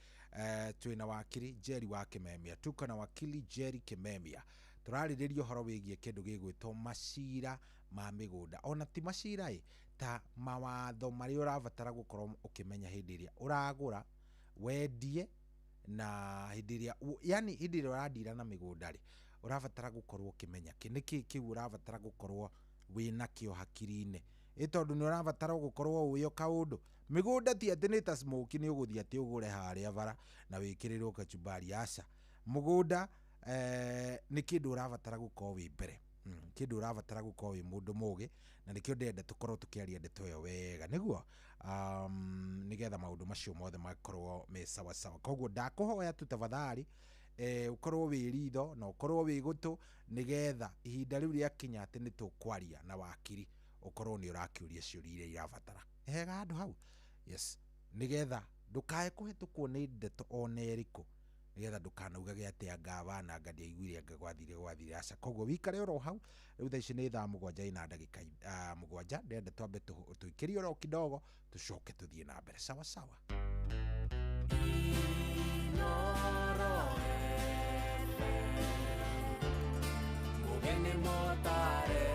twina wakiri Jerry wa Kimemia tuko na wakili Jerry Kimemia turariririo horo wigie kindu gigwitwo macira ma migunda ona ti macira ta mawatho mari uravatara gukorwo ukimenya hindi iria uragura wendie na hindi iria yani hindi iria uradira na migunda ri uravatara gukorwo ukimenya kiniki kiu uravatara gukorwo wina kio hakiri-ine itondu ni uravatara gukorwo uyo kaundu migunda ti ati ni ta smoke ni uguthia ati ugure haria bara na wikirirwo kachumbari aca mugunda ni kindu uravatara gukorwo wi mbere kindu uravatara gukorwo wi mundu mugi na nikio ndenda tukorwo tukiaria ndeto yo wega niguo nigetha maundu macio mothe makorwo me sawa sawa koguo ndakuhoya tu tafadhali ukorwo wi ritho na ukorwo wi gutu nigetha ihinda riu ria kinya ati ni tukwaria na wakiri ukorwo ni urakiuria ciuria iria iravatara hega handu hau yes nigetha ndukae kuhetukwo ni ndeto ona iriku nigetha ndukanaugage ati angava na ngadi aiguire gwathire aca koguo wikare oro hau riu thaici ni thaa 7 na ndagika 7 ndenda twambe tuikirie oro kidogo tucoke tuthie na mbere sawa sawa Mugeni motare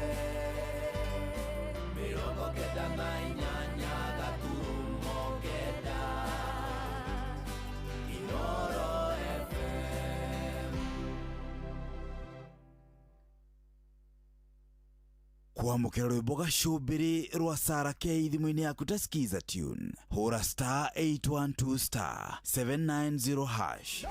mirongo kenda na inyanya gaturumo kenda Inoro FM kwamukira rwimbo gacumbiri rwa Sarah K thimu-ini yaku ta skiza tune hura star 812 star 790 hash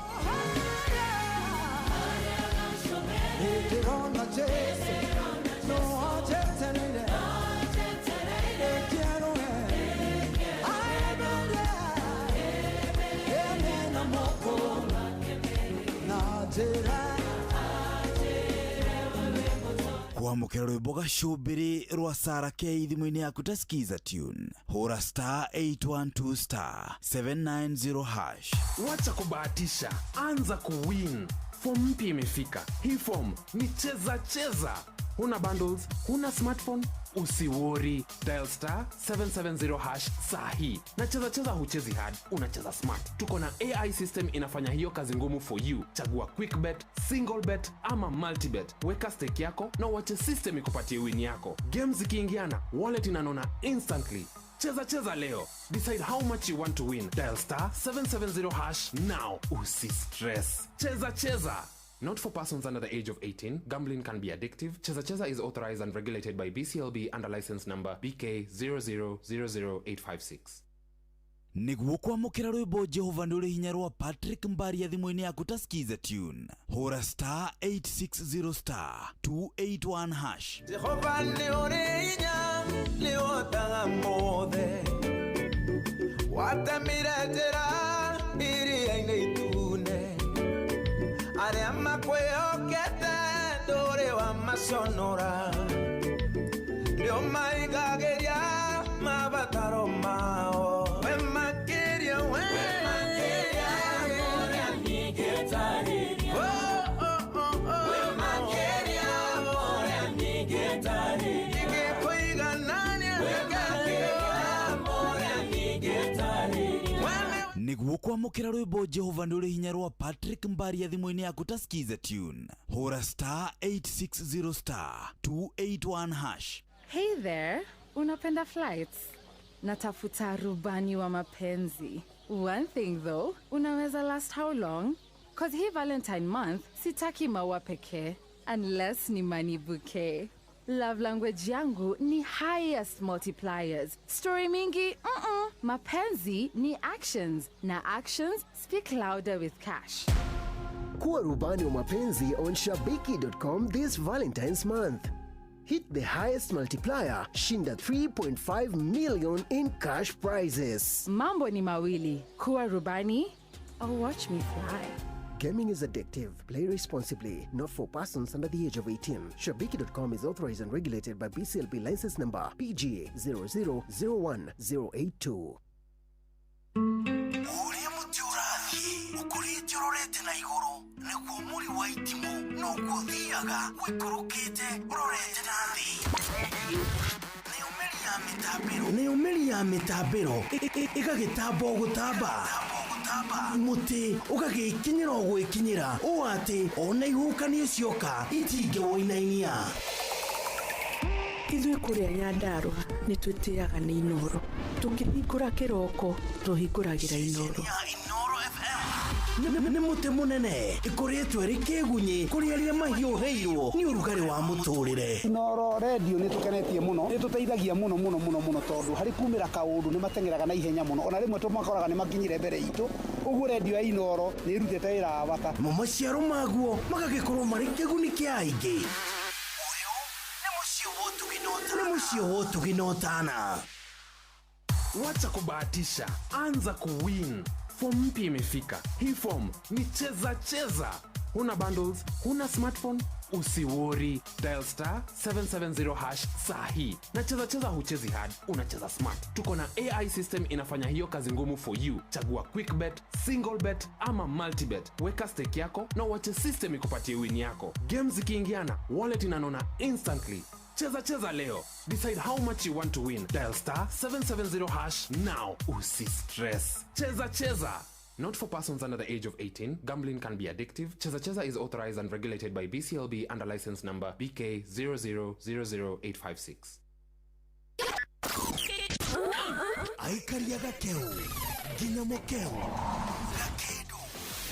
kwamukira rwimbo gacumbiri rwa Sarah K thimu-ini yaku ta skiza tune hura star 812 star 790 hash wacha kubahatisha anza kuwin form mpya imefika hii form ni cheza huna bundles huna smartphone usiwori dial star 770 hash sahi na cheza huchezi hard unacheza smart tuko na AI system inafanya hiyo kazi ngumu for you chagua quick bet single bet ama multi bet weka stake yako na uache system ikupatie win yako games zikiingiana wallet inanona instantly cheza leo decide how much you want to win dial star 770 hash now usi stress cheza Not for persons under the age of 18. Gambling can be addictive. Cheza is authorized and regulated by BCLB under license number BK0000856. niguo kwamukira rwimbo Jehova nduri hinya rwa Patrick Mbaria thimu-ini yaku ta skiza tune hura star 860 star 281 hash Jehova ni uri hinya ni otaga mothe watamira njira iria-ini itune aria makwihokete nduri wa maconora ndio maigagiria mabataro mao we makiria Gukwamukira rwimbo Jehova nduri hinya rwa Patrick Mbaria thimũ-inĩ yaku ta skiza tune. Hora star 860 star 281 hash. Hey there, unapenda flights? Natafuta rubani wa mapenzi. One thing though, unaweza last how long? Cause hii Valentine month, sitaki maua pekee, unless ni money bouquet. Love language yangu ni highest multipliers. Story mingi, mapenzi ni actions. Na actions speak louder with cash. Kuwa rubani wa mapenzi on Shabiki.com this Valentine's month. Hit the highest multiplier, shinda 3.5 million in cash prizes. Mambo ni mawili, kuwa rubani or watch me fly. Gaming is addictive. Play responsibly. Not for persons under the age of 18. Shabiki.com is authorized and regulated by BCLB license number PGA 0001082. Uria mutiurathi ukurite urorete na iguru niguo muri wa itimu no guthiaga wikurukite urorete na thi. Ni umeri ya mitambiro igagitambo gutamba muti ugagikinyira ogwikinyira o ati ona ihukani cioka itinge woinainia. Ithuĩ kũrĩa Nyandarua nĩ twĩtĩaga nĩ Inoro. Tũngĩhingũra kĩroko tũhingũragĩra Inoro. Nĩ mũtĩ mũnene ĩkoretwo ĩrĩ kĩgunyi kũrĩ arĩa mahiũhĩirwo nĩ ũrugarĩ wa mũtũrĩre. Inoro radio nĩ tũkenetie mũno, nĩ tũteithagia mũno tondũ harĩ kumĩra kaũndũ nĩ matengeraga na ihenya mũno, ona rĩmwe tũmakoraga nĩ makinyire mbere itũ. Ũguo radio ya Inoro nĩ ĩrutĩte wĩra wa bata. Maciaro maguo magagĩkorwo marĩ kĩguni kĩa aingĩ. Nĩ mũciĩ wotuginotana. Wacha kubahatisha, anza kuwin. Form mpya imefika. Hii form ni cheza cheza. Huna bundles, huna smartphone, usiwori. Dial star 770 hash sahi. Na cheza cheza huchezi hard, unacheza smart. Tuko na AI system inafanya hiyo kazi ngumu for you. Chagua quick bet, single bet ama multi bet. Weka stake yako na wache system ikupatie win yako. Games zikiingiana, wallet inanona instantly. Cheza cheza leo. Decide how much you want to win. Dial star 770 hash now. Usi stress. Cheza cheza. Not for persons under the age of 18. Gambling can be addictive. Cheza cheza is authorized and regulated by BCLB under license number BK 0000856. Aikaria gakeu. Ginya mokeu.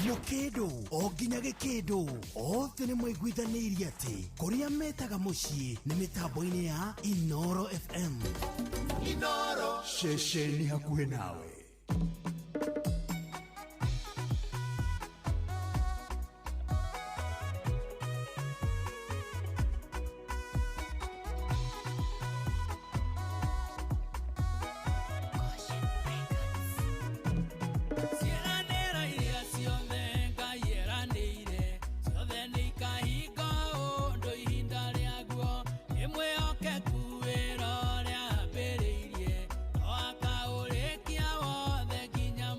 Mokedo o ginya gikedo othe nĩ maiguithanĩirie atĩ kũrĩa metaga mũciĩ nĩ mĩtambo-inĩ ya Inoro FM. Inoro ceceni hakuhĩ nawe. Kinya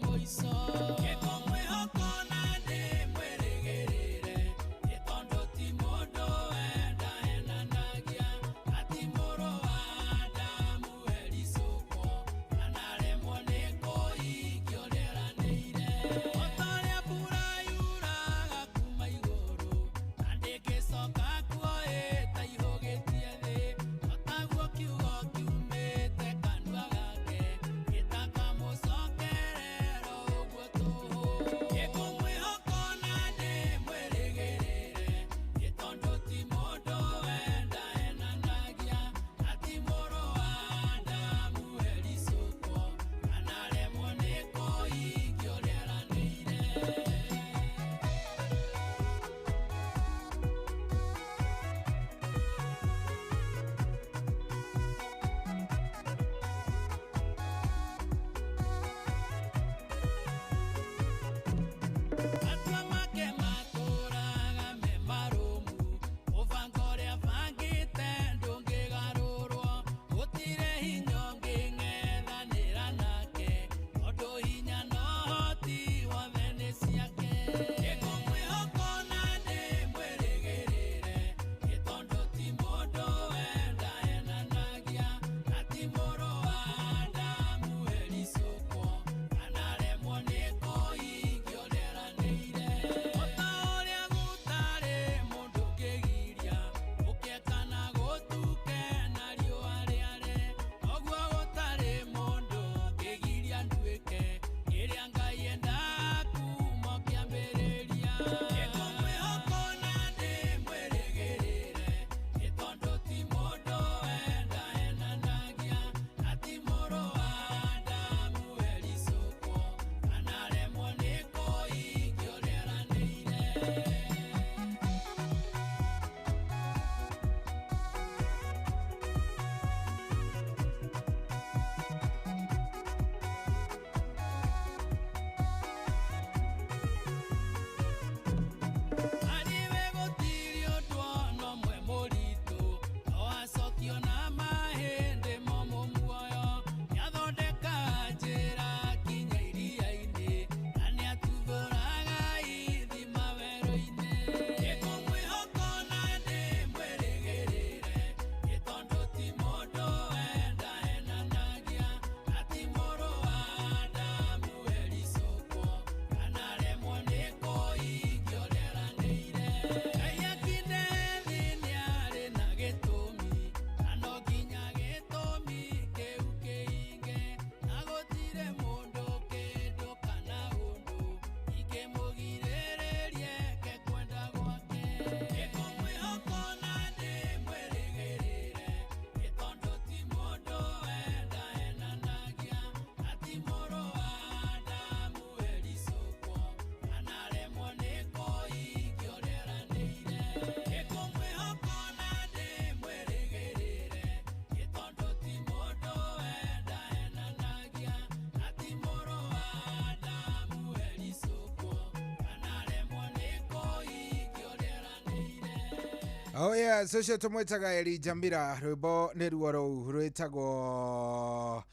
Oh yeah, social tumwetaga Eri Jambira rwimbo ni ruo rou rwitagwo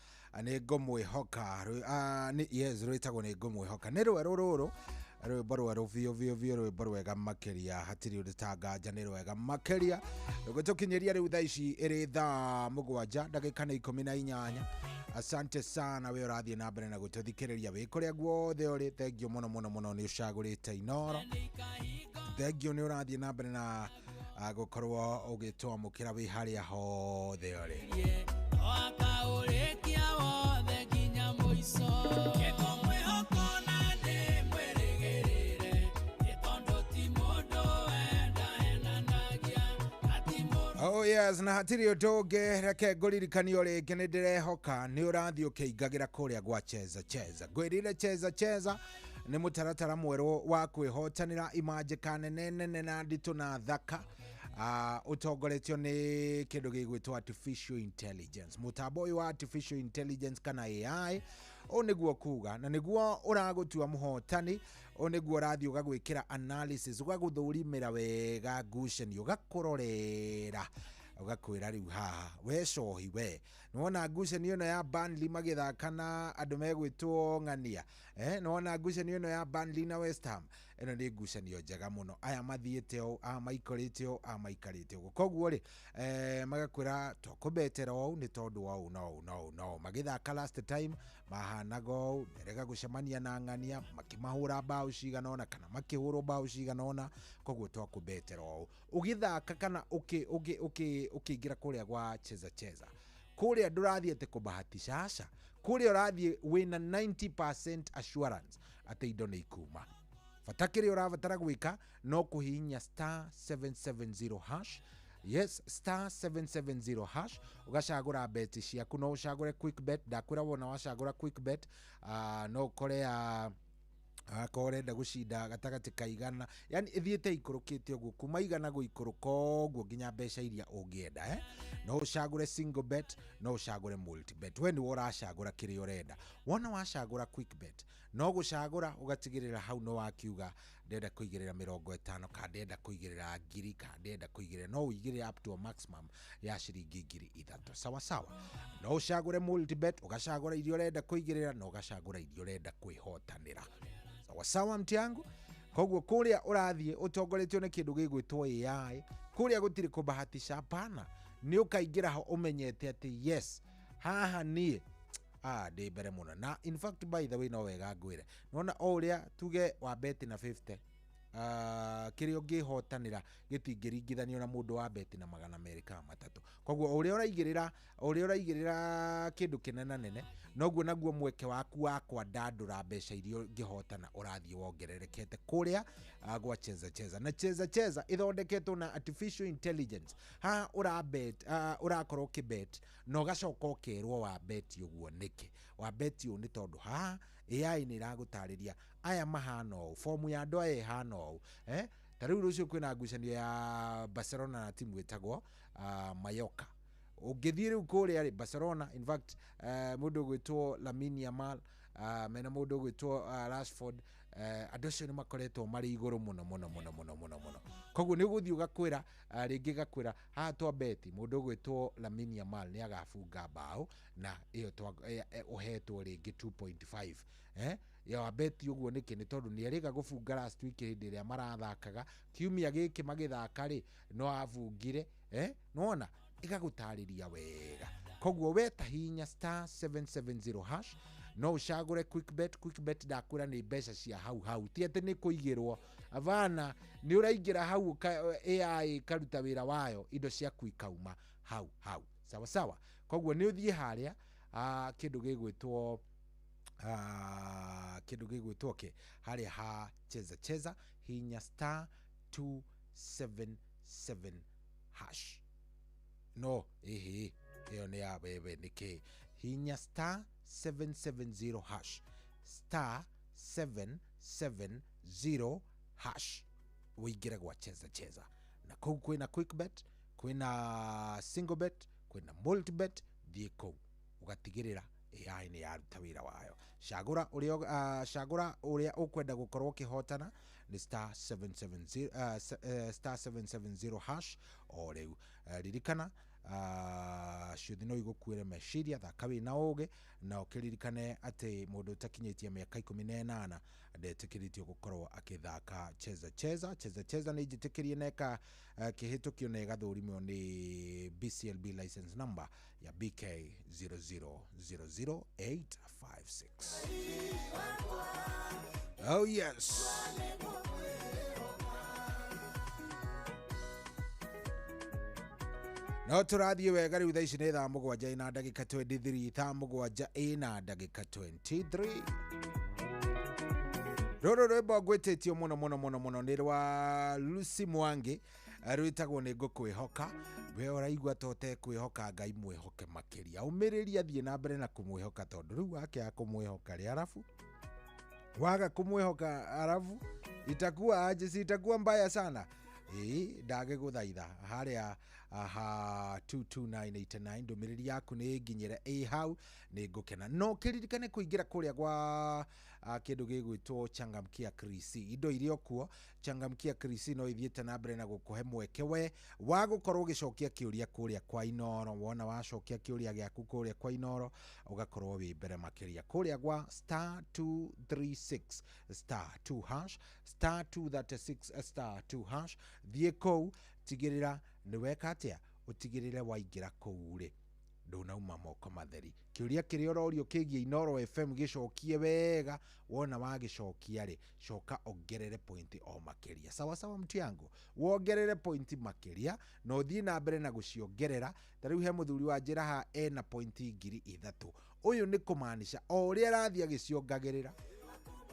ni ngomwihoka yes rwitagwo ni ngomwihoka ni ruo ruru rwimbo rweru vio rwimbo rwega makeria hatiri uditanganja ni rwega makeria rugutukinyeria riu thaa ici iri thaa 7:18. Asante sana we urathie na mbere na gututhikiriria wi kuria guothe uri. Thengio muno ni ucagurite Inoro. Thengio ni urathie na mbere na gukorwo ugitwamukira wi haria hothe uri. Oh yes, na hatiri utoge reke nguririkanio ringi ni ndirehoka ni urathie ukiingagira kuria gwa cheza gwirire cheza ni mutaratara mweru wa kwihotanira imanjika nene na nditu na thaka utongoretio ni kindu gigwitwo artificial intelligence. Mutambo uyu wa artificial intelligence kana AI oniguo kuga na niguo uragutua muhotani, oniguo urathie ugagwikira analysis ugaguthurimira wega ngucanio ugakurorera ugakwira riu haha we cohi we nona ngucanio ino ya Burnley magithakana andu megwitwo ng'ania nona ngucanio ino ya Burnley na West Ham ino ni ngucanio njega muno. Aya mathiete o maikarite o maikarite o koguo ri magakwira tukubetera o ni tondu wa no magithaka last time mahanago nerega gucemania na ng'ania makimahura bao ciganona kana makihurwo bao ciganona koguo tukubetera o ugithaka kana ukiingira kuria gwa cheza kuria ndurathie te kubahatisha aca kuria urathie wina 90% assurance ati indo ni ikuma. Fatakiri uravatara gwika no kuhinya *770#. Yes, *770#. Ugacagura beti ciaku no ucagure quick bet. Ndakwira wona wacagura quick bet no kore akorenda gucinda gatagati kaigana, yani ithiete ikurukite uguo kuma igana guikuruka uguo nginya mbeca iria ungienda no ucagure single bet no ucagure multi bet. We ni uracagura kiri urenda. Wona wacagura quick bet no gucagura ugatigirira hau no wakiuga ndenda kuigirira 50 ka ndenda kuigirira 1000 ka ndenda kuigirira no uigirira up to a maximum ya ciringi 3000 sawa. No ucagure multi bet ugacagura irio urenda kuigirira no ugacagura irio urenda kwihotanira sawa mtiangu. Koguo kuria urathie utongoretio ni kindu gigwitwo AI kuria gutiri kubahatisha hapana. Ni ukaingira ho umenyete ati yes haha nie ndi mbere muno. Na in fact by the way no wega ngwire nona o uria tuge wa bet na 50 kirio ngihotanira gitingiringithanio na mundu wa bet na $200 matatu. Koguo uria uraigirira kindu kinene noguo naguo mweke waku wa kwandandura mbeca irio ngihotana urathie wongererekete kuria gwa cheza na cheza ithondeketwo na artificial intelligence. Ha urabet urakorwo kibet no gacoka ukerwo wa bet uguo niki wa bet u ni tondu ha AI ni iragutariria aya mahano formu ya ndo aya hano tariu rucio kwina ngucanio ya Barcelona na timu itagwo Mallorca. Ungithie riu kuria ri Barcelona in fact mundu gwitwo Lamine Yamal mena mundu gwitwo Rashford andu cio ni makoretwo mari iguru muno. Koguo ni guthii ugakwira ringi gakwira ha twa beti mundu gwitwo Lamine Yamal ni agafunga bao na iyo uhetwo ringi 2.5 ya beti uguo niki ni tondu ni ariga gufunga last week hindi ria marathakaga kiumia giki magithaka ri no avungire nona igagutariria wega. Koguo weta hinya *770# no ucagure quick bet ndakwira ni mbeca cia hau ti ati ni kuigirwo avana ni uraingira hau AI karuta wira wayo indo cia kuikauma hau sawa. Koguo ni uthie haria kindu gigwitwo ke haria ha cheza hinya *277#. No iyo ni ya bebe niki hinya *770# *770# uigire gwa cheza na kou kwina quick bet kwina single bet kwina multi bet thie kou ugatigirira AI ni yaruta wira wayo. Shagura uria ukwenda gukorwo kihotana ni star 770 hash o riu. Ririkana ciuthi no igukuire meciria thaka wina uge na ukiririkane ati mundu utakinyitie miaka 18 ndetikiritio gukorwo akithaka cheza ni jitikirie neka kihitukio na gathurimwo ni BCLB license number ya BK 0000856. Oh yes. No turathie wega riu thaici ni thaa 7 na ndagika 23 thaa 7 na ndagika 23. Roro rwimbo ngwĩtĩtio mũno nĩ rwa Lucy Mwangi rwĩtagwo nĩ ngũkwĩhoka. We ũraigua tote kwĩhoka Ngai mwĩhoke makĩria. Umĩrĩria thiĩ na mbere na kũmwĩhoka tondũ rĩu wake kũmwĩhoka rĩ arafu waga kũmwĩhoka arafu itakuwa mbaya sana. Ndage guthaitha haria 22989 ndumiriri yaku ni nginyire hau ni ngukena. No kiririkane kuingira kuria gwa kindu gigwitwo Changamkia Krisi. Indo irio kuo Changamkia Krisi no ithiete na mbere na gukuhe mweke we wa gukorwo gicokia kiuria kuria kwa Inoro. Wona wacokia kiuria giaku kuria kwa Inoro ugakorwo wi mbere makiria kuria gwa star 236 star 2 hash star 236 star 2 hash. Thie kou tigirira ni weka atia utigirire waingira kou ri ndunauma moko matheri. Kiuria kiria urorio kigie Inoro FM gicokie wega. Wona wagicokia ri coka ongerere point o makiria. Sawa mtu yangu wongerere point makiria no thie na mbere na guciongerera. Tariu he muthuri wa njira ha na point 3000. Uyu ni kumaanisha o ria rathia giciongagirira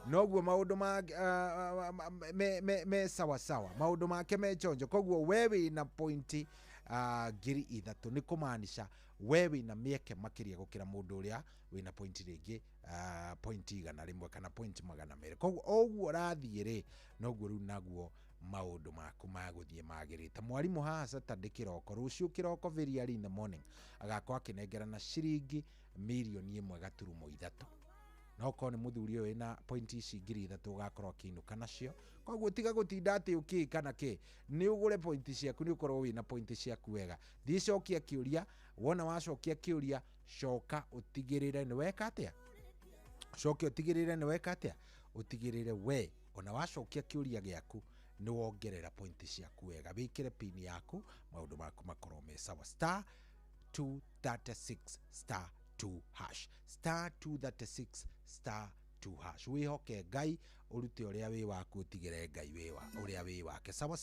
noguo maundu ma me sawa maundu make me chonjo. Koguo wewe na point 3000 ni kumaanisha wewe na mieke makiria gukira mundu uria wina point ringi point 100 kana point 200. Koguo oguo rathie ri noguo ru naguo maundu maku maguthie magirite. Mwarimu haha Saturday kiroko rucio kiroko very early in the morning agakwa kinengera na shiringi milioni 1.3. No kone muthuri uyu na point ici 3000 ugakorwo kinuka nacio. Koguo tiga gutinda ati ukikana ki ni ugure point ciaku ni ukorwo wina point ciaku wega. Thie cokia kiuria. Wona wacokia kiuria coka utigirire ni weka atia. Cokia utigirire ni weka atia. Utigirire we ona wacokia kiuria giaku ni wongerera point ciaku wega. Wikire pin yaku maundu maku makorwo me sawa. Star 236 star 2 hash star 236 star 2 hash. Wihoke Ngai urute uria wi waku utigire Ngai wi wa uria wi wake sawa.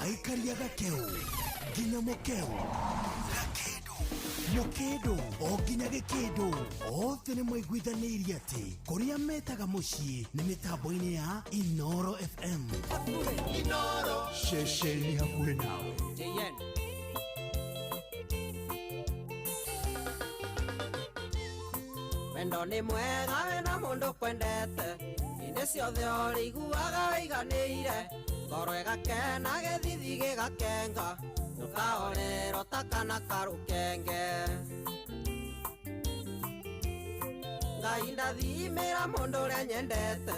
aikari agakeu nginya mukeu mukindo o nginya gikindo othe nĩ mwaiguithanirie atĩ kũrĩa metaga mũciĩ nĩ mĩtambo-inĩ ya Inoro FM. Inoro ceceni hakuhĩ nawe. Wendo nĩ mwega wĩna mũndũ kwendete, hĩndĩ ciothe ũrĩiguaga wĩiganĩire, ngoro ĩgakena gĩthithi gĩgakenga, ũkahorera ũtakana karũkenge. Ngai ndathimĩra mũndũ ũrĩa nyendete,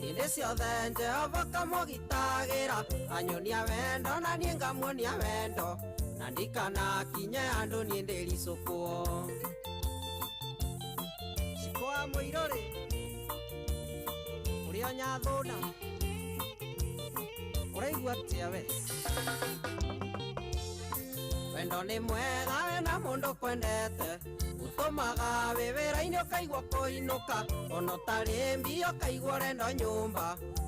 hĩndĩ ciothe Jehova kamũgitagĩra, anyonia wendo na niĩ ngamuonia wendo, na ndikanakinye andũ niĩ ndĩricũkwo. Kwa mũirũrĩ ũrĩa nyathũna ũraigua atĩa we? Wendo nĩ mwega wĩna mũndũ kwendete, ũtũmaga wĩ wĩra-inĩ ũkaigua kũinũka, ona ũtarĩ mbia ũkaigua ũrenda nyũmba,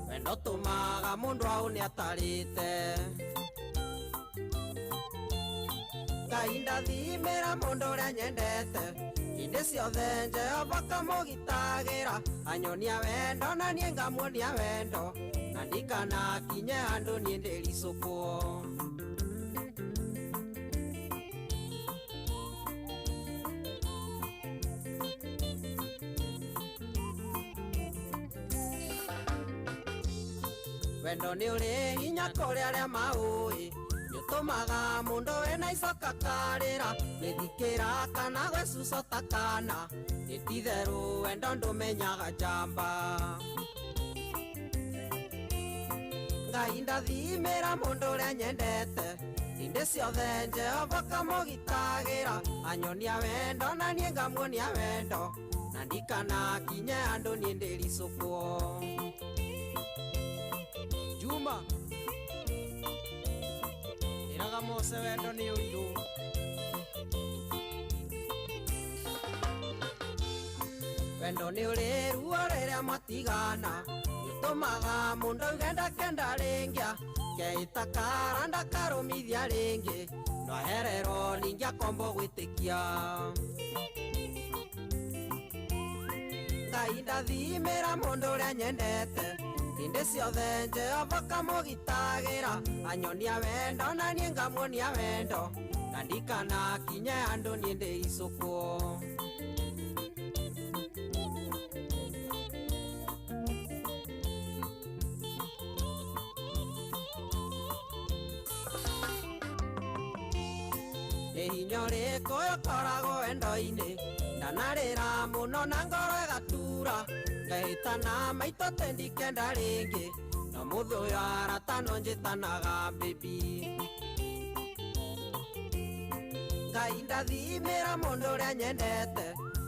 wendo ũtũmaga mũndũ au nĩ atarĩte. Ngai ndathimĩra mũndũ ũrĩa nyendete, hĩndĩ ciothe Jehova kamũgitagĩra, anyonia wendo na niĩ ngamuonia wendo, na ndikanakinye handũ niĩ ndĩricũkwo. Wendo nĩ ũrĩ hinya kũrĩ arĩa maũĩ, nĩũtũmaga mũndũ wĩna icoka karĩra, gĩthikĩra kana gwĩcuca takana, nĩtitherũ wendo ndũmenyaga njamba. Ngai ndathimĩra mũndũ ũrĩa nyendete, hĩndĩ ciothe Jehova kamũgitagĩra, anyonia wendo na niĩ ngamuonia wendo, na ndikanakinye handũ niĩ ndĩricũkwo. Juma iraga Mose wendo nĩ ũirũ, wendo nĩ ũrĩ ruo rĩrĩa matigana, nĩũtũmaga mũndũ auge ndakenda rĩngĩ, keita kara ndakarũmithia rĩngĩ, no ahererwo ningĩ akombo gwĩtĩkia. Ngai ndathimĩra mũndũ ũrĩa nyendete, hĩndĩ ciothe Jehova kamũgitagĩra, anyonia wendo na niĩ ngamuonia wendo, na ndikanakinye handũ niĩ ndĩricũkwo. Nĩ hinya ũrĩkũ ũkoragwo wendo-inĩ, ndanarĩra mũno na ngoro ĩgatura, ngahĩtana maitũ tendikenda rĩngĩ, no mũthĩ ũyũ aratano njĩtanaga baby. Ngai ndathimĩra mũndũ ũrĩa nyendete,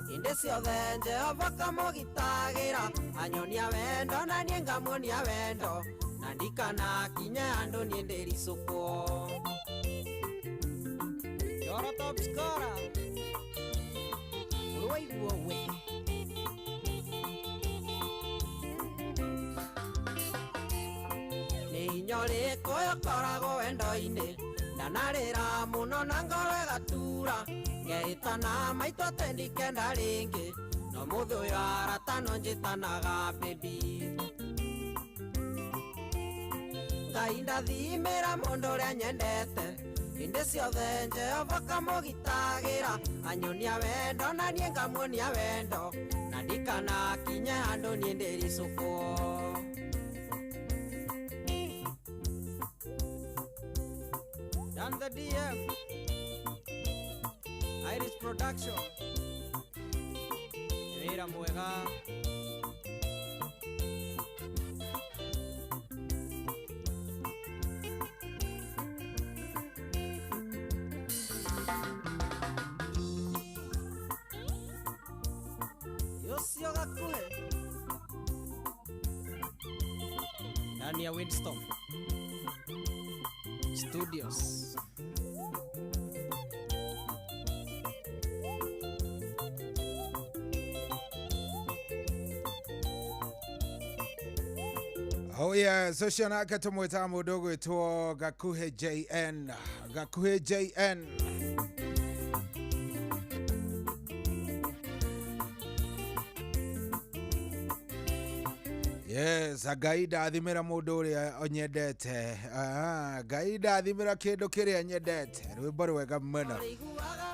hĩndĩ ciothe Jehova kamũgitagĩra, anyonia wendo na niĩ ngamuonia wendo, na ndikanakinye handũ niĩ ndĩricũkwo. Yoro top scorer ũrwaiguo we. Nĩ hinya ũrĩkũ ũkoragwo wendo-inĩ, ndanarĩra mũno na ngoro ĩgatura, ngehĩtana maitũ tendikenda rĩngĩ, no mũthĩ ũyũ aratano njĩtanaga baby. Ngai ndathimĩra mũndũ ũrĩa nyendete, hĩndĩ ciothe Jehova kamũgitagĩra, anyonia wendo na niĩ ngamuonia wendo, na ndikanakinye handũ niĩ ndĩricũkwo. Dan the DM Iris Production, wĩra mwega. Yosio gakuhe ndani ya Windstorm Studios. Oh yeah, so shana katumweta mudogo ito Gakuhe JN. Gakuhe JN. Yes, gaida athimira mundu uria onyendete. Gaida athimira kindu kiria nyendete. Rwimbo rwega muno.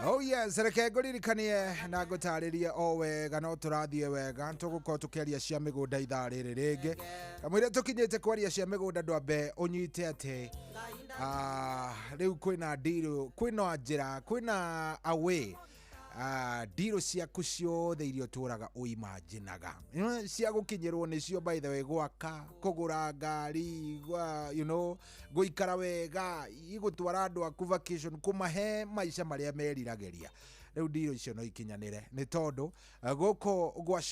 Oh yes, reke nguririkanie na ngutaririe o wega no turathie wega tugukorwo tukiaria cia migunda ithaa riri ringi kamwire tukinyite kwaria cia migunda ndwambe unyite ati riu kwina ndiru kwina njira kwina away ndiro ciaku ciothe irio turaga uimaginaga cia gukinyirwo nicio by the way gwaka kugura ngari guikara wega igutwara andu aku vacation kumahe maisha maria merirageria riu ndiro icio no ikinyanire ni tondu guko gwa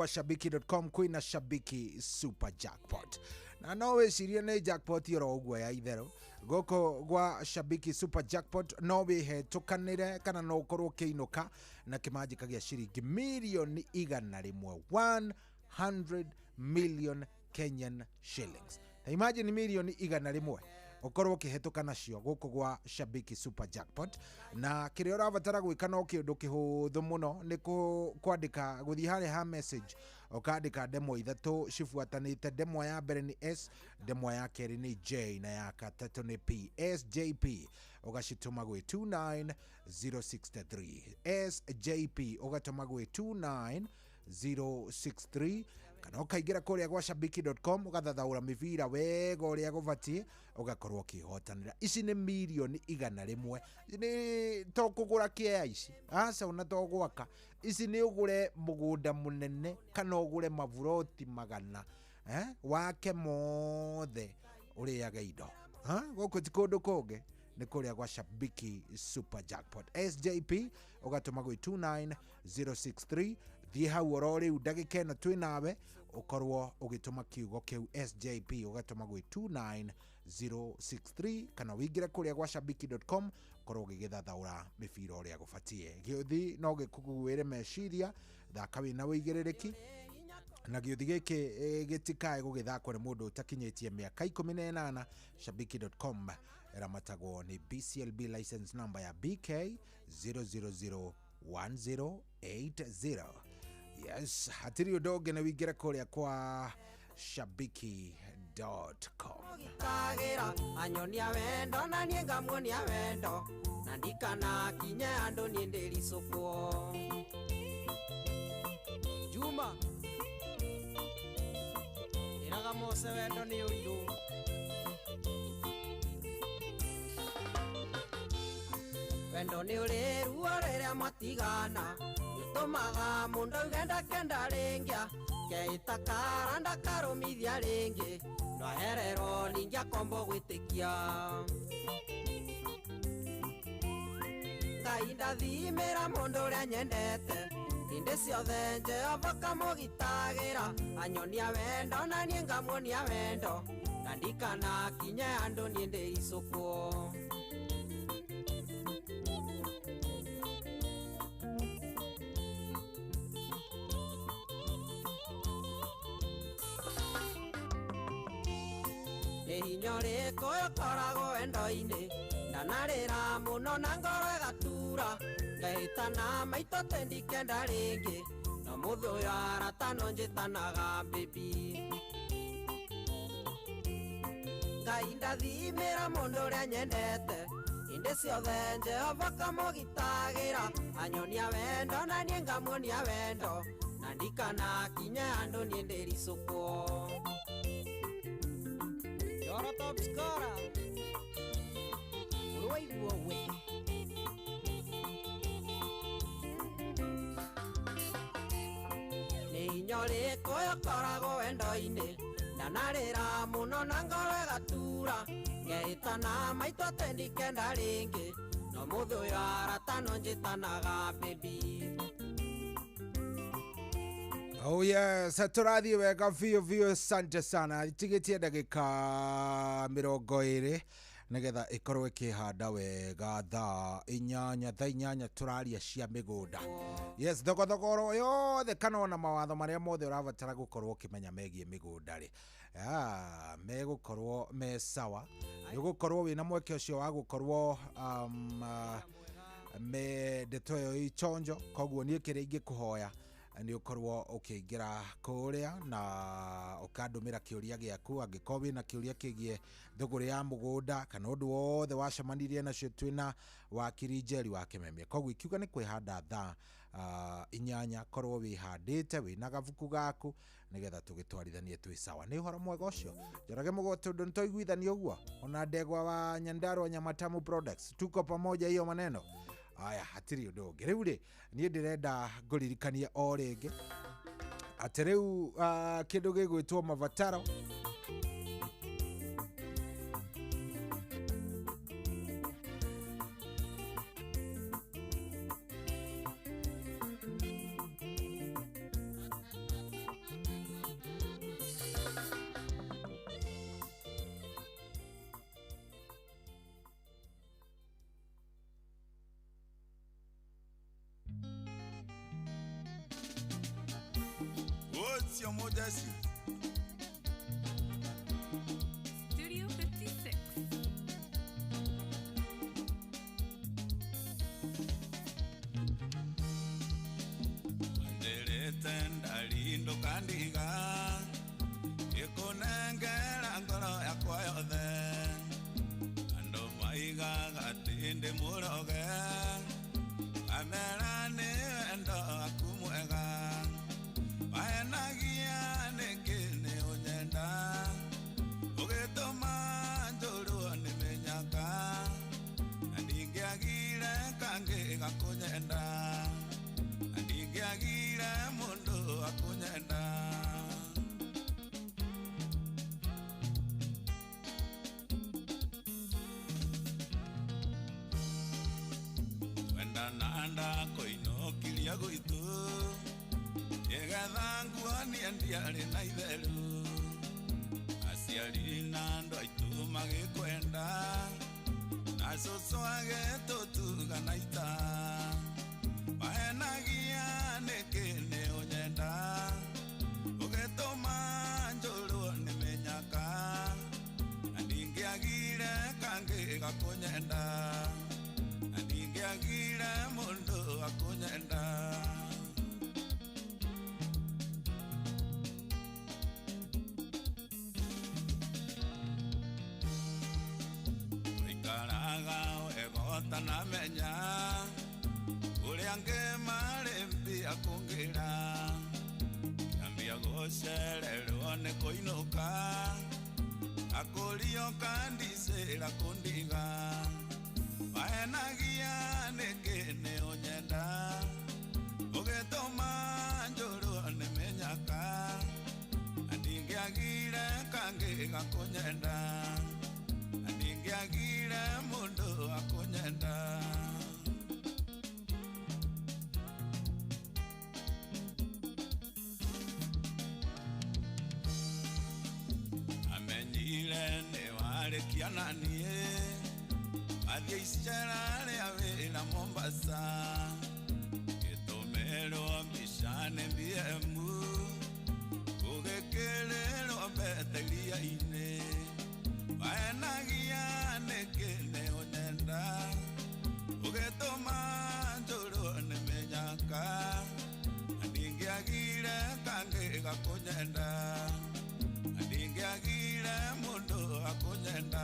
shabiki.com kwina Shabiki Super Jackpot na no wicirie ni jackpot yoro ugwa ya ithero guko gwa Shabiki Super Jackpot no wihe tukanire kana no ukorwo kiinuka na kimajika gia shiringi milioni 100 million Kenyan shillings. Imagine milioni 100 ukorwo kihetuka nacio guko gwa Shabiki Super Jackpot na kiria urabatara gwika no kindu kihuthu muno ni kwandika guthii ha message ukandika demo ithatu cifuatanite. Demo ya mbere ni S, demo ya keri ni J na ya gatatu ni P. SJP ugacituma gwi 29063 SJP ugatuma gwi 29063 kana ukaingira kuria gwa shabiki.com ugathathaura mivira wega uria gubatie ugakorwo kihotanira. Ici ni milioni 100 ni to kugura kia ici asa una to gwaka. Ici ni ugure mugunda munene kana ugure mavuroti magana wake mothe uriaga indo guku tikundu kungi ni kuria gwa Shabiki Super Jackpot. SJP ugatuma gwi 29063 thie hau orori udagika ino twi nawe ukorwo ugituma kiugo kiu SJP ugatuma gwi 29063 kana wingire kuria gwa shabiki.com korwo gigithathaura mibira uria gubatie giuthi no gikuguire meciria thaka wina wigiririki na giuthi giki gitikae gugithakwo ni mundu utakinyitie miaka 18. Shabiki.com eramatagwo ni BCLB license number ya BK 0001080. Yes, hatiri udoge na wigira kuria kwa shabiki.com. Anyonia wendo na nienga mwonia wendo na ndikana kinye ando niendeli soko Juma iraga mose wendo ni uiru wendo ni uliru oreria matigana tumaga mundu genda kenda ringia keita ndakarumithia ringi nwaherero ningia kombo gwitikia Ngai ndathimira mundu uria nyendete inde ciothe Jehova kamugitagira anyonia wendo na nie ngamuonia wendo na ndikana kinye andu nie ndiricukuo Inyore koyo korago wendo-ini ndanarira muno na ngoro igatura ngahitana maito tendikenda ringi no muthu uyu aratano njitanaga baby Ngai ndathimira mundu uria nyendete inde ciothe Jehova kamugitagira anyonia wendo na nie ngamuonia wendo na ndikana kinye andu nie ndiricukuo Yora top scorer Uruiguo we Ni inyore koyo korago wendo-ini ndanarira muno na ngoro igatura ngehitana maito tendikenda ringi no muthu uyu aratano njitanaga baby Oh yes, turathie wega vio asante sana. Tigitie ndagika 20 nigetha ikorwo ikihanda wega thaa inyanya turaria cia migunda. Yes, thogoro yothe kana ona mawatho maria mothe urabatara gukorwo ukimenya megie migunda ri megukorwo me sawa, gukorwo wina mweke ucio wa gukorwo me detoyo ichonjo. Koguo nie kire ingikuhoya ni ukorwo ukiingira kuria na ukandumira kiuria giaku angikorwo wina kiuria kigie thogore ya mugunda kana undu wothe wacemanirie nacio twina wakiri Njeri wa Kimemia. Koguo ikiuga ni kwihanda thaa inyanya, korwo wihandite wina gavuku gaku nigetha tugitwarithanie twi sawa. Ni uhoro mwega ucio Njoroge Mugote undu nitoiguithania uguo ona Ndegwa wa Nyandarua Nyamatamu Products tuko pamoja hiyo maneno. Aya hatiri undu ungi riu ri nie ndirenda nguririkania o ringi ati riu kindu gigwitwo mavataro What's your modesty? Studio 56. Nderetenda lindo kandiga ikunengera ngoro yakwa yothe ando maiga gatinde muroge amera ni endo akumwega Aenagia nekene onyenda Ugetoma njoro ni menyaka Andigiagire kange gakunyenda Andigiagire mundu akunyenda Wenda nanda koinokilia guitu Yegathangu ni andiari na itheru Aciari na andu aitu magikwenda Na cucu agitutuga na ita Mahenagia nikini unyenda Ugituma njuru ni menyaka Andingiagire kangi gakunyenda Andingiagire mundu akunyenda Tana menya uria ngemarembi akungira Kiambia gocererwo ni kuinuka Akurio kandicira kundiga Waenagia nikini unyenda Ugituma njuru ni menyaka Andingiagire kangi gakunyenda Andingiagire mundu akunyenda Amenyire ni warekiana nie Athie icera ria wira Mombasa Gitumero mbicane mbiemu Ugikiriro Bethelia-ini Waenagia nekene unyenda Ugetoma njuru ni menyaka Andingiagire kangi gakunyenda Andingiagire mundu akunyenda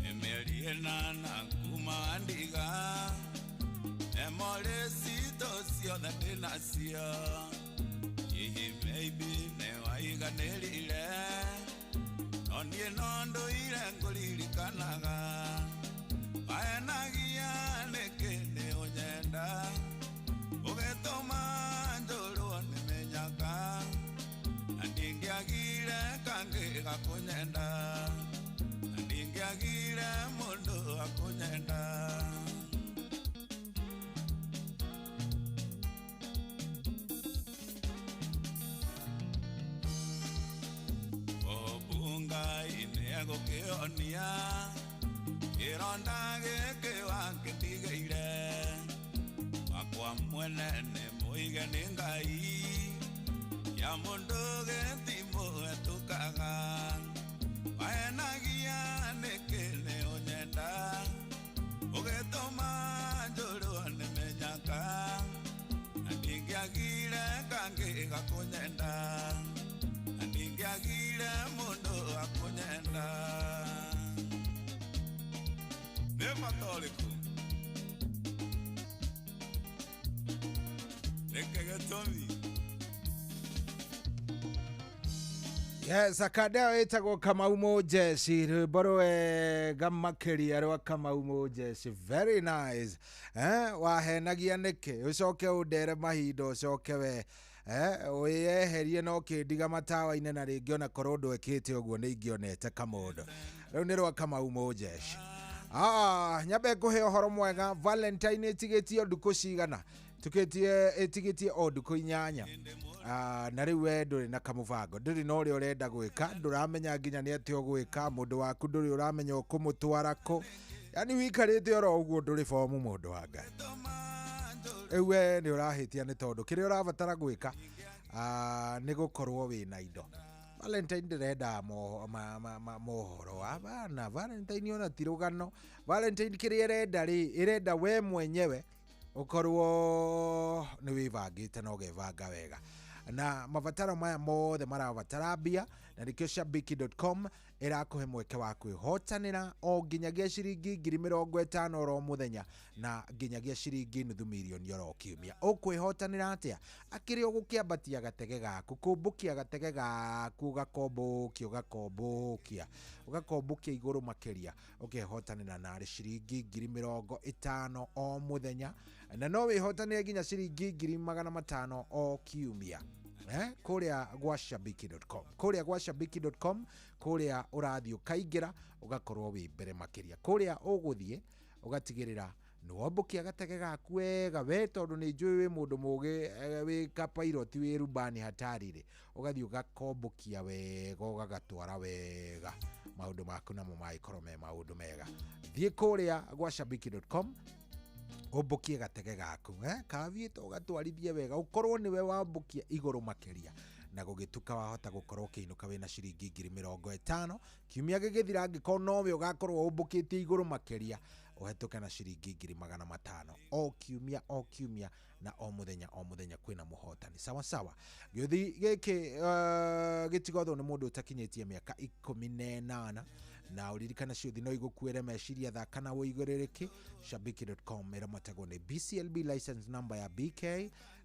Emeliena na kuma andiga Emolesito sio na dinasio Yihi maybe ne waiga nelile Nondie nondo ile ngulili kanaga Waenagia nekene unyenda Ugetoma njuru ni menyaka Andingiagire kangi gakunyenda Andingiagire mundu akunyenda gukionia ironda giki wangitigire wakwa mwene ni muige ni ngai ya mundu githimo etukaga waenagia nikini unyenda ugituma njuru nimenyaka na ndingiagire kangi gakunyenda na ndingiagire mundu akunyenda ni matoliku nikegetomi. Yes, akadeo itago Kamau Mojesi rwimbo gamakiria rwa Kamau Mojesi, very nice. Wahenagia niki ucoke udere mahinda ucoke we uyeherie no kindiga matawa-ine na ringi ona korwo ndwekite uguo ni ingionete kamundu riu ni rwa Kamau Mojesi. Nyambe nguhe uhoro mwega. Valentine itigitie nduku cigana? Itigitie o nduku 8. Na riu we nduri na kamubango, nduri no uri urenda gwika, nduramenya nginya ni ati ugwika, mundu waku nduri uramenya ukumutwara ko, yani wikarite oro uguo nduri fomu mundu wa Ngai. Ewe ni urahitia ni tondu kiri urabatara gwika ni gukorwo wina indo. Valentine ndirenda mohoro wa bana. Valentine ona tirugano. Valentine kiri irenda we mwenyewe ukorwo ni wibangite na ugevanga wega, na mabataro maya mothe marabatara mbia, na nikio shabiki.com irakuhe mweke wa kwihotanira o nginyagia ciringi 50,000 oro muthenya na nginyagia ciringi $500,000 oro kiumia. Ukwihotanira atia? Akiri ugukiambatia gatege gaku, kumbukia gatege gaku, ugakombokia iguru makiria, ukihotanira na ciringi 50,000 o muthenya, na no wihotanire nginya ciringi 500,000 o kiumia. Kuria gwa shabiki.com, kuria gwa shabiki.com, kuria urathio kaingira ugakorwo wi mbere makiria, kuria uguthie ugatigirira niwambukia gatege gaku wega we, tondu ni njui wi mundu mugi wi kapilot wi rubani hatarire, ugathie ugakombokia wega ugagatwara wega, maundu maku namo maikorwo me maundu mega. Thie kuria gwa shabiki.com umbukie gatege gaku, kaviete ugatwarithie wega, ukorwo niwe wambukia iguru makiria, na gugituka wahota gukorwo kiinuka wina ciringi 50,000 kiumia gigithira, angiko nowe ugakorwo umbukitie iguru makiria, uhetuke na ciringi 500,000 o kiumia na o muthenya kwina muhotani. Sawa sawa. Giuthi giki gitigothwo ni mundu utakinyitie miaka 18 na uririkana ciuthi no igukuire meciria thaka na uiguririki. Shabiki.com iramatagwo ni BCLB license number ya BK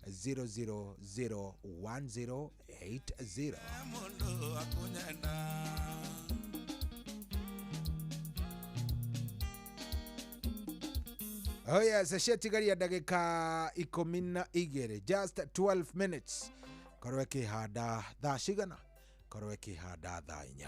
0001080. Oh yes, shetigaria ndagika 12, just 12 minutes. Korwe kihanda thaa cigana? Korwe kihanda thaa 8.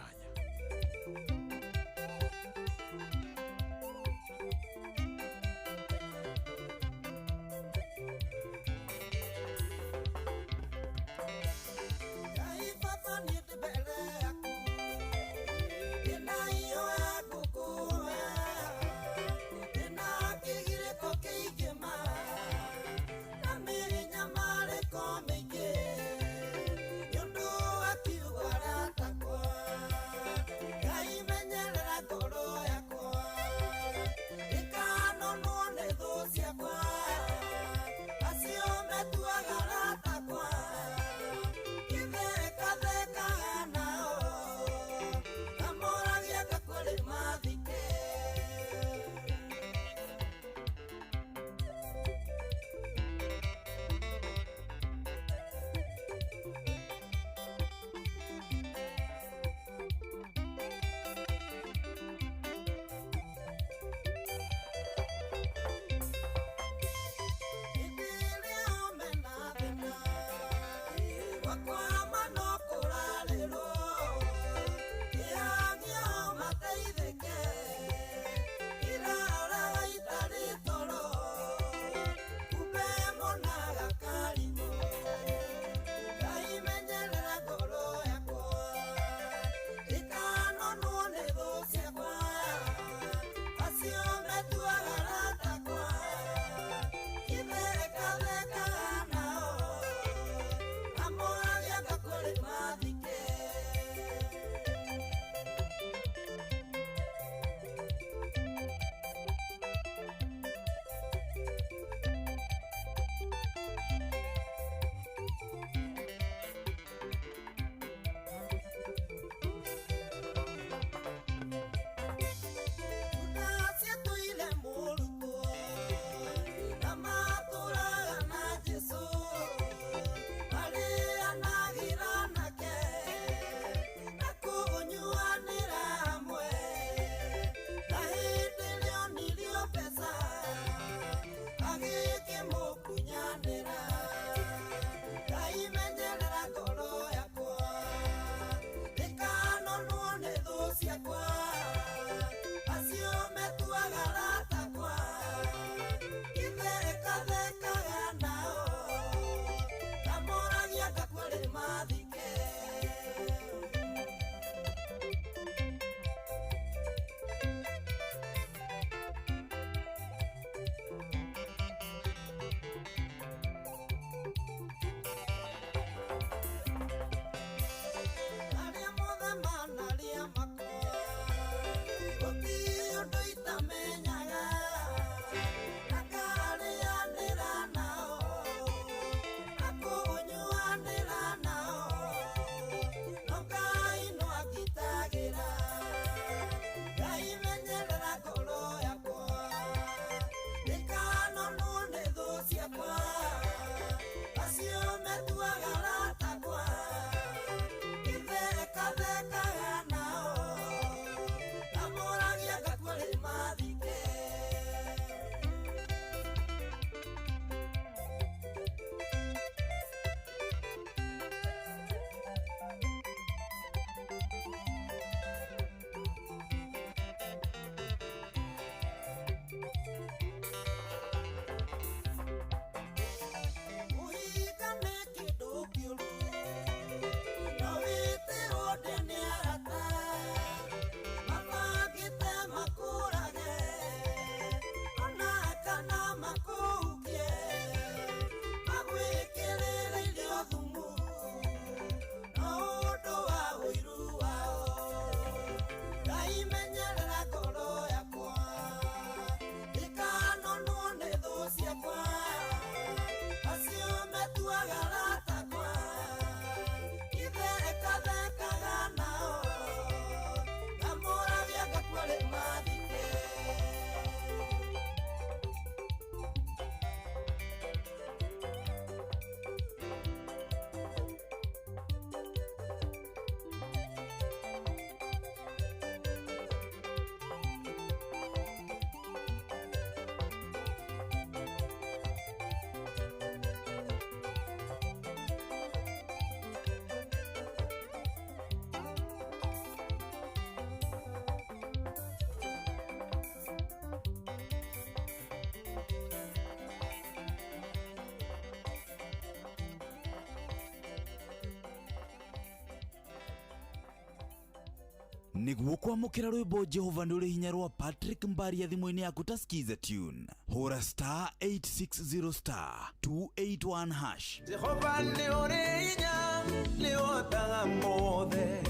niguo kwamukira rwimbo Jehova ni uri hinya rwa Patrick Mbaria thimũ-inĩ yaku ta skiza tune hura star 860 star 281 hash. Jehova ni uri hinya ni wotaga mothe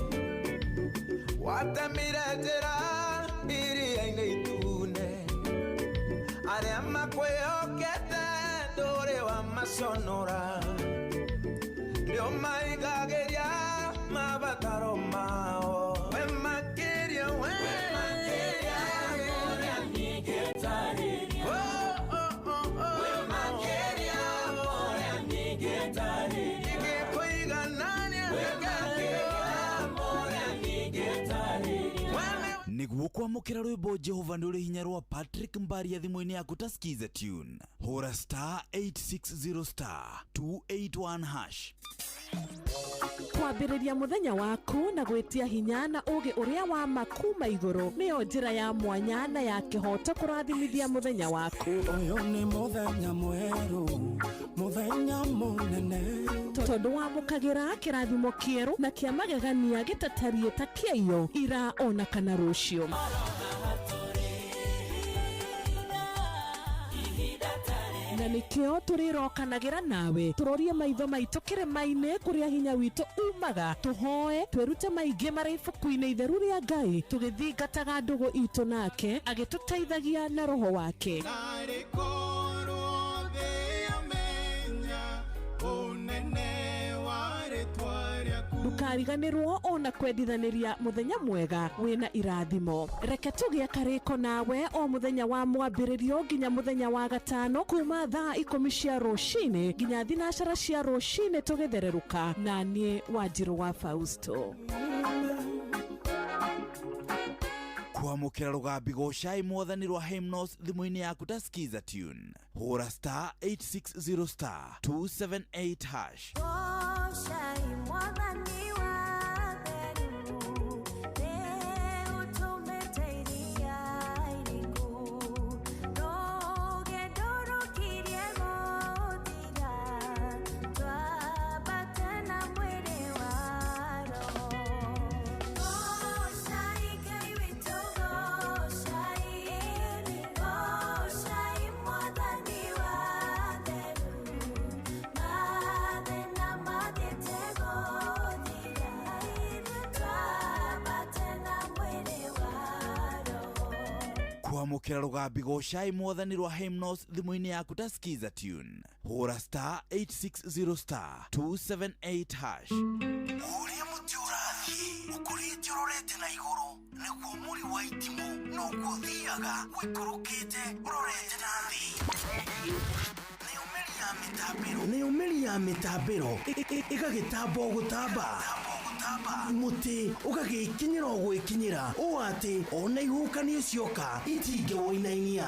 watamire njĩra iria-inĩ itune arĩa makwĩhokete ndũrĩ wa maconora nĩo maigagĩria mabataro mao we makĩria ũrĩa ningĩtarĩria we makĩria ũrĩa ningĩtarĩria ingĩkũiganania ũrĩa ningĩtarĩria niguo kwamukira rwimbo Jehova ni uri hinya rwa Patrick Mbaria thimũ-inĩ yaku ta skiza tune hura star 860 star 281 hash. Kwambĩrĩria mũthenya waku na gwĩtia hinya na ũgĩ ũrĩa wa makuma igũrũ nĩyo njĩra ya mwanya na ya kĩhoto kũrathimithia mũthenya waku. Ũyũ nĩ mũthenya mwerũ, mũthenya mũnene, tondũ wamũkagĩra kĩrathimo kĩerũ na kĩa magegania gĩtatarie ta kĩayo ira ona kana rũciũ. Na nikio turirokanagĩra nawe turorie maitho maitũ kĩrĩma-inĩ kũrĩa hinya witũ umaga tuhoe twĩrute maingĩ marĩ ibuku-inĩ itheru rĩa Ngai tũgĩthingataga ndũgũ itũ nake agĩtũteithagia na roho wake. Ndukariganĩrwo ona kwendithanĩria mũthenya mwega wĩna irathimo. Reke tũgĩe karĩko nawe o mũthenya wa mwambĩrĩrio nginya mũthenya wa gatano kuma thaa 10 cia rũcinĩ nginya thinacara cia rũcinĩ tũgĩthererũka na niĩ Wanjirũ wa Fausto. Kwamukira rugambi goshai mwathani rwa hymnos thimũ-inĩ yaku ta skiza tune hura star 860 star 278 hash. Goshai mwathani Kwamukira rugambi goshai mwathani rwa hymnos thimũ-inĩ yaku ta skiza tune hura star 860 star 278 hash. Ũrĩa mũtĩ ũrathiĩ ũkũrĩte ũrorete na igũrũ nĩguo mũri wa itimũ noguo ũthiaga wĩkũrũkĩte ũrorete na thĩ. Nĩ ũmĩri ya mĩtambĩro ĩgagĩtamba o gũtamba mũtĩ ũgagĩkinyĩra o gwĩkinyĩra ũũ atĩ ona ihuhũkanio cioka itingĩwũinainia.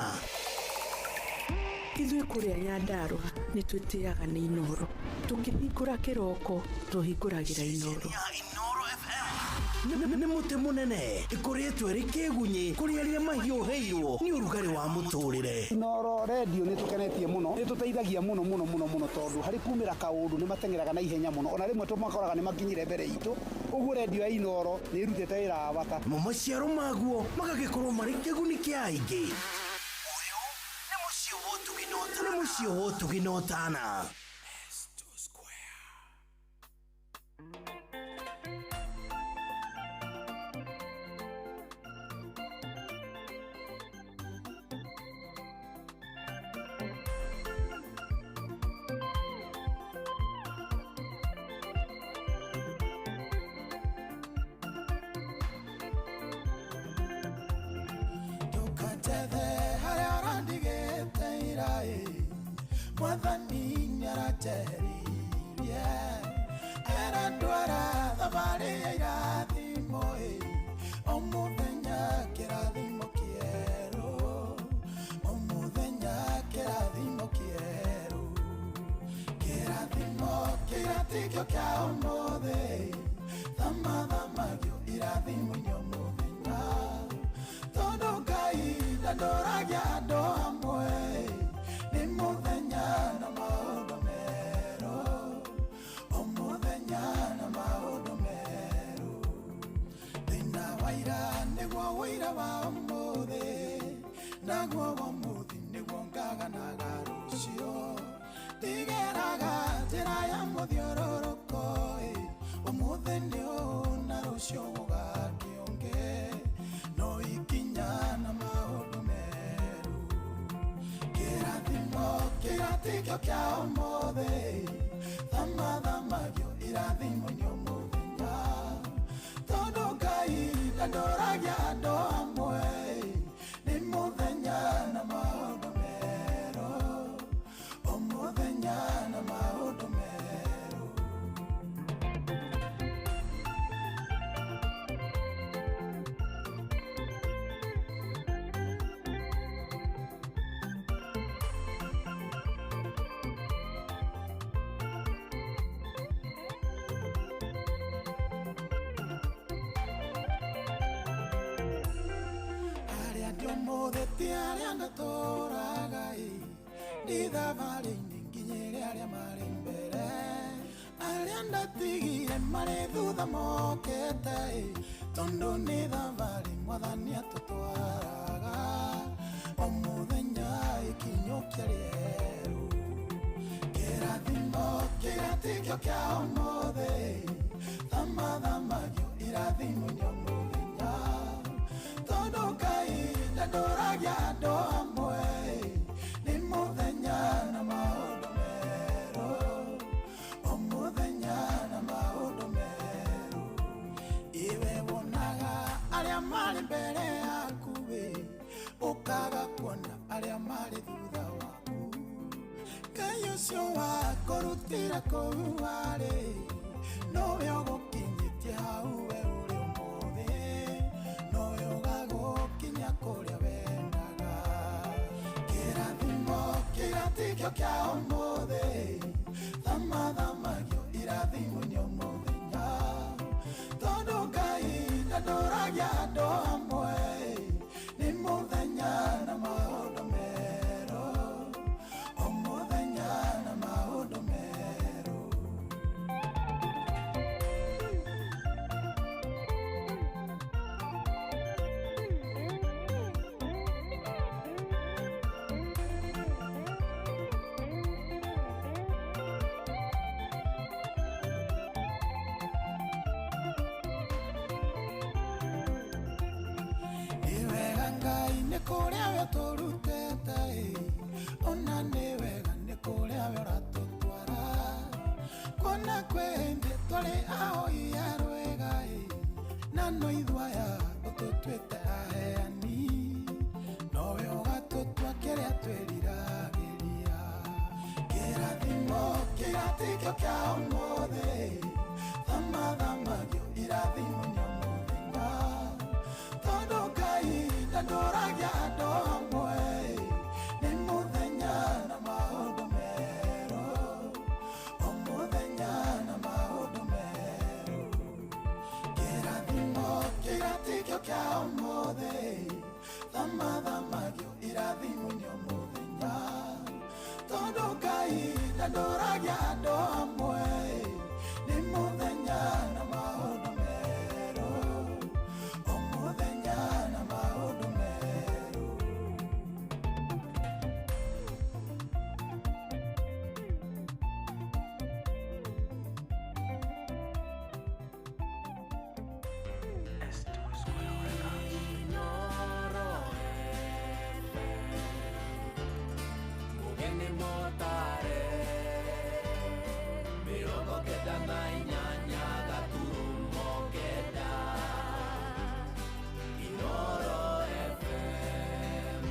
Ithuĩ kũrĩa Nyandarua nĩ twĩtĩaga nĩ Inoro. Tũngĩhingũra kĩroko tũhingũragĩra Inoro. Nĩ mũtĩ mũnene ĩkoretwo ĩrĩ kĩgunyĩ kũrĩ arĩa mahiũhĩirwo nĩ ũrugarĩ wa mũtũrĩre. Inoro radio nĩ tũkenetie mũno, nĩ tũteithagia mũno tondũ harĩ kumĩra kaũndũ nĩ matengeraga na ihenya mũno, ona rĩmwe tũmakoraga nĩ makinyire mbere itũ. Ũguo radio ya Inoro nĩ ĩrutĩte wĩra wa bata. Maciaro maguo magagĩkorwo marĩ kĩguni kĩa aingĩ. Ũyũ nĩ mũciĩ wa Ũtugi na Ũtana. Mwathani nĩarateithĩrĩirie era ndwara thabarĩ ya irathimo o mũthenya kĩrathimo kĩerũ o mũthenya kĩrathimo kĩerũ kĩrathimo kĩrĩa tikĩo kĩa ũmũthĩ thamathamagio irathimo-inĩ o mũthenya tondũ Ngai ndandoragia andũ amwe nĩ mũthenya na maũndũ merũ o mũthenya na maũndũ merũ thĩna wa ira naguo womuthi niguo ngaganaga rucio ndigeraga njĩra ya mũthiũrũrũko ũmũthĩ nĩ ũũ na rũcio gũgakĩonge no ikinya na maũndũ meru kĩrathimo kĩratikio kĩa ũmũthĩ thamathamagio irathimo nĩ ũmũthenya tondũ Ngai ndandoragia andũ amwe nĩ mũthenya na maũndũ meru ũmũthenya na maũndũ meru arĩa ndatũraga nĩ thabarĩ-inĩ nginyĩre arĩa marĩ mbere arĩa ndatigire marĩ thutha mokĩte tondũ nĩ thabarĩ mwathani atũtwaraga o mũthenya ikinyũkia rĩerũ kĩrathimo kĩratikio kĩa ũmũthĩ thamathamagio irathimo nĩ ũmũthenya tondũ Ngai ndandoragia andũ amwe nĩ mũthenya na maũndũ meru o mũthenya na maũndũ meru iwe wonaga arĩa marĩ mbere yaku ũkaga kuona arĩa marĩ thutha waku Ngai ũcio wakũrutĩra kũu warĩ nowe ũgũkinyĩtie hau we ũrĩ ũmũthĩ nowe ũgagũkinya kũrĩa wendaga kĩrathimo kĩratikio kĩa ũmũthĩ thamathamagio irathimo nĩ ũmũthenya tondũ Ngai ndandoragia andũ amwe nĩ mũthenya na maũndũ meru o mũthenya na maũndũ meru kũrĩa we tũrutĩte ona nĩ wega nĩ kũrĩa we ũratũtwara kuona kwĩ hĩndĩ twarĩ ahoi a rwĩga na no ithwaya ũtũtuĩte aheani nowe ũgatũtua kĩrĩa twĩriragĩria kĩrathimo kĩratikio kĩa ũmũthĩ thamathamagio irathimo nĩ ũmũthenya tondũ Ngai ndandoragia andũ amwe nĩ mũthenya na maũndũ meru o mũthenya na maũndũ meru kĩrathimo kĩratikio kĩa ũmũthĩ thamathamagio irathimo nĩ ũmũthenya tondũ Ngai ndandoragia andũ amwe nĩ mũthenya na maũndũ meru o mũthenya na maũndũ meru Mugeni motare mirongo kenda na inyanya gaturumo kenda Inooro FM.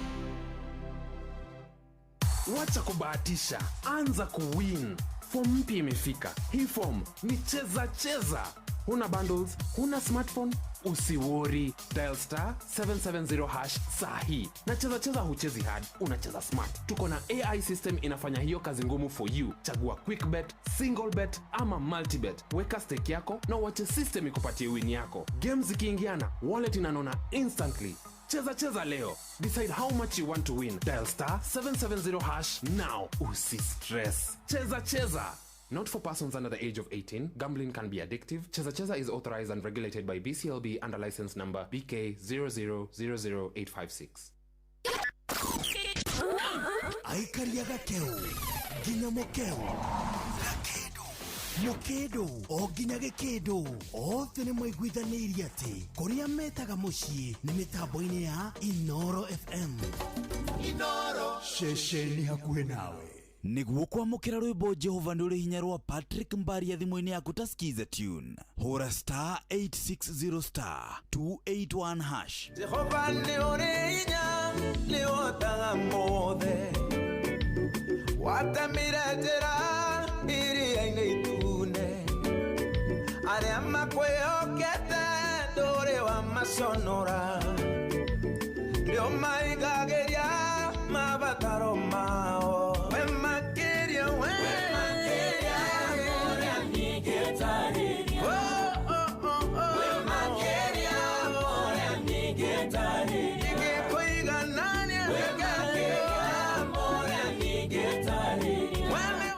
Wacha kubahatisha, anza kuwin. Form mpya imefika. Hii form ni cheza cheza. Huna bundles, huna smartphone, usiwori. Dial star 770 hash sahi. Na cheza cheza huchezi hard, unacheza smart. Tuko na AI system inafanya hiyo kazi ngumu for you. Chagua quick bet, single bet ama multi bet. Weka stake yako na wache system ikupatie win yako. Games zikiingiana, wallet inanona instantly. Cheza cheza leo. Decide how much you want to win. Dial star 770 hash now. Usi stress. Cheza cheza. Not for persons under the age of 18. Gambling can be addictive. Cheza Cheza is authorized and regulated by BCLB under license number BK 0000856. Aikaria gakeu. Ginya mokeu. Mukedo o ginya gikedo othe nĩ mwaiguithanĩirie atĩ kũrĩa metaga mũciĩ nĩ mĩtambo-inĩ ya Inoro FM. Inoro ceceni hakuhĩ nawe. Niguo kwamũkĩra rwĩmbo Jehova nĩ ũrĩ hinya rwa Patrick Mbaria thimũ-inĩ yaku ta skiza tune. Hũra star 860 star 281 hash. Jehova nĩ ũrĩ hinya nĩ ũhotaga mothe. Watamire njĩra iria-inĩ itune. Arĩa makwĩhokete ndũrĩ wa maconora. Nĩo maigagĩria mabataro mao. We makĩria we makĩria ũrĩa ningĩtarĩria. We makĩria ũrĩa ningĩtarĩria. Ingĩkũiganania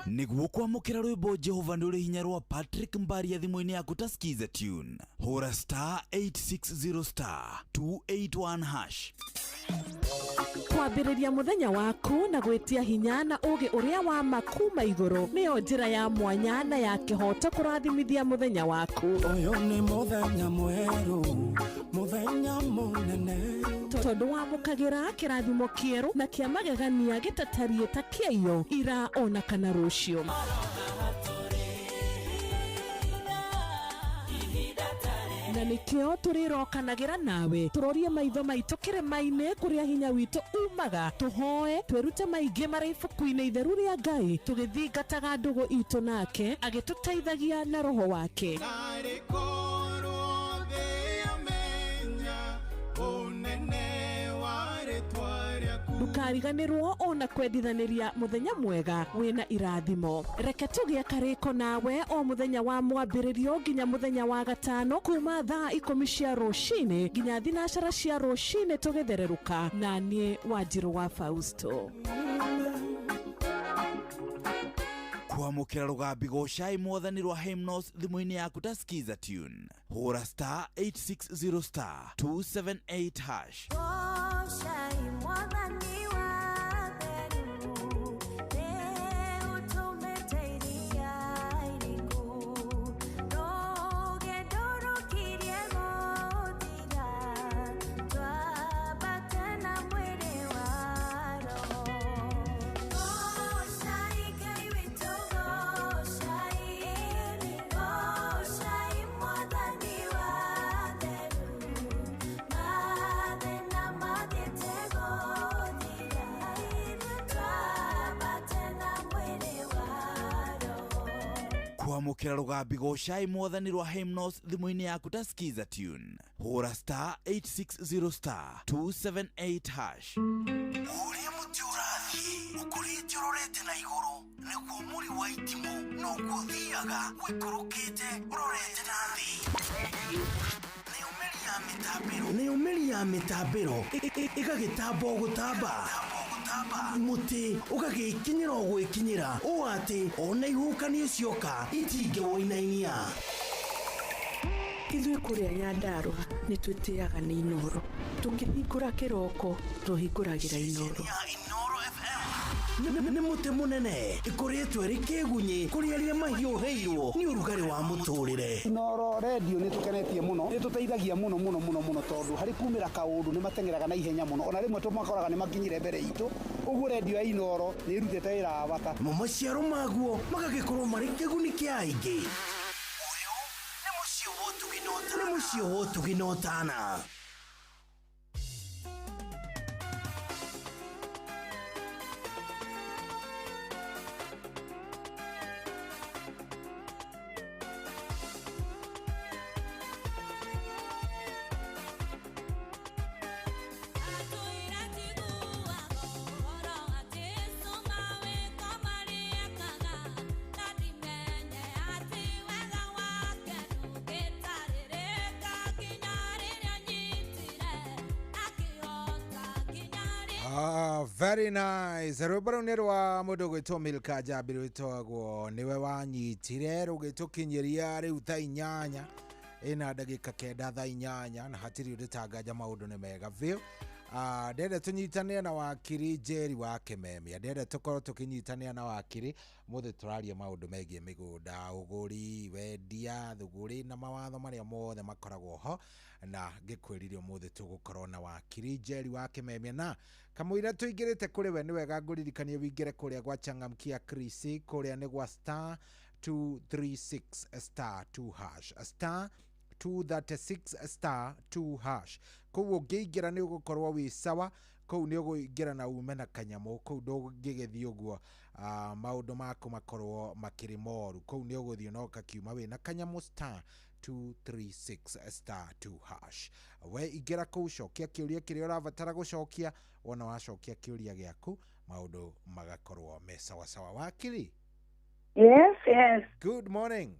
niguo kwamũkĩra rwĩmbo Jehova nĩ ũrĩ hinya rwa Patrick Mbaria thimũ-inĩ yaku ta skiza tune. Hũra star 860 star 281 hash. Kwambĩrĩria mũthenya waku na gwĩtia hinya na ũgĩ ũrĩa wa makuma igũrũ nĩyo njĩra ya mwanya na ya kĩhoto kũrathimithia mũthenya waku. Ũyũ nĩ mũthenya mwerũ, mũthenya mũnene. Tondũ wamũkagĩra kĩrathimo kĩerũ na kĩa magegania gĩtatariĩ ta kĩayo ira ona kana rũciũ. Na nĩkĩo tũrĩrokanagĩra nawe tũrorie maitho maitũ kĩrĩma-inĩ kũrĩa hinya witũ umaga, tũhoe twĩrute maingĩ marĩ ibuku-inĩ itheru rĩa Ngai tũgĩthingataga ndũgũ itũ nake agĩtũteithagia na roho wake. Ndũkariganĩrwo ona kwendithanĩria mũthenya mwega wĩna irathimo. Reke tũgĩe karĩko nawe o mũthenya wa mwambĩrĩrio nginya mũthenya wa gatano kuma thaa 10 cia rũcinĩ nginya thinacara cia rũcinĩ tũgĩthererũka na niĩ Wanjirũ wa Fausto. Kwamũkĩra rũgambi gocai mwathani rwa hymnos thimũ-inĩ yaku ta skiza tune. Hũra star 860 star 278 hash. Gocai mwathani Kwamũkĩra rũgambi gocai mwathani rwa hymnos thimũ-inĩ yaku ta skiza tune. Hũra star 860 star 278 hash. Ũrĩa mũtĩ ũrathiĩ ũkũrĩte ũrorete na igũrũ nĩguo mũri wa itimũ noguo ũthiaga wĩkũrũkĩte ũrorete na thĩ. Nĩũmĩri ya mĩtambĩro ĩgagĩtamba o gũtamba. Mũtĩ ũgagĩkinyĩra o gwĩkinyĩra ũũ atĩ ona ihuhũkanio cioka itingĩwoinainia. Ithuĩ kũrĩa Nyandarũa nĩ twĩtĩaga nĩ Inoro. Tũkĩhingũra kĩroko tũhingũragĩra Inoro. Nĩ mũtĩ mũnene ĩkoretwo ĩrĩ kĩgunyi kũrĩ arĩa mahiũhĩirwo nĩ ũrugarĩ wa mũtũrĩre. Inoro radio nĩ tũkenetie mũno, nĩ tũteithagia mũno tondũ harĩ kumĩra kaũndũ nĩ matengeraga na ihenya mũno, ona rĩmwe tũmakoraga nĩ makinyire mbere itũ. Ũguo radio ya Inoro nĩ ĩrutĩte wĩra wa bata. Maciaro maguo magagĩkorwo marĩ kĩguni kĩa aingĩ. Ũyũ nĩ mũciĩ wa Ũtugi na Ũtana. Very nice. Rwĩmbo rũu nĩ rwa mũndũ gwĩtwo Milka Jambi rwĩtagwo nĩwe wanyitire, rũgĩtũkinyĩria rĩu thaa 8 ĩna ndagĩka 9 thaa 8 na hatirĩ ũndĩtangaja maũndũ nĩ mega biũ. ndende tunyitania na wakiri Njeri wa Kimemia, ndende tukorwo tukinyitania na wakiri muthe turaria maundu megie migunda, uguri, wendia, thuguri na mawatho maria mothe makoragwo ho, na ngikwiririo muthe tugukorwo na wakiri Njeri wa Kimemia. Na kamwira tuingirite kuri we ni wega nguririkanie wingire kuria gwa Changamkia Chris, kuria ni gwa star 236 star 2 hash star 236 star 2 hash. Kou ungiingira ni ugukorwo wi sawa, kou ni uguingira na ume na kanyamu, kou ndungigethie uguo maundu maku makorwo makiri moru, kou ni uguthie no kakiuma wi na kanyamu star 236 star 2 hash. We ingira kou cokia kiuria kiria urabatara gucokia, wona wacokia kiuria giaku maundu magakorwo me sawa sawa. Wakiri? Yes. Good morning.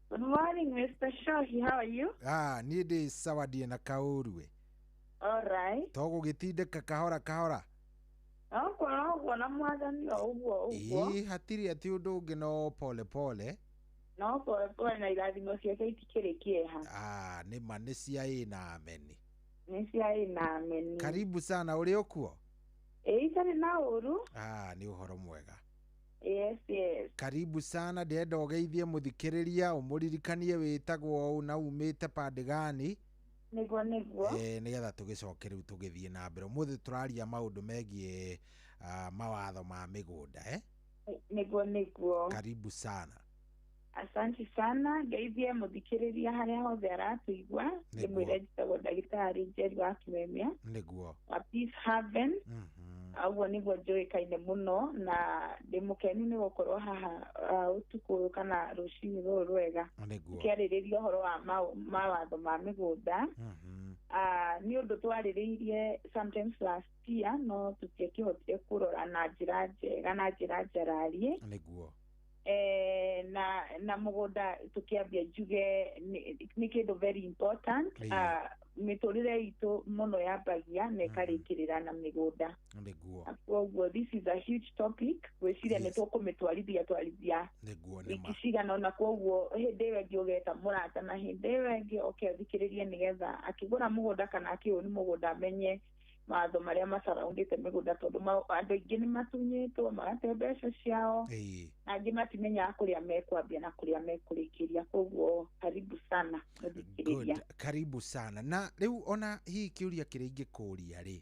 Good morning, Mr. Shohi. How are you? Niĩ ndĩ sawa, ndĩ na kaũru we. All right. Tũgũgĩtindĩka kahora kahora. Ũguo na mwathani o ũguo. Hatirĩ atĩ ũndũ ũngĩ no pole pole. No pole pole na irathimo ciake itikĩrĩ kĩeha. Nĩ ma nĩ cia ĩ na ameni. Nĩ cia ĩ na ameni. Karibu sana, ũrĩ okuo? Itarĩ na ũru. Nĩ ũhoro mwega. Yes. Karibu sana, ndenda ũgeithie mũthikĩrĩria, ũmũririkanie wĩtagwo na umĩte pande gani? Nĩguo. Nĩgetha tũgĩcoke rĩu tũgĩthiĩ na mbere. Mũthĩ tũraria maũndũ megie mawatho ma mĩgũnda, Nĩguo. Karibu sana. Asante sana, ngeithie mũthikĩrĩria harĩa hothe aratũigua. Ndĩmwĩre njĩtagwo ndagĩtarĩ Njeri wa Kimemia. Nĩguo. Wa Peace Haven. Aguo niguo njuĩkaine muno, na ndĩ mũkenu nĩ gũkorwo haha ũtukũ kana rũcinĩ rũrũ rwega kĩarĩrĩria ũhoro wa mawatho ma mĩgũnda. Nĩ ũndũ twarĩrĩirie sometimes last year, no tũtiakĩhotire kũrora na njĩra njega na njĩra njararie. Na mũgũnda tũkĩambia njuge nĩ kĩndũ very important. Mĩtũrĩre itũ mũno yambagia na ĩkarĩkĩrĩra na mĩgũnda. Koguo this is a huge topic, gwĩciria nĩ tũkũmĩtwarithia wiki cigana ũna. Koguo hĩndĩ ĩyo ĩngĩ ũgeta mũrata na hĩndĩ ĩyo ĩngĩ ũkĩathikĩrĩria nĩgetha akĩgũra mũgũnda kana akĩũni mũgũnda amenye matho marĩa macaraundĩte mĩgũnda, tondũ andũ aingĩ nĩ matunyĩtwo magate mbeca ciao, na angĩ matimenyaga kũrĩa mekwambia na kũrĩa mekũrĩkĩria. Koguo karibu sana mũthikĩrĩria. Karibu sana. Na rĩu ona hihi kĩũria kĩrĩa ingĩkũria rĩ,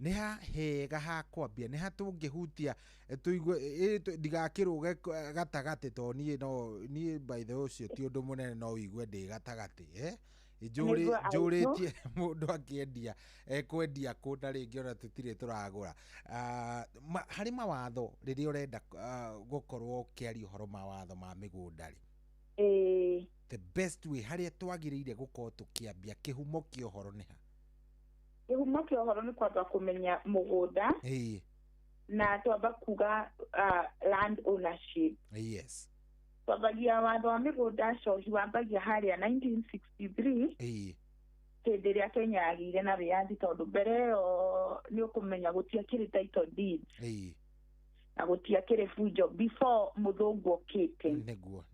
nĩ hega ha kwambia, nĩ ha tũngĩhutia tũigue ndigakĩrũge gatagatĩ, to niĩ by the way ũcio ti ũndũ mũnene, no ũigue ndĩ gatagatĩ njũrĩtie mũndũ akĩendia ekwendia kũ na rĩngĩ ona tũtirĩ tũragũra. Harĩ mawatho rĩrĩa ũrenda gũkorwo ũkĩaria ũhoro mawatho ma mĩgũnda rĩ, the best way harĩa twagĩrĩire gũkorwo tũkĩambia, kĩhumo kĩa ũhoro nĩ ha? Kĩhumo kĩa ũhoro nĩ kwamba kũmenya mũgũnda na twamba kuga land ownership. Yes. Twambagia watho wa mĩgũnda Shohi wambagia harĩa 1963 hĩndĩ ĩrĩa Kenya yagĩire na wĩyathi, tondũ mbere ĩyo nĩ ũkũmenya gũtiakĩrĩ title deed na gũtiakĩrĩ fujo before mũthũngũ okĩte.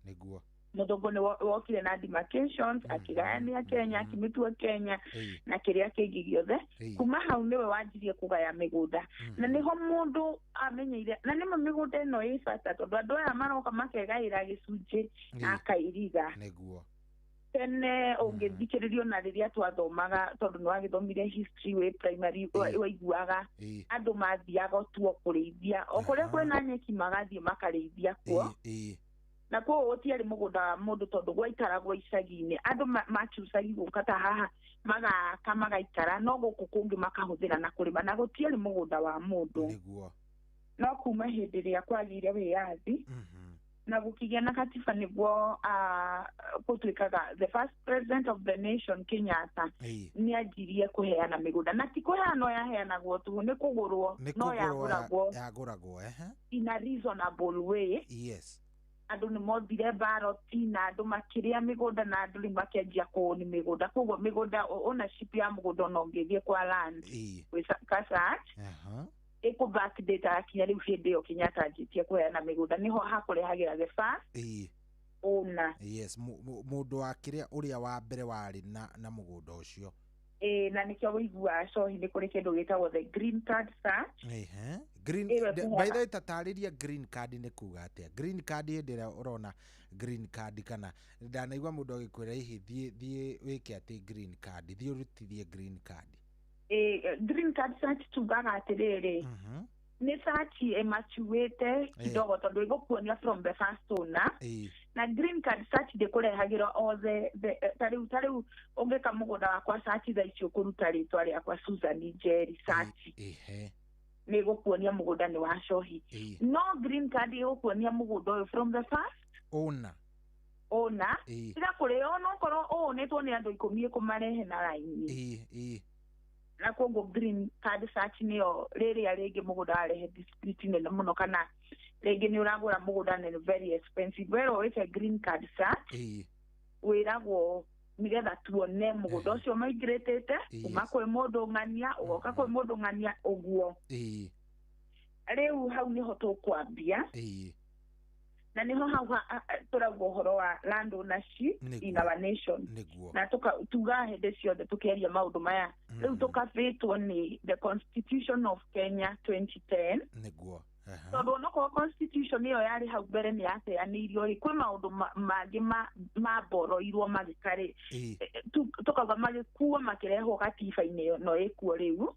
Nĩguo. Mũthũngũ nĩ wokire na demarcations, akĩgayania Kenya, akĩmĩtua Kenya na kĩrĩa kĩngĩ gĩothe. Kuma hau nĩwe wanjirie kũgaya mĩgũnda, na nĩho mũndũ amenyeire, na nĩma mĩgũnda ĩno ĩ bata, tondũ andũ aya maroka makegaĩra gĩcunjĩ na akairiga. Tene ũngĩthikĩrĩrio na rĩrĩa twathomaga, tondũ nĩ wagĩthomire history wĩ primary, waiguaga andũ mathiaga tuo kũrĩithia, o kũrĩa kwĩna nyeki magathiĩ makarĩithia kuo. Na kuo gũtiarĩ mũgũnda wa mũndũ, tondũ gwaikaragwo icagi-inĩ, andũ makiucagi gũka ta haha magaka magaikara, no gũkũ kũngĩ makahũthĩra na kũrĩma, na gũtiarĩ mũgũnda wa mũndũ. No kuma hĩndĩ ĩrĩa kwagĩire wĩyathi na gũkĩgĩa na katiba nĩguo gũtuĩkaga the first president of the nation Kenyatta nĩ anjirie kũheana mĩgũnda, na ti kũheana yaheanagwo tu, nĩ kũgũrwo, no yagũragwo in a reasonable way. Andũ nĩ mothire baroti na andũ makĩrĩa mĩgũnda, na andũ nĩ makĩanjia kũoni mĩgũnda. Koguo mĩgũnda, ownership ya mũgũnda ona ũngĩthiĩ kwa land search ĩkũ-backdate akinya rĩu hĩndĩ ĩyo Kenyatta anjĩtie kũheana mĩgũnda, nĩho hakũrehagĩra the first owner. Mũndũ wa kĩrĩa ũrĩa wa mbere warĩ na mũgũnda ũcio. na nikio wigua cohi ni kuri kindu gitagwo the green card search. Green by the way tatariria green card ni kuga atia. Green card ndira urona green card kana ndanaigwa mundu agikwira ihi thie wike ati green card thie urutithie green card. Green card search tugaga atiriri ni search emachuete kidogo tondu igukuonia from the first owner. Na green card search de kurehagira all the tariu ungeka mugunda wakwa search tha icio kuruta ritwa riakwa Susan Njeri search ni gukuonia mugunda ni wa cohi. No green card igukuonia mugunda uyu from the first owner ira kuri ono koro netwo ni andu 10 kumarehe na line na kongo green card search niyo riria ringi mugunda arehe dispute nene muno kana ringi ni uragura mugunda ni very expensive wero with green card search wiragwo nigetha tuone mugunda ucio migrated kuma kwi mundu ng'ania ugoka kwi mundu ng'ania uguo riu hau niho tukwambia na niho hau turagwo horo wa land ownership in our nation na tuga hende ciothe tukeria maundu maya riu tukabitwo ni the Constitution of Kenya 2010 niguo tondu noko constitution iyo yari hau mbere ni yateanirio ri kwi maundu mangi maboroirwo magikari tukauga magikuo makirehwo gatiba-ini no ikuo riu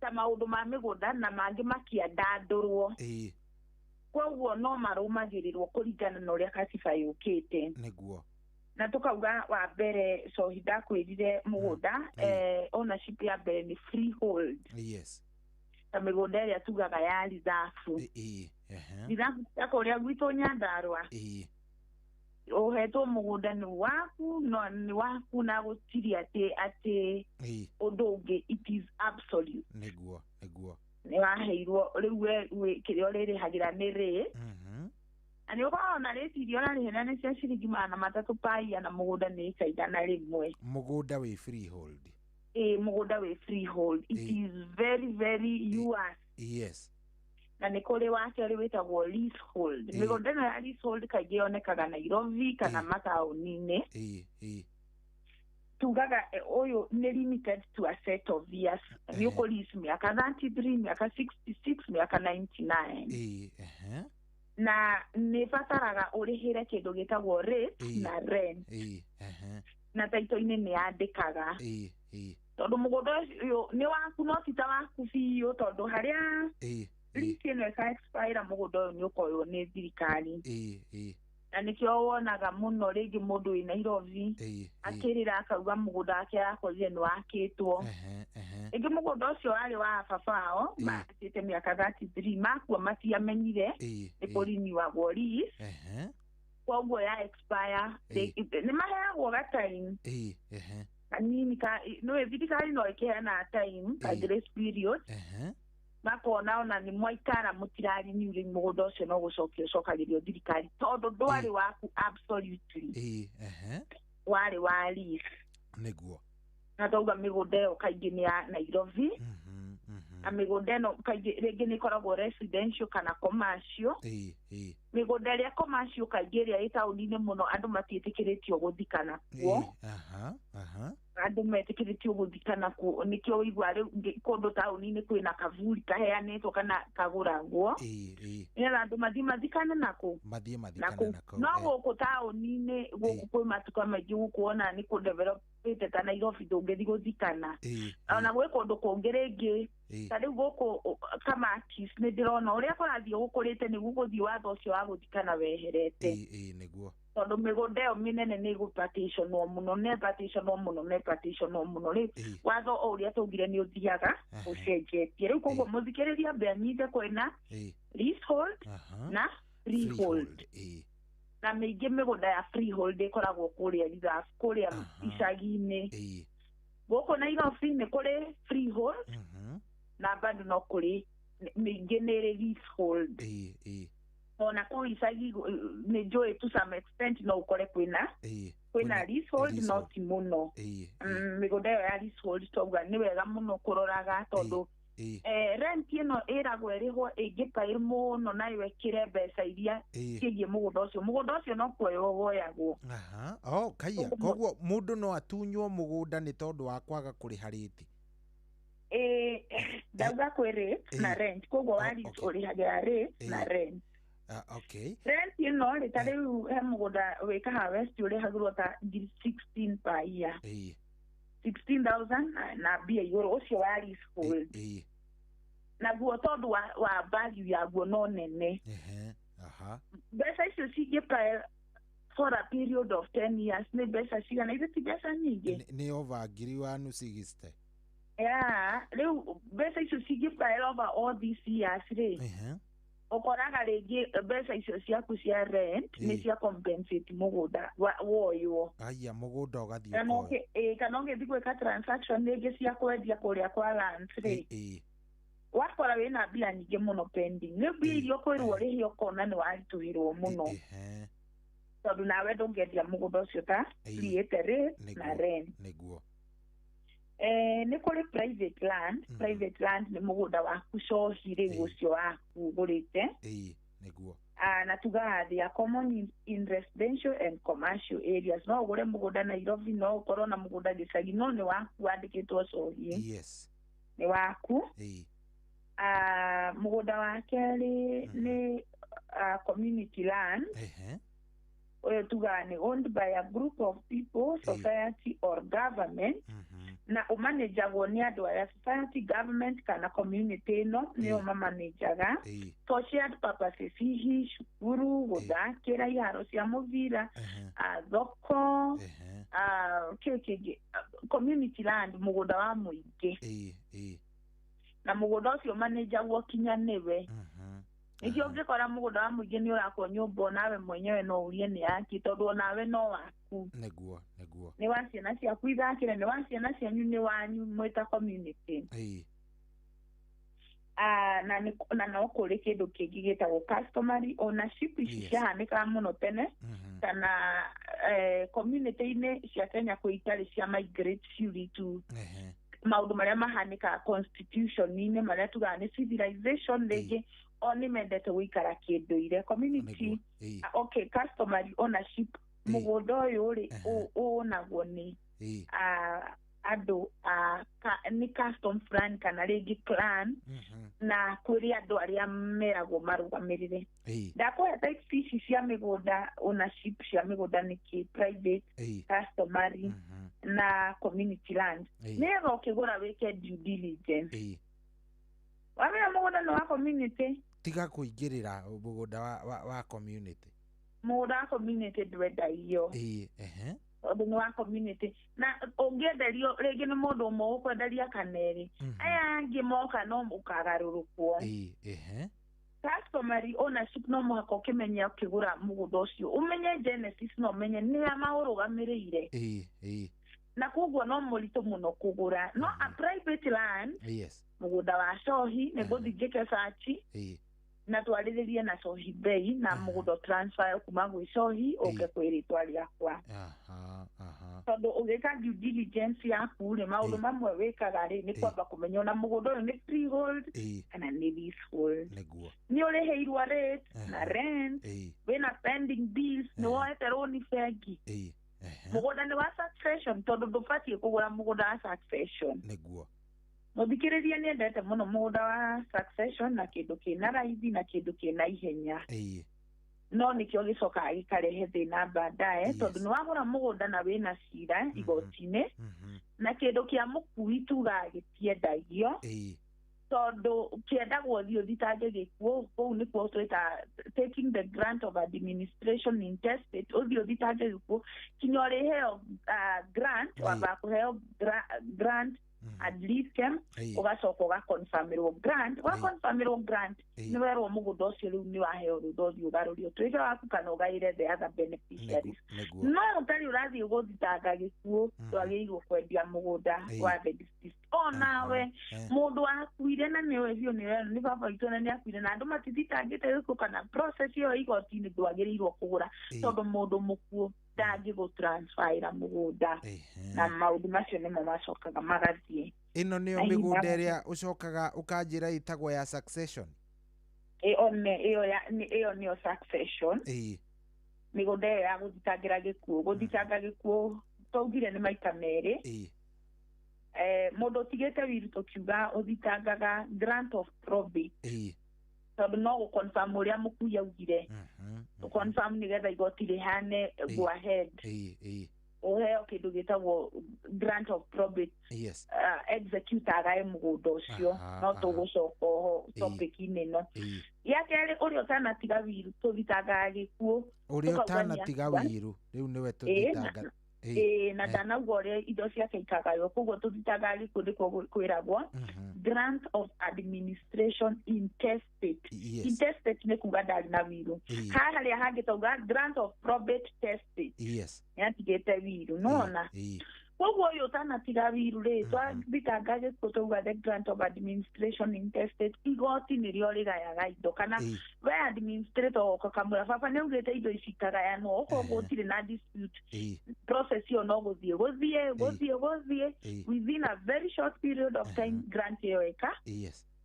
ta maundu ma migunda na mangi makiandandurwo koguo no marumagirirwo kuringana na uria katiba yukite niguo na tukauga wa mbere so hidakwirire mugunda ownership ya mbere ni freehold. Ta migunda iria tugaga ya reserve reserve yako uria gwito Nyandarua uhetwo mugunda ni waku no ni waku na gutiri ati undu ungi it is absolute niguo ni waheirwo riu we kirio riri hagira ni ri ani ukaona recirio na rihena ni cia ciringi 300 paia na mugunda ni ikaigana rimwe mugunda we freehold mugunda we freehold it is very very yours na ni kuri wake ri witagwo leasehold migunda na leasehold kaingĩ onekaga Nairobi kana mataũni-inĩ tugaga oyo ni limited to a set of years ni ukulisi miaka 33 miaka 66 miaka 99 na ni fataraga urihire kindu gitagwo rate na rent na taito-ini ni andikaga tondu mugunda uyu ni waku no tita waku biũ tondu haria lease ino ika expire mugunda uyu ni ukoywo ni thirikari na nikio wonaga muno ringi mundu wi Nairobi akirira akauga mugunda wake akorire ni wakitwo ingi mugunda ucio wari wa babao matite miaka 33 makua matiamenyire ni polini wa lease koguo ya expire ni maheagwo ga time kanini ka no thirikari no ikiheana time ka grace period makona ona ni mwaikara mutirari ni uri mugunda ucio no gucokagirio thirikari tondu ndwari waku absolutely wari wa lease niguo na tauga migunda iyo kaingĩ ni ya Nairobi na migunda ĩno kaingĩ rĩngĩ nĩ ĩkoragwo residential kana commercial migunda ĩrĩa commercial kaingĩ ĩrĩa ĩ taũni-inĩ mũno andũ matiĩtĩkĩrĩtio gũthikana kuo andũ metĩkĩrĩtio gũthikana kuo nĩkĩo ũigua rĩu kũndũ taũni-inĩ kwĩna kavuri kaheanĩtwo kana kagũragwo nĩgetha andũ mathiĩ mathikane nakũ no gũkũ taũni-inĩ gũkũ kwĩ matuka maingĩ gũkuona nĩ kũ-developĩte ta Nairobi ndũngĩthiĩ gũthikana ona gwĩ kũndũ kũngĩ rĩngĩ ta rĩu gũkũ Kamakis nĩ ndĩrona ũrĩa kũrathiĩ gũkũrĩte nĩguo gũthiĩ watho ũcio wa gũthikana weherete nĩguo tondu migunda iyo minene ni gupatitionwo muno ne patitionwo muno ri watho o uria tugire ni uthiaga ucenjetie riu koguo muthikiriria mbeanyite kwena leasehold na freehold na mingi migunda ya freehold ikoragwo kuria reserve kuria icagi-ini guku Nairobi ni kuri freehold na bado no kuri mingi ni leasehold ona kuu icagi ni njui to some extent no ukore kwina leasehold no ti muno migunda iyo ya leasehold toguga ni wega muno kuroraga tondu rent ĩno ĩragwo ĩrĩhwo ĩngĩpaĩr mũno nayo ĩkĩre mbeca iria ciĩgiĩ mũgũnda ũcio no kuoywo woyagwo. Kaia koguo mũndũ no atunywo mũgũnda nĩ tondũ wa kwaga kũrĩha rĩti? Ndauga kwĩ rate na rent, koguo wa lease ũrĩhagĩra rate na rent. Rent ĩno rĩ ta rĩu he mũgũnda wĩ Harvest ũrĩhagĩrwo ta 16 per year. 16,000 na mbia igũrũ ũcio wa leasehold. Naguo tondũ wa value yaguo no nene. Mbeca icio cingĩpae for a period of 10 years nĩ mbeca cigana? Icio ti mbeca nyingĩ. Nĩ over ngiri wa nũ 60. Rĩu mbeca icio cingĩpae over all these years rĩ, ũkoraga rĩngĩ mbeca icio ciaku cia rent nĩ cia compensate mũgũnda woywo. Mũgũnda ũgathiĩ kana ũngĩthiĩ gwĩka transaction rĩngĩ cia kwendia kũrĩa kwa land rĩ, wakora wĩna mbia nyingĩ mũno pending. Nĩ mbia iria ũkwĩrwo ũrĩhe ũkona nĩ waritũhĩrwo mũno, tondũ nawe ndũngĩendia mũgũnda ũcio ta create rate na rent. Nĩ kũrĩ private land. Private land nĩ mũgũnda waku cohi rĩu ũcio waku ũgũrĩte. Na tugaga they are common in residential and commercial areas. No ũgũre mũgũnda Nairobi, no ũkorwo na mũgũnda gĩcagi, no nĩ waku wandĩkĩtwo cohi, nĩ waku. Mũgũnda wa kerĩ nĩ community land. Tugaga nĩ owned by a group of people, society or government. Na ũmanĩjagwo nĩ andũ aya, society, government kana community ĩno nĩo mamanĩjaga for shared purposes, hihi cukuru, gũthakĩra, iharo cia mũbira, thoko, kĩngĩ community land, mũgũnda wa mũingĩ. Na mũgũnda ũcio ũmanĩjagwo kinya nĩwe. Nĩkĩo ũngĩkora mũgũnda wa mũingĩ nĩ ũrakwo nyũmba nawe mwenyewe no ũrie nĩ yaki, tondũ nawe no waku. Nĩ wa ciana ciaku ithakĩre, nĩ wa ciana cianyu, nĩ wanyu mwĩta community. Na no kũrĩ kĩndũ kĩngĩ gĩtagwo customary ownership. Ici ciahanĩkaga mũno tene, kana community-inĩ cia Kenya kwĩ itarĩ cia migrate ciuri tu maũndũ marĩa mahanĩkaga constitution-inĩ marĩa tugaga nĩ civilization rĩngĩ o nĩ mendete gũikara kĩndũire. Community customary ownership, mũgũnda ũyũ rĩ ũnagwo nĩ andũ nĩ custom fulani kana rĩngĩ clan, na kũrĩ andũ arĩa meragwo marũgamĩrĩre. Ndakũhe types ici cia mĩgũnda, ownership cia mĩgũnda nĩkĩ: private, customary na community land. Nĩgetha ũkĩgũra wĩke due diligence. Wamenya mũgũnda nĩ wa community, tiga kũingĩrĩra mũgũnda wa community. Mũgũnda wa community ndwendagio, tondũ nĩ wa community. Na ũngĩenderio rĩngĩ nĩ mũndũ ũmwe ũkwenderia kanerĩ, aya angĩ moka no ũkagarũrũkwo. Customary ownership no mũhaka ũkĩmenya ũkĩgũra mũgũnda ũcio, ũmenye genesis, no ũmenye nĩ maũrũgamĩrĩire. Na koguo no mũritũ mũno kũgũra. No a private land, mũgũnda wa cohi, nĩ gũthiĩ njĩke search na twarĩrĩrie na cohi bei, na mũgũnda transfer kuma gwĩ cohi ũke kwĩ rĩtwa rĩakwa. Tondũ ũgĩka due diligence yaku rĩ, maũndũ mamwe wĩkaga rĩ nĩ kwamba kũmenya ona mũgũnda ũyũ nĩ freehold kana nĩ leasehold, nĩ ũrĩhĩirwo rate na rent, wĩna pending bills, nĩ woete rũni bengi. Mũgũnda nĩ wa succession, tondũ ndũbatiĩ kũgũra mũgũnda wa succession. Mũthikĩrĩria nĩ endete mũno mũgũnda wa succession na kĩndũ kĩna raithi na kĩndũ kĩna ihenya. No nĩkĩo gĩcokaga gĩkarehe thĩna baadaye, tondũ nĩ wagũra mũgũnda na wĩna cira igoti-inĩ, na kĩndũ kĩa mũkui tugaga gĩtiendagio, tondũ kĩendagwo thiĩ ũthitange gĩkuũ. Kũu nĩkuo twĩta taking the grant of administration intestate. Ũthiĩ ũthitange gĩkuũ kinya ũrĩheo grant, wamba kũheo grant ad litem, ũgacoka ũgaconfirmĩrwo grant. Waconfirmĩrwo grant nĩ werwo mũgũnda ũcio rĩu nĩ waheo rũtha ũthiĩ ũgarũrio twĩke waku kana ũgaĩre the other beneficiaries. No ũtarĩ ũrathiĩ gũthitanga gĩkuũ ndwagĩrĩirwo kwendia mũgũnda wa the deceased. O nawe mũndũ wakuire na nĩ ũĩ biũ nĩ baba witũ na nĩ akuire na andũ matithitangĩte gĩkuũ kana process ĩyo igoti-inĩ ndwagĩrĩirwo kũgũra, tondũ mũndũ mũkuũ ndangĩgũtransfera mũgũnda. Na maũndũ macio nĩmo macokaga magathiĩ ino niyo migunda iria ucokaga ukanjira itagwo ya succession iyo niyo succession migunda ya guthitangira gikuo guthitanga gikuo twaugire ni maita meri mundu tigete wiru tukiuga uthitangaga grant of probate tondu no guconfirm uria muku yaugire confirm nigetha igoti rihane go ahead uheo kindu gitagwo grant of probate execute agae mugunda ucio no tugucoka ho topic-ini no yakere uria utanatiga wiru tuthitangaga gikuo uria utanatiga wiru riu niwe tuthitanga na ndanauga uria indo ciake ikagayo koguo tuthitanga gikuo ndiko kwiragwo grant of administration intestate intestate ni kuga ndari na wiru haha ria hangitauga grant of probate testate yatigete wiru nona koguo uyu utanatiga wiru ri twathitanga gikuo tuga the grant of administration intestate igoti nirio rigayaga indo kana we administrator oka kamura baba ni ugite indo icikagayanwo koguo utire na dispute process yo no guthie within a very short period of time grant yo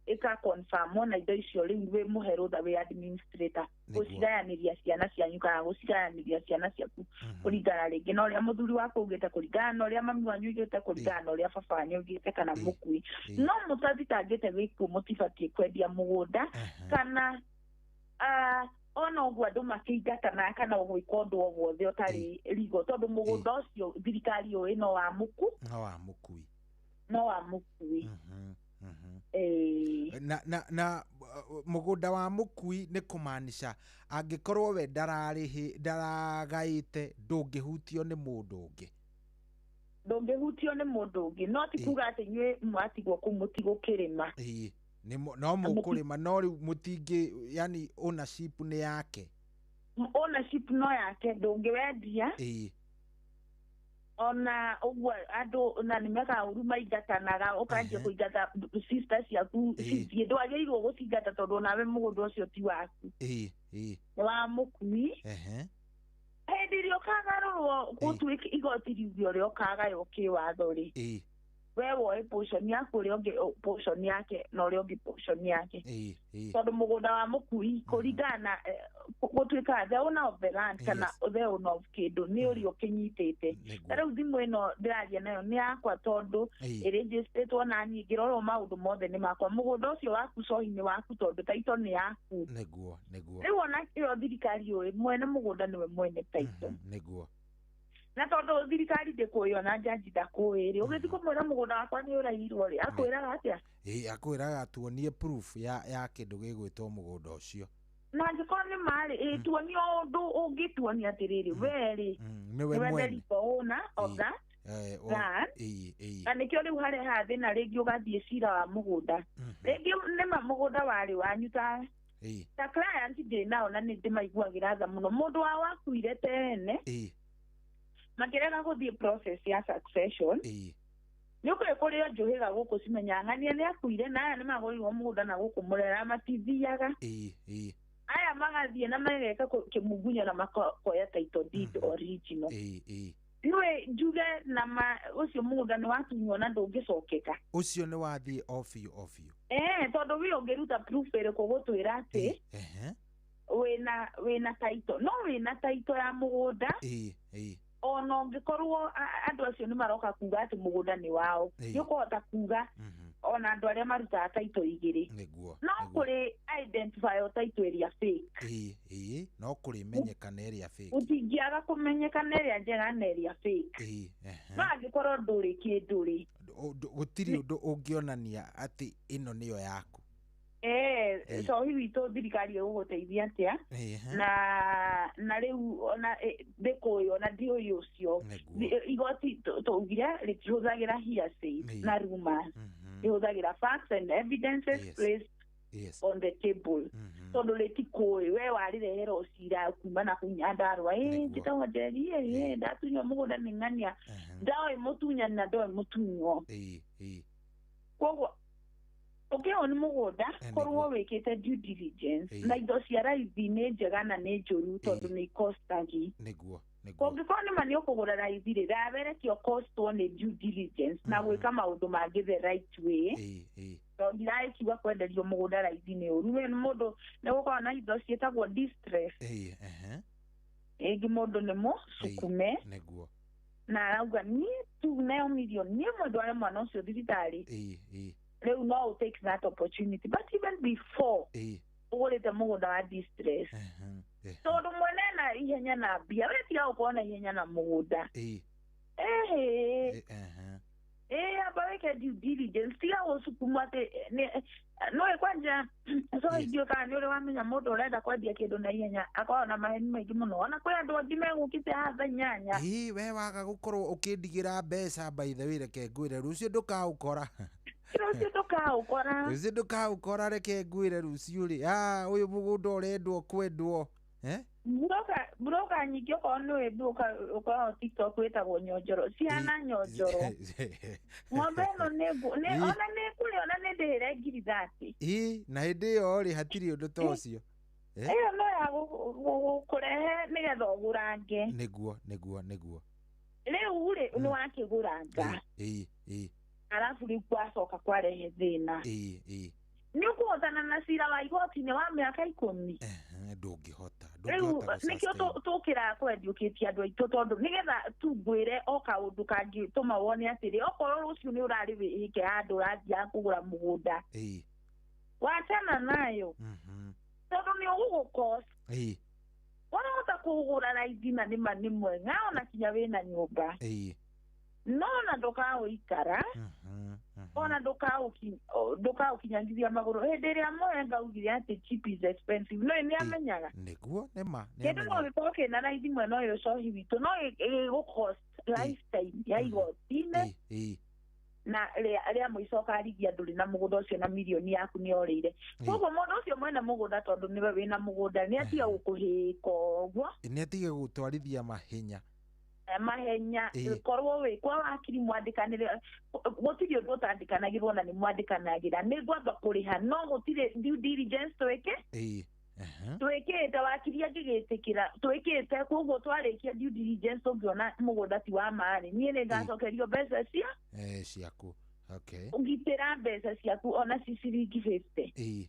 ika confirm na indo icio riu we muheru da we administrator gucigayaniria ciana cianyu kana gucigayaniria ciana ciaku kuringana ringi no ria muthuri wako ugite kuringana no ria mami wanyu ugite kuringana no ria baba wanyu ugite kana mukui no mutathitangite wiku mutibatie kwendia mugunda kana ona ũguo andũ makĩingatana kana gwĩka ũndũ o wothe ũtarĩ rigo tondũ mũgũnda ũcio thirikari ũĩ no wa mũkui na mũgũnda wa mũkui nĩ kũmaanisha angĩkorwo we ndaragaĩte ndũngĩhutio nĩ mũndũ ũngĩ no ti kuga atĩ inyuĩ mwatigwo kũu mũtigũkĩrĩma no mũkũrĩma no rĩu mũtingĩ yani ownership nĩ yake no yake ndũngĩwendia ona ũguo andũ na nĩmekaga ũru maingatanaga ũkanjia kũingata sister ciaku ciĩ ndwagĩrĩirwo gũcingata tondũ nawe mũgũnda ũcio ti waku nĩ wa mũkui hĩndĩ ĩrĩa ũkagarũrwo gũtuĩka igoti riuge ũrĩa ũkagayo kĩwatho-rĩ we woe portion yaku ũrĩa ũngĩ portion yake na ũrĩa ũngĩ portion yake tondũ mũgũnda wa mũkui kũringana gũtuĩka the owner of the land kana the owner of kĩndũ nĩ ũrĩa ũkĩnyitĩte ta rĩu thimũ ĩno ndĩraria nayo nĩ yakwa tondũ ĩrĩnjĩstĩtwo na niĩ ngĩrorwo maũndũ mothe nĩ makwa mũgũnda ũcio waku cohi-inĩ waku tondũ taito nĩ yaku rĩu ona ĩyo thirikari ũĩ mwene mũgũnda nĩwe mwene taito na tondũ thirikari ndĩkũĩ ona njanji ndakũĩ-rĩ ũgĩthiĩ kũmwĩra mũgũnda wakwa nĩ ũraiyirwo-rĩ akwĩraga atĩa akwĩraga tuonie proof ya kĩndũ gĩgwĩtwo mũgũnda ũcio na angĩkorwo nĩ marĩ tuonie ũndũ ũngĩtuonia atĩrĩrĩ we-rĩ nĩwe the owner of that land na nĩkĩo rĩu harĩa hathĩna rĩngĩ ũgathiĩ cira wa mũgũnda rĩngĩ nĩma mũgũnda warĩ wanyu ta client ndĩnao na nĩ ndĩmaiguagĩra tha mũno mũndũ wa wakuire tene makĩrega gũthiĩ process ya succession nĩ ũkũrĩ kũrĩ njũhĩga gũkũ cimenya ng'ania nĩ akuire na aya nĩ magũrĩirwo mũgũnda na gũkũ mũrera matithiaga aya magathiĩ na mageka kĩmungunya na makoya title deed original rĩu njuge na ũcio mũgũnda nĩ watunywo na ndũngĩcokeka ũcio nĩ wathiĩ obiũ tondũ we ũngĩruta proof ĩrĩkũ gũtwĩra atĩ wĩna title no wĩna title ya mũgũnda ona ũngĩkorwo andũ acio nĩ maroka kuga atĩ mũgũnda nĩ wao nĩ ũkũhota kuga ona andũ arĩa marutaga taito igĩrĩ no kũrĩ identify taito ĩrĩa fake no kũrĩ menyekana ĩrĩa fake ũtingĩaga kũmenyekana ĩrĩa njega na ĩrĩa fake no angĩkorwo ndũrĩ kĩndũ-rĩ gũtirĩ ũndũ ũngĩonania atĩ ĩno nĩyo yaku cohi witũ thirikari ĩgũgũteithia atĩa na rĩu ona ndĩkũĩ ona ndiũĩ ũcio igoti tũugire rĩtihũthagĩra hearsay na rumors rĩhũthagĩra facts and evidences placed on the table tondũ rĩtikũĩ we warĩrehera ũcira kuma na kunyandarwa njĩtagwo njeri ndatunywo mũgũnda nĩ ng'ania ndoĩ mũtunyani na ndoĩ mũtunywo koguo ũkĩhwo nĩ mũgũnda korwo wĩkĩte due diligence na indo cia raithi nĩ njega na nĩ njũru tondũ nĩ costagi kũngĩkorwo nĩ ma nĩ ũkũgũra raithi rĩ rabere kĩo cost one due diligence na gwĩka maũndũ mangĩ the right way tondũ ndiraĩkiuga kwenderio mũgũnda raithi nĩ ũru nĩ mũndũ nĩ gũkorwo na indo ciĩtagwo distress ĩngĩ mũndũ nĩ mũcukume na arauga niĩ tu nayo milioni niĩ mũndũ arĩ mwana ũcio thibitarĩ rĩu no take that opportunity but even before ũgũrĩte mũgũnda wa distress tondũ mwene na ihenya na mbia we tiga gũkorwo na ihenya na mũgũnda amba weke due diligence tiga gũcukuma atĩ no kwanja so idio kana nĩ ũrĩ wamenya mũndũ ũrenda kwendia kĩndũ na ihenya akorwo na maheni maingĩ mũno ona kwĩ andũ angĩ megũkĩte hatha nyanya we waga gũkorwo ũkĩndigĩra mbeca by the way reke ngwĩre rũciũ ndũkaũkora rũciũ ndũkaũkora reke ngwĩre rũciũ rĩ ũyũ mũgũnda ũrendwo kwendwo broka nyingĩ okorwo nĩ ũkorwo TikTok wĩtagwo nyonjoro ciana nyonjoro ng'ombe ĩno ona nĩ kũrĩ ona nĩ ndĩhĩre ngiri 30 na hĩndĩ ĩyo rĩ hatirĩ ũndũ ta ũcio ĩyo no ya gũkũrehe nĩgetha ũgũrange nĩguo rĩu rĩ nĩ wakĩgũranga arabu rĩu kwacoka kwarehe thĩna nĩ ũkũhotana na cira wa igoti-inĩ wa mĩaka 10 ndũngĩhota rĩu nĩkĩo tũkĩraga kwendiũkĩtie andũ aitũ tondũ nĩgetha tungwĩre o kaũndũ kangĩtũma wone atĩrĩ okorwo rũciũ nĩ ũrarĩ wĩhĩke handũ ũrathiaga kũgũra mũgũnda wachana nayo tondũ nĩ ũgũgũkost wanahota kũgũra raithi na nĩma nĩ mwega ona kinya wĩna nyũmba no na ndũkaũikara ona ndũkaũkinyangithia magũrũ hĩndĩ ĩrĩa moe ngaugire atĩ cheap is expensive no nĩ amenyaga nĩguo nĩma kĩndũ no gĩkorwo kĩna raithi mwena ũyũ cohi witũ no gĩgũcost lifetime ya igoti-inĩ na rĩa mũico ũkarigia ndũrĩ na mũgũnda ũcio na milioni yaku nĩ orĩire koguo mũndũ ũcio mwene mũgũnda tondũ nĩwe wĩna mũgũnda nĩ atiga gũkũhĩka ũguo nĩ atiga gũtwarithia mahenya korwo wĩ kwa wakiri mwandĩkanĩre gũtirĩ ũndũ ũtandĩkanagĩrwo na nĩ mwandĩkanagĩra nĩ ngwamba kũrĩha no gũtirĩ due diligence twĩkĩte wakiri angĩgĩtĩkĩra twĩkĩte koguo twarĩkia due diligence ũngĩona mũgũnda ti wa maarĩ niĩ nĩ ngacokerio mbeca ciaku ũgitĩra mbeca ciaku ona ciringi 50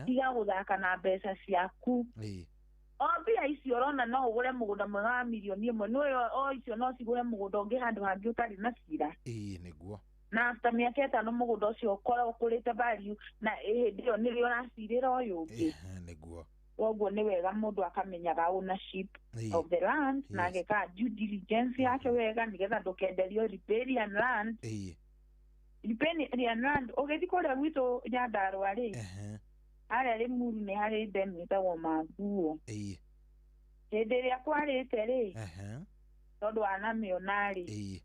tiga gũthaka na mbeca ciaku o mbia icio ũrona no ũgũre mũgũnda mwega wa milioni 1 nĩwe o icio no cigũre mũgũnda ũngĩ handũ hangĩ ũtarĩ na cira nĩguo na after mĩaka 5 mũgũnda ũcio ũkorwo ũkũrĩte value na hĩndĩ ĩyo nĩrĩo ũracirĩra ũyũ ũngĩ nĩguo koguo nĩ wega mũndũ akamenyaga ownership of the land na ageka due diligence yake wega nĩgetha ndũkenderio riparian land ũgĩthiĩ kũrĩa gwitũ Nyandarũa rĩ harĩa Limuru nĩ harĩ ndemu ĩtagwo Manguo hĩndĩ ĩrĩa kwarĩte rĩ tondũ wanamĩona rĩ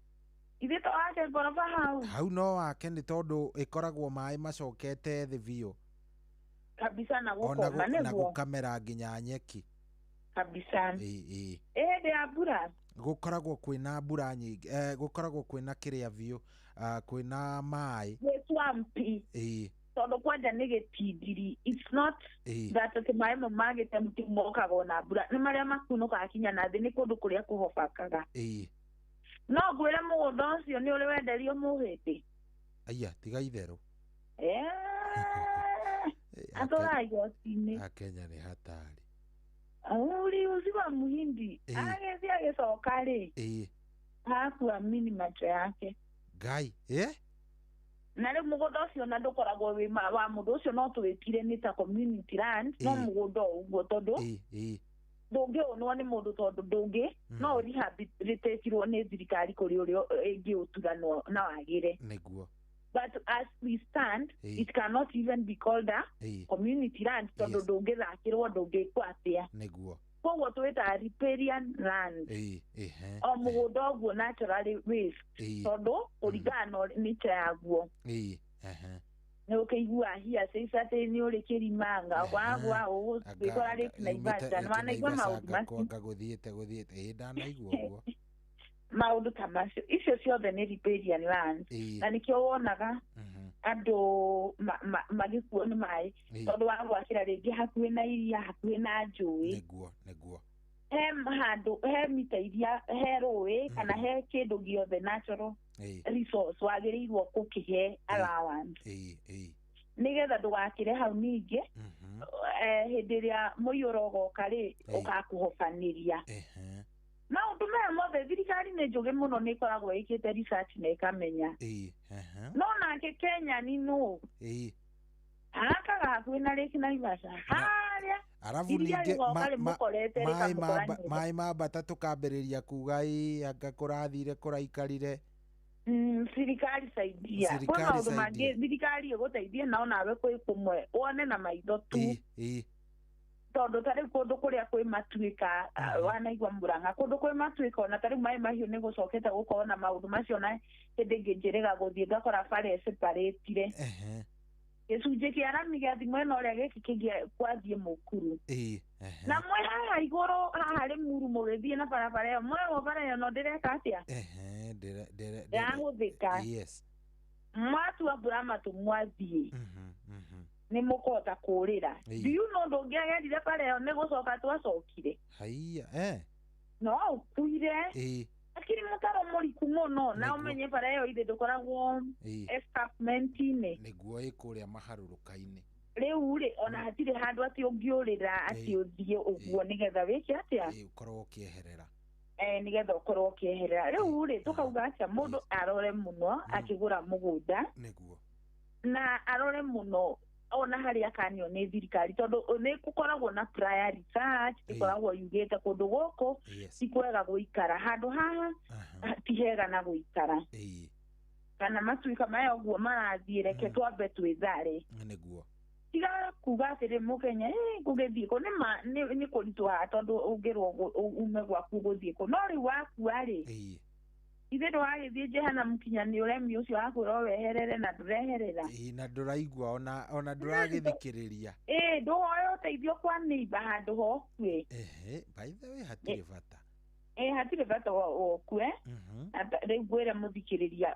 ithuĩ to wake ngoroba hau no wake nĩ tondũ ĩkoragwo maĩ macokete thĩ biũ kabisa na gũkoma nĩguo na gũkamera nginya nyeki kabisa hĩndĩ ya mbura gũkoragwo kwĩna mbura nyingĩ gũkoragwo kwĩna kĩrĩa biũ kwĩna maĩ swampi tondũ kwanja nĩ gĩtindiri it's not that atĩ maĩ mo magĩte mũtĩ mokaga na mbura nĩ marĩa makunũkaga kinya na thĩ nĩ kũndũ kũrĩa kũhobakaga no ngwĩre mũgũnda ũcio nĩ ũrĩ wenderio mũhĩndĩ tiga itherũ atũra igoti-inĩ Kenya nĩ hatari uzi wa muhindi agĩthiĩ agĩcoka rĩ hakuamini macho yake Ngai na rĩu mũgũnda ũcio na ndũkoragwo wĩ wa mũndũ ũcio no twĩtire nĩ ta community land no mũgũnda ũguo tondũ ndũngĩonwo nĩ mũndũ tondũ ndũngĩ no rehabilitatirwo nĩ thirikari kũrĩ ũrĩa ĩngĩũturanwo na wagĩre nĩguo but as we stand it cannot even be called a community land tondũ ndũngĩthakĩrwo ndũngĩkwo atĩa nĩguo koguo twĩtaga riparian land o mũgũnda ũguo naturally waste tondũ kũringana na nature yaguo nĩ ũkĩigua hia atĩ nĩ ũrĩ kĩrimanga wagwa ũgũkora rĩki na Naivasha nĩ wanaigua maũndũ macio gũthiĩte ndanaigua ũguo maũndũ ta macio icio ciothe nĩ riparian land na nĩkĩo wonaga andũ magĩkuo nĩ maĩ tondũ wa gwakĩra rĩngĩ hakuhĩ na iria hakuhĩ na njũĩ nĩguo handu he mita iria he rũĩ kana he kĩndũ gĩothe natural resource wagĩrĩirwo gũkĩhe allowance nĩgetha ndũgakĩre hau ningĩ hĩndĩ ĩrĩa mũiyũro ũgoka rĩ ũgakũhobanĩria maũndũ maya mothe thirikari nĩ njũgĩ mũno nĩ ĩkoragwo ĩkĩte research na ĩkamenya no nake Kenya ni no akaga hakuhĩ na Lake Naivasha harĩa arabu ningĩ maĩ mambata tũkambĩrĩria kuga anga kũrathire kũraikarire thirikari saidia kwa maũndũ mangĩ thirikari ĩgũteithie nao nawe kwĩ kũmwe wone na maitho tu tondũ tarĩ kũndũ kũrĩa kwĩ matuĩka wanaigua Mũrang'a kũndũ kwĩ matuĩka ona tarĩ maĩ mahiũ nĩ gũcokete gũkorwo na maũndũ macio na hĩndĩ ĩngĩ njĩrĩga gũthiĩ ngakora bara separate gĩcunjĩ kĩa rami gĩa thimo ĩno ũrĩa gĩkĩ kĩngĩ kwathiĩ mũkuru na mwĩ haha igũrũ haha rĩ muru mũgĩthiĩ na barabara ĩyo mwĩ bara ĩyo no ndĩreka atĩa yahũthĩka mwatua mbura matũ mwathiĩ nĩ mũkota kũrĩra biũ no ndũngĩagerire bara ĩyo nĩ gũcoka twacokire no ũkuire akiri mũtaro mũriku mũno na ũmenye bara ĩyo ithe ndũkoragwo escarpment-inĩ nĩguo ĩkũrĩa maharũrũka-inĩ rĩu rĩ ona hatirĩ handũ atĩ ũngĩũrĩra atĩ ũthiĩ ũguo nĩgetha wĩke atĩa ũkorwo ũkĩeherera nĩgetha ũkorwo ũkĩeherera rĩu rĩ tũkauga atĩa mũndũ arore mũno akĩgũra mũgũnda nĩguo na arore mũno ona harĩa kanio nĩ thirikari tondũ nĩ gũkoragwo na prior research ĩkoragwo yugĩte kũndũ gũkũ ti kwega gũikara handũ haha ti hega na gũikara kana matuĩka maya ũguo marathiĩ reke twambe twĩthare nĩguo tiga kuga atĩrĩ Mũkenya gũgĩthiĩ kũ nĩ kũritũha tondũ ũngĩrwo ume gwaku gũthiĩ kũ no rĩu wakua rĩ ithe ndwagĩthiĩ jehanamu kinya nĩ ũremi ũcio wakwĩrwo weherere na ndũreherera na ndũraigua ona ndũragĩthikĩrĩria ndũhoe ũteithio kwa neighbor handũ hokue by the way hatirĩ bata hatirĩ bata wokue rĩu ngwĩre mũthikĩrĩria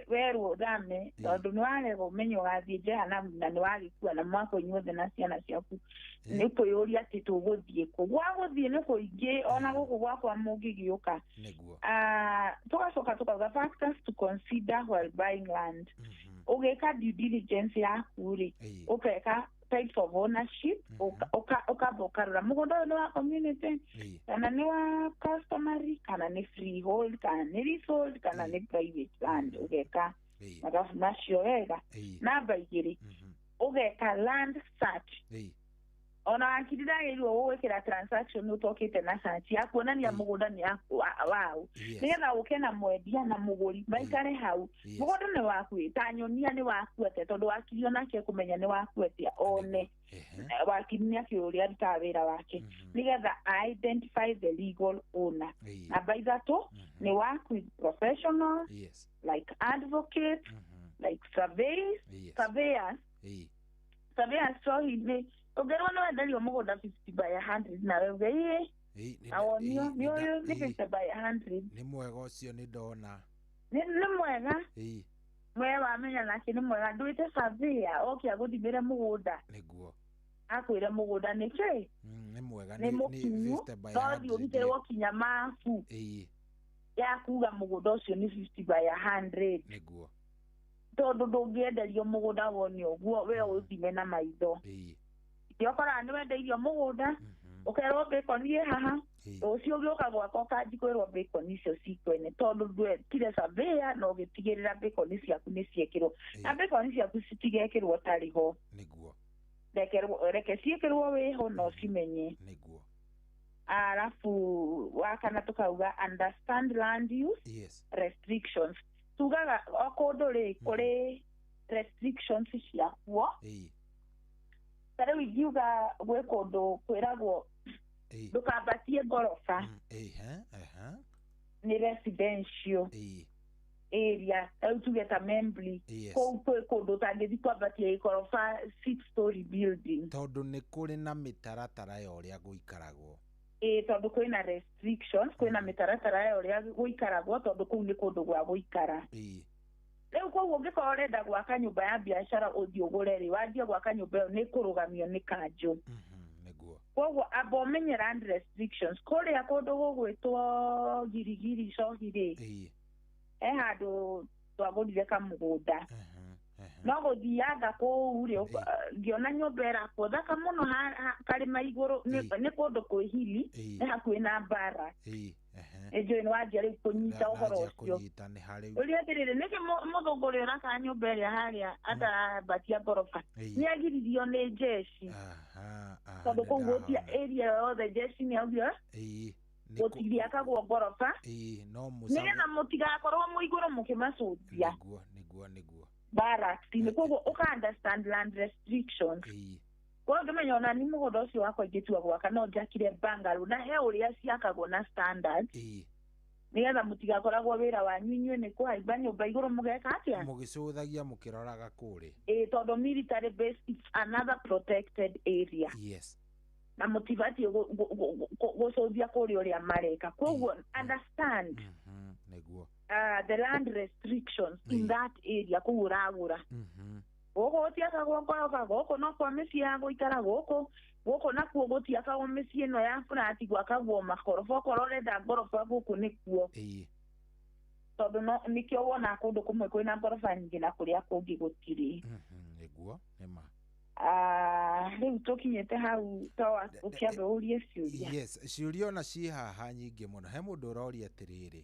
werwo thame tondũ nĩ warega ũmenye ũgathiĩ jehanamu na nĩ wagĩkua na mwaka inyuothe na ciana ciaku nĩ kwĩyũria atĩ tũgũthiĩ kũ gwagũthiĩ nĩ kũingĩ ona gũkũ gwakwa mũngĩgĩũka tũgacoka tũkauga factors to consider while buying land ũgĩka due diligence yaku rĩ ũkeka types of ownership ukamba ukarora mũgũnda ũyũ nĩ wa community kana nĩ wa customary kana nĩ freehold kana nĩ leasehold kana nĩ private land ũgeka mathabu macio wega namba igĩrĩ ũgeka land search ona wakirithagĩrwo gwĩkĩra transaction ũtokĩte na search ya kuonania mũgũnda nĩ wao nĩgetha ũke na mwendia na mũgũri maikare hau mũgũnda nĩ waku ta nyonia nĩ waku atĩa tondũ wakirio nake kũmenya nĩ waku atĩa one wakiri nĩ akĩũria arutaga wĩra wake nĩgetha identify the legal owner namba ithatũ nĩ waku professional like advocate like surveyors so ũngĩrwo nĩ wenderio mũgũnda 50 by 100 na weuge awonio nĩ ũyũ nĩ 50 by 100 nĩ mwega ũcio nĩ ndona nĩ mwega mwe wamenya nake nĩ mwega ndwĩte surveyor okia gũthimĩre mũgũnda nĩguo akwĩre mũgũnda nĩ kĩ nĩ mwega nĩ 50 by 100 no ũrutĩrwo kinya mabu ya kuga mũgũnda ũcio nĩ 50 by 100 nĩguo tondũ ndũngĩenderio mũgũnda wonio ũguo we ũthime na maitho ũkoraga nĩ wendeirio mũgũnda ũkerwo bacon ĩ haha ũcio ũgĩũka gwakwa ũkanjikĩrwo bacon icio cikwene tondũ ndwetire surveyor na ũgĩtigĩrĩra bacon ciaku nĩ ciĩkĩrwo na bacon ciaku citigekĩrwo tarĩ ho nĩguo reke ciĩkĩrwo wĩho no cimenye nĩguo arabu wakana tũkauga understand land use restrictions tugaga kũndũ rĩ kũrĩ restrictions ciakuo tarĩu ingiuga gwĩ kũndũ kwĩragwo ndũkambatie ngoroba nĩ residential area rĩu tuge ta Membli kũu kwĩ kũndũ ũtangĩthiĩ kwambatia gĩkoroba 6-story building tondũ nĩ kũrĩ na mĩtaratara ya ũrĩa gũikaragwo tondũ kwĩna restrictions kwĩna mĩtaratara ya ũrĩa gũikaragwo tondũ kũu nĩ kũndũ gwa gũikara rĩu koguo ũngĩkorwo ũrenda gwaka nyũmba ya biacara ũthiĩ ũgũre rĩ wanjia gwaka nyũmba ĩyo nĩ kũrũgamio nĩ kanjũ koguo amba ũmenye land restrictions kũrĩa kũndũ gũgwĩtwo girigiri cohirĩ handũ twagũrire kamũgũnda no gũthianga kũu rĩ ngĩona nyũmba ĩrakwo thaka mũno karĩma igũrũ nĩ kũndũ kwĩ hili nĩ hakuhĩ na mbara nĩnjũĩ nĩwanjia rĩu kũnyita ũhoro ũcio ũrĩa atĩrĩrĩ nĩkĩ mũthũngũ ũrĩa ũrakaga nyũmba ĩrĩa harĩa atambatia ngoroba nĩagiririo nĩ jeshi tondũ kũu gũtia area yothe jeshi nĩaugire gũtiriakagwo ngoroba nĩgetha mũtigakorwo mũigũrũ mũkĩmacũthia barracks-inĩ koguo ũka-understand land restrictions koguo ngĩmenya ona ni mũgũnda ũcio wakwa ingĩtua gwaka no njakire bungalow na he ũrĩa ciakagwo na standards nĩgetha mũtigakoragwo wĩra wanyu inyuĩ nĩ kũhaimba nyũmba igũrũ mũgeka atĩa mũgĩcũthagia mũkĩroraga kũrĩ tondũ military base it's another protected area na mũtibatiĩ gũcũthia kũrĩ ũrĩa mareka koguo understand the land restrictions in that area kũu ũragũra gũkũ gũtiakagwo ngoroba gũkũ no kwa mĩciĩ ya gũikara gũkũ nakuo gũtiakagwo mĩciĩ ĩno ya burati gwakagwo makoroba okorwo ũrenda ngoroba gũkũ nĩkuo tondũ nĩkĩo wona kũndũ kũmwe kwĩna ngoroba nyingĩ na kũrĩa kũngĩ gũtirĩ nĩguo nĩma rĩu tũkinyĩte hau ũkĩamba ũrie ciũria ciũria ona ciĩ haha nyingĩ mũno he mũndũ ũroria atĩrĩrĩ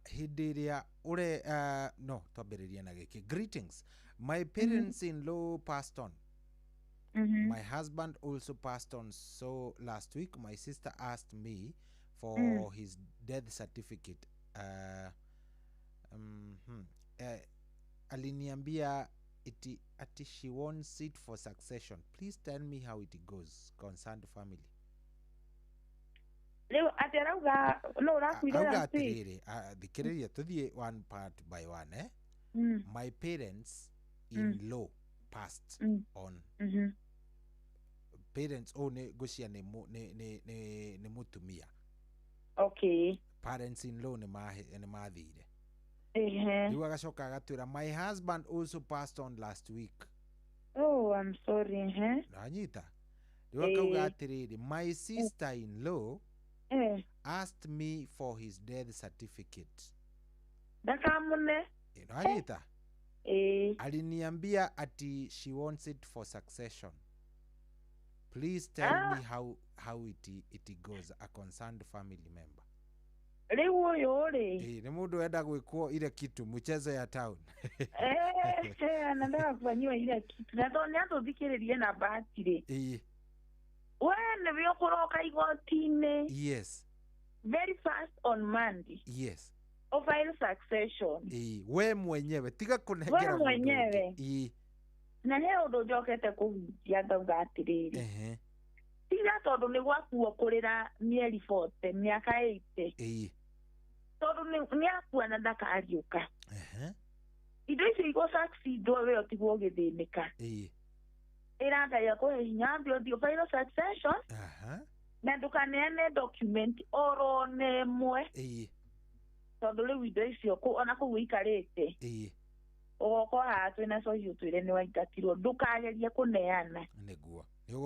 hĩndĩ ĩrĩa no twambĩrĩrie na gĩkĩ greetings my parents in law passed on my husband also passed on so last week my sister asked me for his death certificate aliniambia ati she wants it for succession please tell me how it goes concerned family rĩu atĩ arauga no ũrakwĩra atĩrĩrĩ thikĩrĩria tũthiĩ one part by one my parents in law passed on parents nĩ ngũcia nĩ mũtumia parents in law nĩ mathire rĩu agacoka agatwĩra my husband also passed on last week I'm sorry nanyita rĩu akauga atĩrĩrĩ my sister in law asked me for his death certificate ndakamune nanyita aliniambia ati she wants it for succession please tell me how it goes a concerned family member rĩu ũyũ rĩ nĩ mũndũ enda gwĩkwo ile kitu mchezo ya town anataka kufanyiwa ile kitu na tondũ nĩatũthikĩrĩrie na bahati rĩ we nĩwe ũkũroka igoti-inĩ very fast on Monday file succession we mwenyewe tiga kunengera we mwenyewe na he ũndũ njokete kũhunjia ngauga atĩrĩrĩ tiga tondũ nĩ gwakuo kũrĩra mĩeri 40 mĩaka 80 tondũ nĩakua na ndakariũka indo icio igũsucceedwo we ũtigwo ũgĩthĩnĩka ĩra Ngai akũhe hinya ambe ũthiĩ file succession na ndũkaneane document oro nemwe tondũ rĩu indo icio ona kũu ũikarĩte ũgoka haha twĩna cohi ũtwĩre nĩ waingatirwo ndũkagerie kũneana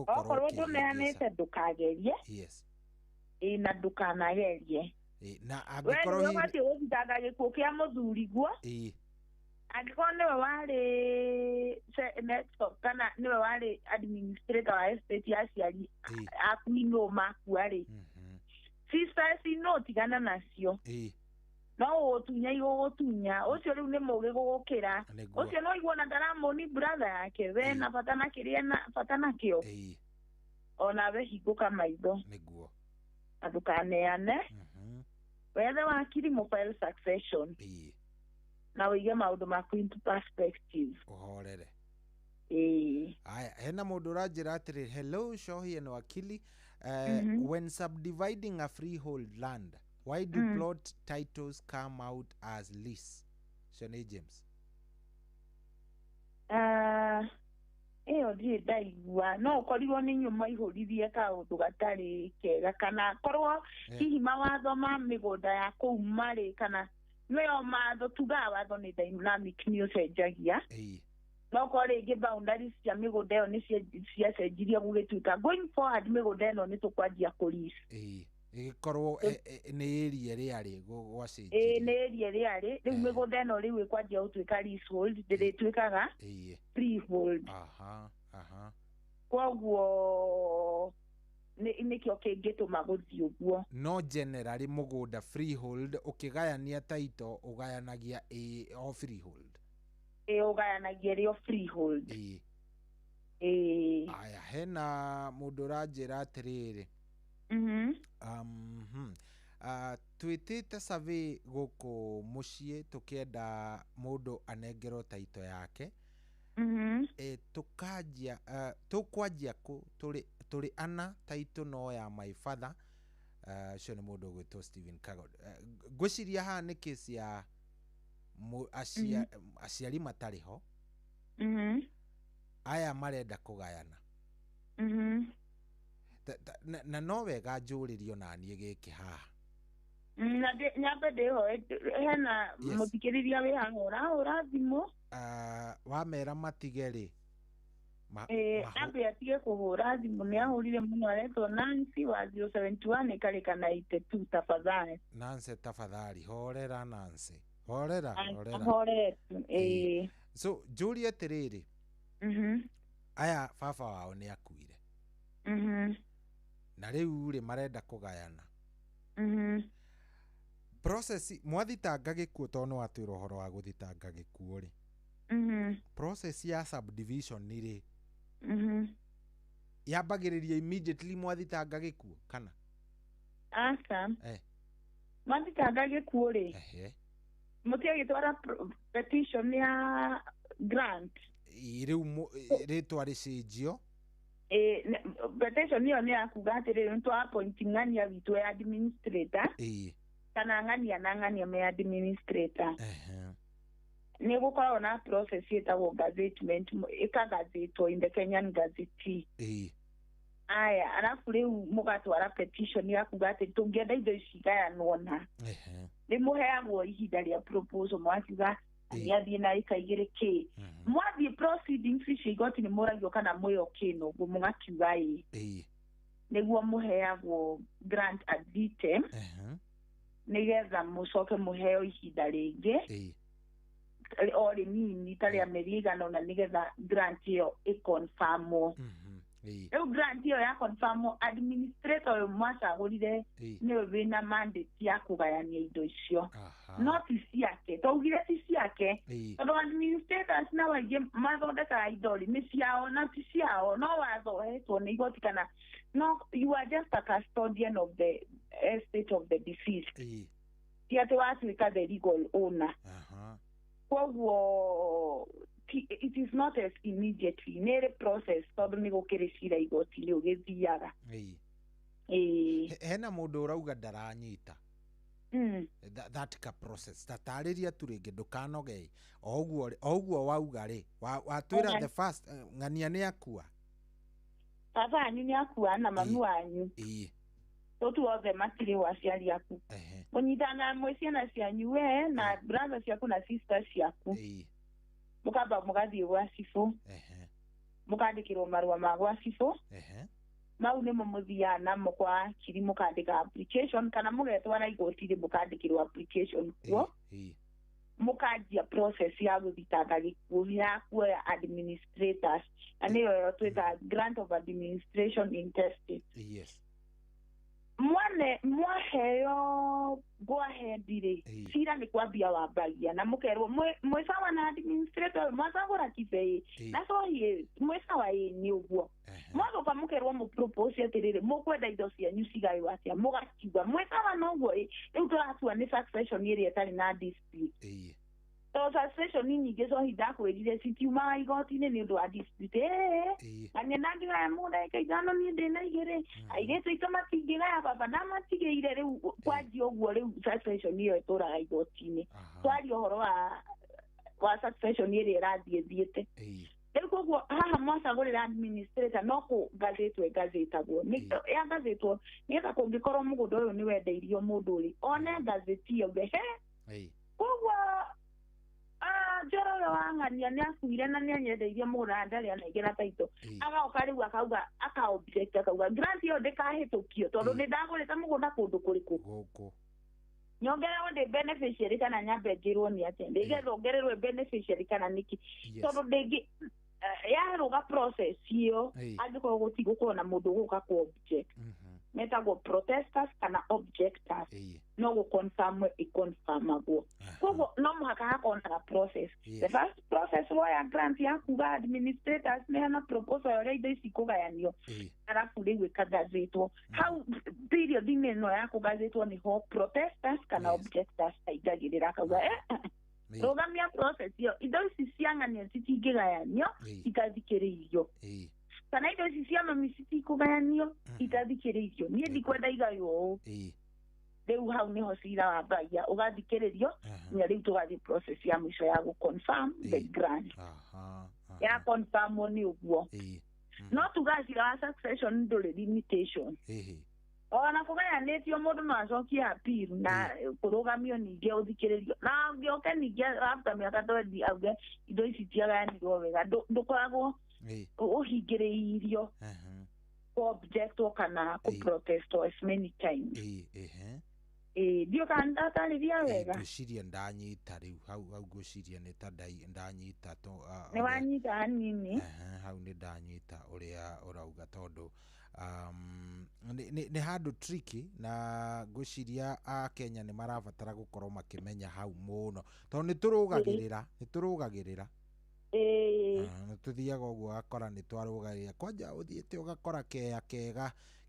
okorwo ndũneanĩte ndũkagerie na ndũkanagerie we nĩwe ũbatiĩ gũthitanga gĩkuũ kĩa mũthuriguo angĩkorwo nĩwe warĩ kana nĩwe warĩ administrator wa estate ya aciari aku inũ makua rĩ sisters inũ tigana nacio no gũgũtunya igũgũtunya ũcio rĩu nĩ mũgĩ gũgũkĩra ũcio no iguona ndaramũni brother yake we na bata na kĩrĩa na bata nakĩo onawe hingũka maitho na ndũkaneane wethe wakiri mobile succession na ũige maũndũ maku into perspective ũhorere aya hena mũndũ ũranjĩra atĩrĩ hello Shohi and wakili when subdividing a freehold land why do plot titles come out as lease Shani James ĩyo ndirĩ ndaigua no ũkorirwo nĩ nyũmba ihũririe kaũndũ gatarĩ kega kana korwo hihi mawatho ma mĩgũnda ya kũu marĩ kana nĩyo matho tugaga watho nĩ dynamic nĩ ũcenjagia no ko rĩngĩ boundaries cia mĩgũnda ĩyo nĩ ciacenjirie gũgĩtuĩka going forward mĩgũnda ĩno nĩ tũkwanjia kũlease ĩgĩkorwo nĩ area rĩarĩ gwacenjia nĩ area rĩarĩ rĩu mĩgũnda ĩno rĩu ĩkwanjia gũtuĩka leasehold ndĩrĩtuĩkaga freehold koguo nĩkĩo kĩngĩtũma gũthiĩ ũguo no generally mũgũnda freehold ũkĩgayania taito ũgayanagia o freehold ũgayanagia rĩo freehold aya hena mũndũ ũranjĩra atĩrĩrĩ twĩtĩte survey gũkũ mũciĩ tũkĩenda mũndũ anengerwo taito yake tũkwanjia tũrĩ ana taito no ya my father ũcio nĩ mũndũ ũgwĩtwo Stephen Kagod ngwĩciria haha nĩ case ya aciari matarĩ ho aya marenda kũgayana na no wega njũrĩrio na niĩ gĩkĩ haha na nyambe ndĩho hena mũthikĩrĩria wĩ haha ũrahũra thimũ wamera matige rĩ ambe atige kũhũra thimũ nĩ ahũrire mũno aretwo Nancy wa 071 ĩkarĩka na 82 tafadhali Nancy tafadhali horera Nancy horera so njũrie atĩrĩrĩ aya baba wao nĩ akuire na rĩu rĩ marenda kũgayana process mwathitanga gĩkuũ tondũ nĩ watwĩra ũhoro wa gũthitanga gĩkuũ rĩ process ya subdivision nĩ rĩ yambagĩrĩria immediately mwathitanga gĩkuũ kana asa mwathitanga gĩkuũ rĩ mũtiagĩtwara petition ya grant rĩu rĩtwa rĩcenjio petition ĩyo nĩ yakuga atĩrĩrĩ nĩ twa appointing ng'ania witũ ya administrator kana ng'ania na ng'ania me administrator nĩ gũkoragwo na process ĩtagwo gazettement ĩkagazetwo in the Kenyan Gazette aya arabu rĩu mũgatwara petition yakuga atĩ tũngĩenda indo ici igayanwo na nĩ mũheagwo ihinda rĩa proposal mwakiuga nĩathiĩ na ĩkaigĩrĩ kĩ mwathiĩ proceedings icio igoti nĩ mũragio kana mwĩ okay noguo mũgakiuga nĩguo mũheagwo grant ad vitam nĩgetha mũcoke mũheo ihinda rĩngĩ o rĩnini ta rĩa mĩeri ĩigana ũna nĩgetha grant ĩyo ĩconfirmwo rĩu grant ĩyo ya confirmwo administrator ũyũ mwacagũrire nĩwe wĩna mandate ya kũgayania indo icio no ti ciake twaugire ti ciake tondũ administrators na waingĩ mathondekaga indo rĩ nĩ ciao na ti ciao no wathohetwo nĩ igoti kana no you are just a custodian of the estate of the deceased ti atĩ watuĩka the legal owner koguo it is not as immediately nere process tondũ nĩ gũkĩrĩ cira igoti-inĩ ũgĩthiaga hena mũndũ ũrauga ndaranyita that ka process tatarĩria tu rĩngĩ ndũkanoge o ũguo wauga rĩ watwĩra the first ng'ania nĩ akua baba wanyu nĩ akua na mami wanyu tũtu othe matirĩ waciari aku mũnyitana mwĩ ciana cianyu we na brother ciaku na sister ciaku mũkamba mũgathiĩ gwa cibũ mũkandĩkĩrwo marũa ma gwa cibũ mau nĩmo mũthiaga namo kwa kiri mũkandĩka application kana mũgetwara igoti-inĩ mũkandĩkĩrwo application kuo mũkanjia process ya gũthitanga gĩkuũ ya kuoya administrators na nĩyo twĩtaga grant of administration intestate mwaheo gwahendi-rĩ cira nĩ kwambia wambagia na mũkerwo mwĩ sawa na administrator mwacagũra kibei na sohi mwĩ sawa nĩ ũguo mwacoka mũkerwo mũpropose atĩrĩrĩ mũkwenda indo cianyu cigaĩrwo atĩa mũgakiuga mwĩ sawa noguo rĩu tũratua nĩ succession ĩrĩa ĩtarĩ na dispute so succession nyingĩ sohi ndakwĩrire citiumaga igoti-inĩ nĩ ũndũ wa dispute na nĩ ndangĩgaya mũgũnda ĩka ithano niĩ ndĩ na igĩrĩ airĩtu aitũ matingĩgaya baba ndamatigĩire rĩu kwanjia ũguo rĩu succession ĩyo ĩtũraga igoti-inĩ twaria ũhoro wa succession ĩrĩa ĩrathiĩ thiĩte rĩu koguo haha mwacagũrĩra administrator no kũgathĩtwo ĩgathĩtagwo yagathĩtwo nĩgetha kũngĩkorwo mũgũnda ũyũ nĩ wendeirio mũndũ rĩ one ngathĩti ĩyo he koguo Njoro yo wangania ni akuire na ni anyendeirie mugura ndari anaigera taito agoka riu akauga object akauga grant yo ndikahitukio tondu ni ndagurite mugunda kundu kuriku guku nyongererwo ndi beneficiary kana nyambe njirwo ni ati ndigetha ongererwe beneficiary kana niki tondu ndingi yaruga process iyo angĩkorwo gũtigũkorwo na mũndũ gũka ku object metagwo protesters kana objectors no gũconfirm iconfirmagwo koguo no mũhaka hakorwo na process the first process ya grant ya kuga administrators mehana proposal ũrĩa indo ici kũgayanio arabu rĩu ĩkagazetwo hau period-inĩ ĩno ya kũgazetwo nĩho protesters kana objectors aingagĩrĩra akauga rogamia process yo indo ici ciang'anio citingĩgayanio ikathikĩrĩrio kana indo ici cia mami citikũgayanio ikathikĩrĩrio niĩ ndikwenda igaywo rĩu hau nĩho cira wa mbaia ũgathikĩrĩrio na rĩu tũgathiĩ process ya mũico ya gũconfirm the grant ya confirmwo nĩ ũguo no tugacira wa succession ndũrĩ limitation ona kũgayanĩtio mũndũ no acokie appeal na kũrũgamio ningĩ ũthikĩrĩrio na ngĩoke ningĩ after mĩaka 20 auge indo ici ciagayanirwo wega ndũkoragwo ũhingĩrĩirio ku-objectwo kana ku-protestwo as many times ndio kana ndatarĩria wega ngwĩciria ndanyita rĩu hau ngwĩciria nĩ ta ndanyita nĩ wanyita hanini hau nĩ ndanyita ũrĩa ũrauga tondũ nĩ handũ tricky na ngwĩciria Akenya nĩ marabatara gũkorwo makĩmenya hau mũno tondũ nĩ tũrũgagĩrĩra nĩ tũthiaga ũguo akora nĩ twarũgagĩrĩra kwanja ũthiĩte ũgakora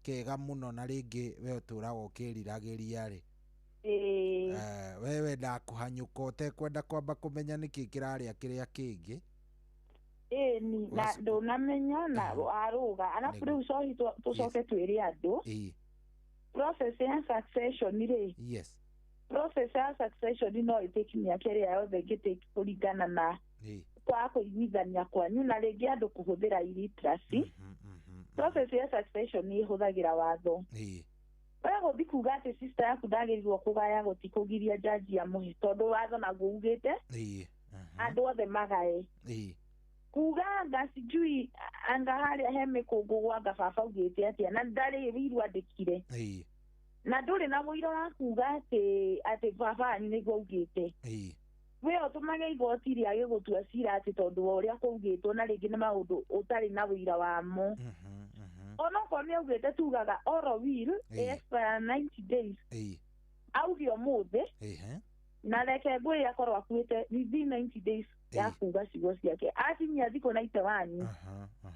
kega mũno na rĩngĩ we ũtũraga ũkĩriragĩria rĩ wewe ndakũhanyũka ũtekwenda kwamba kũmenya nĩkĩ kĩrarĩa kĩrĩa kĩngĩ ni na ndũnamenya na arũga arabu rĩu tũcoke twĩre andũ process ya succession rĩ process ya succession no ĩtĩki mĩaka ĩrĩa yothe ĩngĩtĩki kũringana na kwa kũiguithania kwanyu na rĩngĩ andũ kũhũthĩra illiteracy process ya succession nĩ ĩhũthagĩra watho wega gũthiĩ kuga atĩ sister yaku ndagĩrĩirwo kũgaya gũtikũgiria jaji ya mũhe tondũ watho naguo ugĩte andũ othe magae kuga anga sijui anga harĩa he mĩkũngũ gwa anga baba ugĩte atĩa na ndarĩ wĩiru andĩkire na ndũrĩ na mũira wa kuga atĩ baba wanyu nĩguo ugĩte we ũtũmage igoti rĩage gũtua cira atĩ tondũ wa ũrĩa kũugĩtwo na rĩngĩ nĩ maũndũ ũtarĩ na wĩira wamo onokorwo nĩ augĩte tugaga oral will expire 90 days auge ũmũthĩ na reke ngwĩre akorwo akuĩte within 90 days ya kuga ciugo ciake acinyia thikũ 91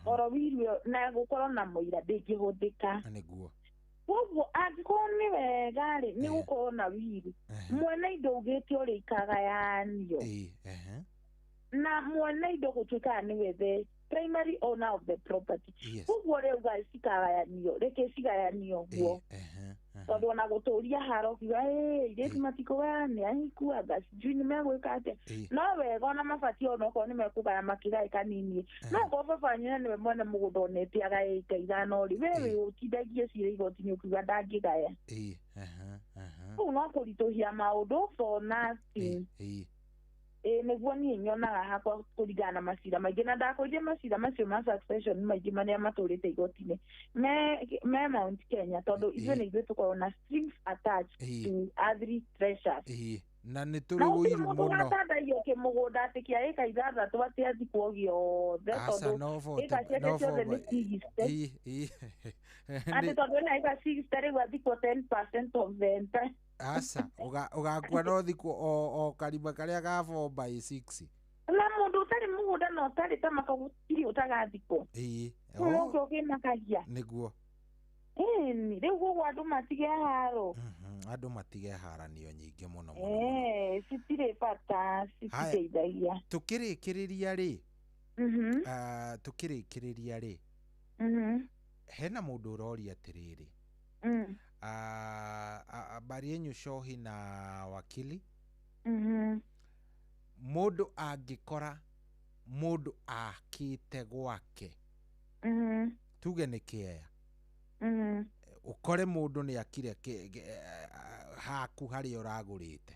oral will na gũkorwo na mũira ndĩngĩhũthĩka koguo angĩkorwo nĩ wega rĩ nĩ gũkorwo na wili mwene indo ugĩte ũrĩa ikagayanio na mwene indo gũtuĩkaga nĩwe the primary owner of the property koguo rĩu cikagayanio reke cigayanio guo tondũ ona gũtũria haro kiuga irĩtu matikũgayania ahikuaga sijui nĩ megwĩka atĩa no wega ona mabatiĩ onokorwo nĩ mekũgaya makĩgaĩ kanini no korwo baba nyina nĩwe mwene mũgũnda onete agaĩte ithano rĩ we wĩ ũtindagie ciira igoti-inĩ ũkiuga ndangĩgaya kũu no kũritũhia maũndũ for nothing nĩguo niĩ nyonaga hakwa kũringana na macira maingĩ na ndakoirie macira macio ma succession maingĩ marĩa matũrĩte igoti-inĩ me Mount Kenya tondũ ithuĩ nĩ ithuĩ tũkoragwo na strings attached to agri treasures na nĩ tũrĩ ũiru mũno mũndũ atandaio kĩmũgũnda atĩ kĩa ĩka 6 atĩ athikwo gĩothe tondũ ĩka ciake ciothe nĩ cigiste atĩ tondũ ĩna ĩka cigiste rĩu athikwo 10% of the entire asa ũgakua no thikũ o karima karĩa ga 4/6 na mũndũ ũtarĩ mũgũnda na ũtarĩ ta makagũtirĩ ũtagathikwo ũrũke ũkĩmakagia nĩguo rĩu gũguo andũ matige haro andũ matige haranio nyingĩ mũno citirĩ bata cititeithagia tũkĩrĩkĩrĩria rĩ hena mũndũ ũroria atĩrĩrĩ habari yenyu Shohi na wakili mũndũ angĩkora mũndũ akĩte gwake tuge nĩ kĩea ũkore mũndũ nĩ akire haku harĩa ũragũrĩte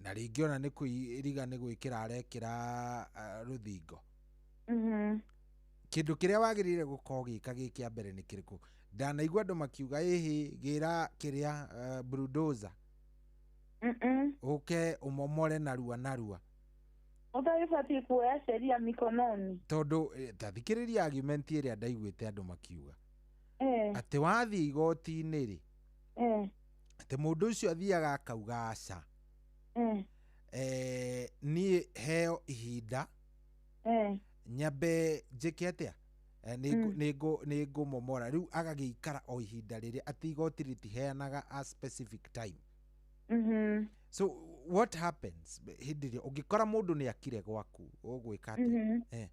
na rĩngĩ ona nĩ kwĩriga nĩ gwĩkĩra arekĩra rũthingo. Kĩndũ kĩrĩa wagĩrĩire gũkorwo gĩka gĩkĩa mbere nĩ kĩrĩkũ? Ndanaigua andũ makiuga gĩra kĩrĩa bulldozer ũke ũmomore narua. Utagĩbatiĩ kuoya sheria mikononi. Tondũ tathikĩrĩria argument ĩrĩa ndaiguĩte andũ makiuga atĩ wathiĩ igoti-inĩ rĩ, atĩ mũndũ ũcio athiaga akauga aca, niĩ heo ihinda nyambe njĩke atĩa, nĩ ngũmomora. Rĩu agagĩikara o ihinda rĩrĩa atĩ igoti rĩtiheanaga a specific time. So what happens hĩndĩ ĩrĩa ũngĩkora mũndũ nĩ akire gwaku ũgwĩka atĩa?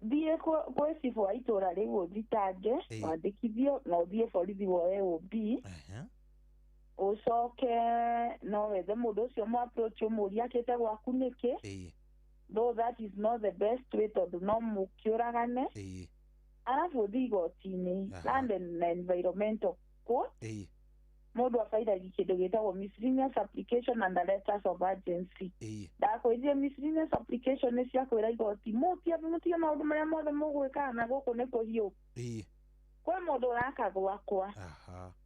Thiĩ gwĩ cibu wa itũra rĩu ũthitange, wandĩkithio na ũthiĩ borithi woe OB, ũcoke no wethe mũndũ ũcio mũ approach ũmũrie akĩte gwaku nĩkĩ, though that is not the best way, tondũ no mũkĩũragane, arabu ũthiĩ igoti-inĩ Land and Environmental Court, mũndũ abairagia kĩndũ gĩtagwo miscellaneous application and letters of urgency. Ndakwĩrire miscellaneous application nĩ ciakwĩra igoti mũtige maũndũ marĩa mothe mũgwĩkaga na gũkũ nĩ kũhiũ. Kwĩ mũndũ ũraka gwakwa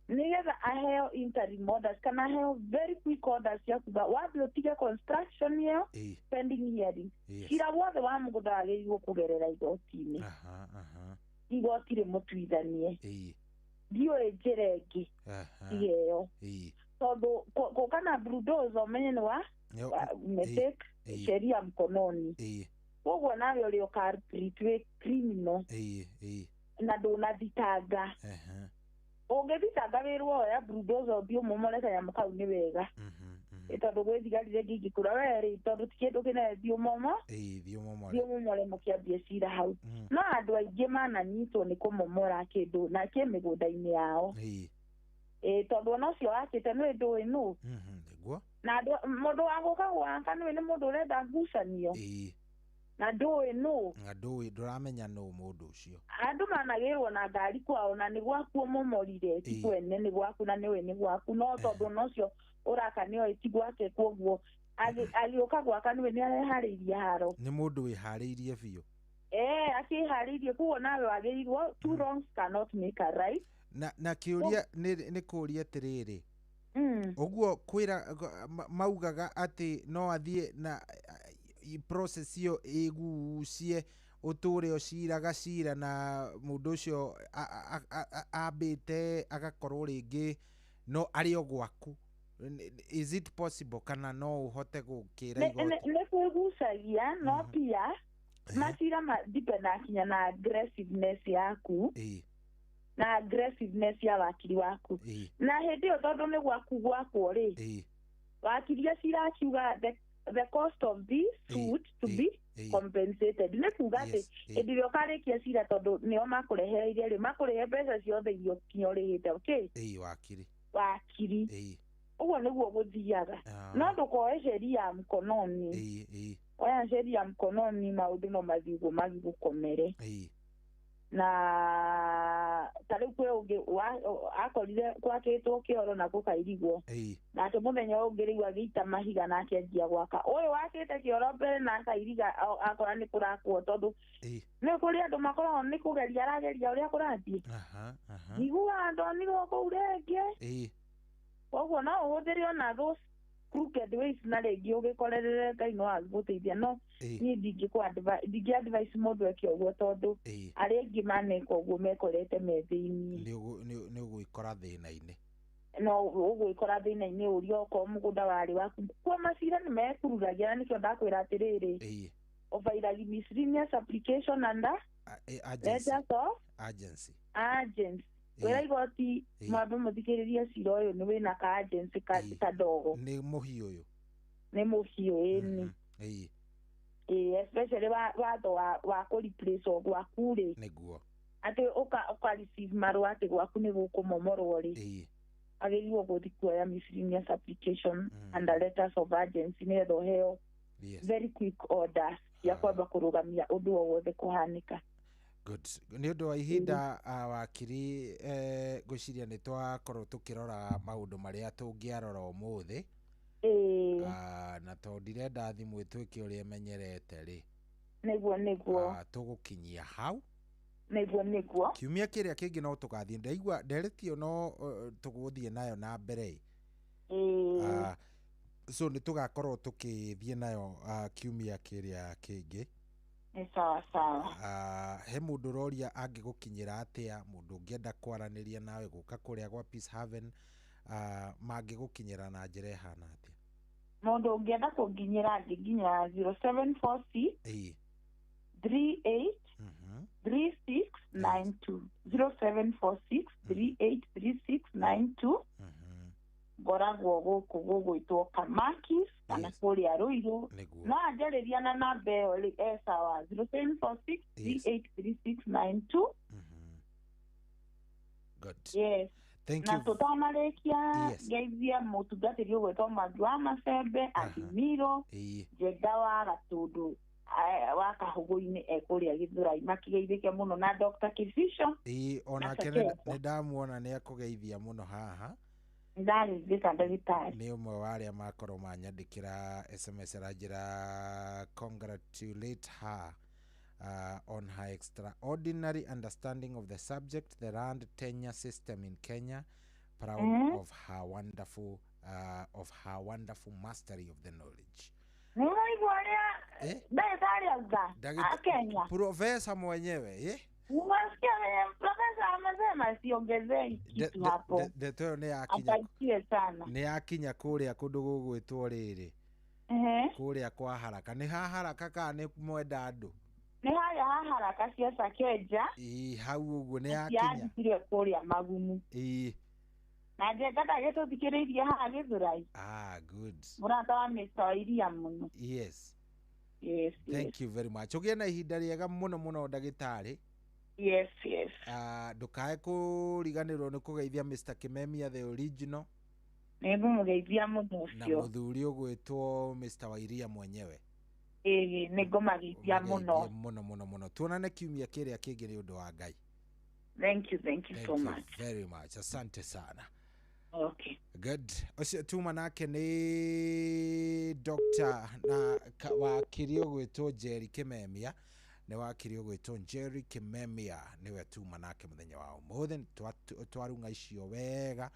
nĩgetha aheo interim orders kana aheo very quick orders cia kuga wambe ũtige construction ĩyo pending hearing. Cira wothe wa mũgũnda wagĩrĩirwo kũgerera igoti-inĩ, igoti rĩmũtuithanie. Ndiũĩ njĩra ĩngĩ ĩyo, tondũ gũkana bulldozer ũmenye nĩ wa umetake sheria mkononi, koguo nawe ũrĩ ũkartreat wĩ criminal na ndũnathitanga. Ũngĩthitanga wĩrwo oya bulldozer ũthiĩ ũmomore kanyamũ kau nĩ wega, tondũ gwĩ thigari rĩngĩ ingĩkũra werĩ tondũ ti kĩndũ kĩnene thiĩ ũmomore mũkĩambie cira hau. No andũ aingĩ mananyitwo nĩ kũmomora kĩndũ na kĩ mĩgũnda-inĩ yao, tondũ ona ũcio wakĩte nĩ ndũĩ nũ, na mũndũ wa gũka gwaka nĩ mũndũ ũrenda ngucanio na ndũĩ nũ, ndũramenya nũ mũndũ ũcio. Andũ managĩrwo na ngari kwao na nĩ gwaku ũmomorire, ti kwene nĩ gwaku na nĩwe nĩ gwaku, no tondũ ona ũcio ũraka nĩo ti gwake, koguo agĩũka gwaka nĩwe nĩ areharĩirie haro, nĩ mũndũ wĩharĩirie biũ. Akĩharĩirie, koguo nawe wagĩrĩirwo, two wrongs cannot make a right. Na kĩũria nĩ kũũria atĩrĩrĩ, ũguo kwĩra maugaga atĩ no athiĩ na process ĩyo ĩgucie ũtũre ũciraga cira na mũndũ ũcio ambĩte agakorwo rĩngĩ no arĩ o gwaku? Is it possible kana no ũhote gũkĩra igoti? Nĩ kwĩgucagia, no pia macira madependa kinya na aggressiveness yaku na aggressiveness ya wakiri waku. Na hĩndĩ ĩyo tondũ nĩ gwakwo rĩ, wakiri acio akiuga the cost of this suit to be compensated. Nĩ kuga atĩ hĩndĩ ĩrĩa ũkarĩkia cira tondũ nĩo makũrehereire rĩ, makũrehe mbeca ciothe iria kinya ũrĩhĩte. Wakiri ũguo nĩguo gũthiaga, no ndũkoe sheria mkononi. Oya sheria mkononi, maũndũ no mathiĩ ũguo magĩgũkomere. Na tarĩu kwĩ ũngĩ akorire gwakĩtwo kĩoro na gũkairigwo, nake mũthenya ũngĩ rĩu agĩita mahiga na akĩanjia gwaka. Ũyũ wakĩte kĩoro mbere na akairiga akora nĩ kũrakwo, tondũ nĩ kũrĩ andũ makoragwo nĩ kũgeria arageria ũrĩa kũrathiĩ. Njiguaga ndonirwo kũu rĩngĩ, koguo no ũhũthĩre ona those crooked ways na rĩngĩ ũgĩkorerere Ngai no agũteithia. No niĩ ndingĩ-advise mũndũ eke ũguo, tondũ arĩa aingĩ maneka ũguo mekorete me thĩinĩ. Nĩ ũgwĩkora thĩna-inĩ. No ũgwĩkora thĩna-inĩ ũrĩa okorwo mũgũnda warĩ waku. Kwa macira nĩ mekururagia, na nĩkĩo ndakwĩra atĩrĩrĩ, ũbairagia miscellaneous application under letters of urgency. Wĩra igoti mwambe mũthikĩrĩrie cira ũyũ nĩ wĩna ka agency kadogo. Nĩ mũhiũ ũyũ. Nĩ mũhiũ ĩni. Especially watho wa kũ-replace o gwaku rĩ. Nĩguo. Atĩ ũka-receive marũa atĩ gwaku nĩ gũkũmomorwo rĩ. Agĩrĩirwo gũthiĩ kuoya miscellaneous application under letters of urgency nĩgetha ũheo very quick orders ya kwamba kũrũgamia ũndũ o wothe kũhanĩka. Good. Nĩ ũndũ wa ihinda wakiri ngwĩciria nĩ twakorwo tũkĩrora maũndũ marĩa tũngĩarora ũmũthĩ, na to ndirenda thimũ ĩtuĩke ũrĩa ĩmenyerete rĩ nĩguo tũgũkinyia hau nĩguo kiumia kĩrĩa kĩngĩ no tũgathiĩ ndaigua nderetio no tũgũthiĩ nayo na mbere so nĩ tũgakorwo tũkĩthiĩ nayo kiumia kĩrĩa kĩngĩ sawa he mũndũ ũroria angĩgũkinyĩra atĩa mũndũ ũngĩenda kwaranĩria nawe gũka kũrĩa gwa Peace Haven mangĩgũkinyĩra na njĩra ĩhana atĩa mũndũ ũngĩenda kũnginyĩra angĩnginyĩra 0746 38 3692 0746 383692 ngoragwo gũkũ gũgwĩtwo Kamakis kana kũrĩa Ruiru no anjarĩria na namba ĩyo rĩ sawa 0746 383692 good yes thank you na tũtanarĩkia ngeithia mũtungatĩri ũgwĩtwo Mwangi wa Macembe Adimiro Jenda wa Gatũndũ wa Kahũgũ-inĩ ekũrĩa Gĩthũrai makĩgeithĩke mũno na Dr. Kifisho onake nĩ ndamuona nĩ akũgeithia mũno haha ndarĩthĩka ndagĩtarĩ nĩ ũmwe wa arĩa makorwo manyandĩkĩra SMS ranjĩra congratulate her on her extraordinary understanding of the subject, the land tenure system in Kenya, proud of her wonderful mastery of the knowledge. Profesa mwenyewe Profesa amesema siongezei kitu hapo. Ndeto ni akinya kũrĩa kũndũ gũgwĩtwo rĩrĩ kũrĩa kwa haraka nĩ ha haraka kana nĩ mwenda andũ nĩ haya haraka cia Sakeja hau ũguo nĩ akinya kũrĩa Magumu na njegata gĩtũthikĩrĩirie haha Gĩthũrai good mũrata wa mĩcoiria mũno yes thank you very much ũgĩe na ihinda rĩega mũno ndagĩtarĩ yes ndukae kũriganĩrwo nĩ kũgeithia Mr. Kimemia the original nĩngũmũgeithia mũno ũcio na mũthuri ũgwĩtwo Mr. Wairia mwenyewe nĩngũmageithia mũno tuonane kiumia kĩrĩa kĩngĩ nĩ ũndũ wa Ngai thank you so much very much asante sana okay good ucio tuma nake nĩ Dr. na wakiri ũgwĩtwo Jerry Kimemia nĩ wakiri ũgwĩtwo Jerry Kimemia nĩwe tuma nake mũthenya wa ũmũthĩ twarunga icio wega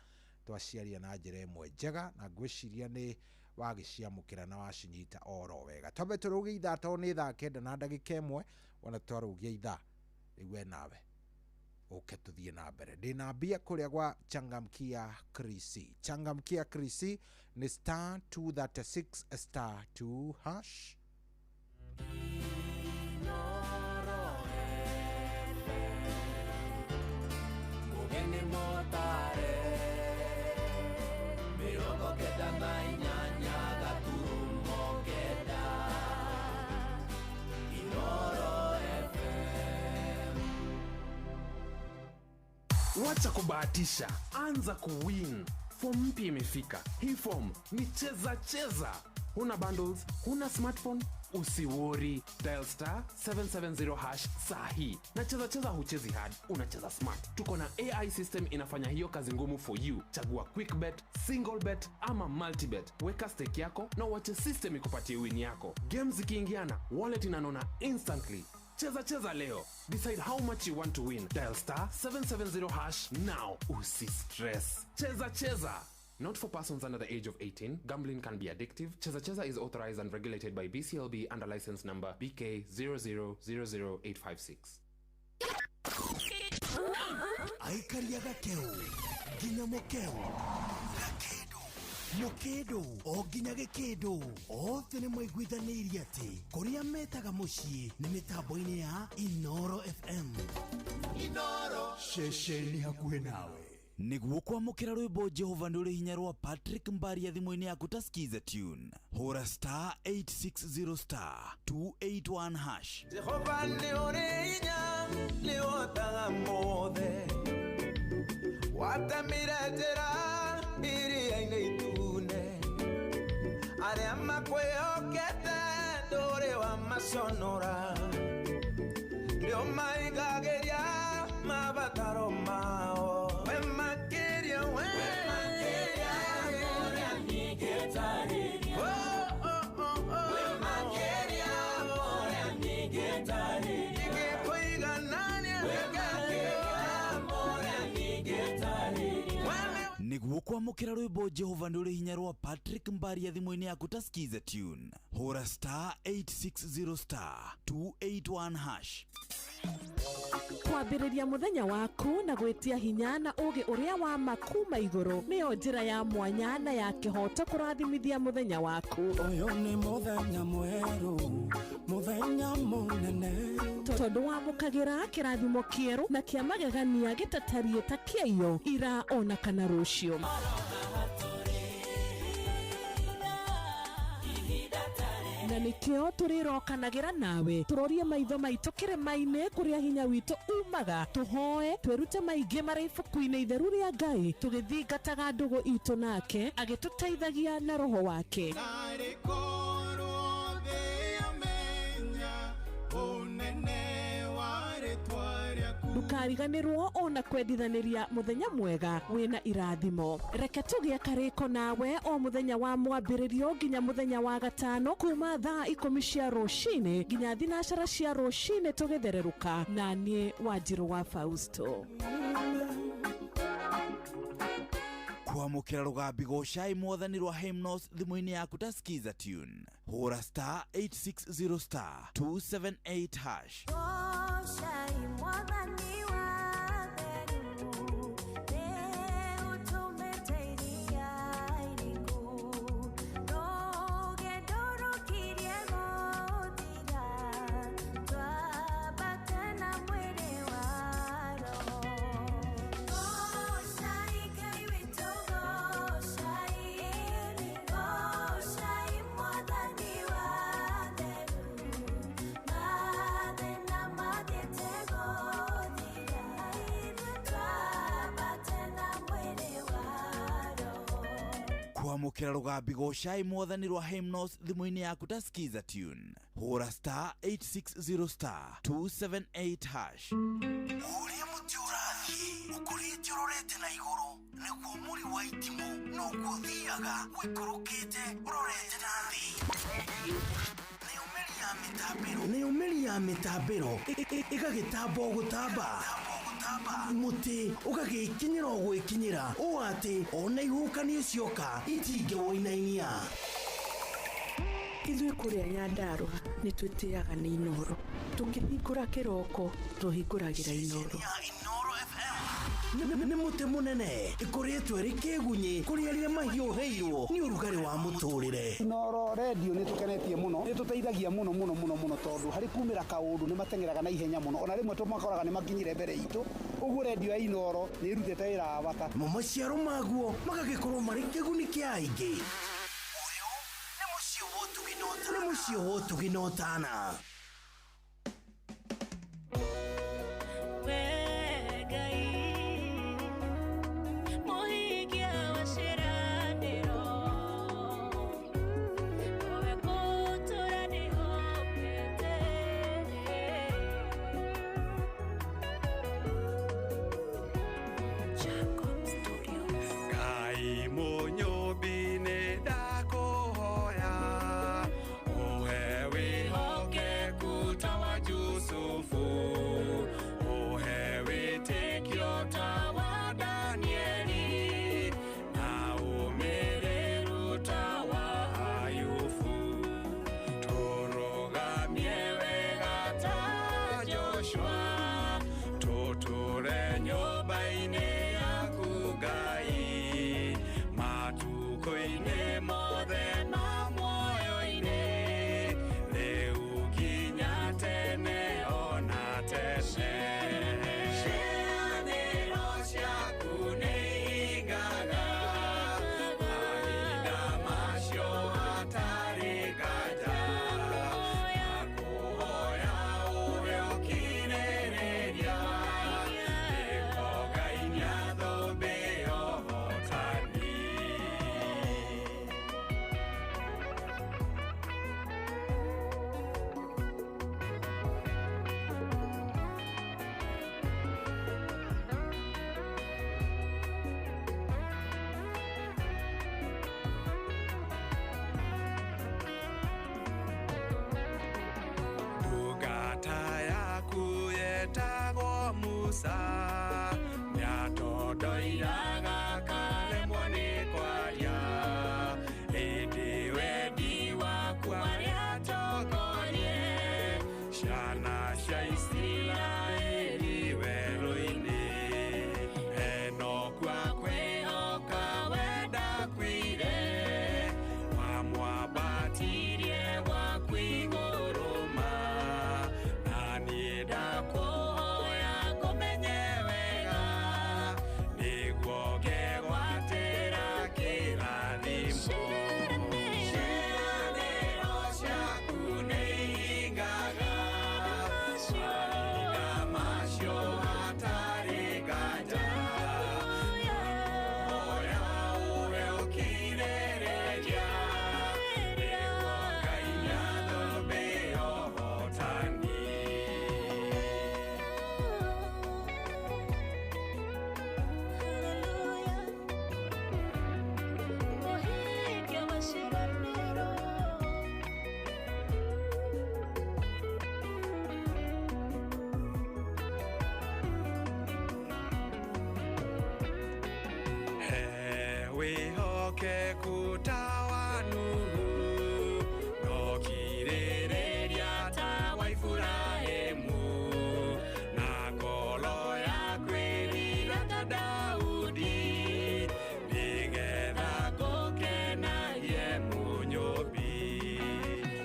twaciaria na njĩra ĩmwe njega na ngwĩciria nĩ wagĩciamũkĩra na wacinyita oro wega twambe tũrũge ithaa to nĩ thaa 9 na ndagĩka 1 ona twarũgia ithaa rĩu we nawe ũke tũthiĩ na mbere ndĩna mbia kũrĩa gwa Changamkia Krisi nĩ star 236 star 2 hash Mugeni motare Mirongo kenda na inyanya gaturumo kenda Inoro FM. Wacha kubahatisha, anza kuwin. Form mpya imefika. Hii form ni cheza. Huna bundles, huna smartphone, usiwori. Dial star 770 hash sahi. Na cheza huchezi hard, unacheza smart. Tuko na AI system inafanya hiyo kazi ngumu for you. Chagua quick bet, single bet ama multi bet. Weka stake yako na wache system ikupatie win yako. Games zikiingiana, wallet inanona instantly. Cheza leo. Decide how much you want to win. Dial star 770 hash now. Usi stress. Cheza. Not for persons under the age of 18. Gambling can be addictive. Cheza is authorized and regulated by BCLB under license number BK 0000856. Aikaria gakeu. Ginya mokeu. Mukedo oginya gĩkĩndũ othe nĩ maiguithanĩirie atĩ kũrĩa metaga mũciĩ nĩ mĩtambo-inĩ ya Inoro FM. Inoro ceceni hakuhĩ nawe nĩguo kwamũkĩra rwĩmbo Jehova nĩ ũrĩ hinya rwa Patrick Mbaria thimũ-inĩ yaku ta skiza tune hũra star 860 star 281 hash. Jehova nĩ ũrĩ hinya nĩ ũhotaga mothe watamire njĩra iria-inĩ itune arĩa makwĩhokete ndũrĩ wa maconora nĩo maigagĩria mabataro mao we makĩria ũrĩa ningĩ tarĩ kwamukira rwimbo Jehova nduri hinya rwa Patrick Mbaria thimũ-inĩ yaku ta skiza tune. Hũra star 860 star 281 hash. Kwambĩrĩria mũthenya waku na gwĩtia hinya na ũgĩ ũrĩa wa makuma igũrũ nĩyo njĩra ya mwanya na ya kĩhoto kũrathimithia mũthenya waku. Ũyũ nĩ mũthenya mwerũ, mũthenya mũnene, tondũ wamũkagĩra kĩrathimo kĩerũ na kĩa magegania gĩtatariĩ ta kĩayo ira ona kana rũciũ. Na nĩkĩo tũrĩrokanagĩra nawe tũrorie maitho maitũ kĩrĩma-inĩ kũrĩa hinya witũ umaga, tũhoe twĩrute maingĩ marĩ ibuku-inĩ itheru rĩa Ngai tũgĩthingataga ndũgũ itũ nake agĩtũteithagia na roho wake. Ndukariganĩrwo ona kwendithanĩria mũthenya mwega wĩna irathimo. Reke tũgĩe karĩko nawe o mũthenya wa mwambĩrĩrio nginya mũthenya wa gatano kuma thaa 10 cia rũcinĩ nginya thinacara cia rũcinĩ tũgĩthererũka na niĩ Wanjirũ wa Fausto. Kwamũkĩra rũgambi gocai mwathani rwa hymnos thimũ-inĩ yaku ta skiza tune. Hũra star 860 star 278 hash. Gocai mwathani Kwamũkĩra rũgambi gocai mwathani rwa hymnos thimũ-inĩ yaku ta skiza tune. Hũra star 860 star 278 hash. Ũrĩa mũtĩ ũrathiĩ ũkũrĩte ũrorete na igũrũ nĩguo mũri wa itimũ noguo ũthiaga wĩkũrũkĩte ũrorete na thĩ. Nĩũmĩri ya mĩtambĩro ĩgagĩtamba gũtamba, mũtĩ ũgagĩkinyĩra gwĩkinyĩra ũũ atĩ ona ihukanio cioka itingĩwoinainia. Ithuĩ kũrĩa Nyandarũa nĩ twĩtĩaga nĩ Inoro, tũkĩhingũra kĩroko tũhingũragĩra Inoro. Nĩ mũtĩ mũnene ĩkoretwo ĩrĩ kĩgunyi kũrĩ arĩa mahiũhĩirwo nĩ ũrugarĩ wa mũtũrĩre. Inoro radio nĩ tũkenetie mũno, nĩ tũteithagia mũno tondũ harĩ kumĩra kaũndũ nĩ matengeraga na ihenya mũno, ona rĩmwe tũmakoraga nĩ makinyire mbere itũ. Ũguo radio ya Inoro nĩ ĩrutĩte wĩra wa bata. Maciaro maguo magagĩkorwo marĩ kĩguni kĩa aingĩ. Ũyũ nĩ mũciĩ wa Ũtugi na Ũtana. Musa, Nyato doiraga kale mwani oke kutawa nuru no kirereria ta waifurahemu na ngolo ya kwirira ta Daudi nigetha ngukenagie munyumbi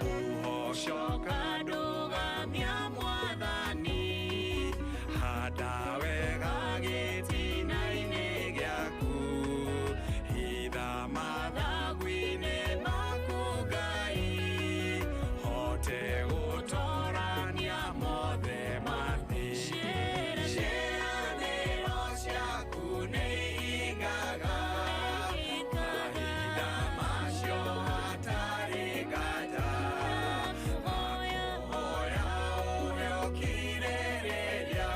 uhocoka ndugamia mwathani handa wega gĩtina-inĩ gĩaku hitha mathagu-inĩ maku Ngai hote gũtorania mothe mathĩ ciĩranĩro ciaku nĩ ihingaga mahinda macio hatarĩ nganja makuhoya ũheo kirĩrĩria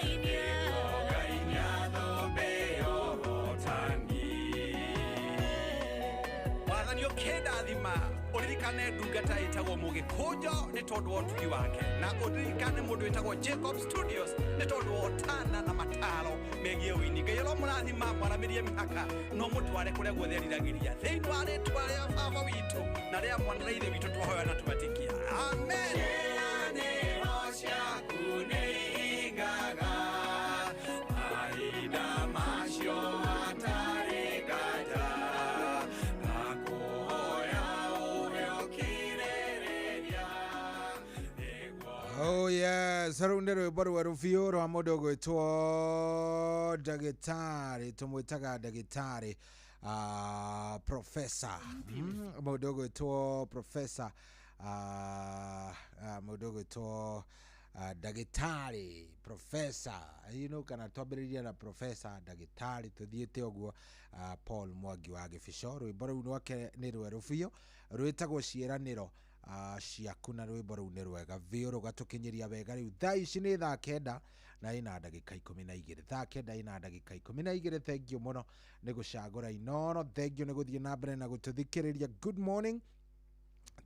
nĩguo Ngai nĩathũmbĩyo ũhotani. Mwathani ũkĩndathima ũririkane ndungata ĩtagwo Mũgĩkũnjo nĩ tondũ wa ũtugi wake na ũririkane mũndũ wĩtagwo Jacob Studios nĩ tondũ wa ũtana na mataro megiĩ ũini. Ngai oro mũrathima mwaramĩrie mĩhaka no mũtware kũrĩa guothe eriragĩria thĩinĩ wa rĩtwa rĩa baba witũ na rĩa mwana na ithe witũ twahoya na tũgatikia amen. Ciĩranĩro ciaku nĩ ihingaga mahinda macio hatarĩ nganja na kũhoya ũheo kirĩrĩria nĩguo. Oh yes, rũu nĩ rwĩmbo rwerũ biũ rwa mũndũ ũgwĩtwo ndagĩtarĩ, tũmwĩtaga ndagĩtarĩ professor, mũndũ ũgwĩtwo professor, mũndũ ũgwĩtwo ndagĩtarĩ professor, kana twambĩrĩria na professor ndagĩtarĩ tũthiĩte ũguo. Paul Mwangi wa Gĩbico, rwĩmbo rũu rwake nĩ rwerũ biũ rwĩtagwo ciĩranĩro ciaku, na rwĩmbo rũu nĩ rwega biũ rũgatũkinyĩria wega. Rĩu thaa ici nĩ thaa 9 na ina ndagĩka 12, thaa 9 ina ndagĩka 12. Thengiũ mũno nĩ gũcagũra inono, thengiũ nĩ gũthiĩ na mbere na gũtũthikĩrĩria. Good morning,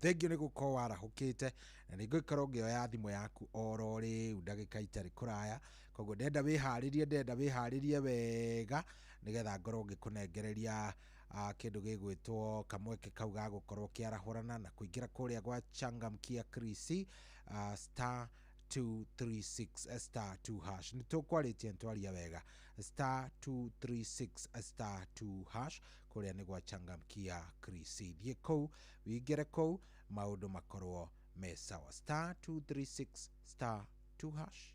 thengiũ nĩ gũkorwo warahũkĩte na nĩ ngũikarwo ngĩoya thimũ yaku oro rĩu ndagĩka itarĩ kũraya, koguo ndenda wĩharĩrie wega nĩgetha ngorwo ngĩkũnengereria kĩndũ gĩgwĩtwo kamweke kau ga gũkorwo kĩarahũrana na kũingĩra kũrĩa gwa Changamkia Krisi star 236 star 2 hash. Nĩ tũkwarĩtie ntwaria wega star 236 star 2 hash kũrĩa nĩ gwa Changamkia Krisi. Thiĩ kũu wĩingĩre kũu maũndũ makorwo me sawa. Star 236 star 2 hash.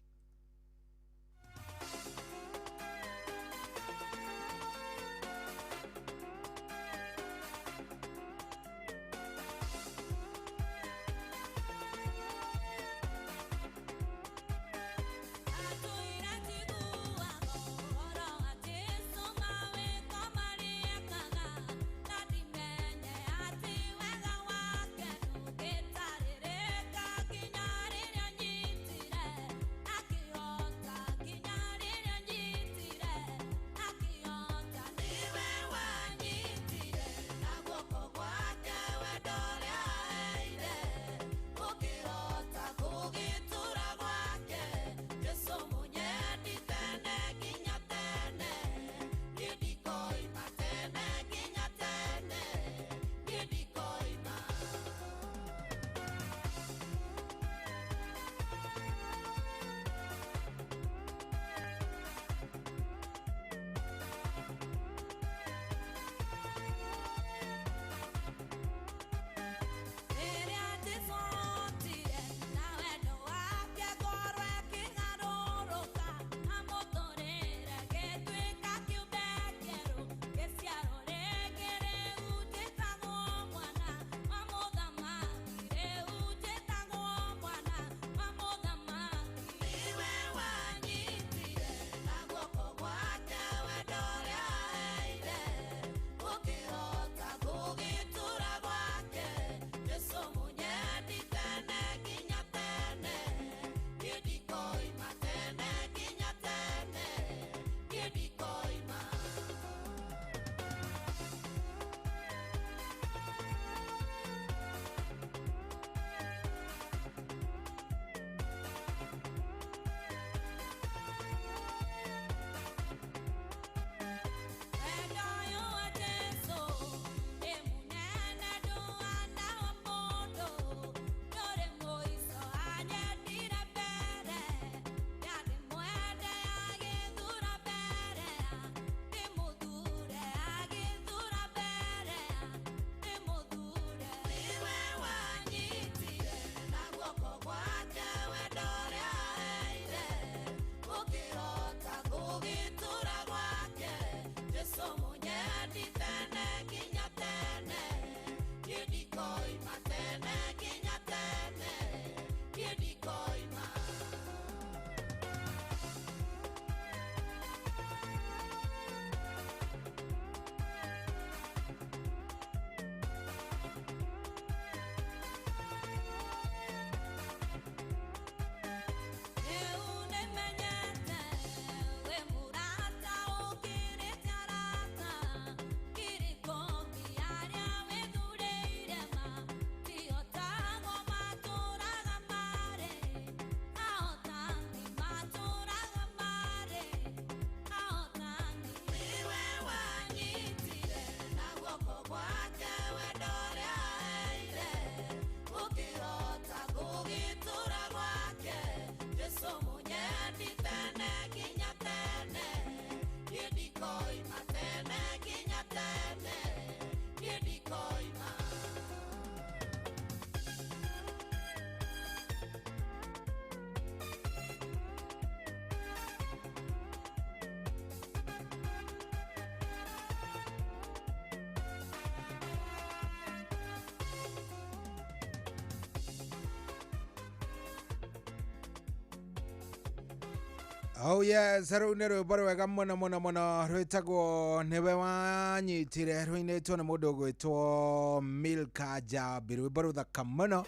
Oh yes, rũnĩ rwĩmbo rwega mũno mũno mũno rwĩtagwo nĩwe wanyitire rũinĩtwo nĩ mũndũ ũgwĩtwo Milka Jabi, rwĩmbo rũthaka mũno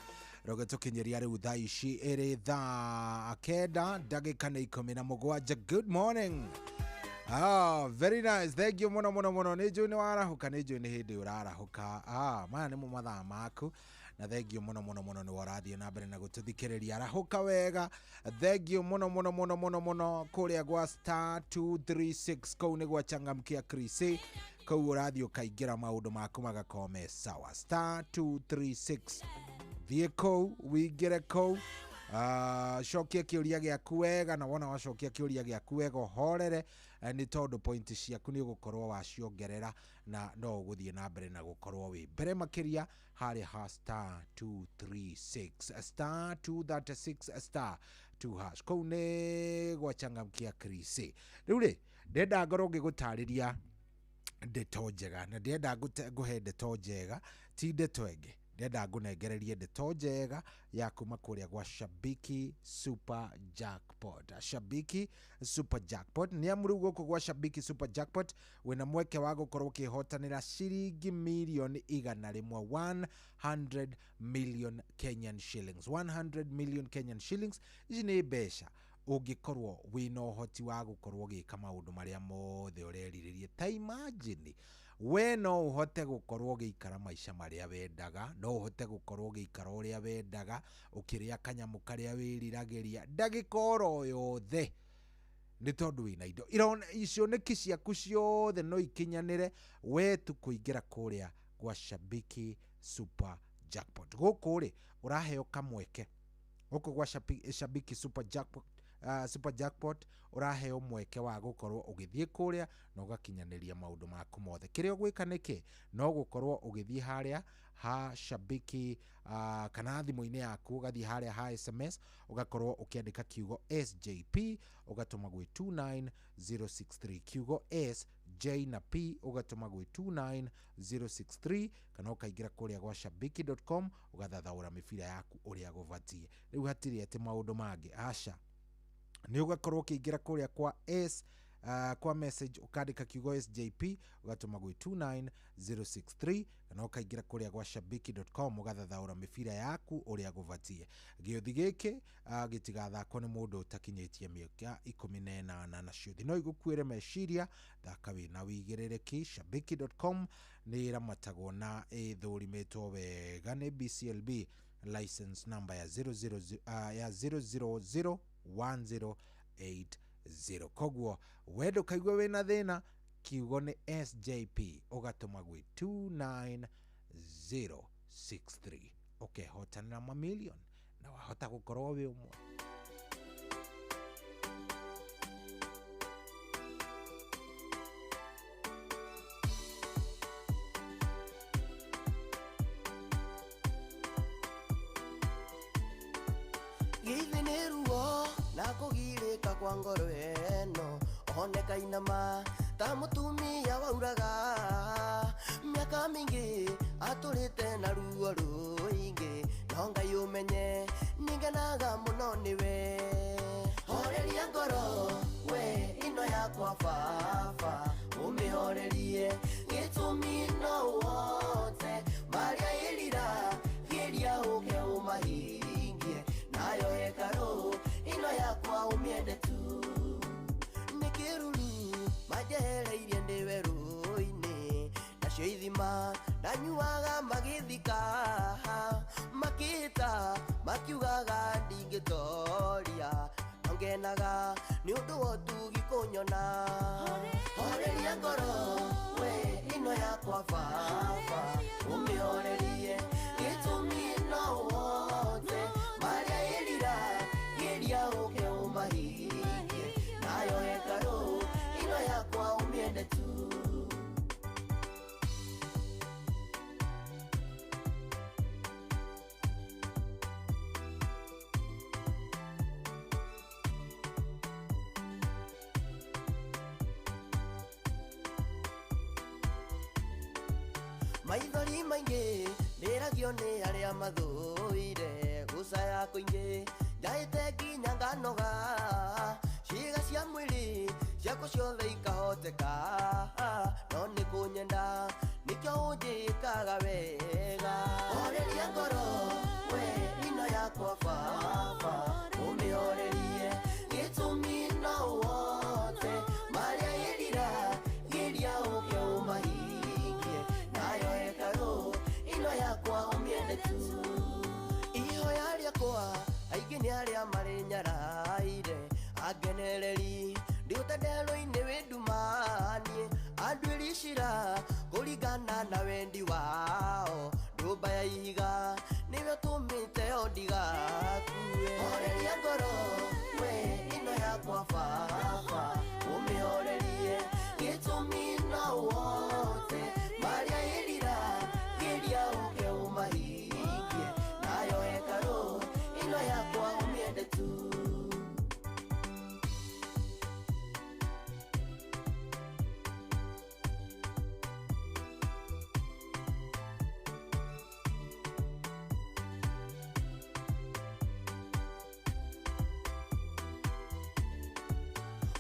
rũgĩtũkinyĩria rĩu thaa ici ĩrĩ thaa 9:17. Good morning. Very nice. Thank you mũno mũno mũno. Nĩ njũĩ nĩ warahũka, nĩ njũĩ nĩ hĩndĩ ũrarahũka. Maya nĩmo mathaa maku. Na thank you mũno mũno mũno nĩ warathiĩ na mbere na gũtũthikĩrĩria. Arahũka wega. Thank you mũno mũno mũno mũno mũno kũrĩa gwa star 236 kũu nĩ gwachangamkia Krisi. Kũu ũrathiĩ ũkaingĩra maũndũ maku magakorwo me sawa. Star 236 thiĩ kũu wĩingĩre kũu. Cokia kĩũria gĩaku wega, na wona wacokia kĩũria gĩaku wega ũhorere, nĩ tondũ pointi ciaku nĩ ũgũkorwo waciongerera na no ũgũthiĩ na mbere na gũkorwo wĩ mbere makĩria harĩ ha star 236 star 236 star 2 hash. Kũu nĩ gwachangamkia Krisi. Rĩu rĩ, ndenda ngorwo ngĩgũtarĩria ndeto njega, na ndenda ngũhe ndeto njega ti ndeto ĩngĩ. Ndenda ngũnengererie ndeto njega ya kuma kũrĩa gwa Shabiki Super Jackpot. Shabiki Super Jackpot nĩ amuru gũkũ gwa Shabiki Super Jackpot wĩna mweke wa gũkorwo ũkĩhotanĩra ciringi milioni 100 100 million Kenyan shillings. 100 million Kenyan shillings. Ici nĩ mbeca ũngĩkorwo wĩna ũhoti wa gũkorwo gĩka maũndũ marĩa mothe ũrerirĩrie. Ta imagine we no uhote gukorwo gĩikara maica marĩa wendaga, no uhote gukorwo gĩikara ũrĩa wendaga, ũkĩrĩa kanyamu karĩa wĩriragĩria ndagĩka oro yothe, nĩ tondũ wĩna indo icio nĩki ciaku ciothe no ikinyanĩre we tu kũingĩra kũrĩa gwa Shabiki Super Jackpot. Gũkũ rĩ ũraheo kamweke gũkũ gwa Shabiki Super Jackpot. Super Jackpot ũraheo mweke wa gũkorwo ũgĩthiĩ kũrĩa na ũgakinyanĩria maũndũ maku mothe. Kĩrĩa ũgwĩka nĩkĩ, no gũkorwo ũgĩthiĩ harĩa ha Shabiki kana thimũ-inĩ yaku ũgathiĩ harĩa ha SMS ũgakorwo ũkĩandĩka kiugo SJP ũgatũma gwĩ 29063, kiugo SJ na P ũgatũma gwĩ 29063, kana ũkaingĩra kũrĩa gwa shabiki.com ũgathathaũra mĩbira yaku ũrĩa gũbatiĩ. Rĩu hatirĩ atĩ maũndũ mangĩ, aca nĩ ũgakorwo ũkĩingĩra kũrĩa kwa kwa message ũkandĩka kiugo SJP ũgatũma gwĩ 29063, kana ũkaingĩra kũrĩa gwa shabiki.com ũgathathaũra mĩbira yaku ũrĩa gũbatiĩ. Gĩũthi gĩkĩ gĩtigathakwo nĩ mũndũ ũtakinyĩtie mĩaka 18 na ciũthi. No igũkuĩre meciria, thaka wĩna wĩigĩrĩrĩki. Shabiki.com nĩ ĩramatagwo na ĩthũrimĩtwo wega nĩ BCLB license number ya 0001080. Koguo wendo kaigwe wĩna thĩna, kiugo nĩ SJP ũgatũma gwĩ 29063, ũkehotanĩra mamilion na wahota gũkorwo wĩ ũmwe. Na kũgirĩka kwa ngoro ĩno oneka inama ta mũtumia wauraga, mĩaka mĩingĩ atũrĩte na ruo rũingĩ, no Ngai ũmenye nĩngenaga mũno nĩwe. Horeria ngoro we ĩno yakwa baba, ũmĩhorerie gĩtũmi no ũhote marĩa ĩrira, geria ũke ũmahingie nayo hekarũ ino yakwa umiende tu. Nikiruru majereirie ndi werũ-inĩ, nacio ithima ndanyuaga magĩthika, makĩhĩta makiugaga ndingĩtoria, ngenaga nĩ ũndũ wa ũtugi kũnyona. Horeria ngoro we ino yakwa baba, ũmĩhorerie gĩtũmi no ũhote marĩa ĩrira, geria ũke ũmahingie nayo hekarũ ino yakwa ũmĩende tu. Maithori maingĩ ndĩragio nĩ arĩa mathũire, gũcaya kũingĩ njaĩte nginya nganoga, ciĩga cia mwĩrĩ ciakwa ciothe ikahoteka no nĩ kũnyenda nĩkĩo ũnjĩkaga wega horeria ngoro we ino yakwa baba ũmĩhorerie gĩtũmi no wote marĩa yĩrira gĩria ũke ũmahingie nayo hekarũ ino yakwa ũmĩende tu ihoya rĩakwa aingĩ nĩ arĩa marĩ nyaraire angenereri ndiũtendero-inĩ wĩndumanie andwĩri cira kũringana na wendi wao nyũmba ya ihiga nĩwe tũmĩte o ndigakue horeria ngoro we ĩno yakwa baba ũmĩhorerie gĩtũmi no wote marĩa yĩrira gĩria ũke ũmahingie nayo hekarũ ĩno yakwa ũmĩende tu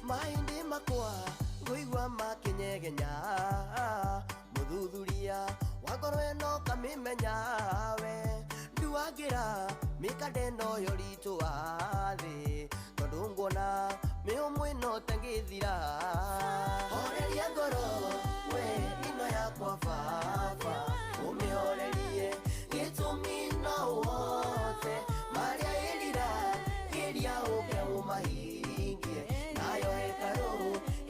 mahĩndĩ makwa ngũigua makĩnyegenya mũthuthuria wa ngoro ĩno kamĩmenya we nduagĩra mĩkandeno yo ritũa thĩ tondũ nguona mĩhũmũ ĩno tangĩthira horeria ngoro we ĩno yakwa baba ũmĩhorerie gĩtũmi no wote marĩa yĩrira gĩria ũke ũmahingie nayo hekarũ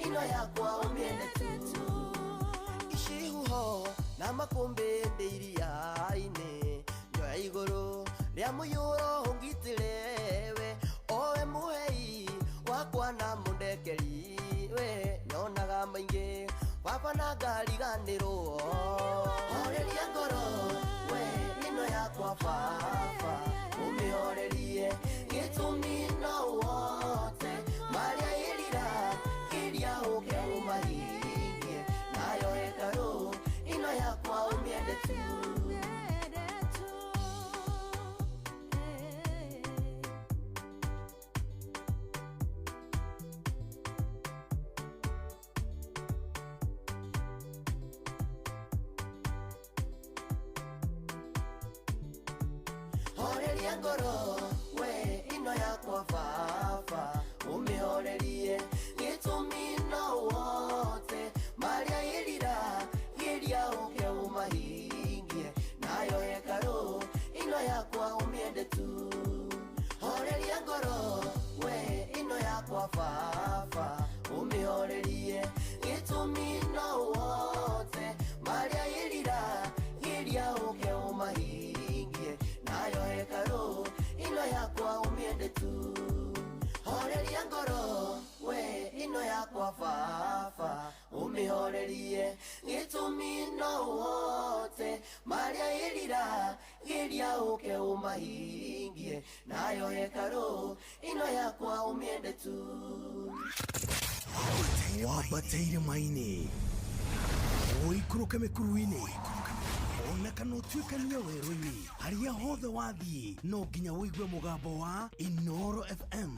ĩno yakwa ũmĩende tu icihuho na makũmbĩ ndĩ iria-inĩ njoya igũrũ rĩa mũiyũro ũngitĩre we owe mũhei wakwa na mũndekeri we nyonaga maingĩ baba na ngariganĩrwo horeria ngoro we ĩno yakwa baba ũmĩhorerie gĩtũmi no wote marĩa yĩrira gĩria ũke ũmahingie nayo hekarũ ĩno yakwa ũmĩende tu horeria ngoro we ĩno yakwa baba ũmĩhorerie gĩtũmi no wote marĩa yĩrira gĩria ũke ũmahingie nayo hekarũ ĩno yakwa ũmĩende tu horeria ngoro we ĩno yakwa baba ũmĩhorerie gĩtũmi no wote marĩa yĩrira gĩria ũke ũmahingie nayo hekarũ ĩno yakwa ũmĩende tu horeria ngoro we ĩno yakwa baba ũmĩhorerie gĩtũmi no wote marĩa yĩrira gĩria ũke ũmahingie nayo hekarũ ĩno yakwa ũmĩende tu wambateire maini ũikũrũke mĩkuru-inĩ ona kana ũtuĩkanie werũ-inĩ harĩa hothe wathiĩ no nginya wĩigue mũgambo wa Inoro FM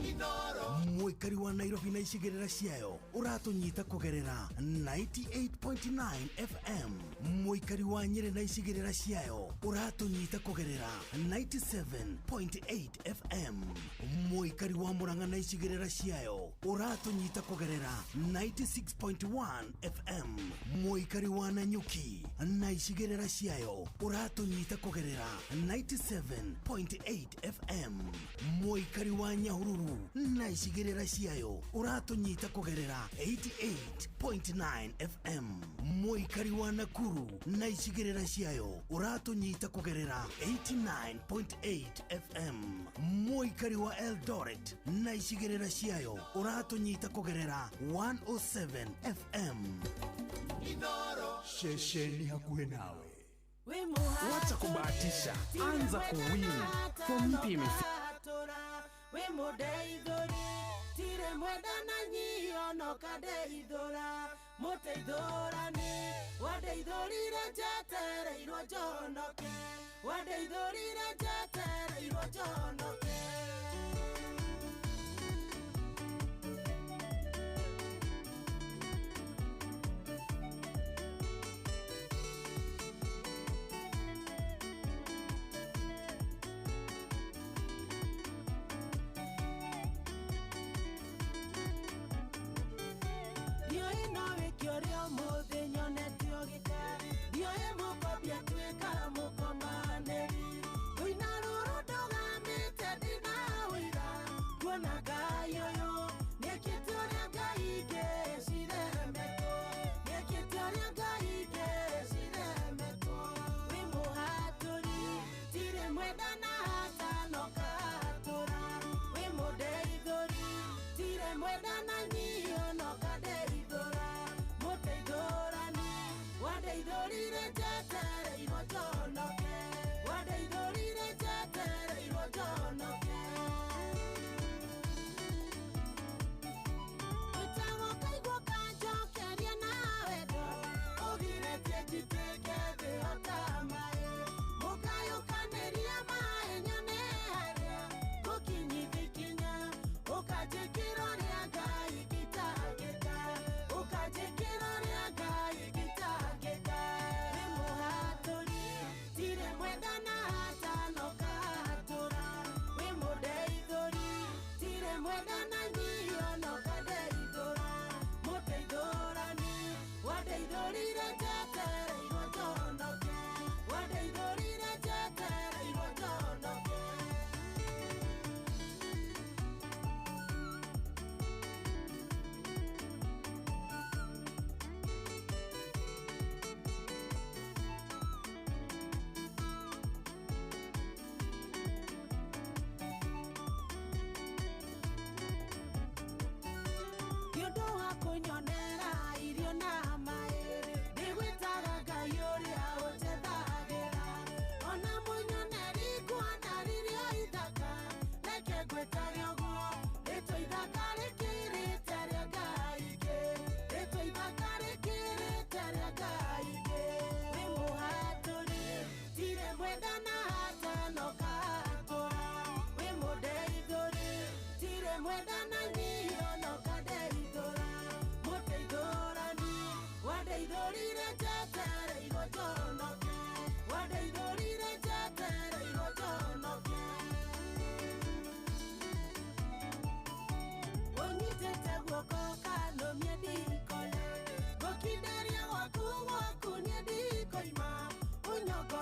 mũikari wa Nairobi na icigĩrĩra ciayo ũratũnyita kũgerera 98.9 FM mũikari wa Nyĩrĩ na icigĩrĩra ciayo ũratũnyita kũgerera 97.8 FM mũikari wa Murang'a na icigĩrĩra ciayo ũratũnyita kũgerera 96.1 FM mũikari wa Nanyuki na icigĩrĩra ciayo ũratũnyita kũgerera 97.8 FM mũikari wa Nyahururu na icigĩrĩra ciayo ũratũnyita kũgerera 88.9 FM mũikari wa Nakuru na icigĩrĩra ciayo ũratũnyita kũgerera 89.8 FM mũikari wa Eldoret na icigĩrĩra ciayo ũratũnyita kũgerera 107 FM Inoro shesheni hakuhe nawe wacha kubahatisha, anza kuwin. Form mpya imefika. we mudeithuri tire mwenda na nyio no kadeithura muteithurani wadeithurire jetereirwo njonoke wadeithurire jetereirwo njonoke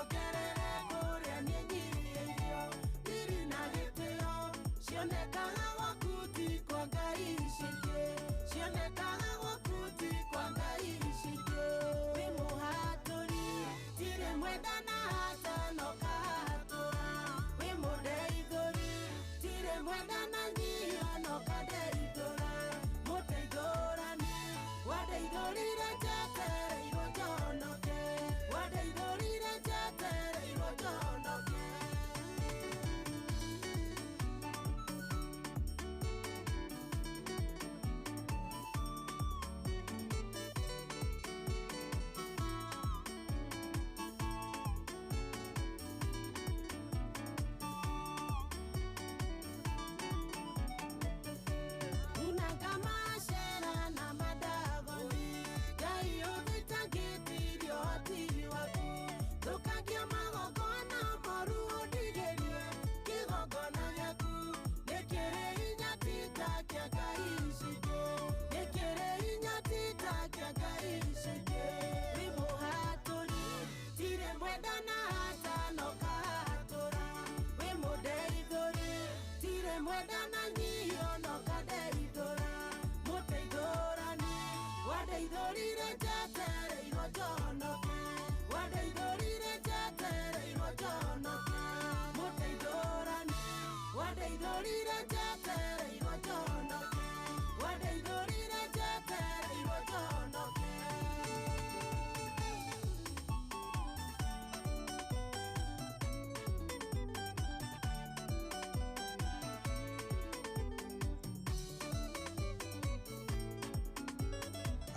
njokerere kũrĩa niĩ nyirĩirio riri na gĩtĩo cionekaga gwaku ti kwa ngai ici ingĩ cionekaga gwaku ti kwa ngai ici ingĩ wĩ mũhatũri tirĩ mwendana hatano kahatũra wĩ mũndeithũri tirĩ mwendana nyio no kandeithũra mũteithũrani wandeithũrire njetereirwo njonoke wandeithũrire njetereirwo njonoke unakamashera na madagoni ngai ũthitangĩtirio tiri waku ndũkangia magongona moru ũndigĩrie kĩgongona gĩaku nĩkĩrĩ hinya tita kĩa ngai ici ingĩ nĩkĩrĩ hinya tita kĩa ngai ici ingĩ wĩ mũhatũri tirĩ mwendana hatano kahatũra wĩ mũndeithũri tirĩ mwendana nyio no kandeithũra mũteithũrani wandeithũrire njetereirwo njonoke wandeithũrire njetereirwo njonoke mũteithũrani wandeithũrire njetereirwo njonoke wandeithũrire njetereirwo njonoke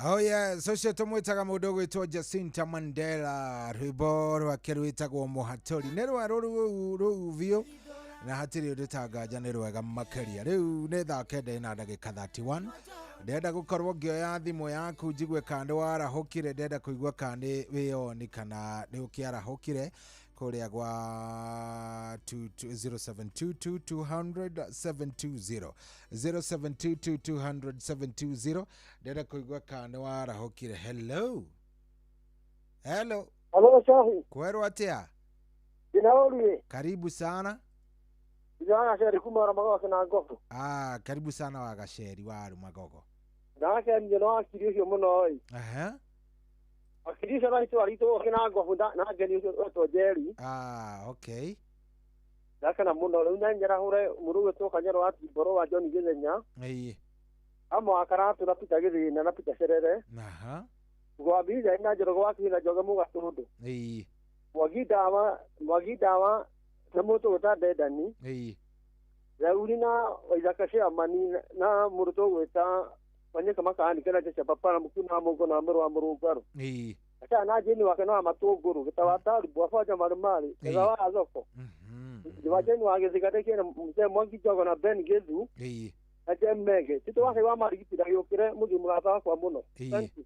Oh yeah, social tumwitaga mundu gwitwo Jacinta Mandela rwimbo rwake rwitagwo Muhatũri nĩ rwa rũu biũ na hatirĩ ũndũ tangaja nĩ rwega makĩria rĩu nĩ thaa 9:31 ndenda gũkorwo ngĩoya thimũ yaku njigue kana warahũkire ndenda kũigua kana wĩoni kana nĩ ũkĩarahũkire kuria gwa 0722200720 0722200720 ndenda kuigua kana warahũkire. Hello Hello Shahi, kwerwo atia? Inauri. Karibu sana. Ijana sheri kumara magogo kina ngofu. Karibu sana wagasheri wa Rumagogo. Ndake njeno akirisho muno oi. Akirisho na hicho alito kina ngofu na geni to jeri. Okay. Ndake na muno luna njera hure muruwe to kanyero ati boro wa John Gizenya. Amo akaratu na pita gizi na pita serere. Gwa biza ina jero gwa kina joga muga tundu. Wagidawa na moto gota dedani. Zaurina waizakashe amani na muruto weta wanye kama kaani kana cha papa na mukuna mogo na mero amurugaro. Acha na jeni wakeno amatoguru kitawata bwafaja marumali kaza azoko. Diwajeni wagezikate kene mzee mwangi jogo na Ben Gezu. Acha mege tito wase wa marigiti da yokire mugi murata kwa muno. Thank you.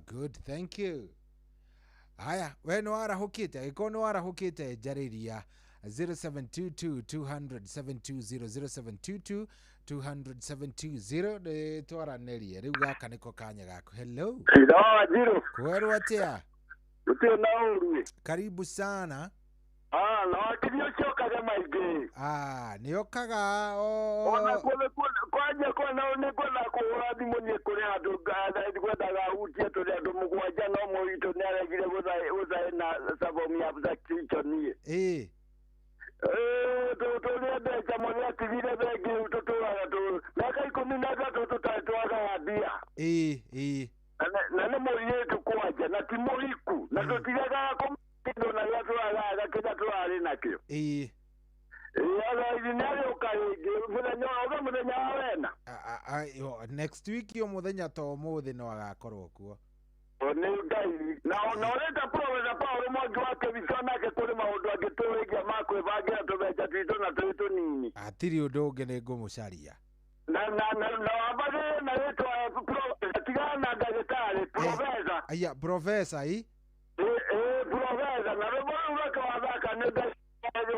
Good, thank you. Aya, we no arahukite, iko no arahukite jariria 0722200720 0722200720 de twara nerie riu gaka niko kanya gako. Hello. Hello Jiro. Kwerwo atia? Utio na uru. Karibu sana. Na kilio choka kama ige. Niokaga ona kwaje kwa naone kwa kuhadi mwenye kule aduga kwenda utie to ya mugwaja no moito ne aregire uza na sabomi abuza kicho nie. To ne de kama ya tivile bege utoto wa to na kai kumi na tatu tutatoa wadia. Na ne moyetu kwaje na timoriku na totigaga kwa kido na watu wala kida tu ali nakio. Next week yo muthenya to muthi no agakorwo kuo. Ni ngai na oreta province Paulo mwangi wake bisona ke kuri maundu agituregia makwe bagira tubeja twito na twito nini. Atiri undu ungi ni ngumucaria. Na abade na yetu professor tigana ndagitari professor. Aya professor professor na robo wake wabaka ne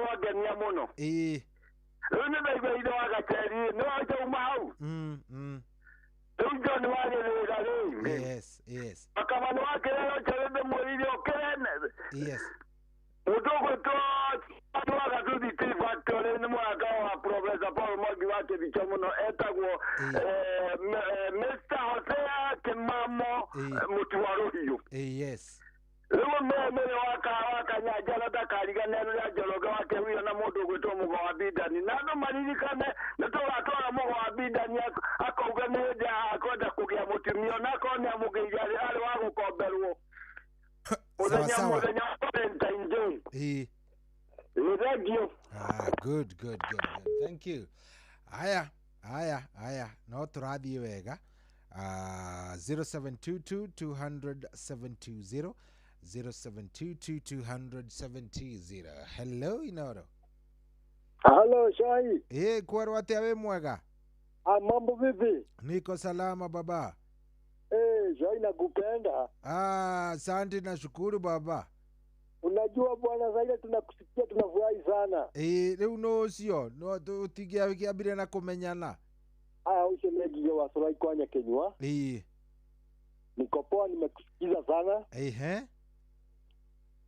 wagenia muno. Une baibaide wakacheri no acha umau. Tunjo ni wale Yes. Akamano wake leo chalende mwili okelene. Yes. wake bichamuno etagwo Mr. Hosea Kimamo Mutuwaruhiyo. Yes. Leo mwe waka nyajana takarigana ya jologa wake huyo na modo gweto mugo wa bidani nano maririkane natola tola mugo wa bidani akauganeja akoda kugia mutumio nako ne amugeja ale wangu koberwo Sawa. Valentine Day. Thank you. Good. Thank you. Aya. No turathi wega. 0722-200-720 0722-200-720. Hello Inoro. Hello Shai. Kwa wate awe mwega. Mambo vipi? Niko salama baba. Shai nakupenda. Asante na shukuru baba. Unajua bwana zaidi tunakusikia tunafurahi sana. Leo no sio. No utigia kiabire na kumenyana. Ushemeji wa Sorai kwanya Kenywa. Niko poa nimekusikiza sana.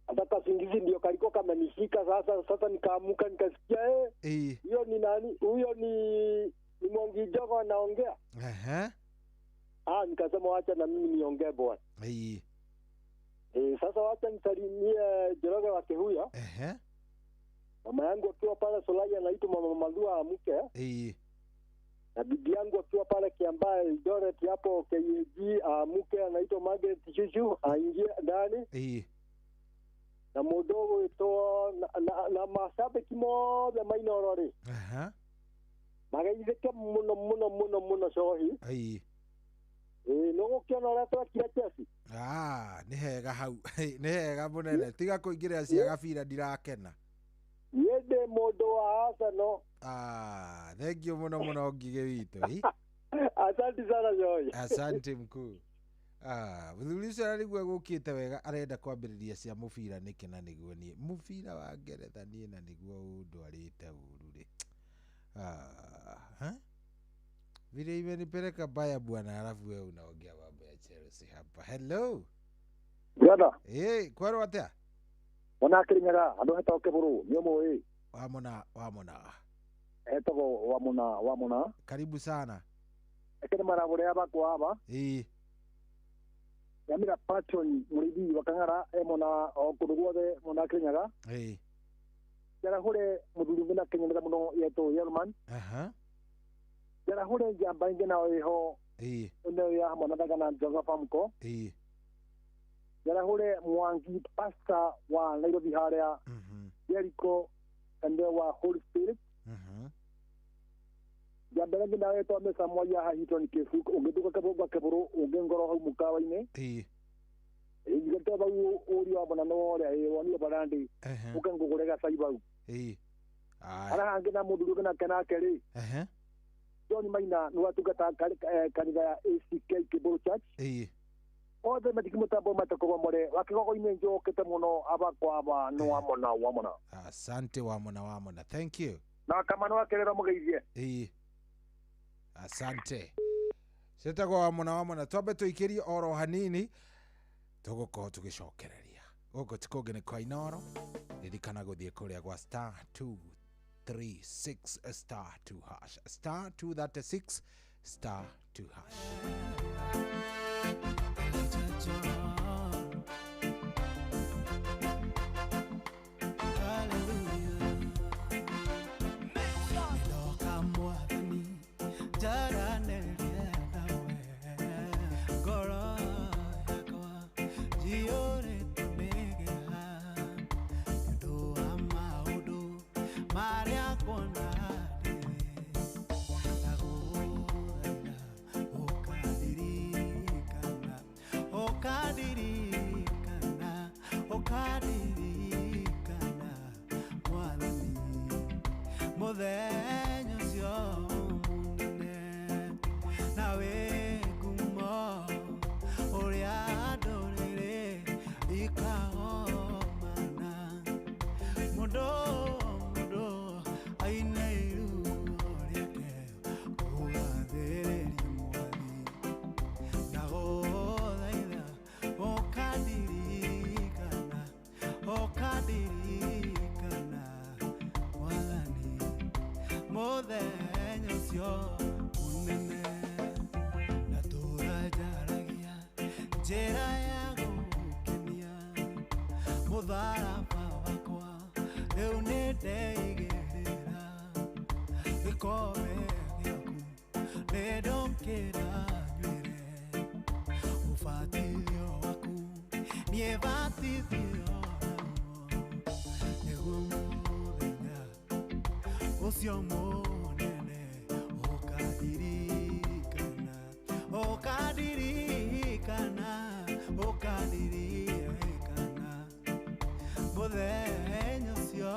Hata singizi ndio kaliko kama nishika sasa nikaamuka nikasikia hiyo ni nani? Huyo ni Mwangi Jogo anaongea. Nikasema wacha na mimi niongee bwana. Sasa wacha nisalimie Joroge wake huyo. Mama yangu akiwa pale Solai anaitwa Mama Malua mke. Na bibi yangu akiwa pale Kiambaa Eldoret hapo KG mke anaitwa Margaret Chuchu aingie ndani. Na mudogo ito na mashabiki moja mainorori. Magaizeke muno shohi. No kiona rata kia Chelsea. Nĩ hega hau. Nĩ hega munene. Tiga kuingĩrĩra cia gabira ndirakena. Yende modo wa Arsenal. Thank you muno ngige witũ. Asante sana Joy. Asante mkuu. Muthuri ũcio arĩgua gũkĩte wega arenda kwambĩrĩria cia mũbira nĩkĩ na nĩguo niĩ. Mũbira wa Ngeretha niĩ na nĩguo ũndwarĩte ũru rĩ. Vile imenipeleka baya bwana, alafu wewe unaongea mambo ya Chelsea hapa. Hello. Brother. Kwaro atia? Wana kirinyaga andu heta okeburu nyomo wamona. Etogo wamona. Karibu sana. Ekene marabore aba kwa aba. Yamira patron muridi wakangara emona okudugode mona kirinyaga. Yara hore mudulungu na Kenya muno yeto Yerman. Yara hore jamba ingena ho ndio ya mwana daga na Joseph Amko. Yara hore Mwangi pasta wa Nairobi harea. Jericho ndio wa Holy Spirit. Jamba ngina yeto amesa moja hahitoni kefu ungeduka keburu ungengoro ho mukawa-ine. Ingetoba uri wa bana no re woni barandi. Ukengugurega saibau. Ara angina muduluga na kana keri. John Maina no atugata kanitha ya ACK Kiburu Church. Othe matikimutabo matako more wakigogo ine njokete muno abakwa aba no wamona. Asante wamona. Thank you. Na kama no akerera mugeithie. Asante. Setagwo wamona twabe tuikirie oro hanini tuguko tugicokereria. Guko tikogene kwa Inoro. Ririkana guthie kuria gwa star 236 star 2 hash star 236 star 2 hash. Muthenya cio munene nawe kumo uria ndorire ikahomana mundo aine riake kugathiria mwathi ndaguthaitha ukandirikana cio munene na turajaragia njĩra ya gũkenia mũtharaba wakwa rĩu nĩ ndeigĩrĩra gĩkombe gĩaku nĩ ndokĩra nywĩre ũbatithio waku niĩ batithio nĩguo mũthenya ũcio mũnene ũkandirikana ũkandirikana ũkandirikana mũthenya ũcio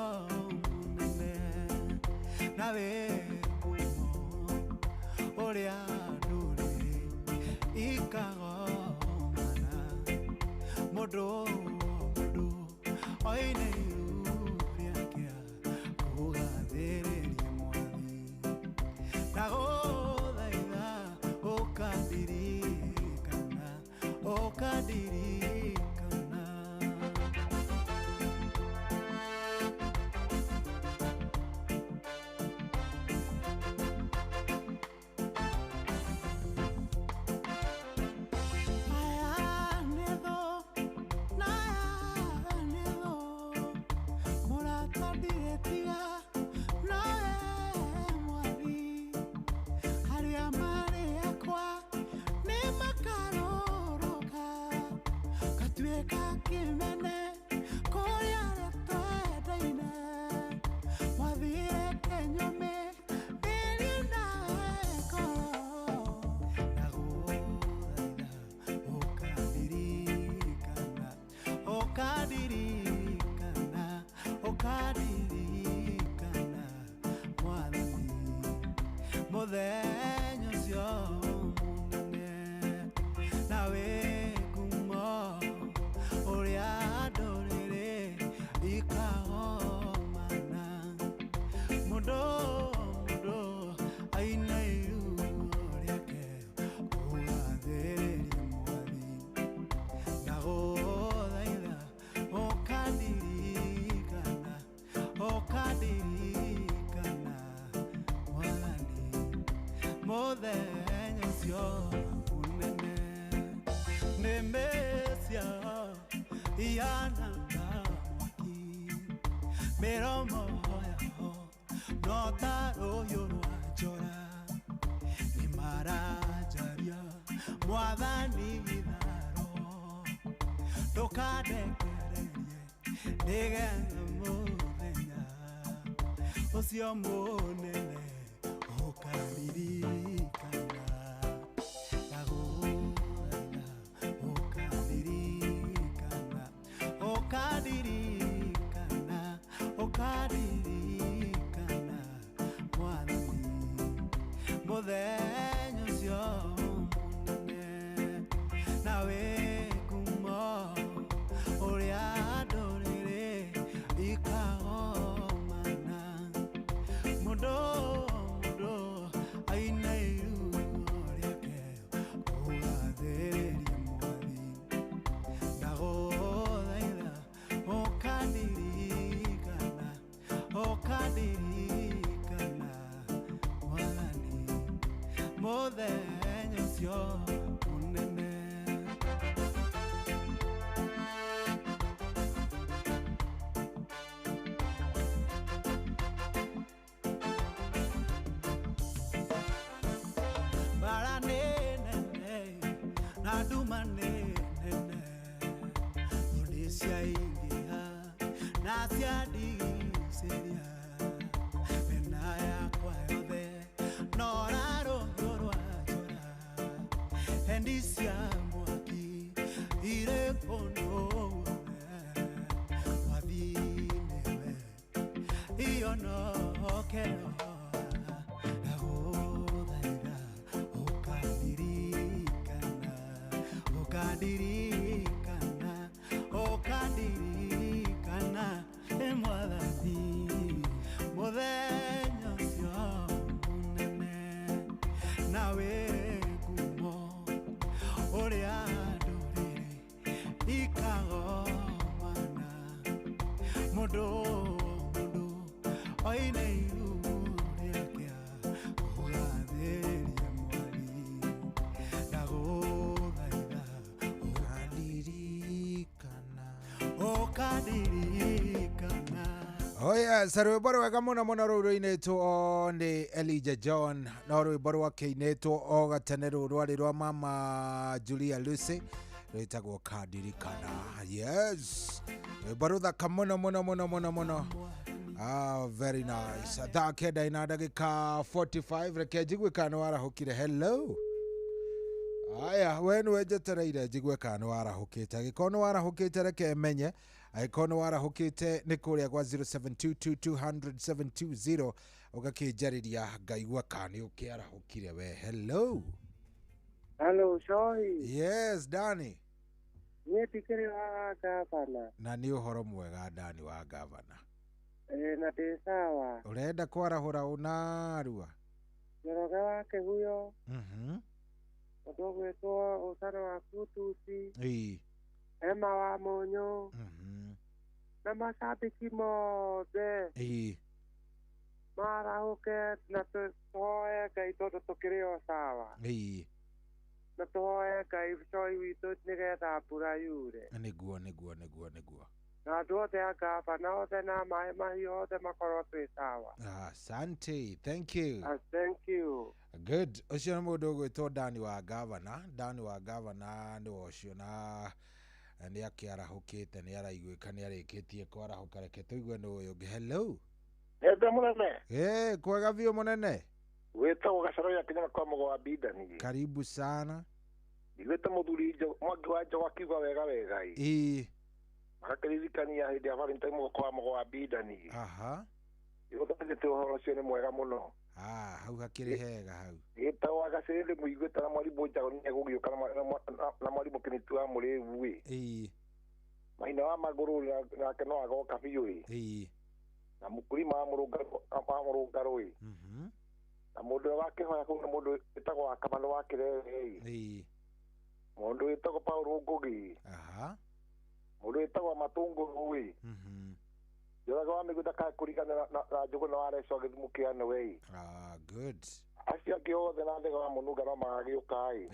mũnene na wĩkumo ũrĩa ndũrĩrĩ ikagomana mũndũ mũndũ oine iru rĩakĩa kũgathĩrĩria mwathi na gũthaitha ũkandirikana ũkandirikana mũthenya ũcio mũnene na wĩkumo ũrĩa ndũrĩrĩ ikagomana mũndũ mũndũ aina iru rĩake kũgathĩrĩria mwathi na gũthaitha ũkandirikana ũkandirikana mũthenya ũcio mũnene nĩ mecia iananga mwaki mĩromo yao no ta rũhiũ rwa njora nĩ maranjaria mwathani itharo ndũkandekererie nĩgetha mũthenya ũcio mũnene ũkandirikana na gũthaitha ũkandirikana ũkandirikana ũkandirikana mwathani mũthenya ũcio mũnene na wĩkumo ũrĩa ndũrĩrĩ ikagomana mũndũ aina iru rĩake kũgathĩrĩria mwathi na gũthaitha ũkandirikana ũkandirikana mwathani mũthenya ũcio mũnene Oh yes, rwimbo rwega muno muno rũu rũinĩtwo nĩ Elijah John, no rwimbo rwakĩinĩtwo o gatene rũu rwarĩ rwa mama Julia Lucy rwĩtagwo Kandirikana. Yes, rwimbo rũthaka muno muno muno muno muno. Very nice. Thaa kenda ina ndagĩka 45 reke njigwe kana warahũkire. Hello. Aya, we nĩwe njetereire njigwe kana warahũkĩte. Angĩkorwo nĩ warahũkĩte reke menye. Angĩkorwo nĩ warahũkĩte nĩ kũrĩa gwa 0722200720 ũgakĩnjarĩria ngaigua kana nĩ ũkĩarahũkire we. Hello. Hello, Shohi. Yes, Danny. Niĩ tikĩrĩ wa gavana. Na nĩ ũhoro mwega Danny wa gavana. Na ndĩ sawa. Ũrenda kwarahũra ũnarua? Njoroge wake huyo. Mũndũ ũgwĩtwo Ũsaro wa Kutusi. Emma wa Monyo. Na mashabiki mothe. Marahũke na tũhoe Ngai tondũ tũkĩrĩ o sawa. Na tũhoe Ngai Shohi witũ nĩgetha mbura yure. Nĩguo. Na andũ othe a gavana othe na maĩ mahiũ othe makorwo twĩ sawa. Asante, thank you. Thank you. Good. Ũcio nĩ mũndũ ũgwĩtwo Danny wa gavana. Danny wa gavana nĩ ũcio na nĩ akĩarahũkĩte nĩ araiguĩka nĩ arĩkĩtie kwarahũka. Reke tũigue nĩ ũyũ ũngĩ. Hello. Ende mũnene. Kwega biũ mũnene. Wĩtagwo Gacaro ya Kenya kwa Mũgo wa Bindani. Karibu sana. Igwĩte mũthuri Mwangi wa Njogu akiuga wega wega. Magakĩririkania hĩndĩ ya Valentine mũgoko wa Mũgo wa Bindani. Igũtagĩte ũhoro ũcio nĩ mwega mũno. Hau hakĩrĩ hega hau. Gĩtagwo Gacĩrĩ mũiguĩte na mwarimũ Njago nĩ egũgĩũka na mwarimũ Kĩnĩtu wa Mũrĩu. Maina wa Magũrũ nake no agoka biũ. Na mũkũrima wa Mũrũngarũ. Na mũndũ wakĩhoya kũu nĩ mũndũ wĩtagwo wa Kamano wa Kĩrere. Mũndũ wĩtagwo Paul Ngũgĩ. Mũndũ wĩtagwo Matũngũrũ. Njoroge wa Mĩgũnda kũriganĩra na Njogu na Wareco Gĩthumu kĩane we. Good. Acio angĩ othe na Thega wa Mũnunga no magagĩũka.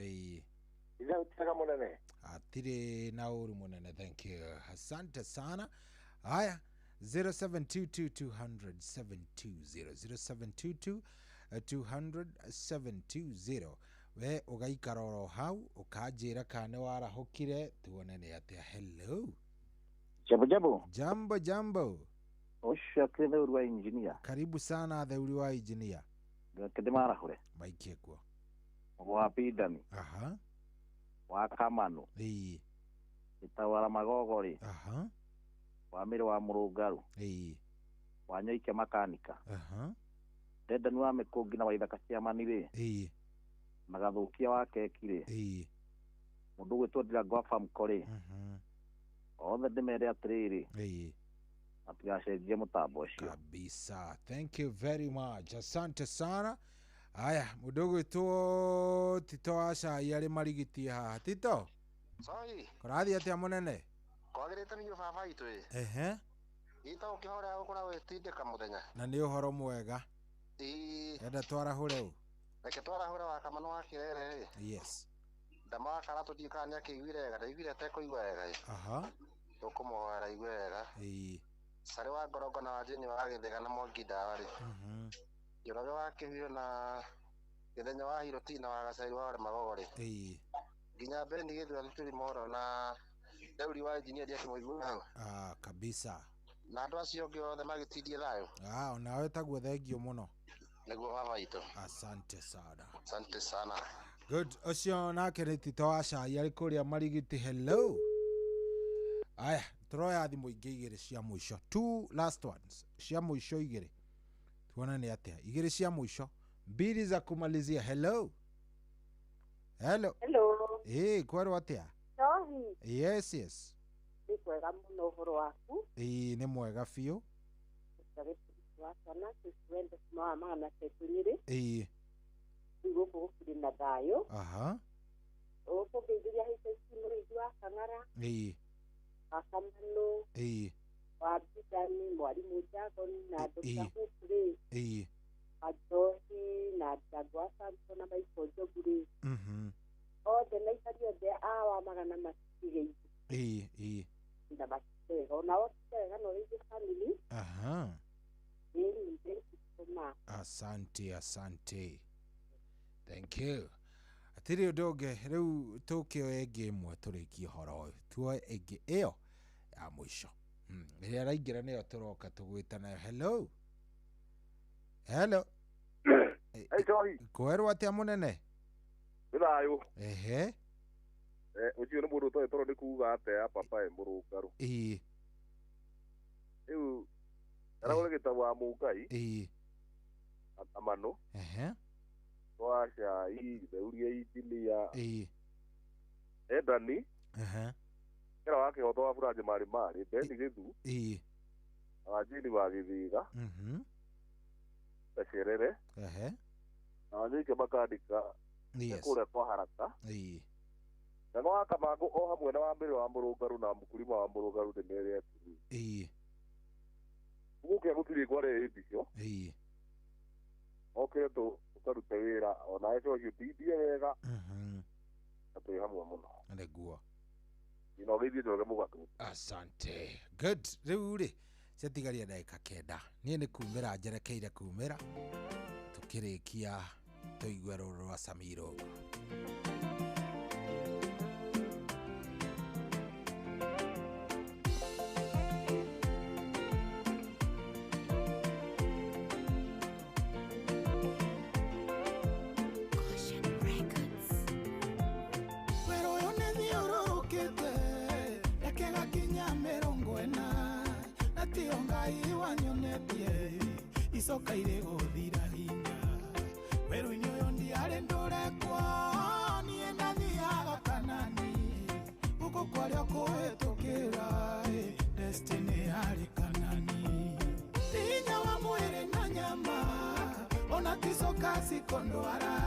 Ila utaka mũnene. Atire na ũru mũnene. Thank you. Asante sana. Haya. 0722-200-720 0722-200-720 we ũgaikara oro hau ũkanjĩra kana warahũkire tuone nĩ atĩa. Hello. Jambo. Osha kile wa engineer. Karibu sana theuri wa engineer. Ngakende marahore. Maikie kwa. Wa Bindani. Wa Kamano. Itawara Magogori. Wa Mĩrũ wa Mũrũngarũ. Wa Nyoike Makanika. Deda nwa Mĩkũngi na Waithaka Ciamanire. Na Gathũkia wa Kekire. Mũndũ gwĩtwo Ndirango Farm Kore. Othe ndĩmere atĩrĩrĩ. Atigacenjie mũtambo ũcio. Kabisa. Thank you very much. Asante sana. Aya, mũndũ gwĩtwo Tito Asha yarĩ marigitie haha. Tito. Sorry. Kũrathiĩ atĩa mũnene? Kwagĩrĩte nĩ baba itũ. Ita ũkĩhora ũkora wĩtindĩka mũthenya. Na nĩ ũhoro mwega. Enda twarahũre ũ. Reke twarahũre wa Kamano wa Kĩrere. Yes. Ndama wa Karato ndikana nĩ akĩiguire wega, ndaiguire atekũigua wega. Tũkũmũhoera igue wega. Sarĩ wa Ngorongo na Wanjini wa Gĩthĩga na Mwangi Ndawa rĩ. Njoroge wa Kĩhuyo na Gĩthenya wa Hirotina wa Gacairi wa Magogori. Nginya Bendi Gĩthua Tũri Moro na Deuri wa engineer dia kĩmũigua hau. Kabisa. Na andũ acio angĩ othe magĩtindie thayũ. Onawe taguo thengio mũno. Nĩguo baba itũ. Asante sana. Asante sana. Good. Ũcio nake nĩ Tito Asha yarĩ kũrĩa marigiti. Hello. Aya, tũroya thimũ ingĩ igĩrĩ cia mũico. Two last ones. Cia mũico igĩrĩ. Tuona nĩ atĩa. Igĩrĩ cia mũico. Mbili za kumalizia. Hello. Hello. Kwerwo atĩa? Shohi. Yes. Nĩ kwega mũno ũhoro waku. Nĩ mwega biũ. Wasana tuende kwa maana tetunyiri. Ngoko gukiri na dayo. Opo ngiria hise simu ijwa Kang'ara. Akamano. Wa Bindani mwalimu Njago na Dr. Hukuri. Ajohi na Jagwa Santo na Michael Joguri. Ode na ikario de awa magana masigei. na basero na wasega no hizi family. Aha. Ni kuma. Asante. Thank you. Atiri doge riu tukio ege mwe turikie horo tuo ege eo ya mwisho. Ria raingira ne otoroka tugwitana. Hello. Hey Johi. Kwerwa atia munene? Bilayo. Ehe. Ucio ni mundu toro ni kuga ate ya papa e murugaru. Riu aragore gitabu wa Mungai. Amano. Ehe. Washa hii theuria injinia. Edani. Ehe. Kera wake hoto wa Furaje mari Beni Githu. Ajini wa Githiga. Tacerere. Ehe. Anyike makandika. Yes. Kule kwa haraka. Na no akamango o hamwe na wambere wa Murugaru na mukulima wa Murugaru de mere ati. Uke gutiri gware ibicio. Okay to ukaruta wira ona eco yutithie wega. Atu hamwe muno. Ndeguo. Ino githie ndoge mugatu. Asante. Good. Riu ri setigaria ndagika kenda. Nie ni kumira njerekeire kumira. Tukirikia tuigwe ruru rwa Samiro. Isoka ire guthira hinya weru-ini uyu ndiari ndurekwo nie ndathiaga Kanani guku kwaria kuhitukira destiny hari Kanani hinya wa mwiri na nyama ona ticoka cikondwara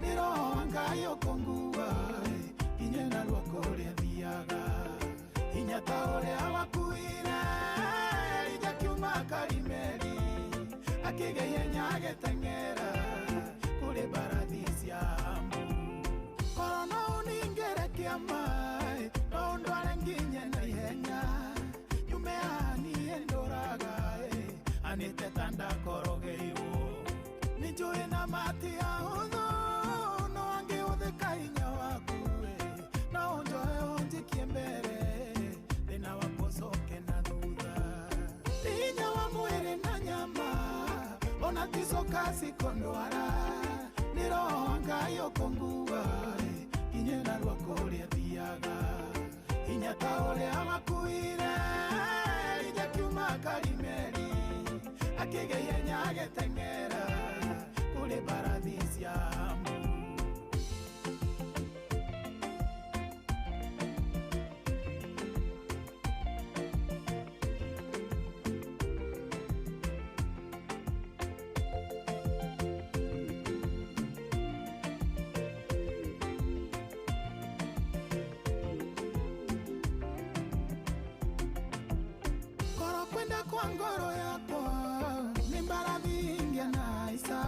ni roho Ngai ukungua inye na ruoko ruria thiaga hinya ta uria wakuire ija kiuma Karimeri akigeye nyage tengera kule baradisi ya Ambu korona uningere kiamai no ndware nginye na ihenya yumeani endoraga anite tanda korogeyo nijui na mati ya udhu no ange utheka inya waku na unjoe unjikie mbere thina wapocoke na thutha inya wa mwiri na nyama ona ticoka cikondwara ni roho Ngai ukungua inye na ruoko ruria thiaga hinya ta uria wakuire ija kiuma Karimeri akigeye nyage tengera kule baradisi ya Ambu kwa ngoro yakwa ni mbarathi ingia na isa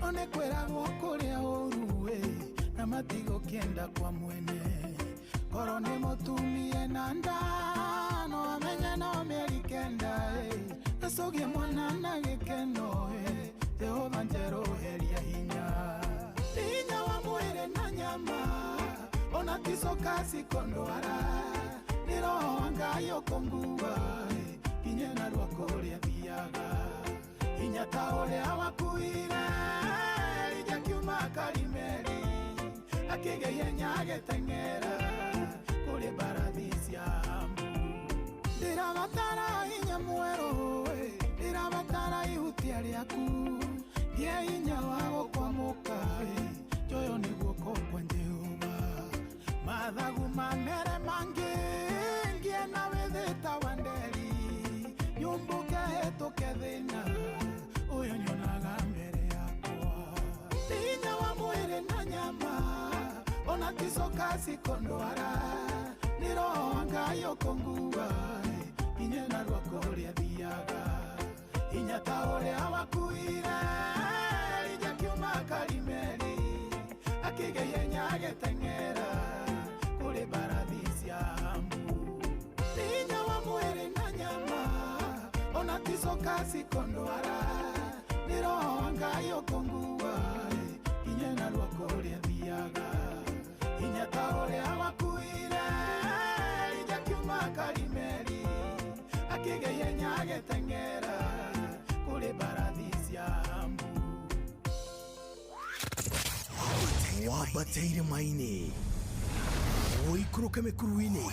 one kweragwo kuria uruwe na matigo kienda kwa mwene koro ni mutumie na nda no amenye no mieri kenda ecogie mwana na gikeno Jehova njeroheria hinya wa mwiri na nyama ona ticoka cikondwara ni roho Ngai ukungua inye na ruoko ruria thiaga hinya ta uria wakuire ija kiuma Karimeri akigeye nyage tengera kule baradisi ya Ambu ndirabatara hinya mweru ndirabatara ihutia riaku ngie hinya wa gukwamuka joyo ni guoko kwa Jehova mathagu mamere mangi ngie na withita wanderi nyumbuke hetuke thina uyu nyonaga mbere yakwa hinya wa mwiri na nyama ona ticoka cikondwara ni roho Ngai ukungua inye na ruoko ruria thiaga hinya ta uria wakuire ija kiuma Karimeri akigeye nyage tengera kule baradisi ya Ambu Kisokasi kondwara Niro wangayo kongua Kinyena lwakolia thiaga Inyata ore awakuire Lija kiuma kalimeri Akigeye nyage tengera Kule baradhisi ya ambu Wabateire maine Oikuruke mekuruine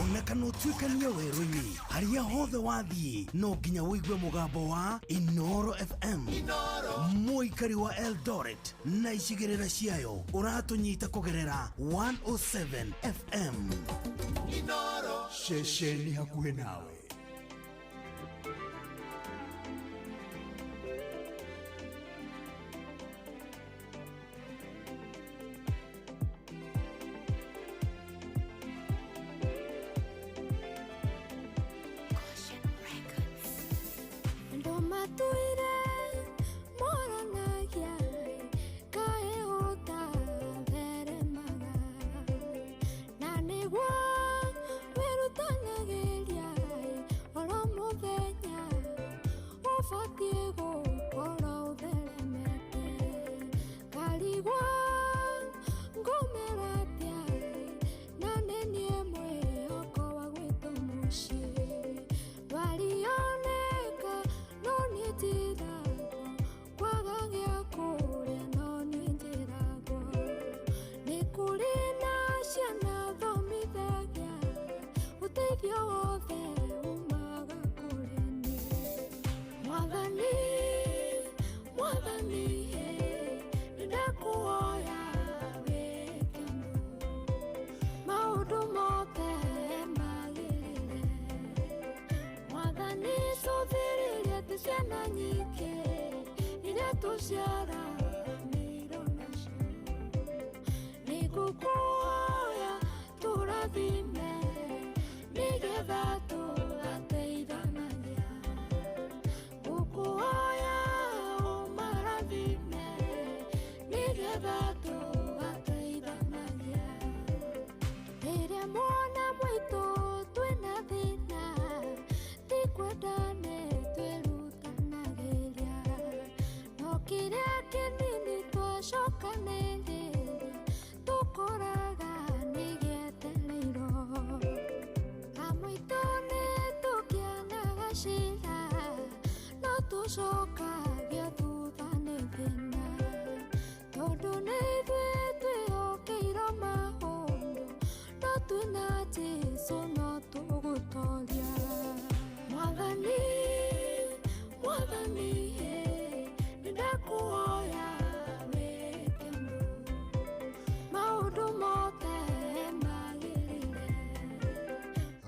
Ona kanotwikania werũ-inĩ harĩa hothe wathiĩ no nginya wĩigue mũgambo wa Inoro FM. Mũikari wa Eldoret na icigĩrĩra ciayo ũratũnyita kũgerera 107 FM. Inoro ceceni hakuhĩ nawe.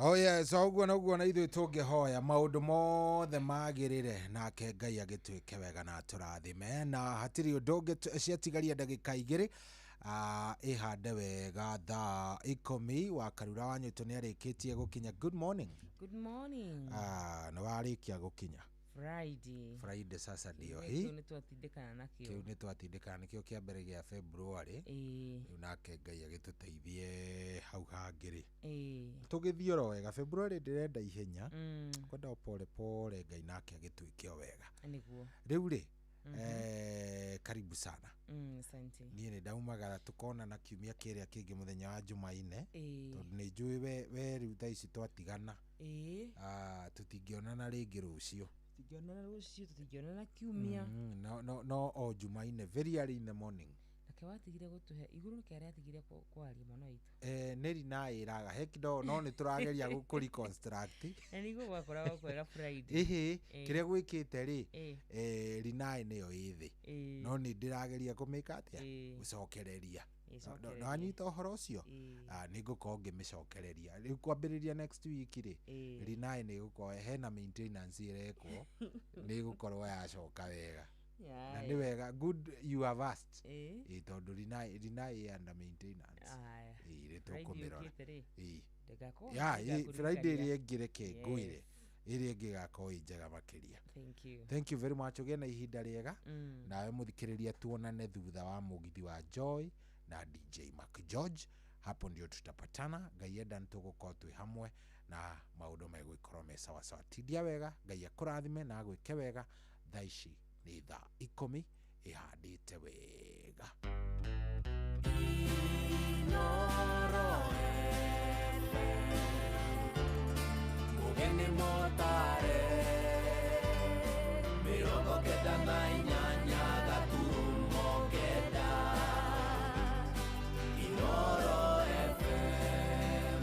Oh yes, oguo na ithuĩ tũngĩhoya maũndũ mothe magĩrĩre nake Ngai agĩtwĩke wega na tũrathime na hatirĩ ũndũ ũngĩ ciatigaria ndagĩka igĩrĩ ihande wega thaa 10 wa Karura wa Nyũtũ nĩ arĩkĩtie gũkinya. Good morning. Good morning. Na warĩkia gũkinya Friday sasa ndio hii. Kiu nĩ twatindĩkana nakĩo kĩa mbere gĩa February. Rĩu nake Ngai agĩtũteithie hau hangĩrĩ. Tũgĩthiĩ oro wega. February ndĩrenda ihenya. Kwenda pole pole Ngai nake agĩtwĩke o wega. Rĩu rĩ karibu sana. Asante. Niĩ nĩ ndaumagara tukona na kiumia kĩrĩa kĩngĩ mũthenya wa Jumaine. Tondũ nĩ njũĩ we rĩu thaa ici twatigana. Tũtingĩonana rĩngĩ rũciũ. Tũtingĩonana kiumia. No o Jumaine very early in the morning. Nake watigire gũtũhe igũrũ nĩkĩ arĩa atigire kwaria mwana witũ. Neri na ĩraga hekido no nĩ tũrageria gũkũri construct. Na nĩguo gwakoragwo kwega Friday. Kĩrĩa gwĩkĩte rĩ Rinaĩ nĩyo ĩthĩ. No nĩ ndĩrageria kũmĩka atĩa gũcokereria. No anyita ũhoro ũcio nĩ ngũkorwo ngĩmĩcokereria. Rĩu kwambĩrĩria next week rĩ Rinaĩ nĩ gũkorwo hena maintenance ĩrekwo nĩ gũkorwo yacoka wega. Na nĩ wega good you have asked. Tondũ Rinaĩ under maintenance. Rĩ tũkũmĩrora. Friday ĩrĩa ĩngĩ reke ngwĩre ĩrĩa ĩngĩ gakorwo njega makĩria. Thank you very much. Ũgĩe na ihinda rĩega. Nawe mũthikĩrĩria tuonane thutha wa mũgithi wa Joy na DJ Mark George. Hapo ndio tutapatana. Ngai enda nitũgũkorwo twĩ hamwe na maundu megwikorwo me sawa sawa. Tidia wega, Ngai akurathime na agwike wega. Thaa ici ni thaa 10 ihandite wega. Mugeni motare mirongo kenda na inyanya gaturumo kenda Inoro FM.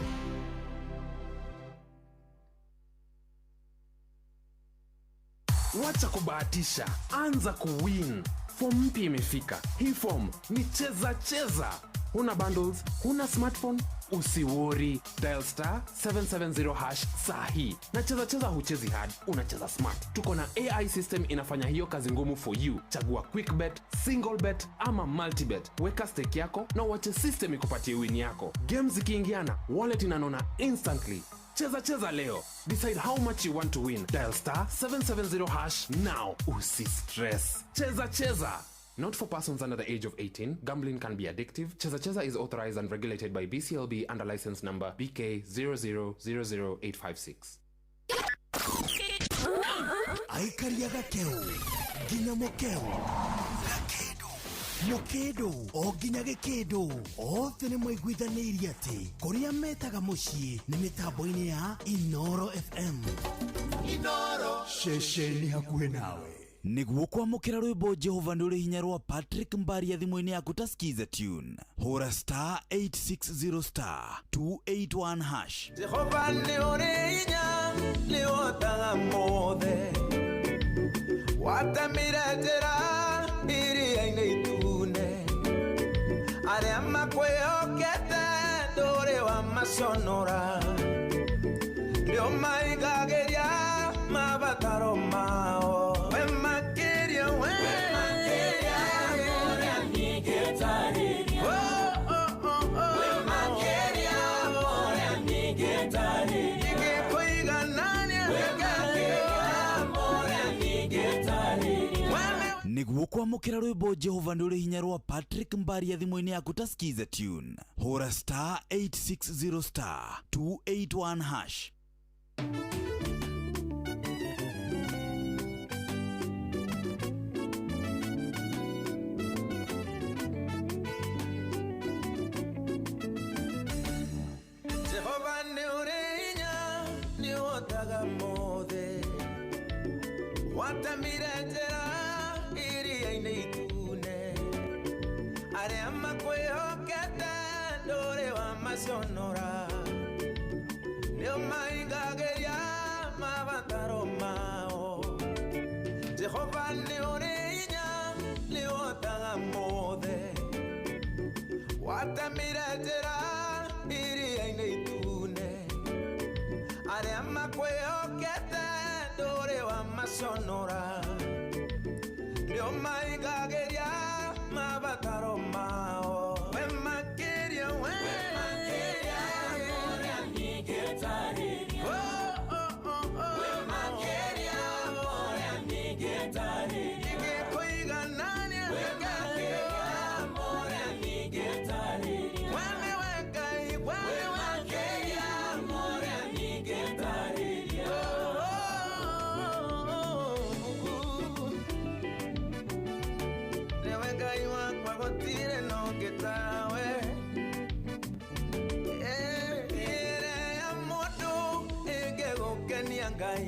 Wacha kubahatisha, anza kuwin. Form mpya imefika. Hii form ni cheza cheza. Huna bundles, huna smartphone, usiwori. Dial star 770 hash sahi. Na cheza cheza huchezi hard, unacheza smart. Tuko na AI system inafanya hiyo kazi ngumu for you. Chagua quick bet, single bet ama multi bet. Weka stake yako na uache system ikupatie win yako. Games zikiingiana, wallet inanona instantly. Cheza cheza leo. Decide how much you want to win. Dial star 770 hash now. Usi stress. Cheza cheza. Not for persons under the age of 18. Gambling can be addictive. Cheza Cheza is authorized and regulated by BCLB under license number BK 0000856. Aikariaga keu. Ginya mokeu. Mokedo o ginya gikedo othe nĩ mwaiguithanĩirie atĩ kũrĩa metaga mũciĩ nĩ mĩtambo-inĩ ya Inoro FM. Inoro ceceni hakuhĩ nawe. Niguo kwamũkĩra rwĩmbo Jehova nĩ ũrĩ hinya rwa Patrick Mbaria thimũ-inĩ yaku ta skiza tune. Hũra star 860 star 281 hash. Jehova nĩ ũrĩ hinya nĩ wotaga mothe watamire njĩra iria-inĩ itune arĩa makwĩhokete ndũrĩ wa maconora nĩo maigagĩria mabataro mao we makĩria ũrĩa ningĩtarĩria we makĩria ũrĩa ningĩtarĩria ingĩkũiganania Niguo kwamũkĩra rwĩmbo Jehova nĩ ũrĩ hinya rwa Patrick Mbaria thimũ-inĩ yaku ta skiza tune. Hũra star 860 star 281 hash. Jehova nĩ ũrĩ hinya nĩ wotaga mothe watamire njĩra iria-inĩ itune arĩa makwĩhokete ndũrĩ wa maconora nĩo maigagĩria mabataro mao Jehova nĩ ũrĩ hinya nĩ wotaga mothe watamire njĩra iria-inĩ itune arĩa makwĩhokete ndũrĩ wa maconora nĩo maigagĩria mabataro mao we makĩria ũrĩa ningĩtarĩria we makĩria ũrĩa ningĩtarĩria ingĩkũiganania we makĩria ũrĩa ningĩtarĩria we nĩwe Ngai we makĩria ũrĩa ningĩtarĩria newe Ngai wakwa gũtirĩ no ngĩtawe ĩrĩa ya mũndũ ĩngĩgũkenia Ngai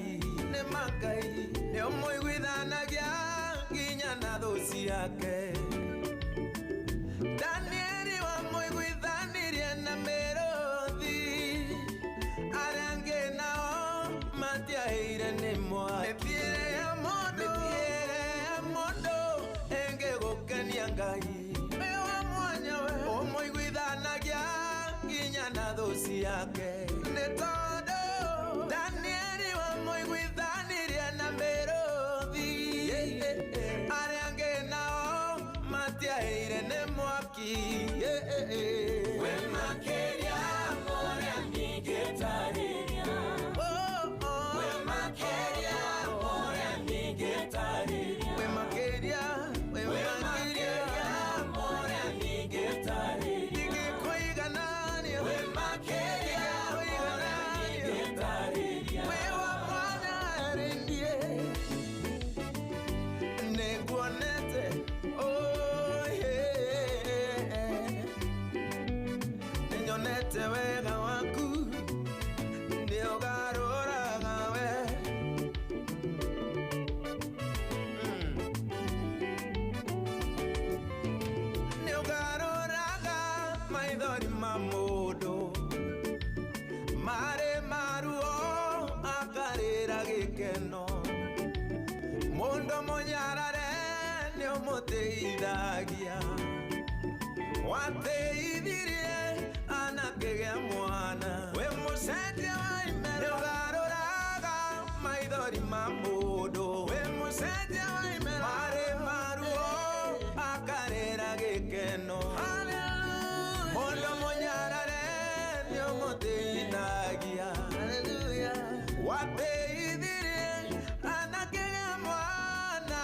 nĩ Ngai nĩo mũiguithanagia nginya na thũ ciake Danieli wamũiguithanirie na mĩrũthi arĩa angĩ nao matiahĩire nĩ mwaki mĩthiĩre ya mũndũ ĩngĩgũkenia Ngai nĩwe mwanya we ũmũiguithanagia nginya na thũ ciake nĩ tondũ Danieli wamũiguithanirie na mĩrũthi arĩa angĩ nao matiahĩire nĩ mwaki we makĩria ũrĩa ningĩtarĩria we makĩria ũrĩa ningĩtarĩria we makĩria ũrĩa ningĩtarĩria ingĩkũiganania we makĩria wendete wega waku nĩ ũgarũraga we nĩ ũgarũraga maithori ma mũndũ marĩ maruo akarĩra gĩkeno mũndũ mũnyarare nĩ ũmũteithagia wateithirie anakĩgĩa mwana we mũcenjia wa imero nĩ ũgarũraga maithori ma mũndũ we mũcenjia wa imero marĩ maruo akarĩra gĩkeno mũndũ mũnyarare nĩ ũmũteithagia wateithirie anakĩgĩa mwana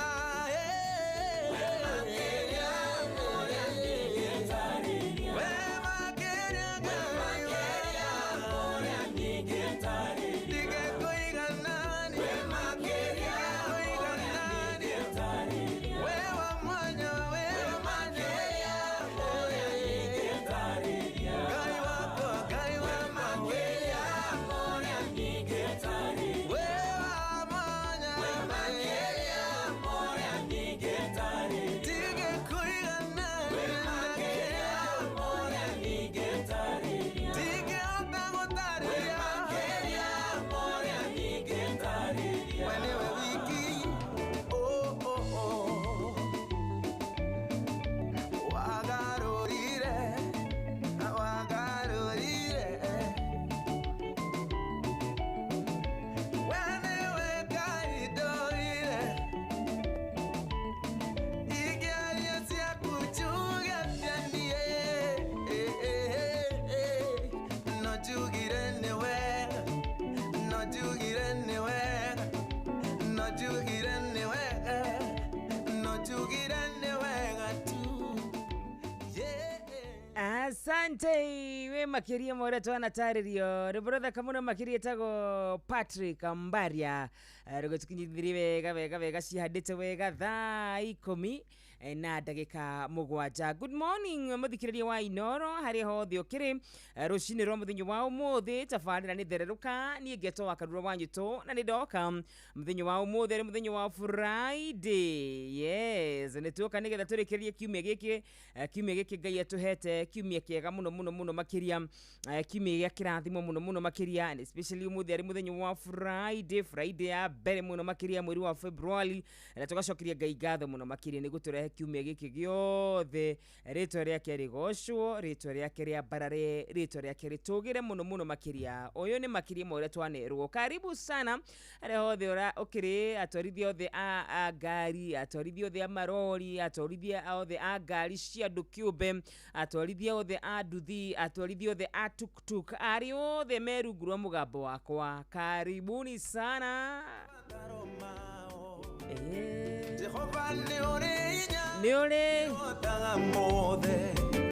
Asante we makiria mora twana taririo re brother kamuna makiria tago Patrick Mbaria rugo tukinyithiri wega cihandite wega thaa 10 na ndagika mugwanja. Good morning muthikiriria wa Inoro hari hothe ukiri rucini rwa muthinyo wa umuthi tabarira ni thereruka ni ngeto wa karura wanyu to na ni ndoka muthinyo wa umuthi ni muthinyo wa Friday. Yes ni tuoka nigetha turikirie kiumia giki Ngai atuhete kiumia kiega muno makiria kiumia gia kirathimo muno makiria, and especially umuthi ari muthinyo wa Friday ya mbere muno makiria mweri wa February na tugacokeria Ngai ngatho muno makiria ni guturehe kiumia giki giothe ritwa riake rigocwo ritwa riake ria barare ritwa riake ritugire muno makiria. Uyu ni makiria more twanerwo. Karibu sana ari hothe ora ukiri atwarithia othe a ngari atwarithia othe a marori atwarithia othe a ngari cia andu kiumbe atwarithia othe a nduthi atwarithia othe a tuktuk ari othe merungurwa mugambo wakwa. Karibuni sana. Jehova ni uri ni uri otaga mothe